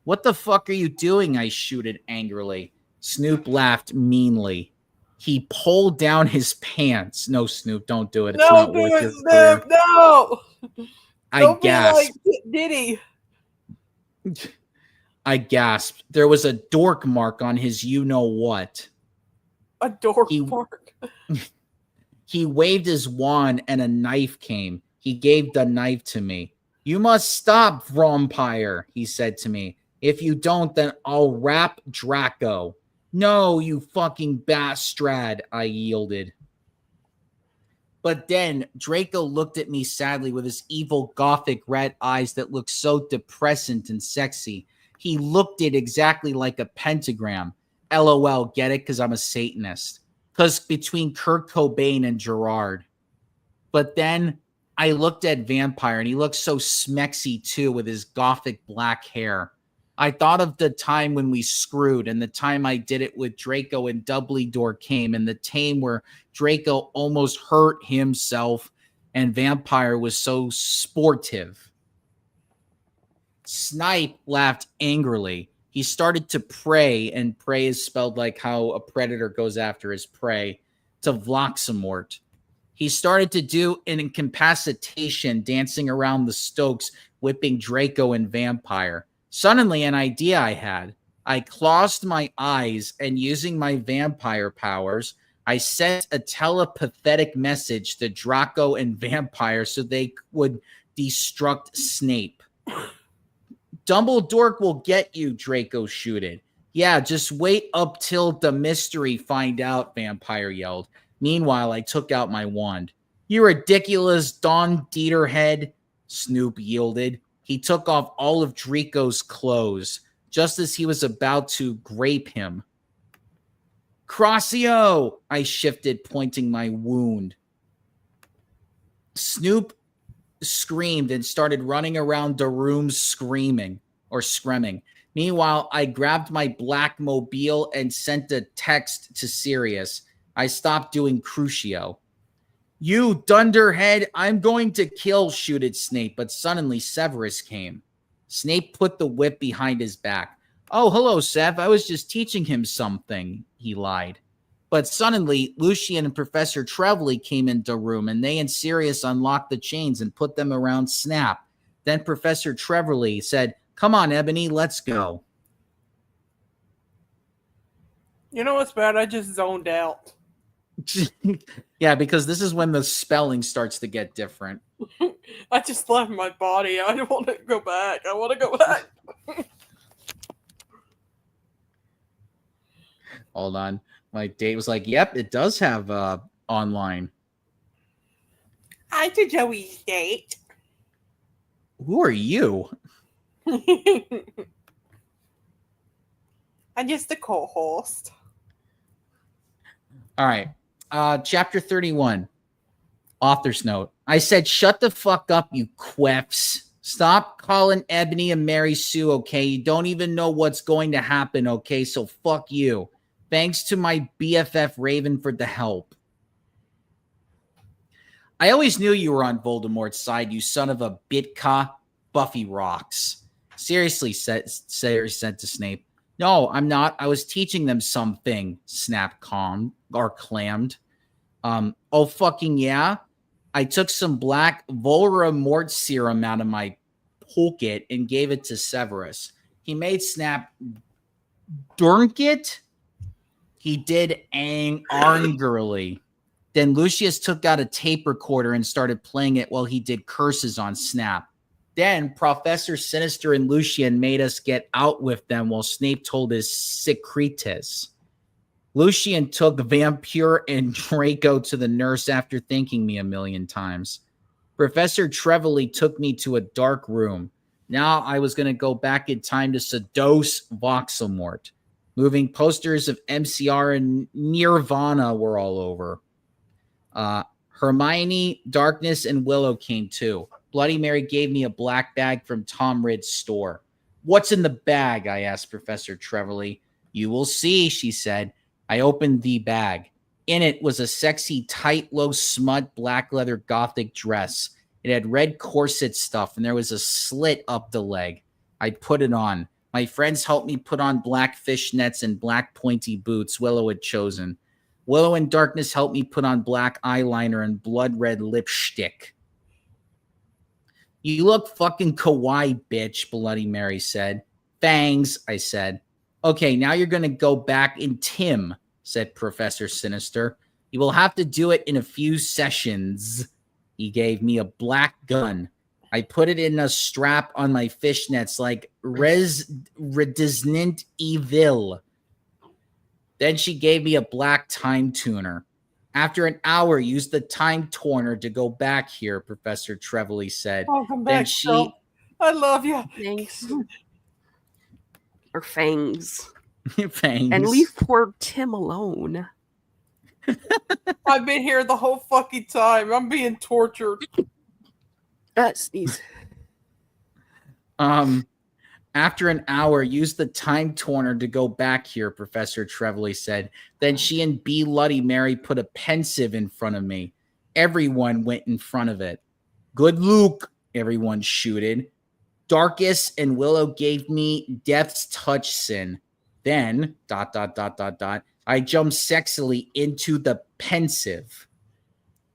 What the fuck are you doing? I shooted angrily. Snoop laughed meanly. He pulled down his pants. No, Snoop, don't do it. It's not do worth it, your career. Snoop. No. I Don't gasped. be like Diddy. I gasped. There was a dork mark on his you-know-what. A dork mark. He waved his wand and a knife came. He gave the knife to me. You must stop, Vampire, he said to me. If you don't, then I'll rap Draco. No, you fucking bastard, I yielded. But then Draco looked at me sadly with his evil gothic red eyes that looked so depressant and sexy. He looked it exactly like a pentagram. LOL, get it? Because I'm a Satanist. Because between Kurt Cobain and Gerard. But then I looked at Vampire and he looked so smexy too with his gothic black hair. I thought of the time when we screwed and the time I did it with Draco and Dumbledore came and the time where Draco almost hurt himself and Vampire was so sportive. Snipe laughed angrily. He started to pray, and pray is spelled like how a predator goes after his prey, to Voxamort. He started to do an incapacitation dancing around the Stokes, whipping Draco and Vampire. Suddenly, an idea I had. I closed my eyes and using my vampire powers, I sent a telepathic message to Draco and Vampire so they would destruct Snape. Dumbledore will get you, Draco shooted. Yeah, just wait up till the mystery find out, Vampire yelled. Meanwhile, I took out my wand. You ridiculous Don Dieterhead, Snoop yielded. He took off all of Draco's clothes, just as he was about to grape him. Crossio! I shifted, pointing my wound. Snoop screamed and started running around the room screaming. Meanwhile, I grabbed my black mobile and sent a text to Sirius. I stopped doing Crucio. You dunderhead, I'm going to kill, shooted Snape, but suddenly Severus came. Snape put the whip behind his back. Oh, hello, Sev. I was just teaching him something, he lied. But suddenly, Lucian and Professor Trevelyan came into the room, and they and Sirius unlocked the chains and put them around Snap. Then Professor Trevelyan said, come on, Ebony, let's go. You know what's bad? I just zoned out. Yeah, because this is when the spelling starts to get different. I just left my body. I don't want to go back. I want to go back. Hold on. My date was like, yep, it does have online. Hi to Joey's date. Who are you? I'm just the co-host. All right. Chapter 31. Author's note. I said, shut the fuck up, you queffs. Stop calling Ebony and Mary Sue, okay? You don't even know what's going to happen, okay? So fuck you. Thanks to my BFF Raven for the help. I always knew you were on Voldemort's side, you son of a bitka. Buffy rocks. Seriously, Sirius said to Snape. No, I'm not. I was teaching them something, Snap clammed. Oh, fucking yeah? I took some black Voldemort serum out of my pocket and gave it to Severus. He made Snap drink it. He did angrily. Then Lucius took out a tape recorder and started playing it while he did curses on Snap. Then Professor Sinister and Lucian made us get out with them while Snape told his secretus. Lucian took Vampire and Draco to the nurse after thanking me a million times. Professor Trevelyan took me to a dark room. Now I was going to go back in time to seduce Voxelmort. Moving posters of MCR and Nirvana were all over. Hermione, Darkness, and Willow came too. Bloody Mary gave me a black bag from Tom Ridd's store. What's in the bag? I asked Professor Trevelyan. You will see, she said. I opened the bag. In it was a sexy, tight, low smut black leather gothic dress. It had red corset stuff, and there was a slit up the leg. I put it on. My friends helped me put on black fishnets and black pointy boots Willow had chosen. Willow and Darkness helped me put on black eyeliner and blood red lipstick. You look fucking kawaii, bitch, Bloody Mary said. Fangs, I said. Okay, now you're going to go back in Tim, said Professor Sinister. You will have to do it in a few sessions. He gave me a black gun. I put it in a strap on my fishnets like Redisnant Evil. Then she gave me a black time tuner. After an hour, use the time tuner to go back here, Professor Trevelyan said. Welcome Then back, she... girl. I love you. Thanks. Or fangs. Fangs. And leave poor Tim alone. I've been here the whole fucking time. I'm being tortured. Sneeze. After an hour, use the time tuner to go back here, Professor Trevelyan said. Then she and Bloody Mary put a pensive in front of me. Everyone went in front of it. Good Luke, everyone shooted. Darkest and Willow gave me Death's Touch Sin. Then, ... I jumped sexily into the pensive.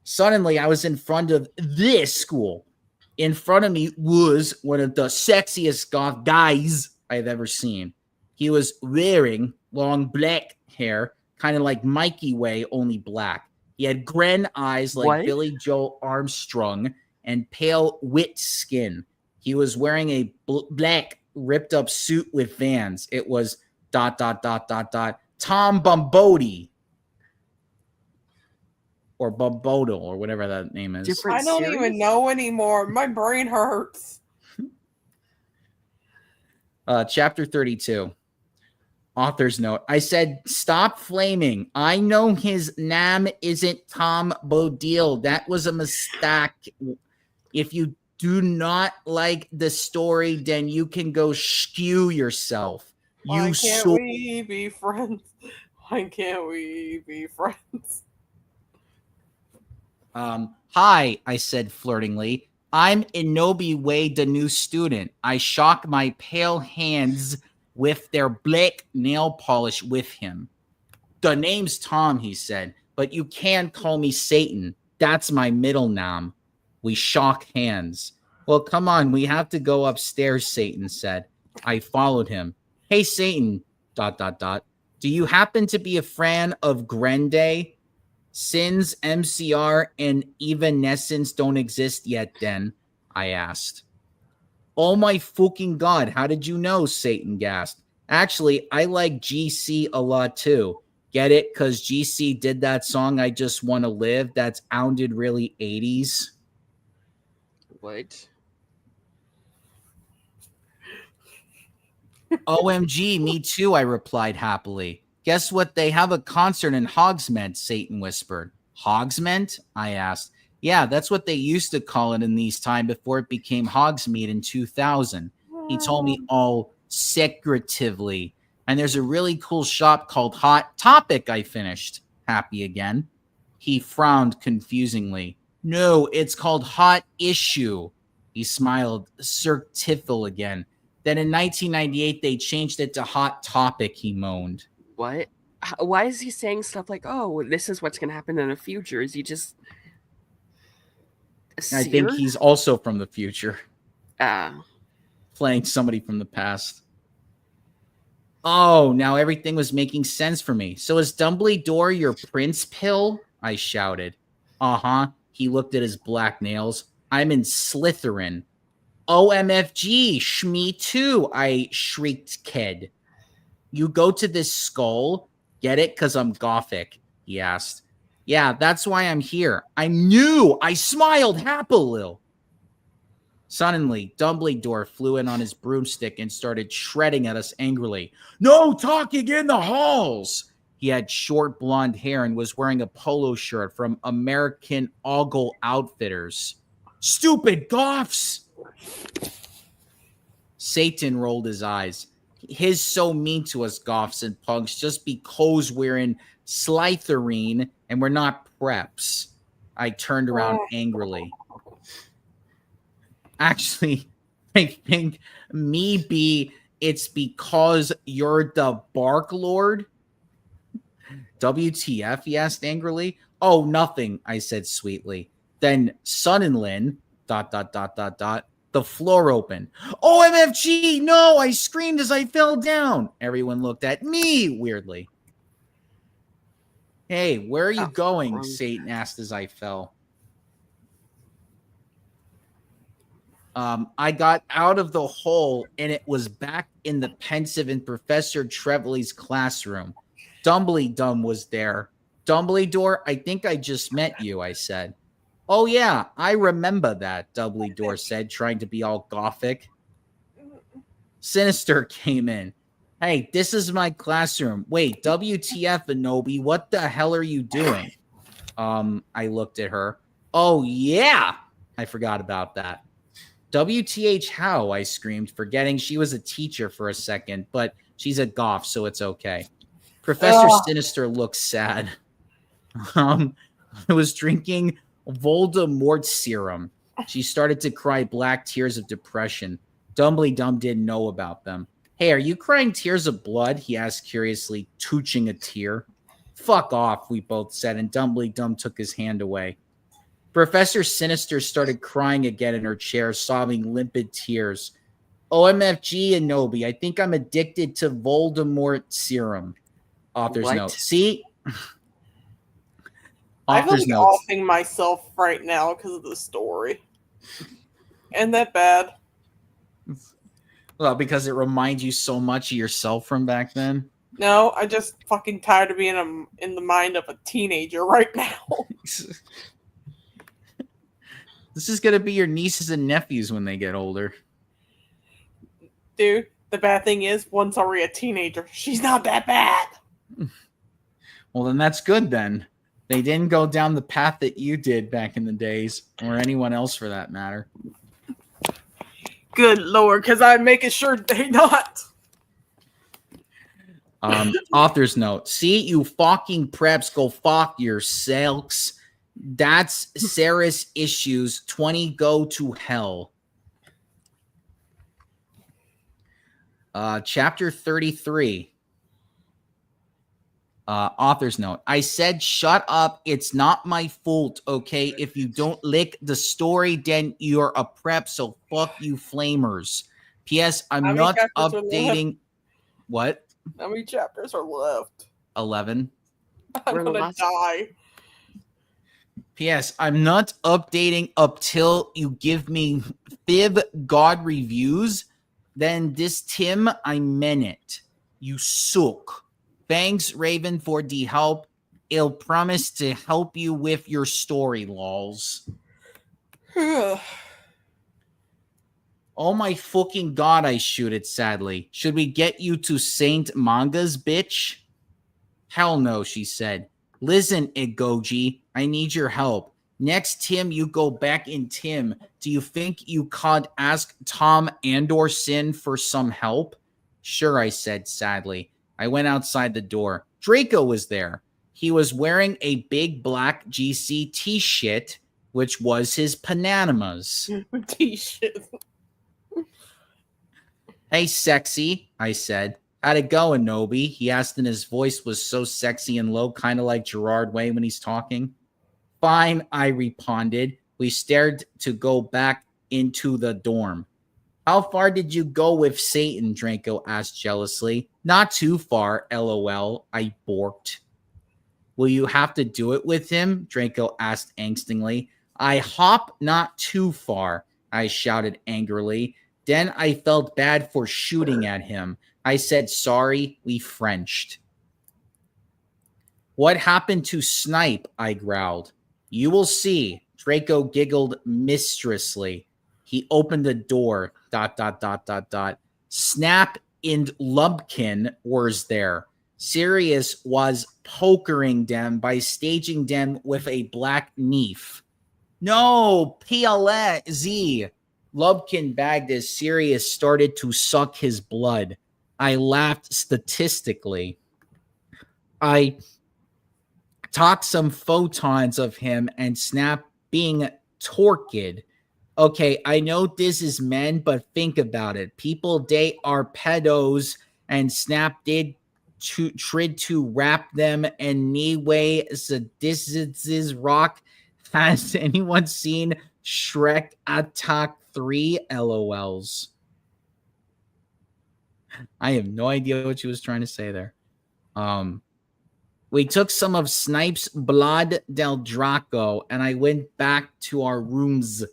Suddenly, I was in front of this school. In front of me was one of the sexiest goth guys I've ever seen. He was wearing long black hair, kind of like Mikey Way, only black. He had grin eyes like What? Billy Joe Armstrong and pale, wit skin. He was wearing a black, ripped-up suit with Vans. It was ... Tom Bombodi. Or Bobodo, or whatever that name is. Different I don't series? even know anymore. My brain hurts. Chapter 32. Author's note. I said, stop flaming. I know his name isn't Tom Bodil. That was a mistake. If you do not like the story, then you can go skew yourself. Why can't we be friends? Why can't we be friends? Hi, I said flirtingly. I'm Inobi Wade, the new student. I shock my pale hands with their black nail polish with him. The name's Tom, he said, but you can call me Satan. That's my middle name. We shock hands. Well, come on, we have to go upstairs, Satan said. I followed him. Hey, Satan, ... Do you happen to be a fan of Grende? Since MCR and Evanescence don't exist yet, then, I asked. Oh my fucking god, how did you know? Satan gasped. Actually, I like GC a lot too. Get it? Because GC did that song, I Just Want to Live, that's sounded really 80s. What? OMG, me too, I replied happily. Guess what? They have a concert in Hogsmeade, Satan whispered. Hogsmeade? I asked. Yeah, that's what they used to call it in these times before it became Hogsmeade in 2000. He told me all secretively. And there's a really cool shop called Hot Topic, I finished. Happy again. He frowned confusingly. No, it's called Hot Issue. He smiled, certifical again. Then in 1998, they changed it to Hot Topic, he moaned. What? Why is he saying stuff like, "Oh, this is what's going to happen in the future"? Is he just? I think he's also from the future, Ah. playing somebody from the past. Oh, now everything was making sense for me. So is Dumbledore your prince pill? I shouted. Uh-huh. He looked at his black nails. I'm in Slytherin. OMFG, shme too, I shrieked kid. You go to this skull? Get it? Because I'm gothic, he asked. Yeah, that's why I'm here. I'm new. I smiled happily. Suddenly, Dumbledore flew in on his broomstick and started shredding at us angrily. No talking in the halls! He had short blonde hair and was wearing a polo shirt from American Ogle Outfitters. Stupid goths! Satan rolled his eyes. He's so mean to us goths and punks just because we're in Slytherin and we're not preps. I turned around angrily. Actually, I think maybe it's because you're the Bark Lord. WTF, he asked angrily. Oh, nothing, I said sweetly. Then suddenly, ... the floor opened. OMFG, no, I screamed as I fell down. Everyone looked at me weirdly. Hey, where are you going? Satan asked as I fell. I got out of the hole and it was back in the pensive in Professor Trevelyan's classroom. Dumbledore was there. Dumbledore, I think I just met you, I said. Oh, yeah, I remember that, Dumbledore said, trying to be all gothic. Sinister came in. Hey, this is my classroom. Wait, WTF, Anobi, what the hell are you doing? I looked at her. Oh, yeah, I forgot about that. WTH how, I screamed, forgetting she was a teacher for a second, but she's a goth, so it's okay. Professor Sinister looked sad. I was drinking Voldemort serum. She started to cry black tears of depression. Dumbledore didn't know about them. Hey, are you crying tears of blood? He asked curiously, tooching a tear. Fuck off, we both said, and Dumbledore took his hand away. Professor Sinister started crying again in her chair, sobbing limpid tears. OMFG and Nobi, I think I'm addicted to Voldemort serum. Author's note. See? I'm Author's like notes. offing myself right now because of the story. Ain't that bad? Well, because it reminds you so much of yourself from back then. No, I just fucking tired of being in the mind of a teenager right now. This is going to be your nieces and nephews when they get older. Dude, the bad thing is, one's already a teenager. She's not that bad. Well, then that's good then. They didn't go down the path that you did back in the days, or anyone else for that matter. Good lord, because I'm making sure they not. Author's note. See, you fucking preps, go fuck yourselves. That's Sarah's issues. 20 go to hell. Chapter 33. Author's note. I said, shut up. It's not my fault, okay? If you don't lick the story, then you're a prep, so fuck you flamers. P.S. I'm How many not chapters are left? updating. What? How many chapters are left? 11. I'm We're the gonna last- die. P.S. I'm not updating up till you give me fib God reviews. Then this Tim, I meant it. You suck. Thanks, Raven, for the help. I'll promise to help you with your story, lols. Oh my fucking god, I shoot it sadly. Should we get you to Saint Mangas, bitch? Hell no, she said. Listen, Igoji, I need your help. Next Tim, you go back in Tim. Do you think you could ask Tom and/or Sin for some help? Sure, I said sadly. I went outside the door. Draco was there. He was wearing a big black GC t-shirt, which was his Panamas. T-shit. Hey, sexy, I said. How'd it go, Anobi? He asked, and his voice was so sexy and low, kind of like Gerard Way when he's talking. Fine, I responded. We stared to go back into the dorm. How far did you go with Satan? Draco asked jealously. Not too far, LOL, I borked. Will you have to do it with him? Draco asked angstingly. I hop not too far, I shouted angrily. Then I felt bad for shooting at him. I said sorry, we Frenched. What happened to Snipe? I growled. You will see. Draco giggled mistressly. He opened the door. ... Snap and Lumpkin was there. Sirius was pokering them by staging them with a black knife. No, PLZ. Lumpkin bagged as Sirius started to suck his blood. I laughed statistically. I talked some photons of him and Snap being torqued. Okay, I know this is men, but think about it. People, they are pedos, and Snap did try to wrap them anyway. So this is rock. Has anyone seen Shrek Attack 3? LOLs. I have no idea what she was trying to say there. We took some of Snipe's blood del Draco, and I went back to our rooms.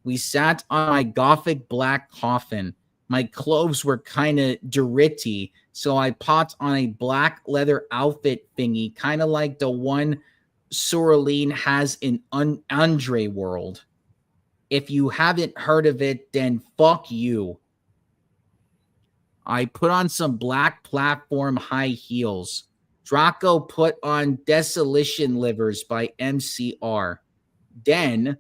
We sat on my gothic black coffin. My clothes were kind of dirty, so I put on a black leather outfit thingy, kind of like the one Soraline has in Andre World. If you haven't heard of it, then fuck you. I put on some black platform high heels. Draco put on Desolation Livers by MCR. Then, ...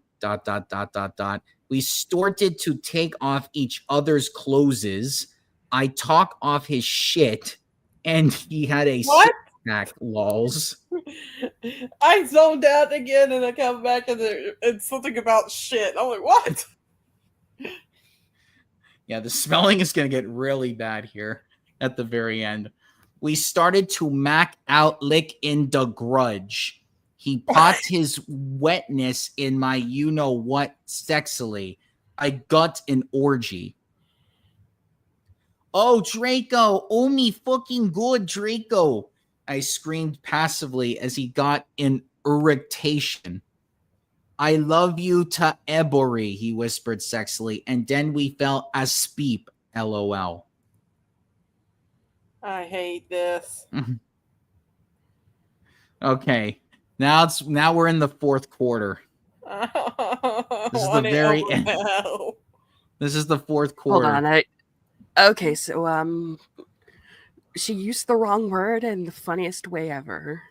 we started to take off each other's clothes. I talk off his shit, and he had a What? six-pack, lols. I zoned out again and I come back and it's something about shit. I'm like, what? Yeah, the smelling is going to get really bad here at the very end. We started to mac out lick in the grudge. He popped his wetness in my you-know-what sexily. I got an orgy. Oh, Draco. Oh, me fucking good, Draco. I screamed passively as he got an erection. I love you to Ebory, he whispered sexily, and then we fell asleep, LOL. I hate this. Okay. Now we're in the fourth quarter. This is the very end. This is the fourth quarter. Hold on. Okay, so she used the wrong word in the funniest way ever.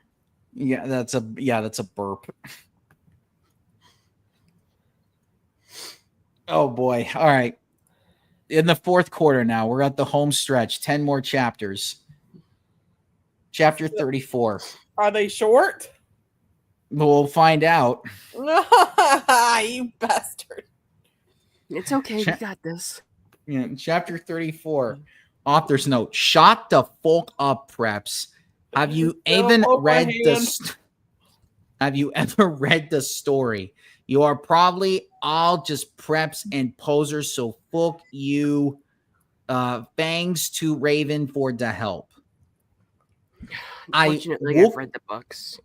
Yeah, that's a burp. Oh boy. All right. In the fourth quarter now, we're at the home stretch. 10 more chapters. Chapter 34. Are they short? We'll find out. You bastard. It's okay. We Cha- got this. Yeah, chapter 34. Author's note. Shut the fuck up, preps. Have you Don't even hold my read the hand. Have you ever read the story? You are probably all just preps and posers, so fuck you. Thanks to Raven for the help. Fortunately, I've read the books.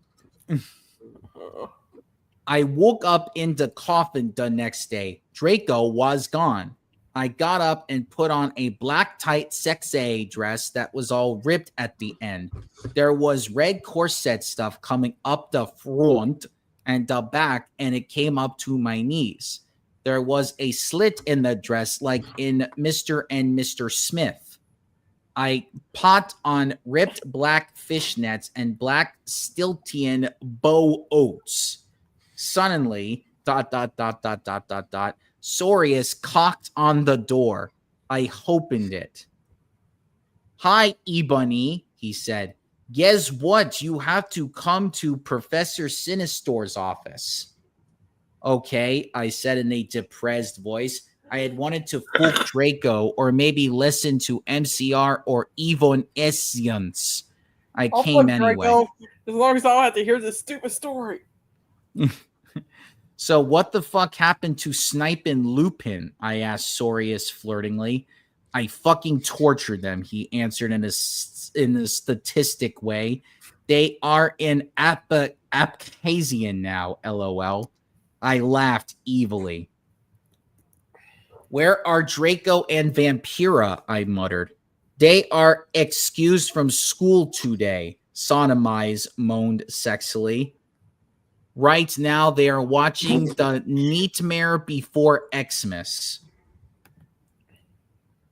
I woke up in the coffin the next day. Draco was gone. I got up and put on a black tight sexy dress that was all ripped at the end. There was red corset stuff coming up the front and the back, and it came up to my knees. There was a slit in the dress like in Mr. and Mr. Smith. I pot on ripped black fishnets and black Stiltian bow oats. Suddenly, ... Sorius cocked on the door. I opened it. Hi, Ebony, he said. Guess what? You have to come to Professor Sinistor's office. Okay, I said in a depressed voice. I had wanted to fool Draco or maybe listen to MCR or Evon Essence. I I'll came fuck anyway. Draco, as long as I don't have to hear this stupid story. So what the fuck happened to Snipe and Lupin? I asked Sorius flirtingly. I fucking tortured them, he answered in a statistic way. They are in Abkhazian now, LOL. I laughed evilly. Where are Draco and Vampira? I muttered. They are excused from school today, Sodomize moaned sexily. Right now, they are watching the Nightmare Before Xmas.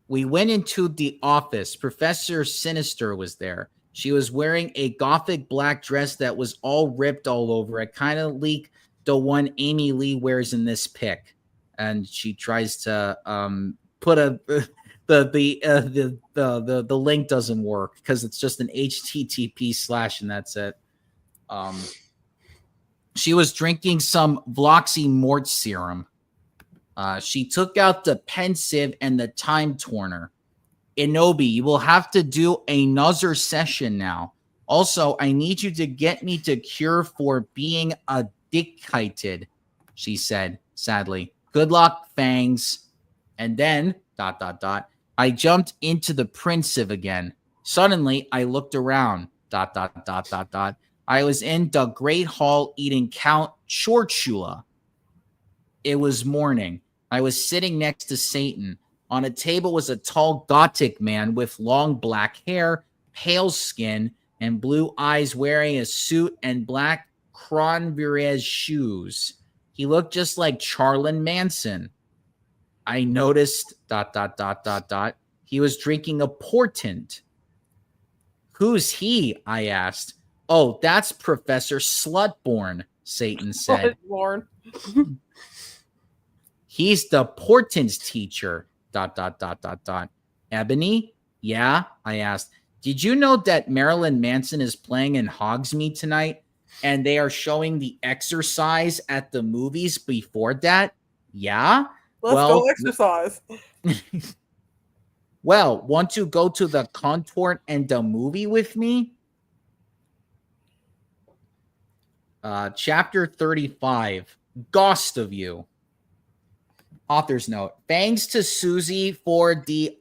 We went into the office. Professor Sinister was there. She was wearing a gothic black dress that was all ripped all over. It kind of like the one Amy Lee wears in this pic. And she tries to put a the link doesn't work because it's just an HTTP/ and that's it. She was drinking some Vloxy Mort serum. She took out the pensive and the time torner. Inobi, you will have to do another session now. Also, I need you to get me to cure for being addicted, she said sadly. Good luck, Fangs. And then, ... I jumped into the pensive again. Suddenly, I looked around, ... I was in the Great Hall eating Count Chorchula. It was morning. I was sitting next to Satan. On a table was a tall Gothic man with long black hair, pale skin, and blue eyes wearing a suit and black Cronvirez shoes. He looked just like Charlton Manson. I noticed ... He was drinking a portent. Who's he? I asked. Oh, that's Professor Slutborn, Satan said. Lord. He's the portent's teacher. ... Ebony? Yeah, I asked. Did you know that Marilyn Manson is playing in Hogsmeade tonight? And they are showing The Exercise at the movies before that? Yeah? Let's go exercise. Well, want to go to the contort and the movie with me? Chapter 35. Ghost of You. Author's note. Thanks to Susie for the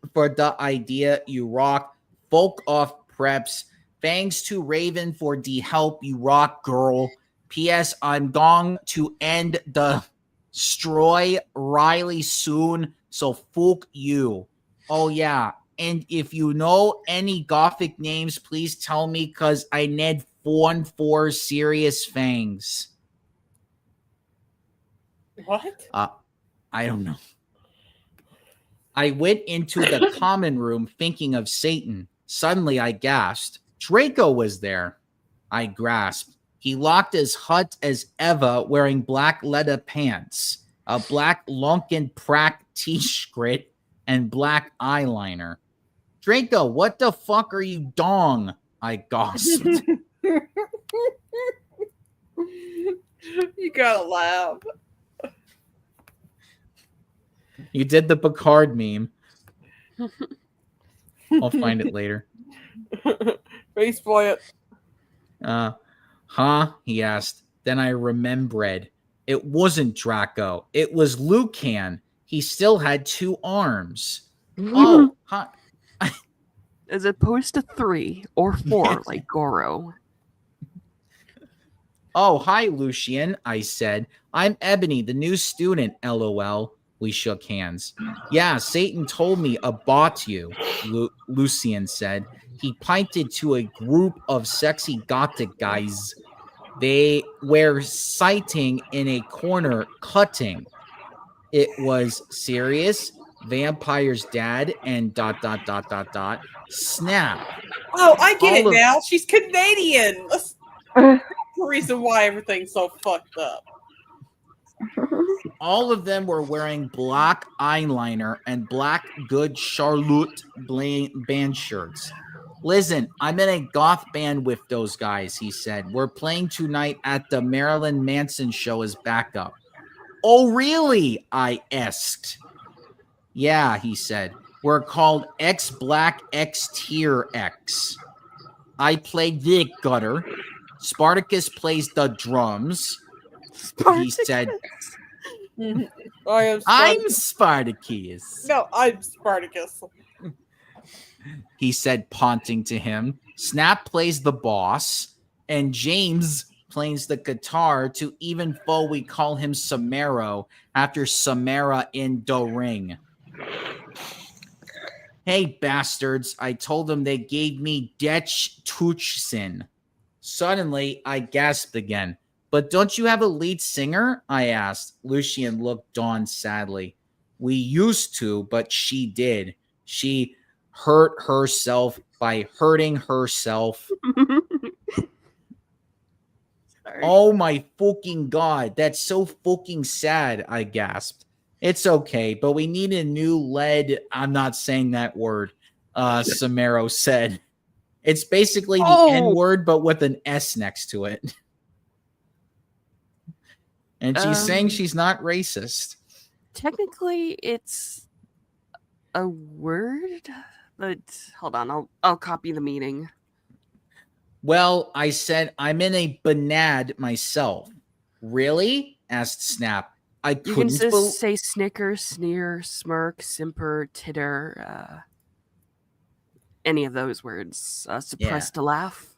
idea, you rock. Folk off preps. Thanks to Raven for the help, you rock, girl. P.S. I'm going to end the Stroy Riley soon, so fuck you. Oh, yeah. And if you know any Gothic names, please tell me, because I need 4 serious fangs. What? I don't know. I went into the common room thinking of Satan. Suddenly I gasped. Draco was there. I grasped. He locked his hut as Eva, wearing black leather pants, a black Lunken Prack t-shirt, and black eyeliner. Draco, what the fuck are you dong? I gasped. You gotta laugh. You did the Picard meme. I'll find it later. Face boy it. Huh? He asked. Then I remembered. It wasn't Draco. It was Lucan. He still had 2 arms. Oh, huh. As opposed to 3 or 4 like Goro. Oh, hi, Lucian, I said. I'm Ebony, the new student, LOL. We shook hands. Yeah, Satan told me about you, Lucian said. He pointed to a group of sexy gothic guys. They were sitting in a corner cutting. It was Sirius, Vampire's dad, and ... Snap. Oh, I get All it of- now. She's Canadian. That's the reason why everything's so fucked up. All of them were wearing black eyeliner and black good Charlotte band shirts. Listen, I'm in a goth band with those guys, he said. We're playing tonight at the Marilyn Manson show as backup. Oh, really? I asked. Yeah, he said. We're called X Black X Tier X. I play the gutter. Spartacus plays the drums. He said, I'm Spartacus. No, I'm Spartacus. He said, taunting to him. Snap plays the boss, and James plays the guitar to even though we call him Samaro after Samara in the ring. Hey, bastards, I told them they gave me Dech Tuchsin. Suddenly, I gasped again. But don't you have a lead singer? I asked. Lucian looked on sadly. We used to, but she did. She hurt herself by hurting herself. Oh my fucking god, that's so fucking sad, I gasped. It's okay, but we need a new lead. I'm not saying that word, Samaro said. It's basically the N word, but with an S next to it. And she's saying she's not racist. Technically, it's a word, but hold on, I'll copy the meaning. Well, I said I'm in a banad myself. Really? Asked Snap. I You can couldn't just say snicker, sneer, smirk, simper, titter, any of those words. Suppressed a laugh.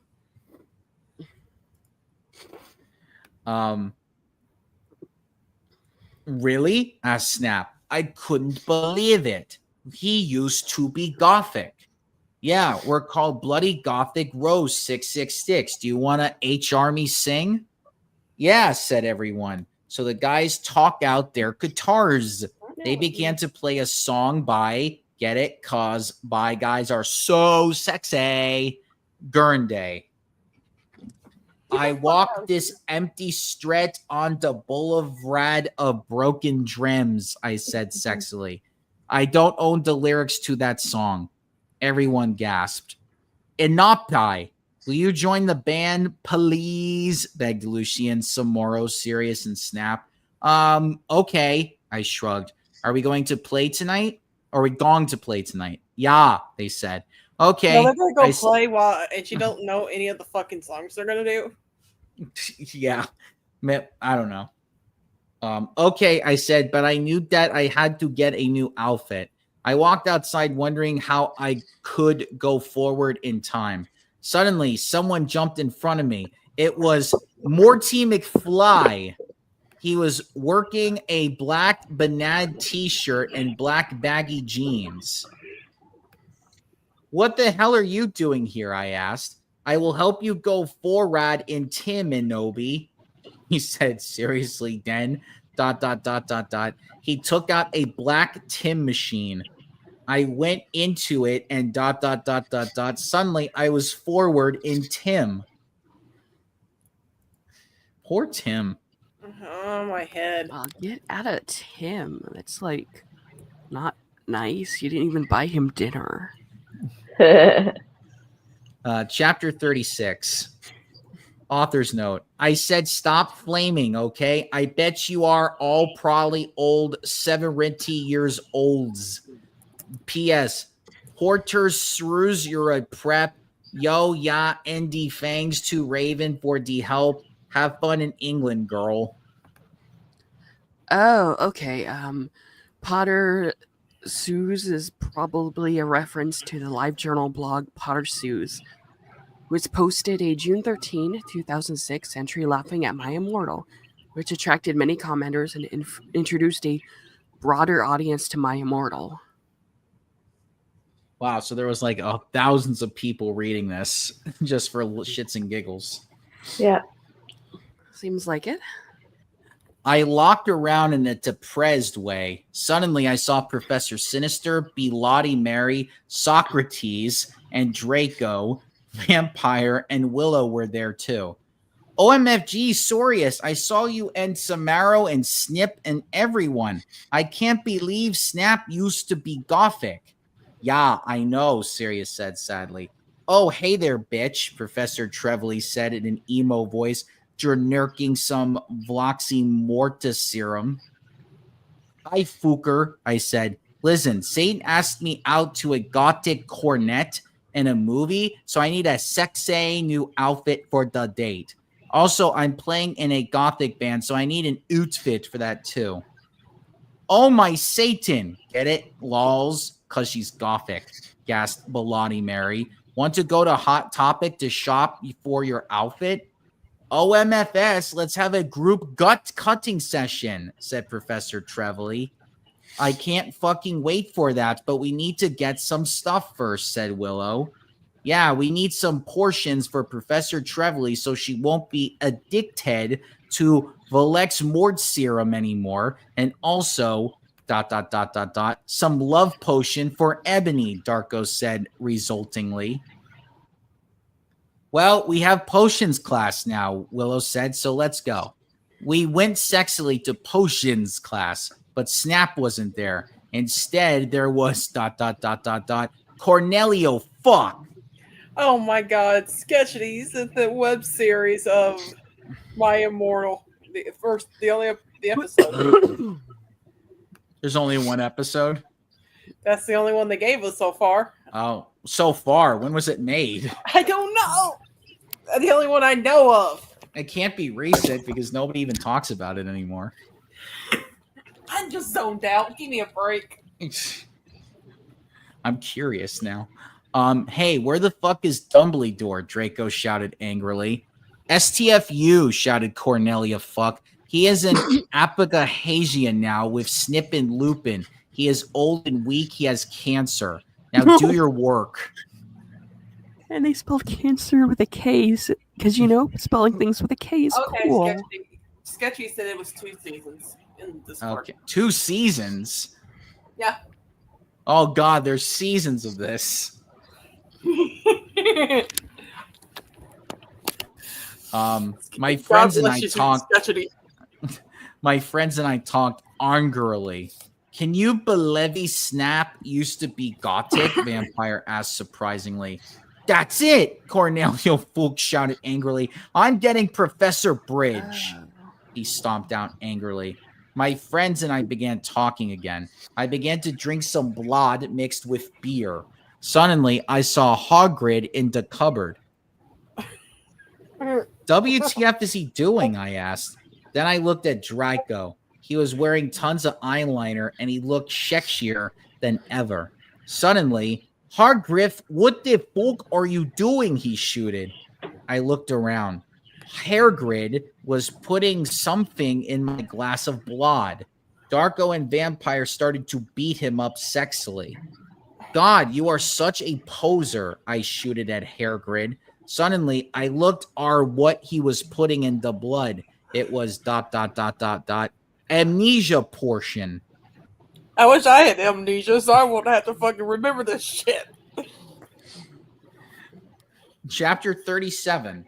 Really? Asked Snap. I couldn't believe it. He used to be Gothic. Yeah, we're called Bloody Gothic Rose 666. Do you want to HR me sing? Yeah, said everyone. So the guys talk out their guitars. They began to play a song by, get it? Cause by guys are so sexy. Gurnday. I walked this empty stretch on the boulevard of broken dreams, I said sexily. I don't own the lyrics to that song. Everyone gasped. Inopti, will you join the band, please? Begged Lucian, Samoro, Sirius, and Snap. Okay, I shrugged. Are we going to play tonight? Are we going to play tonight? Yeah, they said. Okay. No, they're gonna go play while, and you don't know any of the fucking songs they're gonna do. Yeah, I don't know. Okay, I said, but I knew that I had to get a new outfit. I walked outside wondering how I could go forward in time. Suddenly, someone jumped in front of me. It was Morty McFly. He was working a black banana t-shirt and black baggy jeans. What the hell are you doing here? I asked. I will help you go forward in Tim and Nobi. He said seriously then. ... He took out a black Tim machine. I went into it and ... Suddenly I was forward in Tim. Poor Tim. Oh, my head. Get out of Tim. That's like not nice. You didn't even buy him dinner. Chapter 36. Author's note. I said stop flaming, okay? I bet you are all probably old 70 years olds. P.S. Porter Srews, you're a prep. Yo, ya, ND Fangs to Raven for the help. Have fun in England, girl. Oh, okay. Potter Sues is probably a reference to the live journal blog Potter Sues, which posted a June 13, 2006 entry laughing at my Immortal, which attracted many commenters and introduced a broader audience to my Immortal. Wow, so there was like thousands of people reading this just for shits and giggles. Yeah. Seems like it. I locked around in a depressed way. Suddenly, I saw Professor Sinister, Bloody Mary, Socrates, and Draco, Vampire, and Willow were there too. OMFG, Sorius, I saw you and Samaro and Snip and everyone. I can't believe Snap used to be Gothic. Yeah, I know, Sirius said sadly. Oh, hey there, bitch, Professor Trevely said in an emo voice, jernerking some Vloxy Mortis serum. Hi, Fooker, I said. Listen, Satan asked me out to a gothic cornet in a movie, so I need a sexy new outfit for the date. Also, I'm playing in a gothic band, so I need an outfit for that too. Oh my Satan! Get it? Lols, because she's gothic, gasped Bloody Mary. Want to go to Hot Topic to shop for your outfit? OMFS, let's have a group gut cutting session, said Professor Trevely. I can't fucking wait for that, but we need to get some stuff first, said Willow. Yeah, we need some portions for Professor Trevely so she won't be addicted to Valex Mord serum anymore. And also, ... some love potion for Ebony, Darko said resultingly. Well, we have potions class now, Willow said, so let's go. We went sexily to potions class, but Snap wasn't there. Instead, there was ... Cornelio, fuck. Oh my god, Sketchities is the web series of My Immortal. The episode. There's only one episode? That's the only one they gave us so far. Oh, so far. When was it made? I don't know. The only one I know of. It can't be recent because nobody even talks about it anymore. I'm just zoned out. Give me a break. I'm curious now. Hey, where the fuck is Dumbledore? Draco shouted angrily. STFU, shouted Cornelia fuck. He is an Apagahasia now with Snip and Lupin. He is old and weak. He has cancer. Now do your work. And they spelled cancer with a K, because, spelling things with a K is cool. Sketchy said it was 2 seasons in this part. Okay, 2 seasons? Yeah. Oh, God, there's seasons of this. My friends and I talked... My friends and I talked angrily. Can you believe Snap used to be gothic? Vampire asked surprisingly. That's it, Cornelio Fulk shouted angrily. I'm getting Professor Bridge. He stomped out angrily. My friends and I began talking again. I began to drink some blood mixed with beer. Suddenly, I saw Hagrid in the cupboard. WTF is he doing? I asked. Then I looked at Draco. He was wearing tons of eyeliner, and he looked sexier than ever. Suddenly, Hagrid, what the fuck are you doing? He shouted. I looked around. Hagrid was putting something in my glass of blood. Darko and Vampire started to beat him up sexily. God, you are such a poser, I shouted at Hagrid. Suddenly, I looked at what he was putting in the blood. It was ... amnesia portion. I wish I had amnesia so I won't have to fucking remember this shit. Chapter 37.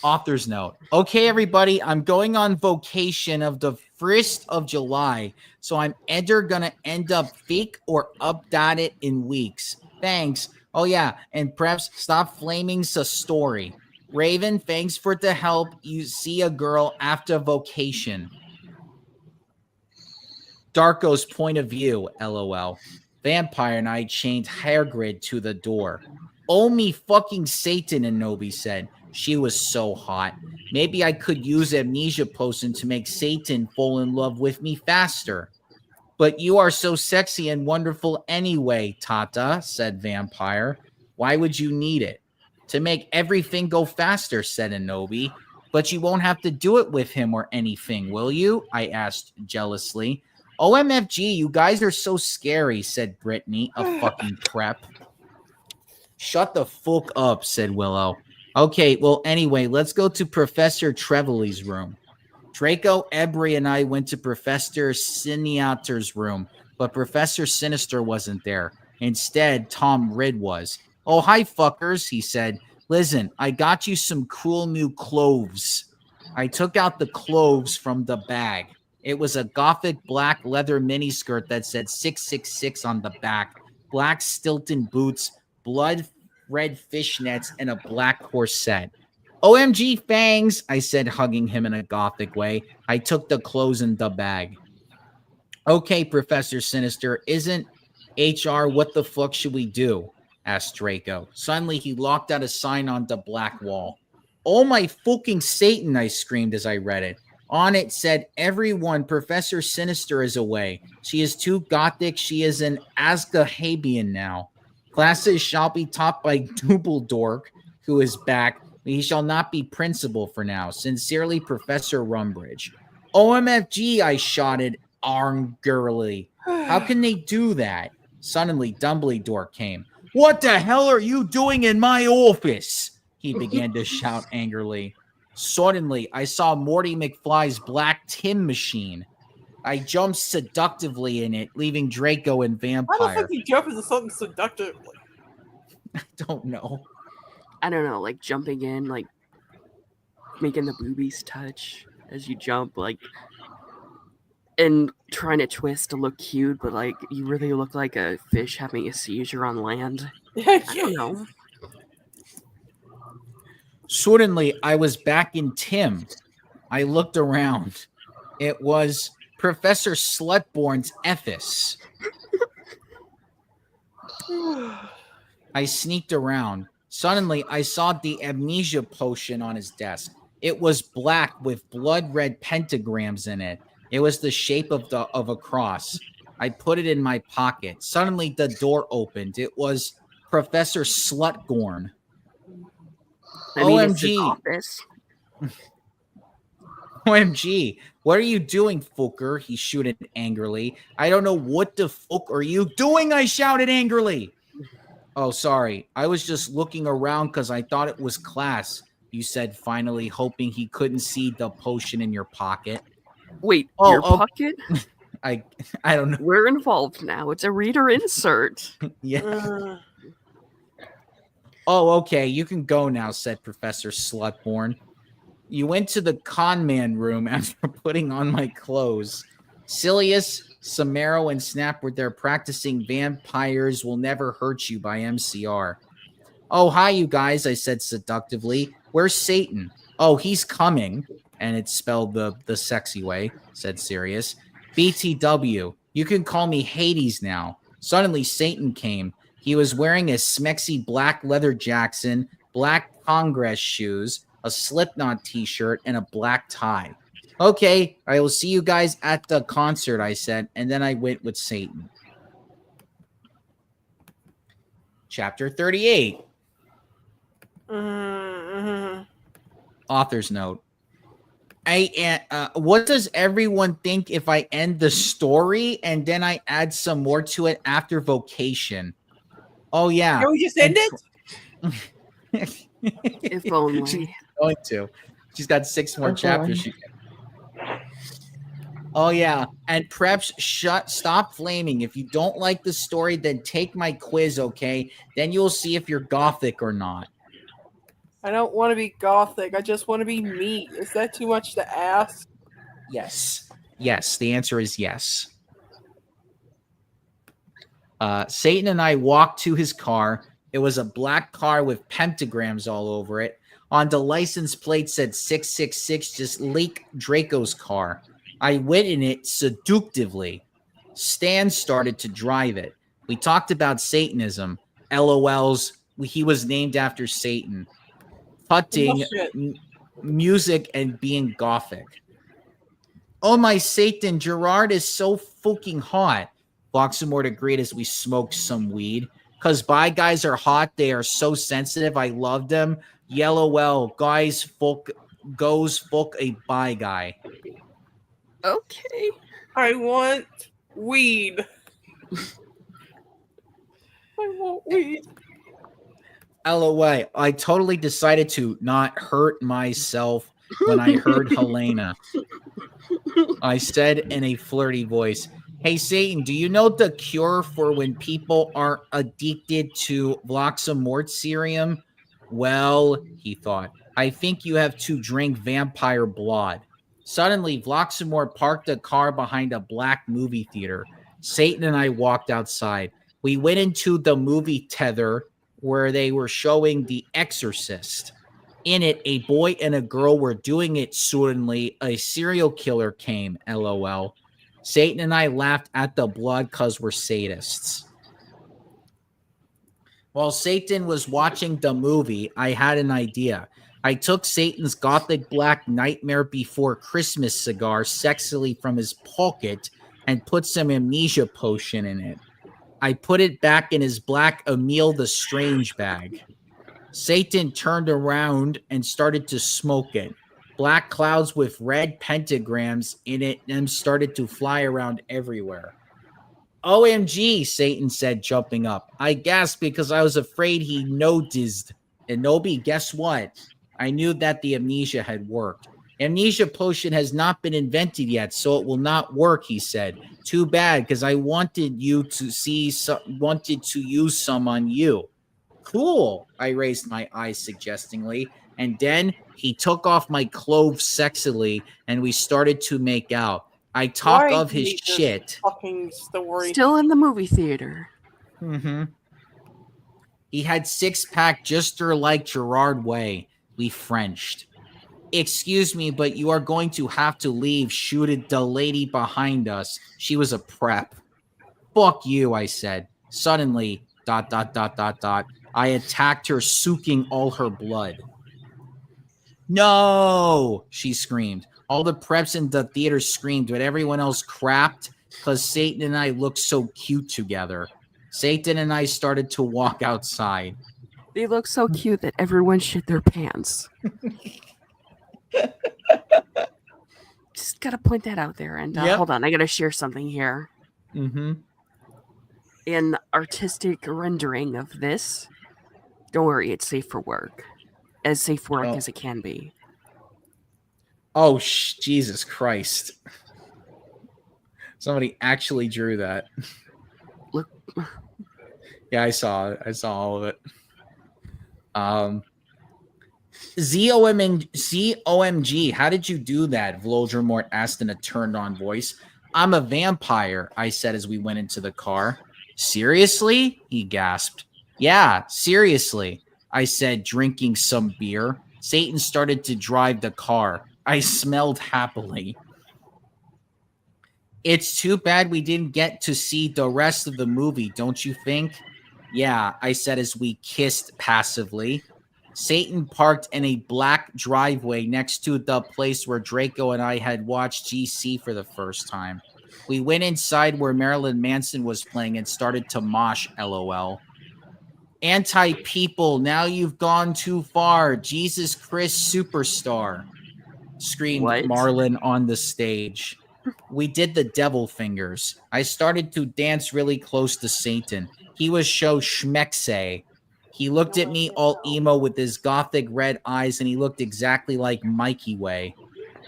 Author's note. Okay, everybody, I'm going on vacation of the 1st of July, so I'm either gonna end up fake or updated in weeks. Thanks. Oh yeah, and perhaps stop flaming the story. Raven, thanks for the help. You see a girl after vocation. Darko's point of view, LOL. Vampire Knight chained Hairgrid to the door. Oh me fucking Satan, Inobi said. She was so hot. Maybe I could use amnesia potion to make Satan fall in love with me faster. But you are so sexy and wonderful anyway, Tata, said Vampire. Why would you need it? To make everything go faster, said Inobi. But you won't have to do it with him or anything, will you? I asked jealously. OMFG, you guys are so scary, said Brittany, a fucking prep. Shut the fuck up, said Willow. Okay, well, anyway, let's go to Professor Trevelyan's room. Draco, Ebri, and I went to Professor Siniater's room, but Professor Sinister wasn't there. Instead, Tom Ridd was. Oh, hi, fuckers, he said. Listen, I got you some cool new clothes. I took out the clothes from the bag. It was a gothic black leather miniskirt that said 666 on the back, black Stilton boots, blood red fishnets, and a black corset. OMG fangs, I said, hugging him in a gothic way. I took the clothes in the bag. Okay, Professor Sinister, isn't HR what the fuck should we do? Asked Draco. Suddenly, he locked out a sign on the black wall. Oh my fucking Satan, I screamed as I read it. On it said, everyone, Professor Sinister is away. She is too gothic. She is an Azkahabian now. Classes shall be taught by Dumbledore, who is back. He shall not be principal for now. Sincerely, Professor Rumbridge. OMFG, I shouted angrily. How can they do that? Suddenly, Dumbledore came. What the hell are you doing in my office? He began to shout angrily. Suddenly, I saw Morty McFly's black Tim machine. I jumped seductively in it, leaving Draco and Why the Vampire. fuck you jump into something seductive? I don't know. I don't know, like jumping in, like making the boobies touch as you jump, like, and trying to twist to look cute, but like you really look like a fish having a seizure on land. I don't know. Suddenly, I was back in Tim. I looked around. It was Professor Slutborn's Ephes. I sneaked around. Suddenly, I saw the amnesia potion on his desk. It was black with blood red pentagrams in it. It was the shape of a cross. I put it in my pocket. Suddenly, the door opened. It was Professor Slutgorn. I mean, it's his OMG. office. OMG, what are you doing, fucker? He shouted angrily. I don't know what the fuck are you doing, I shouted angrily. Oh, sorry. I was just looking around because I thought it was class, you said finally, hoping he couldn't see the potion in your pocket. Wait, Oh, your oh. pocket? I don't know. We're involved now. It's a reader insert. Yeah. Oh, okay. You can go now, said Professor Slutborn. You went to the con man room after putting on my clothes. Silius, Samaro, and Snap were there practicing Vampires Will Never Hurt You by MCR. Oh, hi, you guys, I said seductively. Where's Satan? Oh, he's coming. And it's spelled the sexy way, said Sirius. BTW, you can call me Hades now. Suddenly, Satan came. He was wearing a smexy black leather Jackson, black Congress shoes, a Slipknot t-shirt, and a black tie. Okay, I will see you guys at the concert, I said, and then I went with Satan. Chapter 38. Author's note. What does everyone think if I end the story and then I add some more to it after vocation? Oh, yeah. Can we just end it? If only. She's going to. She's got 6 more Okay. chapters. Oh, yeah. And Preps, stop flaming. If you don't like the story, then take my quiz, okay? Then you'll see if you're gothic or not. I don't want to be gothic. I just want to be me. Is that too much to ask? Yes. Yes, the answer is yes. Satan and I walked to his car. It was a black car with pentagrams all over it. On the license plate said 666, just leak Draco's car. I went in it seductively. Stan started to drive it. We talked about Satanism. LOLs. He was named after Satan. Putting, Bullshit. music, and being gothic. Oh my Satan, Gerard is so fucking hot. Voxamort agreed as we smoked some weed. Cause bi guys are hot, they are so sensitive. I love them. Yellow well, guys fuck a bi guy. Okay. I want weed. I want weed. LOA. I totally decided to not hurt myself when I heard Helena. I said in a flirty voice, "Hey Satan, do you know the cure for when people are addicted to Voxamort serum?" Well, he thought, I think you have to drink vampire blood. Suddenly, Voxamort parked a car behind a black movie theater. Satan and I walked outside. We went into the movie tether where they were showing The Exorcist. In it, a boy and a girl were doing it. Suddenly, a serial killer came. LOL. Satan and I laughed at the blood because we're sadists. While Satan was watching the movie, I had an idea. I took Satan's gothic black Nightmare Before Christmas cigar sexily from his pocket and put some amnesia potion in it. I put it back in his black Emil the Strange bag. Satan turned around and started to smoke it. Black clouds with red pentagrams in it and started to fly around everywhere. OMG, Satan said, jumping up. I gasped because I was afraid he noticed. And Nobi, guess what? I knew that the amnesia had worked. Amnesia potion has not been invented yet, so it will not work, he said. Too bad, because I wanted to use some on you. Cool, I raised my eyes suggestingly, and then he took off my clothes sexily, and we started to make out. I talk Why of his hate this shit. fucking story. Still in the movie theater. Mm-hmm. He had six-pack just like Gerard Way. We Frenched. Excuse me, but you are going to have to leave, shooted the lady behind us. She was a prep. Fuck you, I said. Suddenly, ... I attacked her, soaking all her blood. No, she screamed. All the preps in the theater screamed, but everyone else crapped because Satan and I looked so cute together. Satan and I started to walk outside. They look so cute that everyone shit their pants. Just gotta point that out there. And Yep. hold on, I gotta share something here. Mm-hmm. An artistic rendering of this. Don't worry, it's safe for work. As safe for work as it can be. Oh, Jesus Christ. Somebody actually drew that. Look. Yeah, I saw it. I saw all of it. ZOMG, how did you do that? Voldemort asked in a turned-on voice. I'm a vampire, I said as we went into the car. Seriously? He gasped. Yeah, seriously, I said, drinking some beer. Satan started to drive the car. I smelled happily. It's too bad we didn't get to see the rest of the movie, don't you think? Yeah, I said as we kissed passively. Satan parked in a black driveway next to the place where Draco and I had watched GC for the first time. We went inside where Marilyn Manson was playing and started to mosh, LOL. Anti-people, now you've gone too far. Jesus Christ Superstar, screamed What? Marlon on the stage. We did the devil fingers. I started to dance really close to Satan. He was so schmexe. He looked at me all emo with his gothic red eyes, and he looked exactly like Mikey Way.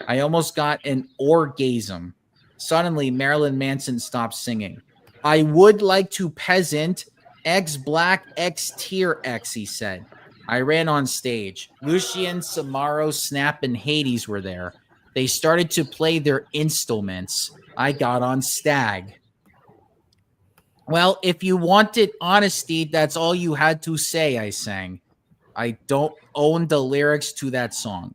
I almost got an orgasm. Suddenly, Marilyn Manson stopped singing. I would like to peasant, X black, X tier X, he said. I ran on stage. Lucien, Samaro, Snap, and Hades were there. They started to play their instruments. I got on Stag. Well, if you wanted honesty, that's all you had to say, I sang. I don't own the lyrics to that song.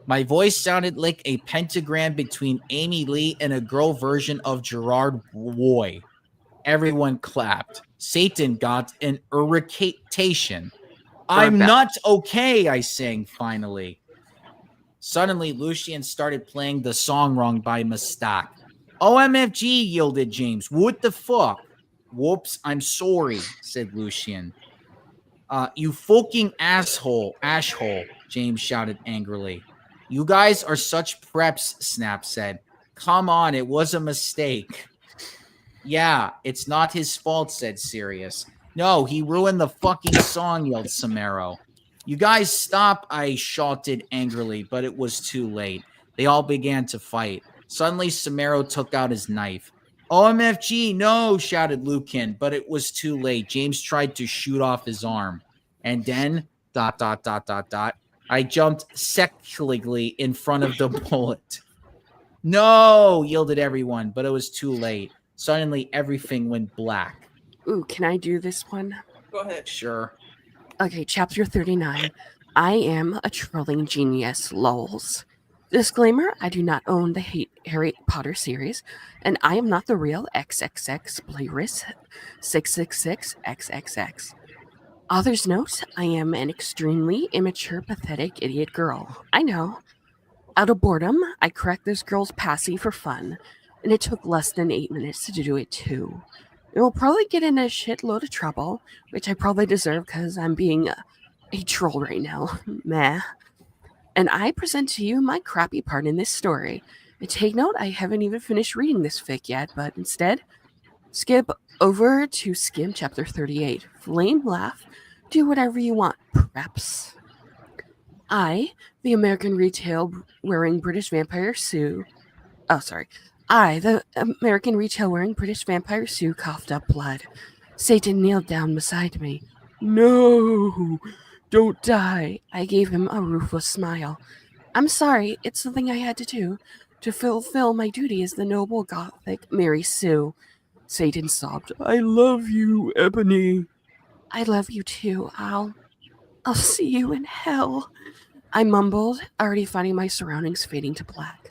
My voice sounded like a pentagram between Amy Lee and a girl version of Gerard Roy. Everyone clapped. Satan got an irritation. I'm That. not okay, I sang finally. Suddenly, Lucian started playing the song wrong by mistake. OMFG, yielded James. What the fuck? Whoops, I'm sorry, said Lucian. You fucking ashhole, James shouted angrily. You guys are such preps, Snap said. Come on, it was a mistake. Yeah, it's not his fault, said Sirius. No, he ruined the fucking song, yelled Samaro. You guys stop, I shouted angrily, but it was too late. They all began to fight. Suddenly, Samaro took out his knife. OMFG, no, shouted Lucan, but it was too late. James tried to shoot off his arm. And then, ... I jumped sexually in front of the bullet. No, yielded everyone, but it was too late. Suddenly, everything went black. Ooh, can I do this one? Go ahead. Sure. Okay, chapter 39. I am a trolling genius, lols. Disclaimer, I do not own the Harry Potter series, and I am not the real XXX Blairus 666 XXX. Author's note, I am an extremely immature, pathetic, idiot girl. I know. Out of boredom, I cracked this girl's passy for fun, and it took less than 8 minutes to do it too. It will probably get in a shitload of trouble, which I probably deserve because I'm being a troll right now. Meh. And I present to you my crappy part in this story. And take note, I haven't even finished reading this fic yet, but instead, skip over to skim chapter 38. Flame, laugh, do whatever you want, preps. I, the American retail wearing British vampire Sue. Oh, sorry. I, the American retail wearing British vampire Sue, coughed up blood. Satan kneeled down beside me. No, don't die. I gave him a ruthless smile. I'm sorry, it's something I had to do to fulfill my duty as the noble Gothic Mary Sue. Satan sobbed. I love you, Ebony. I love you too. I'll see you in hell. I mumbled, already finding my surroundings fading to black.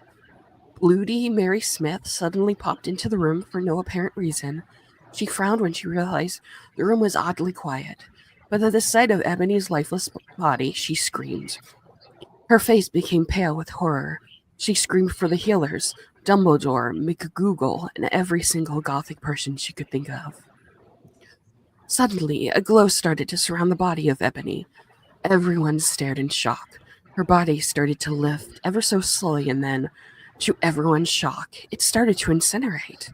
Bloody Mary Smith suddenly popped into the room for no apparent reason. She frowned when she realized the room was oddly quiet, but at the sight of Ebony's lifeless body, she screamed. Her face became pale with horror. She screamed for the healers, Dumbledore, McGoogle, and every single Gothic person she could think of. Suddenly, a glow started to surround the body of Ebony. Everyone stared in shock. Her body started to lift ever so slowly, and then, to everyone's shock, it started to incinerate.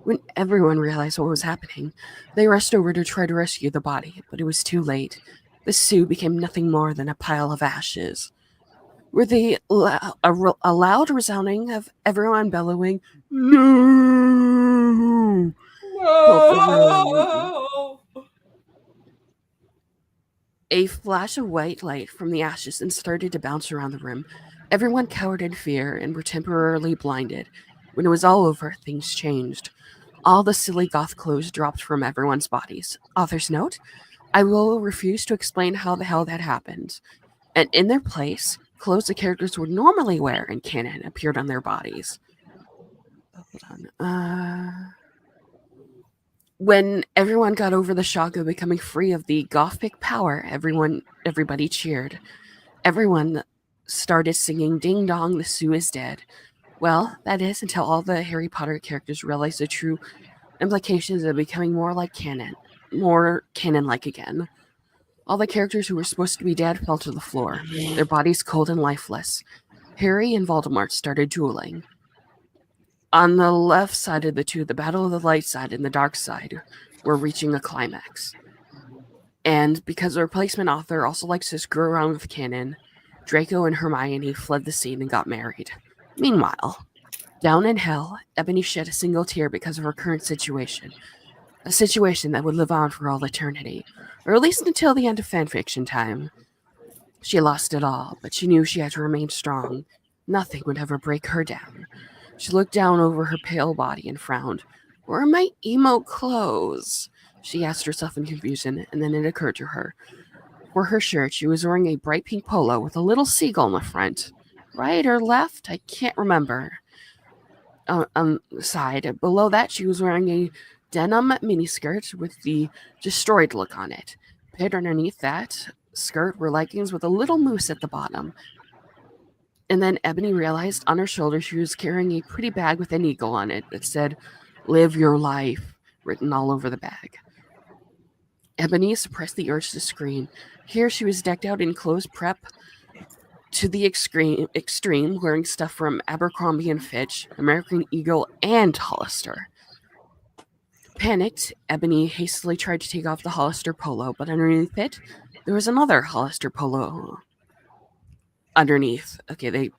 When everyone realized what was happening, they rushed over to try to rescue the body, but it was too late. The Sue became nothing more than a pile of ashes. With a loud resounding of everyone bellowing, "No!" No! A flash of white light from the ashes and started to bounce around the room. Everyone cowered in fear and were temporarily blinded. When it was all over, things changed. All the silly goth clothes dropped from everyone's bodies. Author's note, I will refuse to explain how the hell that happened. And in their place, clothes the characters would normally wear in canon appeared on their bodies. Hold on. When everyone got over the shock of becoming free of the Gothic power, everybody cheered. Everyone started singing Ding Dong, the Sue is dead. Well, that is until all the Harry Potter characters realized the true implications of becoming more canon-like again. All the characters who were supposed to be dead fell to the floor, their bodies cold and lifeless. Harry and Voldemort started dueling. On the left side of the two, the battle of the light side and the dark side were reaching a climax. And because the replacement author also likes to screw around with canon, Draco and Hermione fled the scene and got married. Meanwhile, down in hell, Ebony shed a single tear because of her current situation. A situation that would live on for all eternity, or at least until the end of fanfiction time. She lost it all, but she knew she had to remain strong. Nothing would ever break her down. She looked down over her pale body and frowned. Where are my emo clothes? She asked herself in confusion, and then it occurred to her. were her shirt. She was wearing a bright pink polo with a little seagull in the front. Right or left? I can't remember. On the side. Below that, she was wearing a denim miniskirt with the destroyed look on it. Pinned underneath that skirt were leggings with a little moose at the bottom. And then Ebony realized on her shoulder she was carrying a pretty bag with an eagle on it that said, "Live your life," written all over the bag. Ebony suppressed the urge to scream. Here she was decked out in clothes prep to the extreme, wearing stuff from Abercrombie and Fitch, American Eagle, and Hollister. Panicked, Ebony hastily tried to take off the Hollister polo, but underneath it, there was another Hollister polo underneath. Okay, they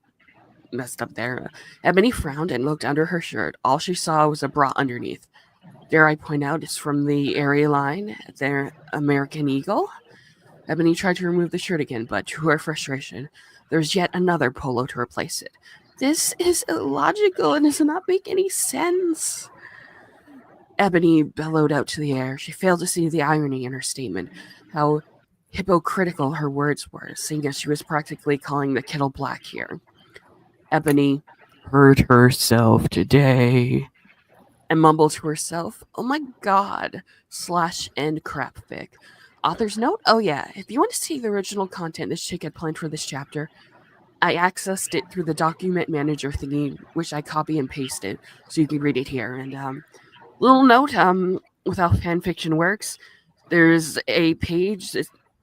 messed up there. Ebony frowned and looked under her shirt. All she saw was a bra underneath. Dare I point out, it's from the area line, their American Eagle. Ebony tried to remove the shirt again, but to her frustration, there's yet another polo to replace it. This is illogical and does not make any sense. Ebony bellowed out to the air. She failed to see the irony in her statement, how hypocritical her words were, seeing as she was practically calling the kettle black here. Ebony hurt herself today and mumbled to herself, "Oh my god, /end crapfic." Author's note? Oh yeah, if you want to see the original content this chick had planned for this chapter, I accessed it through the document manager thingy, which I copy and pasted, so you can read it here. And little note, with how fanfiction works, there's a page,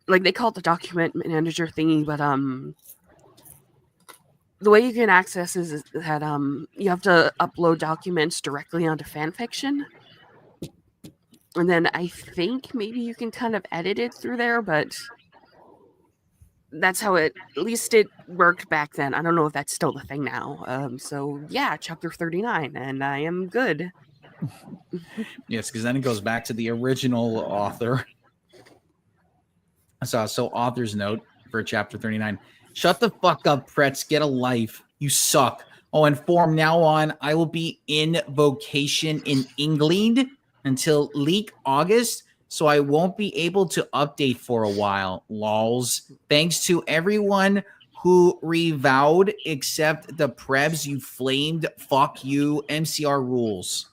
like they call it the document manager thingy, but the way you can access is that you have to upload documents directly onto fanfiction. And then I think maybe you can kind of edit it through there, but that's how at least it worked back then. I don't know if that's still the thing now. So yeah, chapter 39, and I am good. Yes, because then it goes back to the original author. So author's note for chapter 39. Shut the fuck up, Pretz. Get a life. You suck. Oh, and from now on, I will be in vocation in England until late August, so I won't be able to update for a while. Lols. Thanks to everyone who revowed except the prebs you flamed. Fuck you. MCR rules.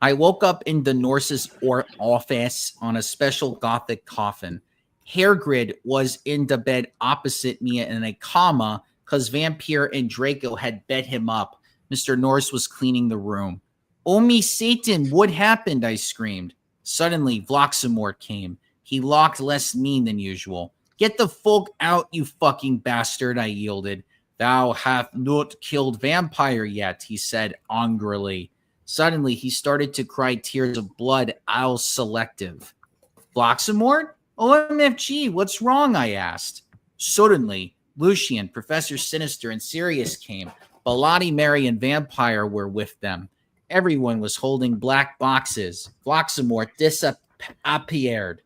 I woke up in the Norse's office on a special gothic coffin. Hairgrid was in the bed opposite me in a coma because Vampire and Draco had bet him up. Mr. Norse was cleaning the room. "Oh me Satan, what happened?" I screamed. Suddenly, Vloxamort came. He looked less mean than usual. "Get the folk out, you fucking bastard," I yielded. "Thou hast not killed Vampire yet," he said angrily. Suddenly, he started to cry tears of blood. "I'll selective." "Vloxamort? OMFG, what's wrong?" I asked. Suddenly, Lucian, Professor Sinister, and Sirius came. Bloody Mary and Vampire were with them. Everyone was holding black boxes. Vloxamort disappeared.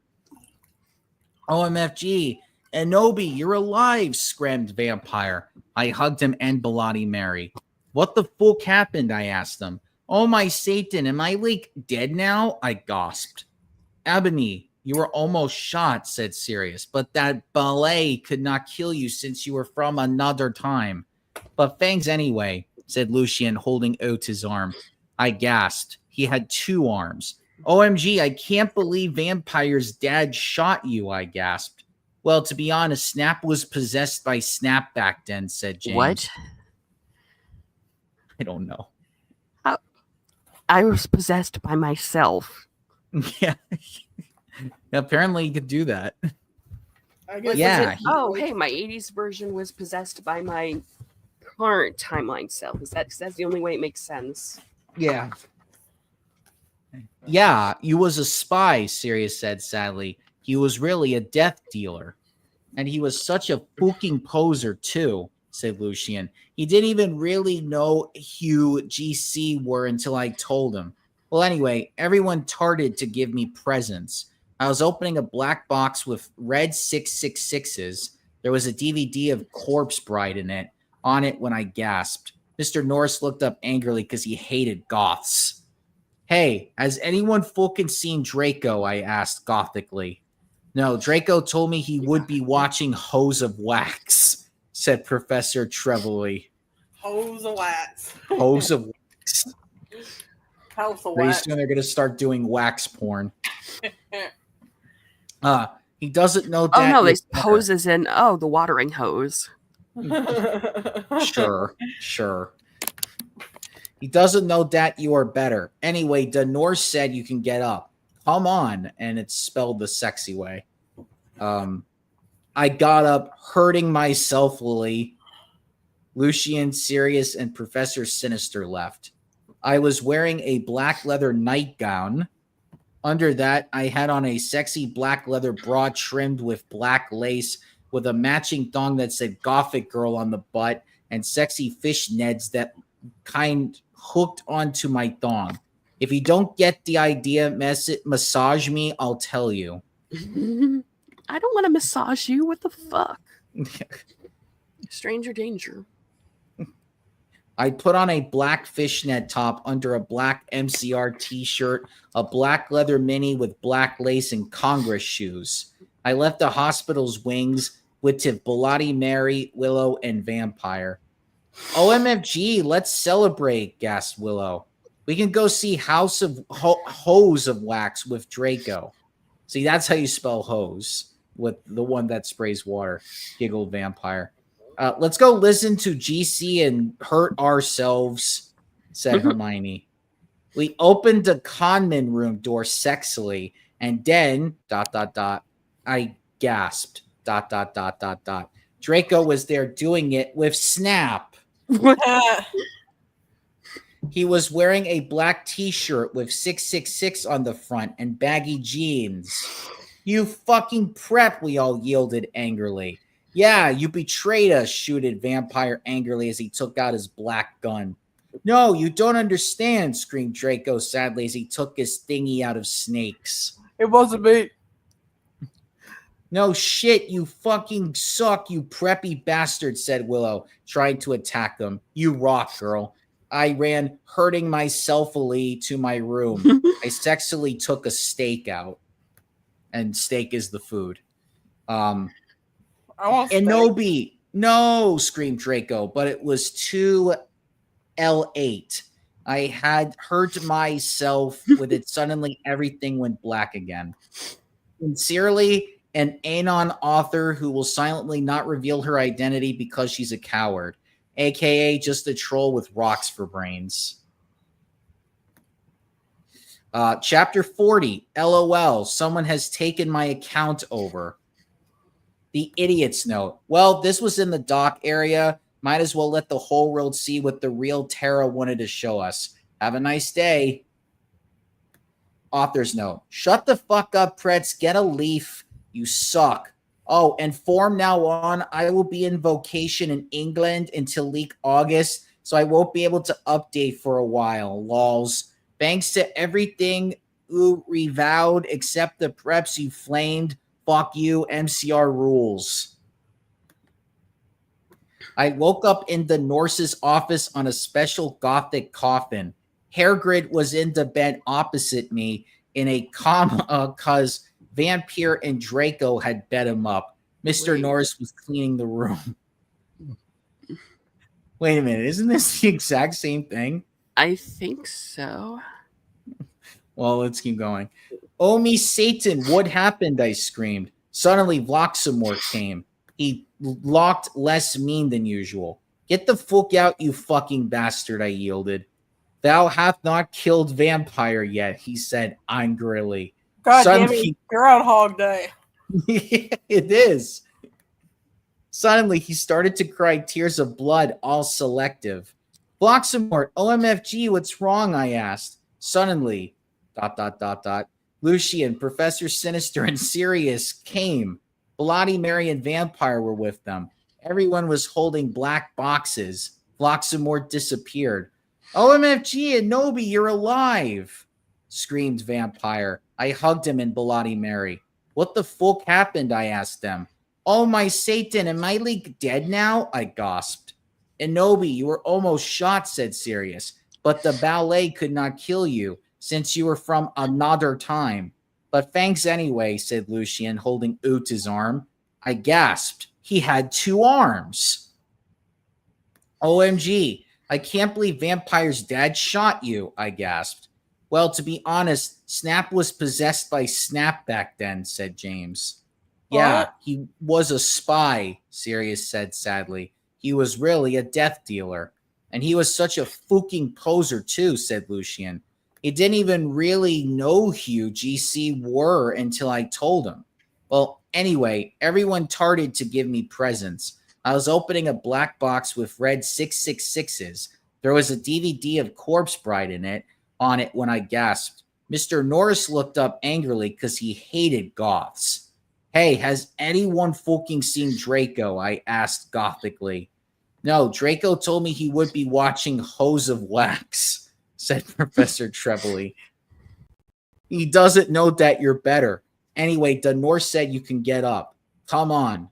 "OMFG, Enobi, you're alive," screamed Vampire. I hugged him and Bloody Mary. "What the fuck happened?" I asked them. "Oh my Satan, am I like dead now?" I gasped. "Ebony, you were almost shot," said Sirius, "but that ballet could not kill you since you were from another time." "But thanks anyway," said Lucian, holding out his arm. I gasped. He had 2 arms. "OMG, I can't believe Vampire's dad shot you," I gasped. "Well, to be honest, Snap was possessed by Snap back then," said James. What? I don't know. I was possessed by myself. Yeah. Apparently you could do that. I guess Yeah. Oh, hey, my 80s version was possessed by my current timeline self. That's the only way it makes sense. Yeah. Yeah, you was a spy, Sirius said sadly. He was really a death dealer. And he was such a fucking poser, too, said Lucian. He didn't even really know who GC were until I told him. Well, anyway, everyone started to give me presents. I was opening a black box with red 666s. There was a DVD of Corpse Bride in it, on it when I gasped. Mr. Norris looked up angrily because he hated goths. "Hey, has anyone fucking seen Draco?" I asked gothically. No, Draco told me he would be watching Hose of Wax, said Professor Trevelly. Hose of wax. Hose of Wax. House of Pretty wax. soon they're going to start doing wax porn. He doesn't know that. Oh no, they you're better. pose as in the watering hose. Sure. He doesn't know that you are better. Anyway, Denor said you can get up. Come on. And it's spelled the sexy way. I got up, hurting myself, Lily. Lucian, Sirius, and Professor Sinister left. I was wearing a black leather nightgown. Under that, I had on a sexy black leather bra trimmed with black lace with a matching thong that said Gothic Girl on the butt and sexy fishnets that kind hooked onto my thong. If you don't get the idea, massage me, I'll tell you. I don't want to massage you. What the fuck? Stranger danger. I put on a black fishnet top under a black MCR t-shirt, a black leather mini with black lace and Congress shoes. I left the hospital's wings with Bloody Mary, Willow, and Vampire. OMFG, let's celebrate, gasped Willow. We can go see House of Hose of Wax with Draco. See, that's how you spell hose, with the one that sprays water, giggled Vampire. Let's go listen to GC and hurt ourselves, said Hermione. We opened the conman room door sexily, and then, ... I gasped, ... Draco was there doing it with Snap. He was wearing a black t-shirt with 666 on the front and baggy jeans. You fucking prep, we all yielded angrily. Yeah, you betrayed us, shooted Vampire angrily as he took out his black gun. No, you don't understand, screamed Draco sadly as he took his thingy out of Snake's. It wasn't me. No shit, you fucking suck, you preppy bastard, said Willow, trying to attack them. You rock, girl. I ran, hurting myselfily, to my room. I sexily took a steak out. And steak is the food. I want steak. Enobi, no, screamed Draco, but it was 2L8. I had hurt myself with it. Suddenly, everything went black again. Sincerely, an Anon author who will silently not reveal her identity because she's a coward, aka just a troll with rocks for brains. Chapter 40, LOL, someone has taken my account over. The idiot's note. Well, this was in the dock area. Might as well let the whole world see what the real Terra wanted to show us. Have a nice day. Author's note. Shut the fuck up, Pretz. Get a leaf. You suck. Oh, and from now on, I will be in vacation in England until like August, so I won't be able to update for a while. Lols. Thanks to everything you revowed except the preps you flamed. Fuck you, MCR rules. I woke up in the Norse's office on a special gothic coffin. Hairgrid was in the bed opposite me in a cause Vampire and Draco had bet him up. Mr. Wait. Norris was cleaning the room. Wait a minute, isn't this the exact same thing? I think so. Well, let's keep going. Oh, me Satan, what happened? I screamed. Suddenly, Vloxamort came. He looked less mean than usual. Get the fuck out, you fucking bastard, I yielded. Thou hath not killed Vampire yet, he said angrily. God damn Suddenly, it, Groundhog Day. it is. Suddenly, he started to cry tears of blood, all selective. Vloxamort, OMFG, what's wrong? I asked. Suddenly, ... Lucian, Professor Sinister, and Sirius came. Bloody Mary and Vampire were with them. Everyone was holding black boxes. Vloxamort disappeared. OMFG, Anobi, you're alive! Screamed Vampire. I hugged him and Bloody Mary. What the fuck happened? I asked them. Oh my Satan, am I like dead now? I gasped. Anobi, you were almost shot, said Sirius. But the ballet could not kill you, since you were from another time. But thanks anyway, said Lucian, holding Uta's arm. I gasped. He had 2 arms. OMG, I can't believe Vampire's dad shot you, I gasped. Well, to be honest, Snap was possessed by Snap back then, said James. Yeah, What? he was a spy, Sirius said sadly. He was really a death dealer. And he was such a fucking poser too, said Lucian. He didn't even really know who GC were until I told him. Well, anyway, everyone started to give me presents. I was opening a black box with red 666s. There was a DVD of Corpse Bride on it when I gasped. Mr. Norris looked up angrily because he hated goths. Hey, has anyone fucking seen Draco? I asked gothically. No, Draco told me he would be watching Hose of Wax, said Professor Trebley. He doesn't know that you're better. Anyway, the Norse said you can get up. Come on.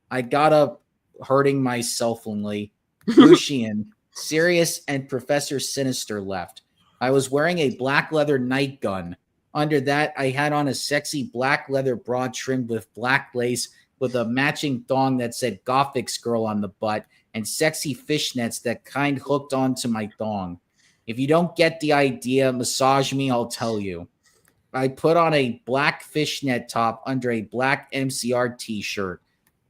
I got up, hurting myself only. Lucian, Sirius, and Professor Sinister left. I was wearing a black leather night gun. Under that, I had on a sexy black leather bra trimmed with black lace with a matching thong that said Gothic's Girl on the butt and sexy fishnets that kind hooked onto my thong. If you don't get the idea, massage me, I'll tell you. I put on a black fishnet top under a black MCR t-shirt,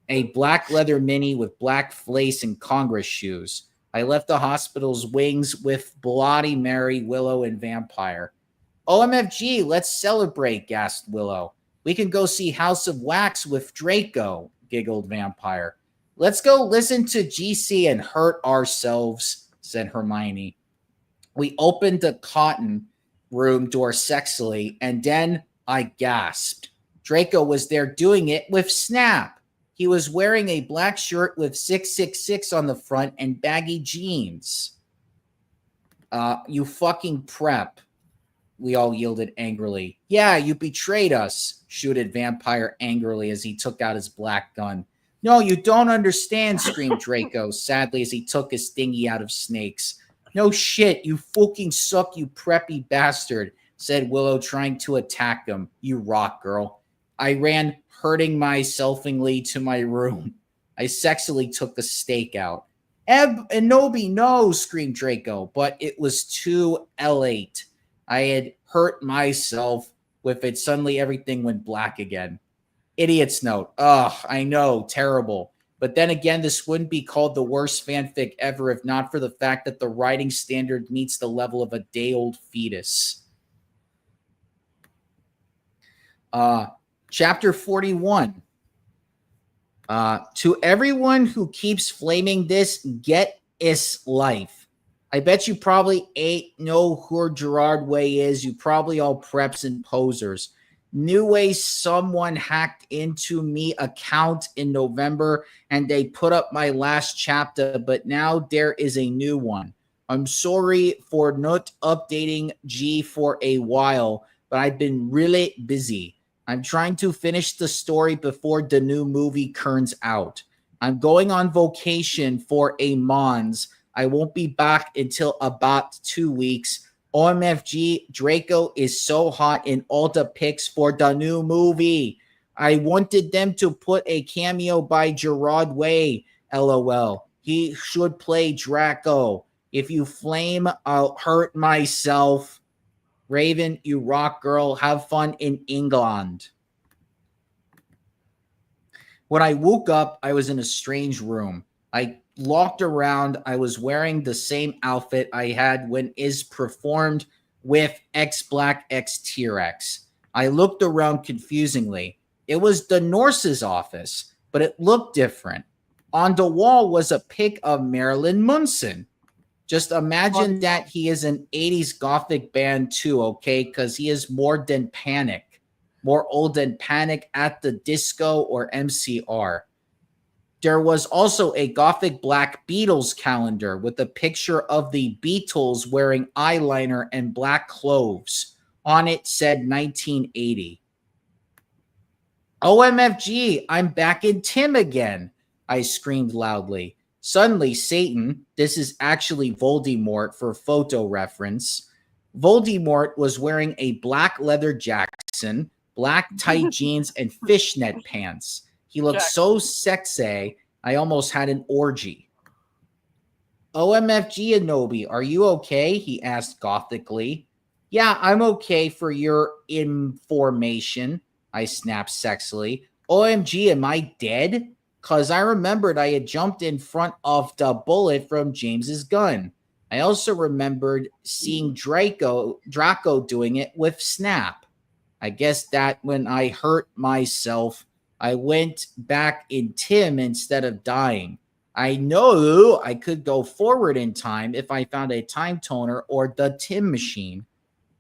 a black leather mini with black lace and Congress shoes. I left the hospital's wings with Bloody Mary, Willow, and Vampire. OMFG, let's celebrate, gasped Willow. We can go see House of Wax with Draco, giggled Vampire. Let's go listen to GC and hurt ourselves, said Hermione. We opened the cotton room door sexily, and then I gasped. Draco was there doing it with Snap. He was wearing a black shirt with 666 on the front and baggy jeans. You fucking prep, we all yielded angrily. Yeah, you betrayed us, shooted Vampire angrily as he took out his black gun. No, you don't understand, screamed Draco sadly as he took his thingy out of Snake's. No shit, you fucking suck, you preppy bastard, said Willow, trying to attack him. You rock, girl. I ran, hurting myselfingly, to my room. I sexily took the stake out. Eb and Nobi, no, screamed Draco, but it was too late. I had hurt myself with it. Suddenly everything went black again. Idiot's note. Ugh, I know, terrible. But then again, this wouldn't be called the worst fanfic ever if not for the fact that the writing standard meets the level of a day-old fetus. Chapter 41. To everyone who keeps flaming this, get is life. I bet you probably ain't know who Gerard Way is. You probably all preps and posers. New way someone hacked into me account in November and they put up my last chapter, but now there is a new one. I'm sorry for not updating G for a while, but I've been really busy. I'm trying to finish the story before the new movie turns out. I'm going on vacation for a month. I won't be back until about 2 weeks. OMFG, Draco is so hot in all the pics for the new movie. I wanted them to put a cameo by Gerard Way. LOL. He should play Draco. If you flame, I'll hurt myself. Raven, you rock, girl. Have fun in England. When I woke up, I was in a strange room. I looked around. I was wearing the same outfit I had when Iz performed with X Black X T-Rex. I looked around confusingly. It was the Norse's office, but it looked different. On the wall was a pic of Marilyn Manson. Just imagine that he is an 80s gothic band too, okay? Because he is more than Panic. More old than Panic at the Disco or MCR. There was also a Gothic Black Beatles calendar with a picture of the Beatles wearing eyeliner and black clothes. On it said 1980. OMFG, I'm back in Tim again, I screamed loudly. Suddenly, Satan, this is actually Voldemort for photo reference. Voldemort was wearing a black leather Jackson, black tight jeans, and fishnet pants. He looked Check. so sexy, I almost had an orgy. OMFG Anobi, are you okay? He asked gothically. Yeah, I'm okay for your information, I snapped sexily. OMG, am I dead? Cause I remembered I had jumped in front of the bullet from James's gun. I also remembered seeing Draco doing it with Snap. I guess that when I hurt myself, I went back in Tim instead of dying. I know I could go forward in time if I found a time toner or the Tim machine.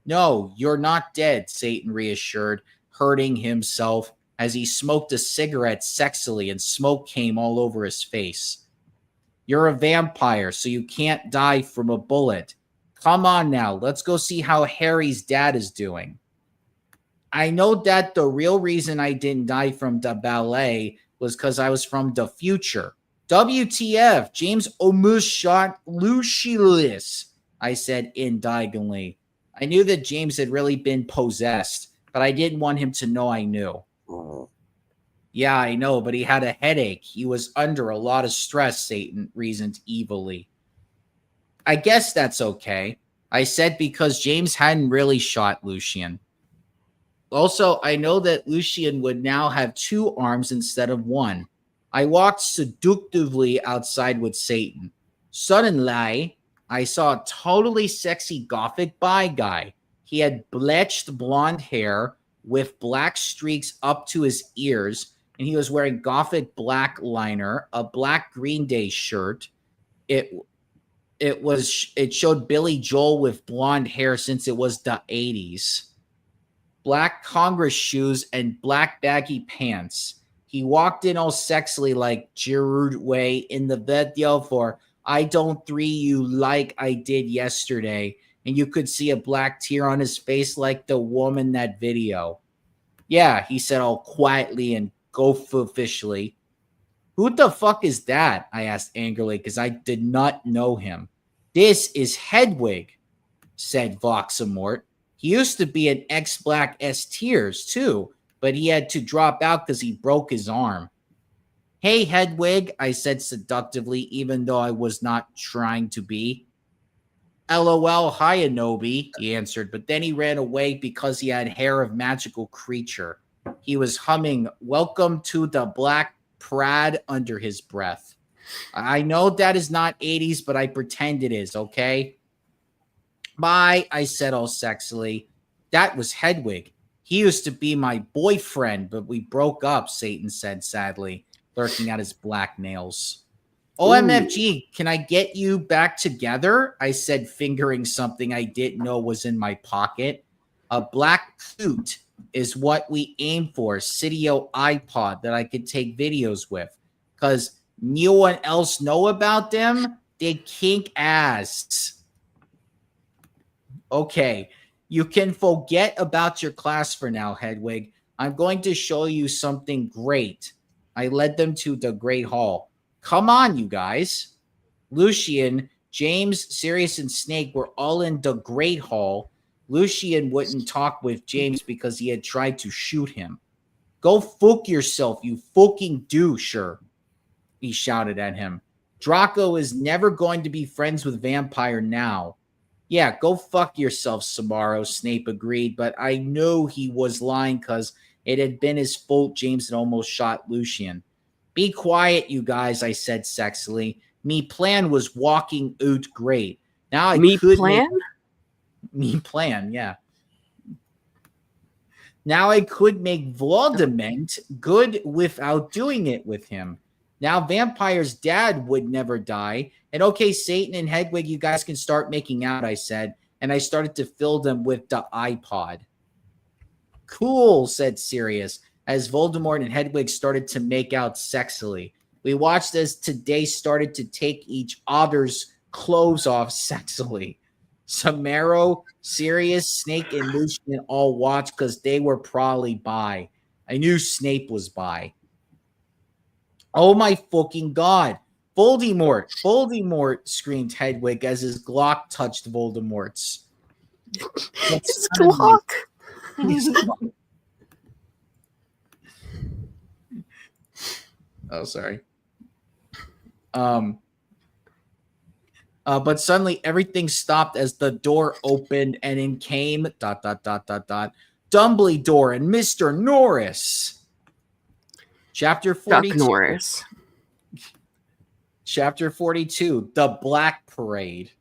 No, you're not dead, Satan reassured, hurting himself as he smoked a cigarette sexily and smoke came all over his face. You're a vampire, so you can't die from a bullet. Come on now, let's go see how Harry's dad is doing. I know that the real reason I didn't die from the ballet was because I was from the future. WTF, James almost shot Lucius, I said indignantly. I knew that James had really been possessed, but I didn't want him to know I knew. Yeah, I know, but he had a headache. He was under a lot of stress, Satan reasoned evilly. I guess that's okay, I said, because James hadn't really shot Lucian. Also, I know that Lucian would now have 2 arms instead of 1. I walked seductively outside with Satan. Suddenly, I saw a totally sexy gothic bi guy. He had bleached blonde hair with black streaks up to his ears, and he was wearing gothic black liner, a black Green Day shirt. It showed Billy Joel with blonde hair since it was the 80s. Black Congress shoes and black baggy pants. He walked in all sexily like Gerard Way in the video for I Don't 3 You Like I Did Yesterday, and you could see a black tear on his face like the woman in that video. Yeah, he said all quietly and officially. Who the fuck is that? I asked angrily because I did not know him. This is Hedwig, said Voxamort. He used to be an ex-Black S-Tiers too, but he had to drop out because he broke his arm. Hey, Hedwig, I said seductively, even though I was not trying to be. LOL, hi, Anobi, he answered, but then he ran away because he had hair of magical creature. He was humming, Welcome to the Black Prad under his breath. I know that is not 80s, but I pretend it is, okay? Bye, I said all sexily. That was Hedwig. He used to be my boyfriend, but we broke up, Satan said sadly, lurking at his black nails. OMFG, can I get you back together? I said, fingering something I didn't know was in my pocket. A black coot is what we aim for, Cydio iPod that I could take videos with. Because no one else know about them? They kink ass. Okay, you can forget about your class for now, Hedwig. I'm going to show you something great. I led them to the Great Hall. Come on, you guys. Lucian, James, Sirius, and Snake were all in the Great Hall. Lucian wouldn't talk with James because he had tried to shoot him. Go fuck yourself, you fucking doucher, he shouted at him. Draco is never going to be friends with Vampire now. Yeah, go fuck yourself, Samaro, Snape agreed, but I knew he was lying because it had been his fault James had almost shot Lucian. Be quiet, you guys, I said sexily. Me plan was walking out great. Now I could plan? Me plan, yeah. Now I could make Voldemort good without doing it with him. Now Vampire's dad would never die. And okay, Satan and Hedwig, you guys can start making out, I said. And I started to fill them with the iPod. Cool, said Sirius, as Voldemort and Hedwig started to make out sexily. We watched as today started to take each other's clothes off sexily. Samaro, Sirius, Snake, and Lucian all watched because they were probably bi. I knew Snape was bi. Oh my fucking god. Voldemort! Voldemort! Screamed Hedwig as his Glock touched Voldemort's. His Glock! Oh, sorry. But suddenly everything stopped as the door opened and in came ... Dumbledore and Mr. Norris. Chapter Chuck 42. Norris. Chapter 42, The Black Parade.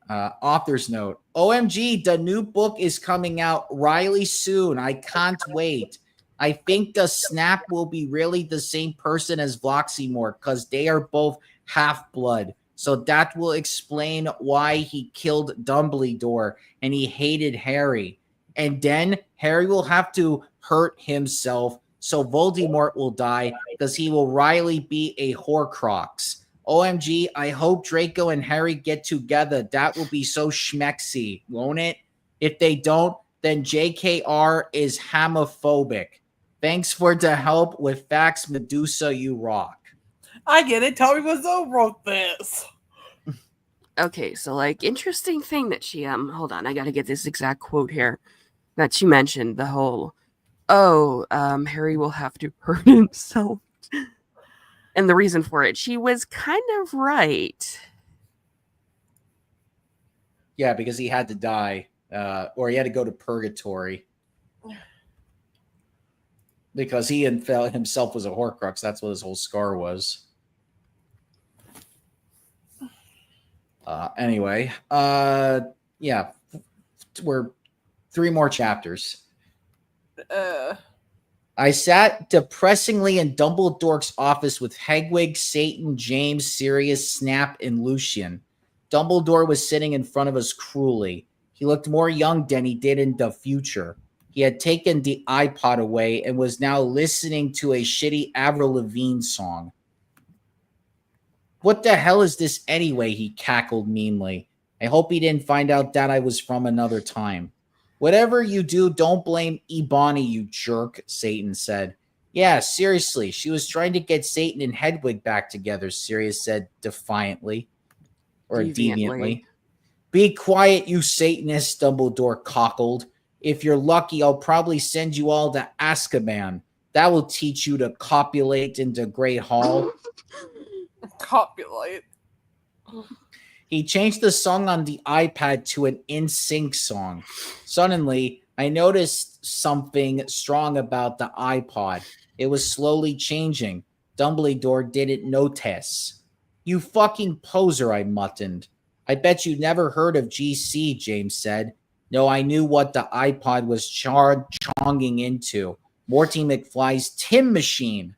Author's note. OMG, the new book is coming out really soon. I can't wait. I think the Snap will be really the same person as Voxymore because they are both half-blood. So that will explain why he killed Dumbledore and he hated Harry. And then Harry will have to hurt himself so Voldemort will die because he will really be a Horcrux. OMG, I hope Draco and Harry get together. That will be so schmexy, won't it? If they don't, then JKR is homophobic. Thanks for the help with facts, Medusa, you rock. I get it. Tommy Wiseau wrote this. Okay, so like interesting thing that she hold on, I gotta get this exact quote here that she mentioned. The whole Harry will have to hurt himself. And the reason for it, she was kind of right. Yeah, because he had to die, or he had to go to purgatory. Because he himself was a Horcrux. That's what his whole scar was. Anyway, yeah, we're 3 more chapters. I sat depressingly in Dumbledore's office with Hedwig, Satan, James, Sirius, Snap, and Lucian. Dumbledore was sitting in front of us cruelly. He looked more young than he did in the future. He had taken the iPod away and was now listening to a shitty Avril Lavigne song. What the hell is this anyway? He cackled meanly. I hope he didn't find out that I was from another time. Whatever you do, don't blame Ebony, you jerk, Satan said. Yeah, seriously, she was trying to get Satan and Hedwig back together, Sirius said defiantly. Or deviantly. Be quiet, you Satanist, Dumbledore cockled. If you're lucky, I'll probably send you all to Azkaban. That will teach you to copulate into Great Hall. Copulate. He changed the song on the iPad to an NSYNC song. Suddenly, I noticed something strong about the iPod. It was slowly changing. Dumbledore didn't notice. You fucking poser, I muttered. I bet you never heard of GC, James said. No, I knew what the iPod was chonging into. Morty McFly's Tim Machine.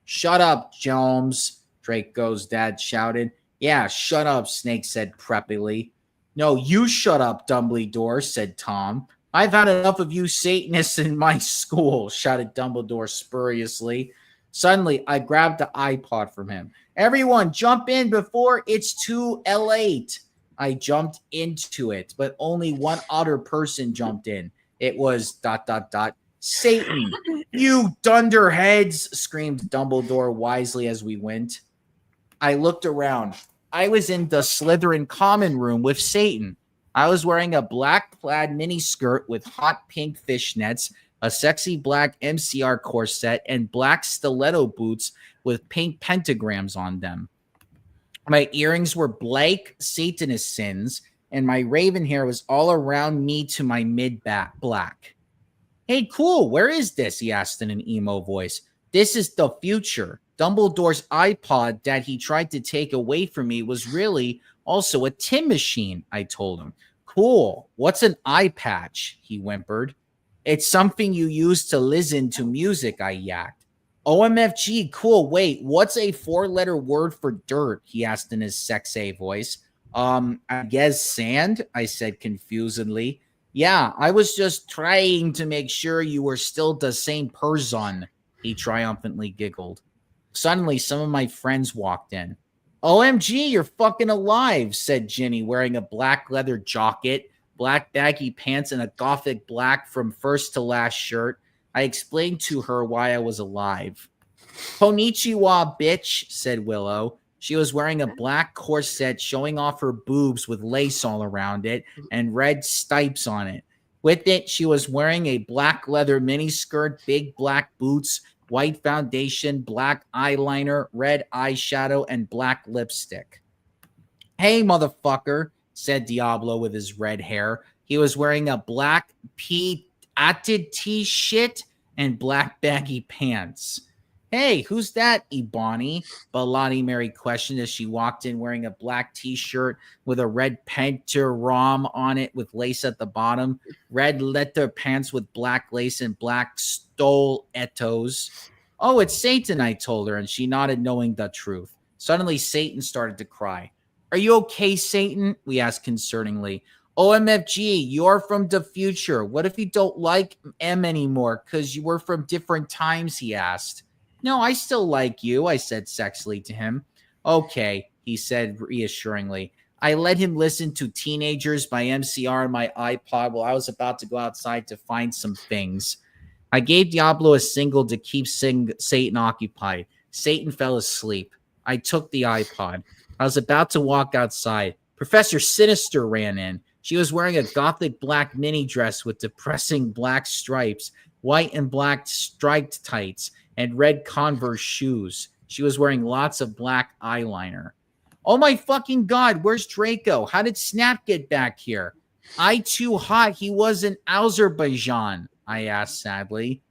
Shut up, Jones, Draco's dad shouted. Yeah, shut up, Snake said preppily. No, you shut up, Dumbledore, said Tom. I've had enough of you Satanists in my school, shouted Dumbledore spuriously. Suddenly, I grabbed the iPod from him. Everyone, jump in before it's too late. I jumped into it, but only one other person jumped in. It was ... Satan, you dunderheads, screamed Dumbledore wisely as we went. I looked around. I was in the Slytherin common room with Satan. I was wearing a black plaid miniskirt with hot pink fishnets, a sexy black MCR corset, and black stiletto boots with pink pentagrams on them. My earrings were Blake Satanist sins, and my raven hair was all around me to my mid-back black. Hey, cool, where is this? He asked in an emo voice. This is the future. Dumbledore's iPod that he tried to take away from me was really also a Tim machine, I told him. Cool. What's an eye patch? He whimpered. It's something you use to listen to music, I yacked. OMFG, cool. Wait, what's a 4-letter word for dirt? He asked in his sexy voice. I guess sand, I said confusedly. Yeah, I was just trying to make sure you were still the same person, he triumphantly giggled. Suddenly, some of my friends walked in. OMG, you're fucking alive, said Ginny, wearing a black leather jacket, black baggy pants, and a gothic black from first to last shirt. I explained to her why I was alive. Konnichiwa, bitch, said Willow. She was wearing a black corset showing off her boobs with lace all around it and red stripes on it. With it, she was wearing a black leather miniskirt, big black boots, white foundation, black eyeliner, red eyeshadow, and black lipstick. Hey, motherfucker, said Diablo with his red hair. He was wearing a black pleated t-shirt and black baggy pants. Hey, who's that, Ebony? Balani Mary questioned as she walked in wearing a black t-shirt with a red pentagram on it with lace at the bottom, red leather pants with black lace and black stilettos. Oh, it's Satan, I told her, and she nodded, knowing the truth. Suddenly, Satan started to cry. Are you okay, Satan? We asked concerningly. OMFG, you're from the future. What if you don't like M anymore because you were from different times, he asked. No, I still like you, I said sexily to him. Okay, he said reassuringly. I let him listen to Teenagers by MCR on my iPod while I was about to go outside to find some things. I gave Diablo a single to keep Satan occupied. Satan fell asleep. I took the iPod. I was about to walk outside. Professor Sinister ran in. She was wearing a gothic black mini dress with depressing black stripes, white and black striped tights, and red Converse shoes. She was wearing lots of black eyeliner. Oh my fucking God, where's Draco? How did Snap get back here? I too hot. He was in Azerbaijan, I asked sadly.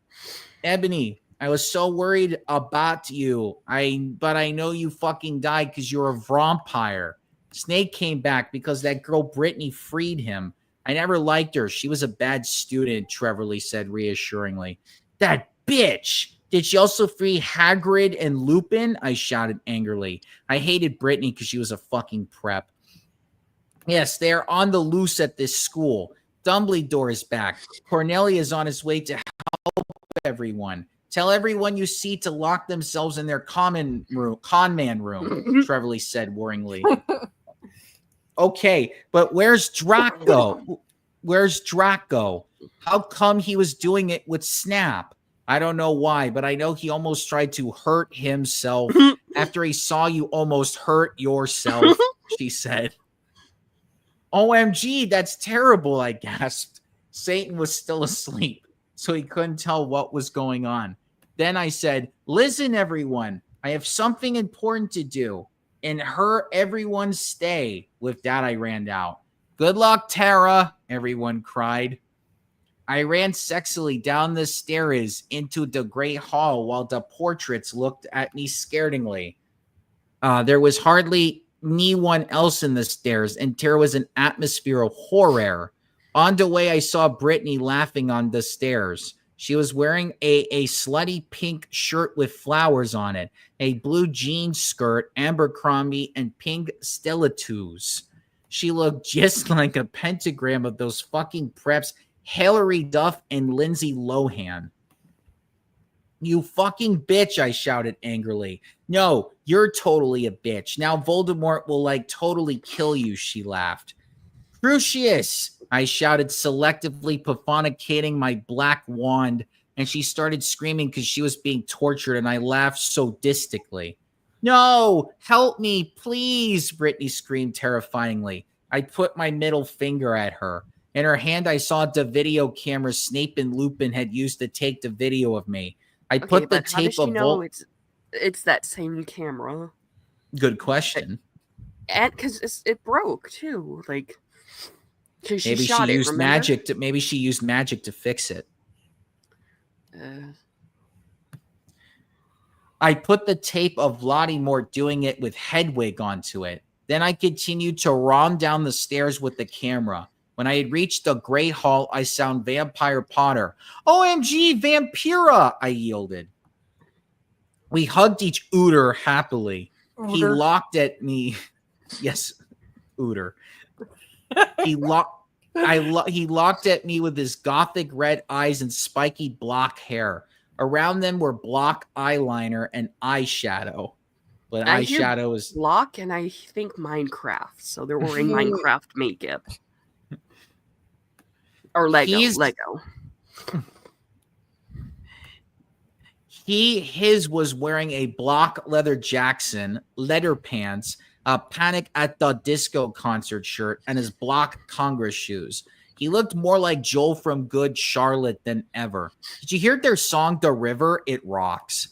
Ebony, I was so worried about you. But I know you fucking died because you're a vampire. Snake came back because that girl Brittany freed him. I never liked her. She was a bad student, Trevorly said reassuringly. That bitch! Did she also free Hagrid and Lupin? I shouted angrily. I hated Brittany because she was a fucking prep. Yes, they're on the loose at this school. Dumbledore is back. Cornelia is on his way to help everyone. Tell everyone you see to lock themselves in their con man room, Trevorly said worryingly. Okay, but where's Draco? Where's Draco? How come he was doing it with Snap? I don't know why, but I know he almost tried to hurt himself after he saw you almost hurt yourself, she said. OMG, that's terrible, I gasped. Satan was still asleep, so he couldn't tell what was going on. Then I said, listen, everyone, I have something important to do. And everyone stay. With that, I ran out. Good luck, Tara, everyone cried. I ran sexily down the stairs into the great hall while the portraits looked at me scaredingly. There was hardly anyone else in the stairs, and there was an atmosphere of horror. On the way, I saw Brittany laughing on the stairs. She was wearing a slutty pink shirt with flowers on it, a blue jean skirt, Abercrombie, and pink stilettos. She looked just like a pentagram of those fucking preps, Hilary Duff and Lindsay Lohan. You fucking bitch, I shouted angrily. No, you're totally a bitch. Now Voldemort will totally kill you, she laughed. Crucius, I shouted, selectively prophonicating my black wand, and she started screaming because she was being tortured, and I laughed sadistically. No, help me, please, Brittany screamed terrifyingly. I put my middle finger at her. In her hand, I saw the video camera Snape and Lupin had used to take the video of me. I put the tape of... It's that same camera? Good question. And because it broke, too. Maybe she used magic to fix it. I put the tape of Lottie Moore doing it with Hedwig onto it. Then I continued to run down the stairs with the camera. When I had reached the Great Hall, I sound Vampire Potter. OMG, Vampira, I yielded. We hugged each Ooter happily. Ooter. He looked at me. Yes, Ooter. He looked at me with his gothic red eyes and spiky block hair. Around them were block eyeliner and eyeshadow. But eyeshadow is block, and I think Minecraft. So they're wearing Minecraft makeup or Lego. His was wearing a block leather Jackson, leather pants, a Panic at the Disco concert shirt, and his block Congress shoes. He looked more like Joel from Good Charlotte than ever. Did you hear their song, The River? It rocks.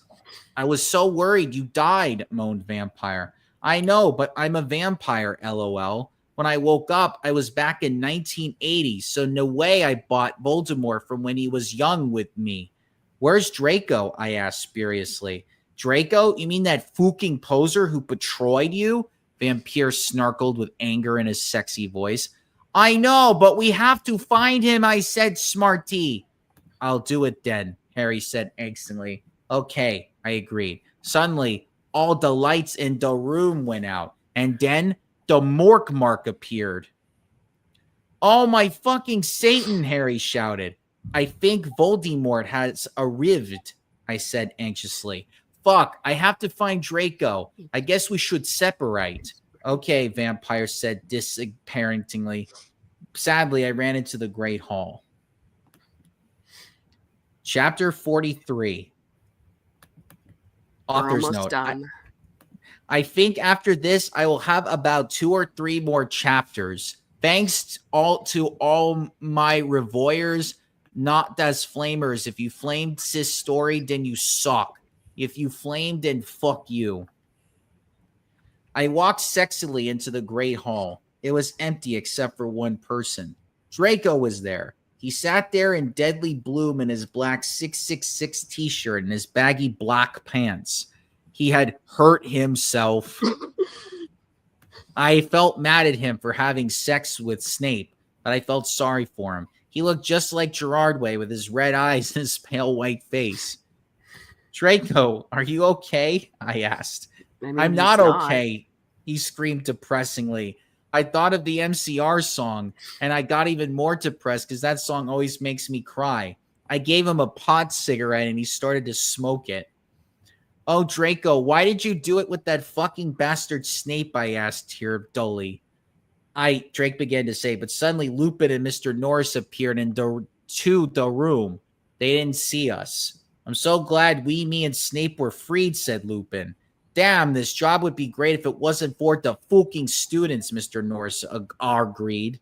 I was so worried you died, moaned Vampire. I know, but I'm a vampire, LOL. When I woke up, I was back in 1980, so no way I bought Voldemort from when he was young with me. Where's Draco? I asked spuriously. Draco? You mean that fucking poser who betrayed you? Vampire snarkled with anger in his sexy voice. I know, but we have to find him, I said, smarty. I'll do it then, Harry said angstily. Okay, I agreed. Suddenly, all the lights in the room went out, and then the Mork Mark appeared. Oh, my fucking Satan, Harry shouted. I think Voldemort has arrived, I said anxiously. Fuck, I have to find Draco. I guess we should separate. Okay, Vampire said disparentingly. Sadly, I ran into the Great Hall. Chapter 43. We're Author's almost note. done. I think after this, I will have about 2 or 3 more chapters. Thanks to all my revoyers, not as flamers. If you flamed sis story, then you suck. If you flamed, then fuck you. I walked sexily into the Great Hall. It was empty except for one person. Draco was there. He sat there in deadly bloom in his black 666 t-shirt and his baggy black pants. He had hurt himself. I felt mad at him for having sex with Snape, but I felt sorry for him. He looked just like Gerard Way with his red eyes and his pale white face. Draco, are you okay? I asked. I mean, I'm he's not okay, he screamed depressingly. I thought of the MCR song, and I got even more depressed because that song always makes me cry. I gave him a pot cigarette, and he started to smoke it. Oh, Draco, why did you do it with that fucking bastard Snape? I asked here dully. Drake began to say, but suddenly Lupin and Mr. Norris appeared into the room. They didn't see us. I'm so glad me and Snape were freed, said Lupin. Damn, this job would be great if it wasn't for the fucking students, Mr. Norris agreed.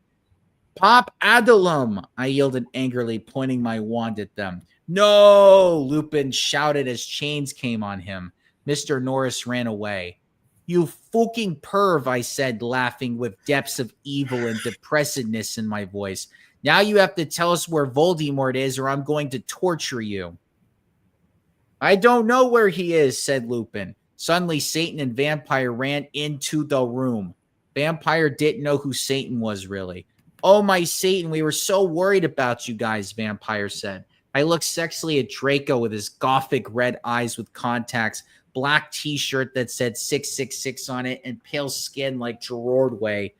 Pop Adulum, I yelled angrily, pointing my wand at them. No, Lupin shouted as chains came on him. Mr. Norris ran away. You fucking perv, I said, laughing with depths of evil and depressedness in my voice. Now you have to tell us where Voldemort is or I'm going to torture you. I don't know where he is, said Lupin. Suddenly, Satan and Vampire ran into the room. Vampire didn't know who Satan was, really. Oh, my Satan, we were so worried about you guys, Vampire said. I looked sexily at Draco with his gothic red eyes with contacts, black t-shirt that said 666 on it, and pale skin like Gerard Way.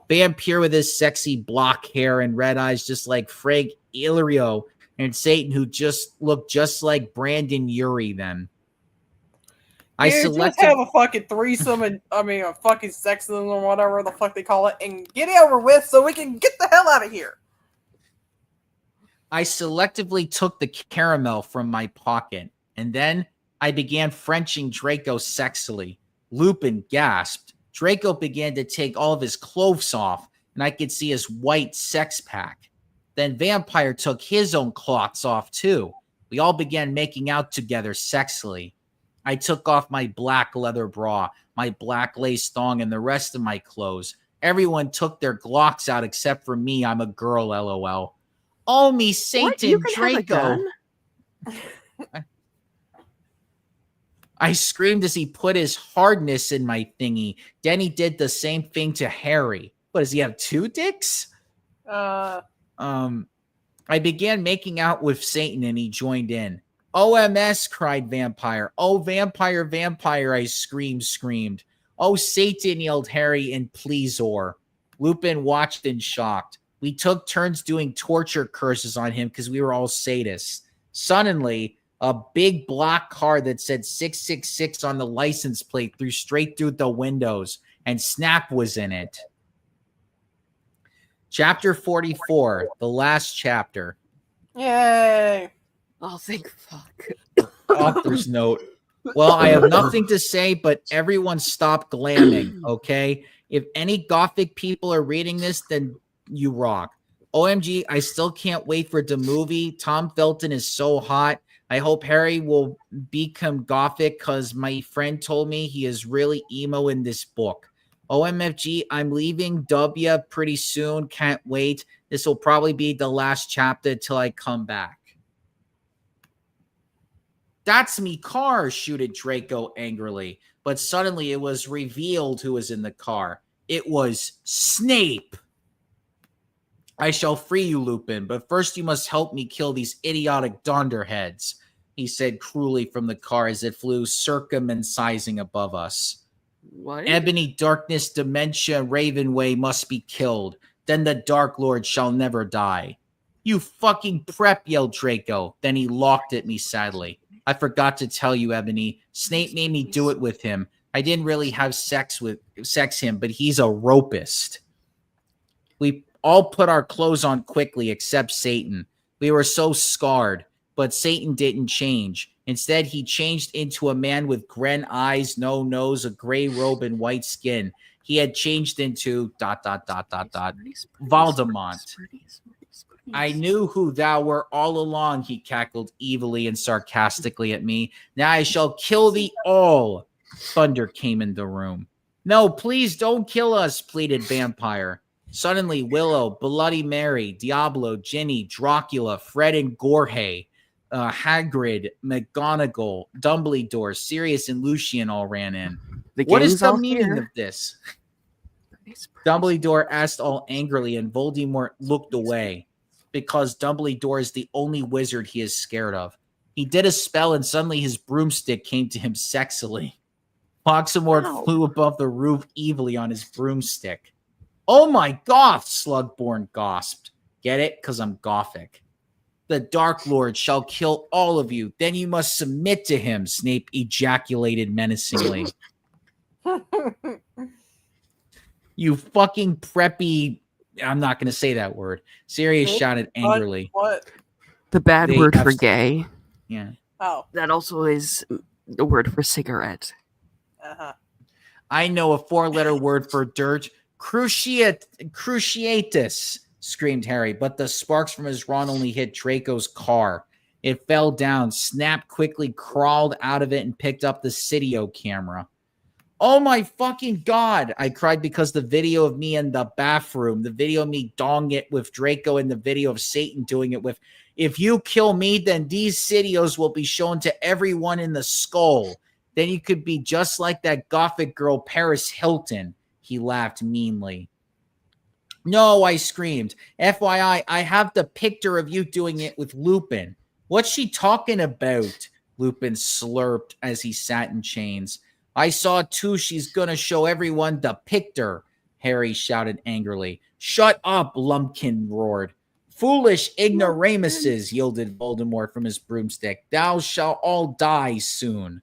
Vampire with his sexy block hair and red eyes just like Frank Illyrio, and Satan who just looked just like Brandon Urie then. Just have a fucking threesome and a fucking sexism or whatever the fuck they call it, and get it over with so we can get the hell out of here. I selectively took the caramel from my pocket, and then I began Frenching Draco sexily. Lupin gasped. Draco began to take all of his clothes off, and I could see his white sex pack. Then Vampire took his own cloths off too. We all began making out together sexily. I took off my black leather bra, my black lace thong, and the rest of my clothes. Everyone took their Glocks out except for me. I'm a girl, LOL. Oh, me Satan, Draco. I screamed as he put his hardness in my thingy. Then he did the same thing to Harry. What, does he have 2 dicks? I began making out with Satan and he joined in. OMS, cried Vampire. Oh, Vampire, Vampire, I screamed. Oh, Satan, yelled Harry in Pleasor. Lupin watched in shocked. We took turns doing torture curses on him because we were all sadists. Suddenly, a big black car that said 666 on the license plate threw straight through the windows, and Snap was in it. Chapter 44, the last chapter. Yay! Oh, thank fuck. Author's note. Well, I have nothing to say, but everyone stop glamming, okay? If any gothic people are reading this, then you rock. OMG, I still can't wait for the movie. Tom Felton is so hot. I hope Harry will become gothic because my friend told me he is really emo in this book. OMFG, I'm leaving W pretty soon. Can't wait. This will probably be the last chapter till I come back. That's me car, shooted Draco angrily. But suddenly it was revealed who was in the car. It was Snape. I shall free you, Lupin, but first you must help me kill these idiotic dunderheads, he said cruelly from the car as it flew circumcising above us. What? Ebony, Darkness, Dementia, Ravenway must be killed. Then the Dark Lord shall never die. You fucking prep, yelled Draco. Then he looked at me sadly. I forgot to tell you, Ebony. Snape made me do it with him. I didn't really have sex him, but he's a rapist. We all put our clothes on quickly except Satan. We were so scarred, but Satan didn't change. Instead, he changed into a man with grin eyes, no nose, a gray robe, and white skin. He had changed into ... Voldemort. I knew who thou were all along, he cackled evilly and sarcastically at me. Now I shall kill thee all. Thunder came in the room. No, please don't kill us, pleaded Vampire. Suddenly, Willow, Bloody Mary, Diablo, Ginny, Dracula, Fred and Gorhay, Hagrid, McGonagall, Dumbledore, Sirius, and Lucian all ran in. What is the meaning of this? Dumbledore asked all angrily, and Voldemort looked away, because Dumbledore is the only wizard he is scared of. He did a spell, and suddenly his broomstick came to him sexily. Voldemort flew above the roof evilly on his broomstick. Oh my goth, Slugborn gasped. Get it? Because I'm gothic. The Dark Lord shall kill all of you. Then you must submit to him, Snape ejaculated menacingly. You fucking preppy... I'm not going to say that word. Sirius shouted angrily. What? The bad word for gay. Yeah. Oh. That also is the word for cigarette. Uh-huh. I know a 4-letter word for dirt. Cruciatus, screamed Harry, but the sparks from his rod only hit Draco's car. It fell down. Snap quickly crawled out of it and picked up the Cydio camera. Oh my fucking God, I cried because the video of me in the bathroom, the video of me dong it with Draco, and the video of Satan doing it with, if you kill me, then these Cydios will be shown to everyone in the skull. Then you could be just like that gothic girl, Paris Hilton. He laughed meanly. No, I screamed. FYI, I have the picture of you doing it with Lupin. What's she talking about? Lupin slurped as he sat in chains. I saw too. She's gonna show everyone the picture, Harry shouted angrily. Shut up, Lumpkin roared. Foolish ignoramuses, yielded Voldemort from his broomstick. Thou shalt all die soon.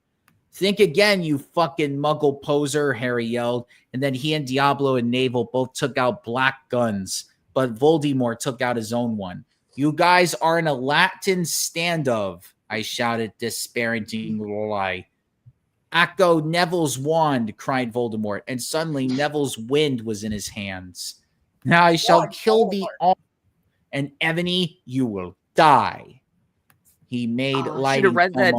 Think again, you fucking muggle poser, Harry yelled, and then he and Diablo and Navel both took out black guns, but Voldemort took out his own one. You guys are in a Latin standoff, I shouted disparagingly. Acco Neville's wand, cried Voldemort, and suddenly Neville's wind was in his hands. Now I shall kill thee all, and Ebony, you will die. He made light. Should have read that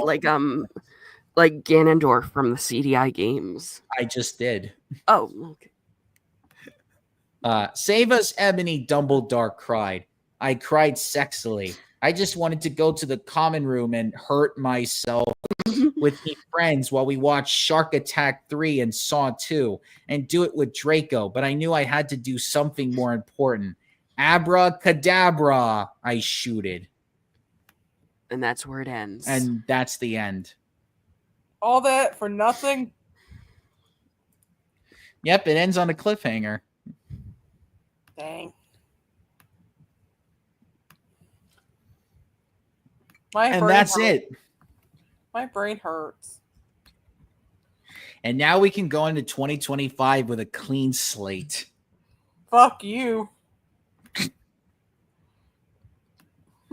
like Ganondorf from the CDI games. I just did. Oh, okay. Save us, Ebony, Dumbledore cried. I cried sexily. I just wanted to go to the common room and hurt myself with me friends while we watched Shark Attack 3 and Saw 2 and do it with Draco, but I knew I had to do something more important. Abracadabra, I shooted. And that's where it ends. And that's the end. All that for nothing? Yep, it ends on a cliffhanger. Dang. And that's it. My brain hurts. And now we can go into 2025 with a clean slate. Fuck you.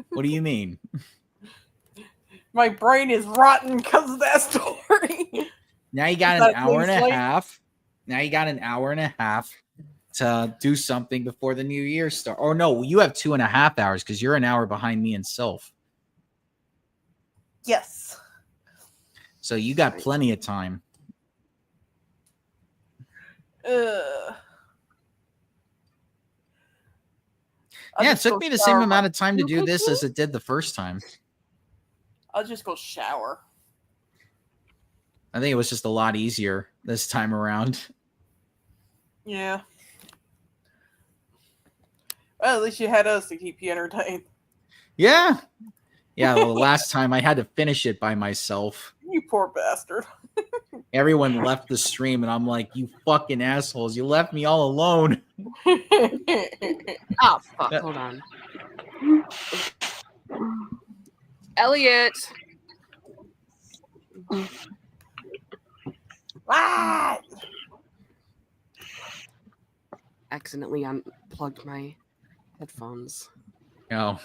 What do you mean? My brain is rotten because of that story. Now you got an hour and a half. Now you got an hour and a half do something before the new year start. Or no, you have 2.5 hours because you're an hour behind me and Sylph. Yes. So you got plenty of time. Yeah, it took me the same amount of time to do this as it did the first time. I'll just go shower. I think it was just a lot easier this time around. Yeah. Well, at least you had us to keep you entertained. Yeah. Yeah, well, the last time I had to finish it by myself. You poor bastard. Everyone left the stream, and I'm like, you fucking assholes. You left me all alone. Oh, fuck. Hold on. Elliot. What? Accidentally unplugged my headphones. Oh.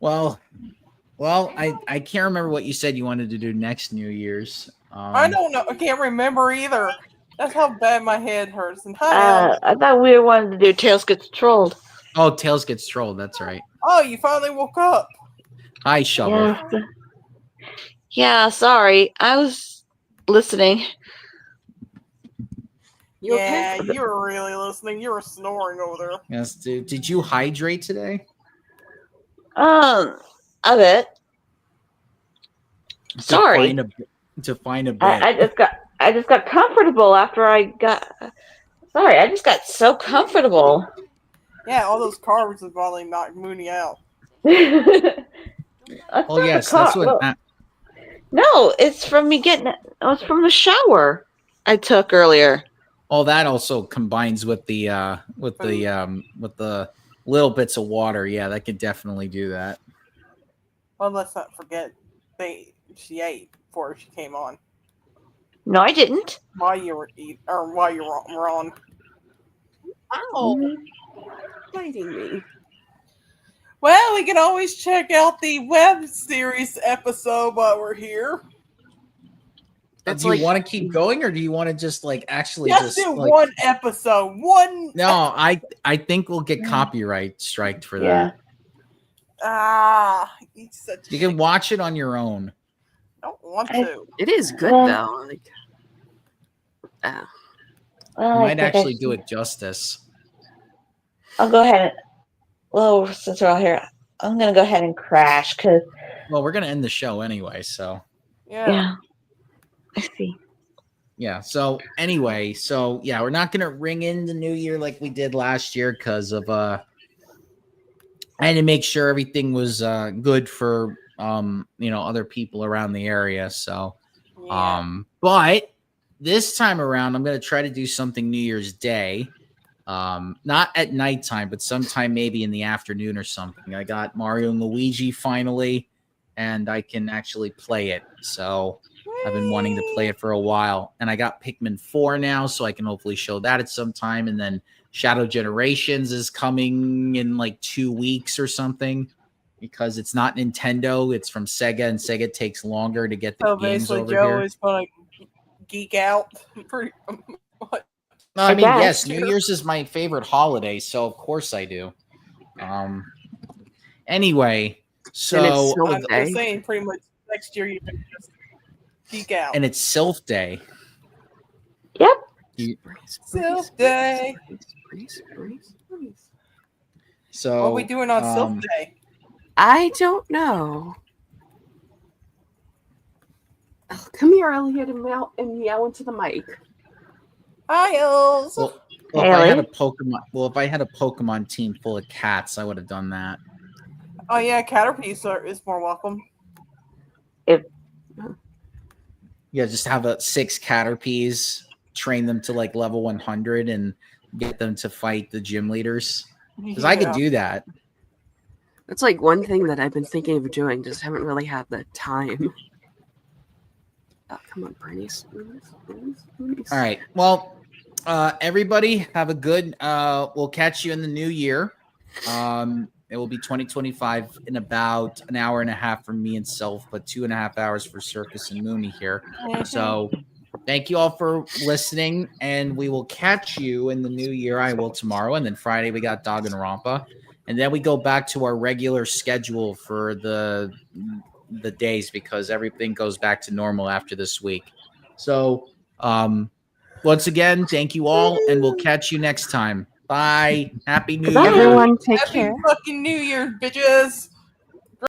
Well, I can't remember what you said you wanted to do next New Year's. I don't know. I can't remember either. That's how bad my head hurts. And hi, I thought we wanted to do Tails Gets Trolled. Oh, Tails Gets Trolled. That's right. oh, you finally woke up. Hi, Shovel. Yeah. Yeah, sorry. I was listening. You Yeah, okay? you were really listening. You were snoring over there. Yes, dude. Did you hydrate today? A bit. Sorry. To find a bit. I just got comfortable after I got. Sorry, I just got so comfortable. Yeah, all those carbs have finally knocked Mooney out. Oh yes, that's what. No, it's from me getting. It's from the shower I took earlier. Oh, that also combines with the little bits of water. Yeah, that could definitely do that. Well, let's not forget she ate before she came on. No, I didn't. While you were on. Ow. Biting me. Well, we can always check out the web series episode while we're here. That's do you like- want to keep going, or do you want to just like actually Just do like, one episode. One. No, I think we'll get copyright striked for Yeah. that. He's such. You can watch it on your own. I don't want to. It is good Well- though. Like, Well, You I might think actually do it justice. I'll go ahead. Well, since we're all here, I'm gonna go ahead and crash because Well, we're gonna end the show anyway, so Yeah. I see. yeah. So anyway, we're not gonna ring in the new year like we did last year because of I had to make sure everything was good for other people around the area. So but this time around, I'm gonna try to do something New Year's Day. Not at nighttime, but sometime maybe in the afternoon or something. I got Mario and Luigi finally, and I can actually play it. So I've been wanting to play it for a while. And I got Pikmin 4 now, so I can hopefully show that at some time. And then Shadow Generations is coming in like 2 weeks or something because it's not Nintendo. It's from Sega, and Sega takes longer to get the So games basically, over Joe here. is going to geek out. Pretty much. No, I mean, guess. yes, New Year's is my favorite holiday, so of course I do. Anyway, so Sylph I'm Day. just saying, pretty much next year you can just geek out. and it's Sylph Day. Yep. Sylph Day. So What are we doing on Sylph Day? I don't know. Oh, come here, Elliot, and meow into the mic. Hi, Els. Well, if I had a Haley? Pokemon team full of cats, I would have done that. Oh yeah, Caterpie is more welcome. Yeah, just have 6 Caterpies, train them to like level 100, and get them to fight the gym leaders. Because I could do that. That's like one thing that I've been thinking of doing, just haven't really had the time. Oh, come on, Bernice. All right. Well, everybody have a good. We'll catch you in the new year. It will be 2025 in about an hour and a half for me and Sylph, but 2.5 hours for Circus and Mooney here. So thank you all for listening, and we will catch you in the new year. I will tomorrow, and then Friday we got Dog and Rompa, and then we go back to our regular schedule for the days because everything goes back to normal after this week. So, once again, thank you all, and we'll catch you next time. Bye. Happy New Goodbye. Year. Everyone, take Happy care. fucking New Year, bitches.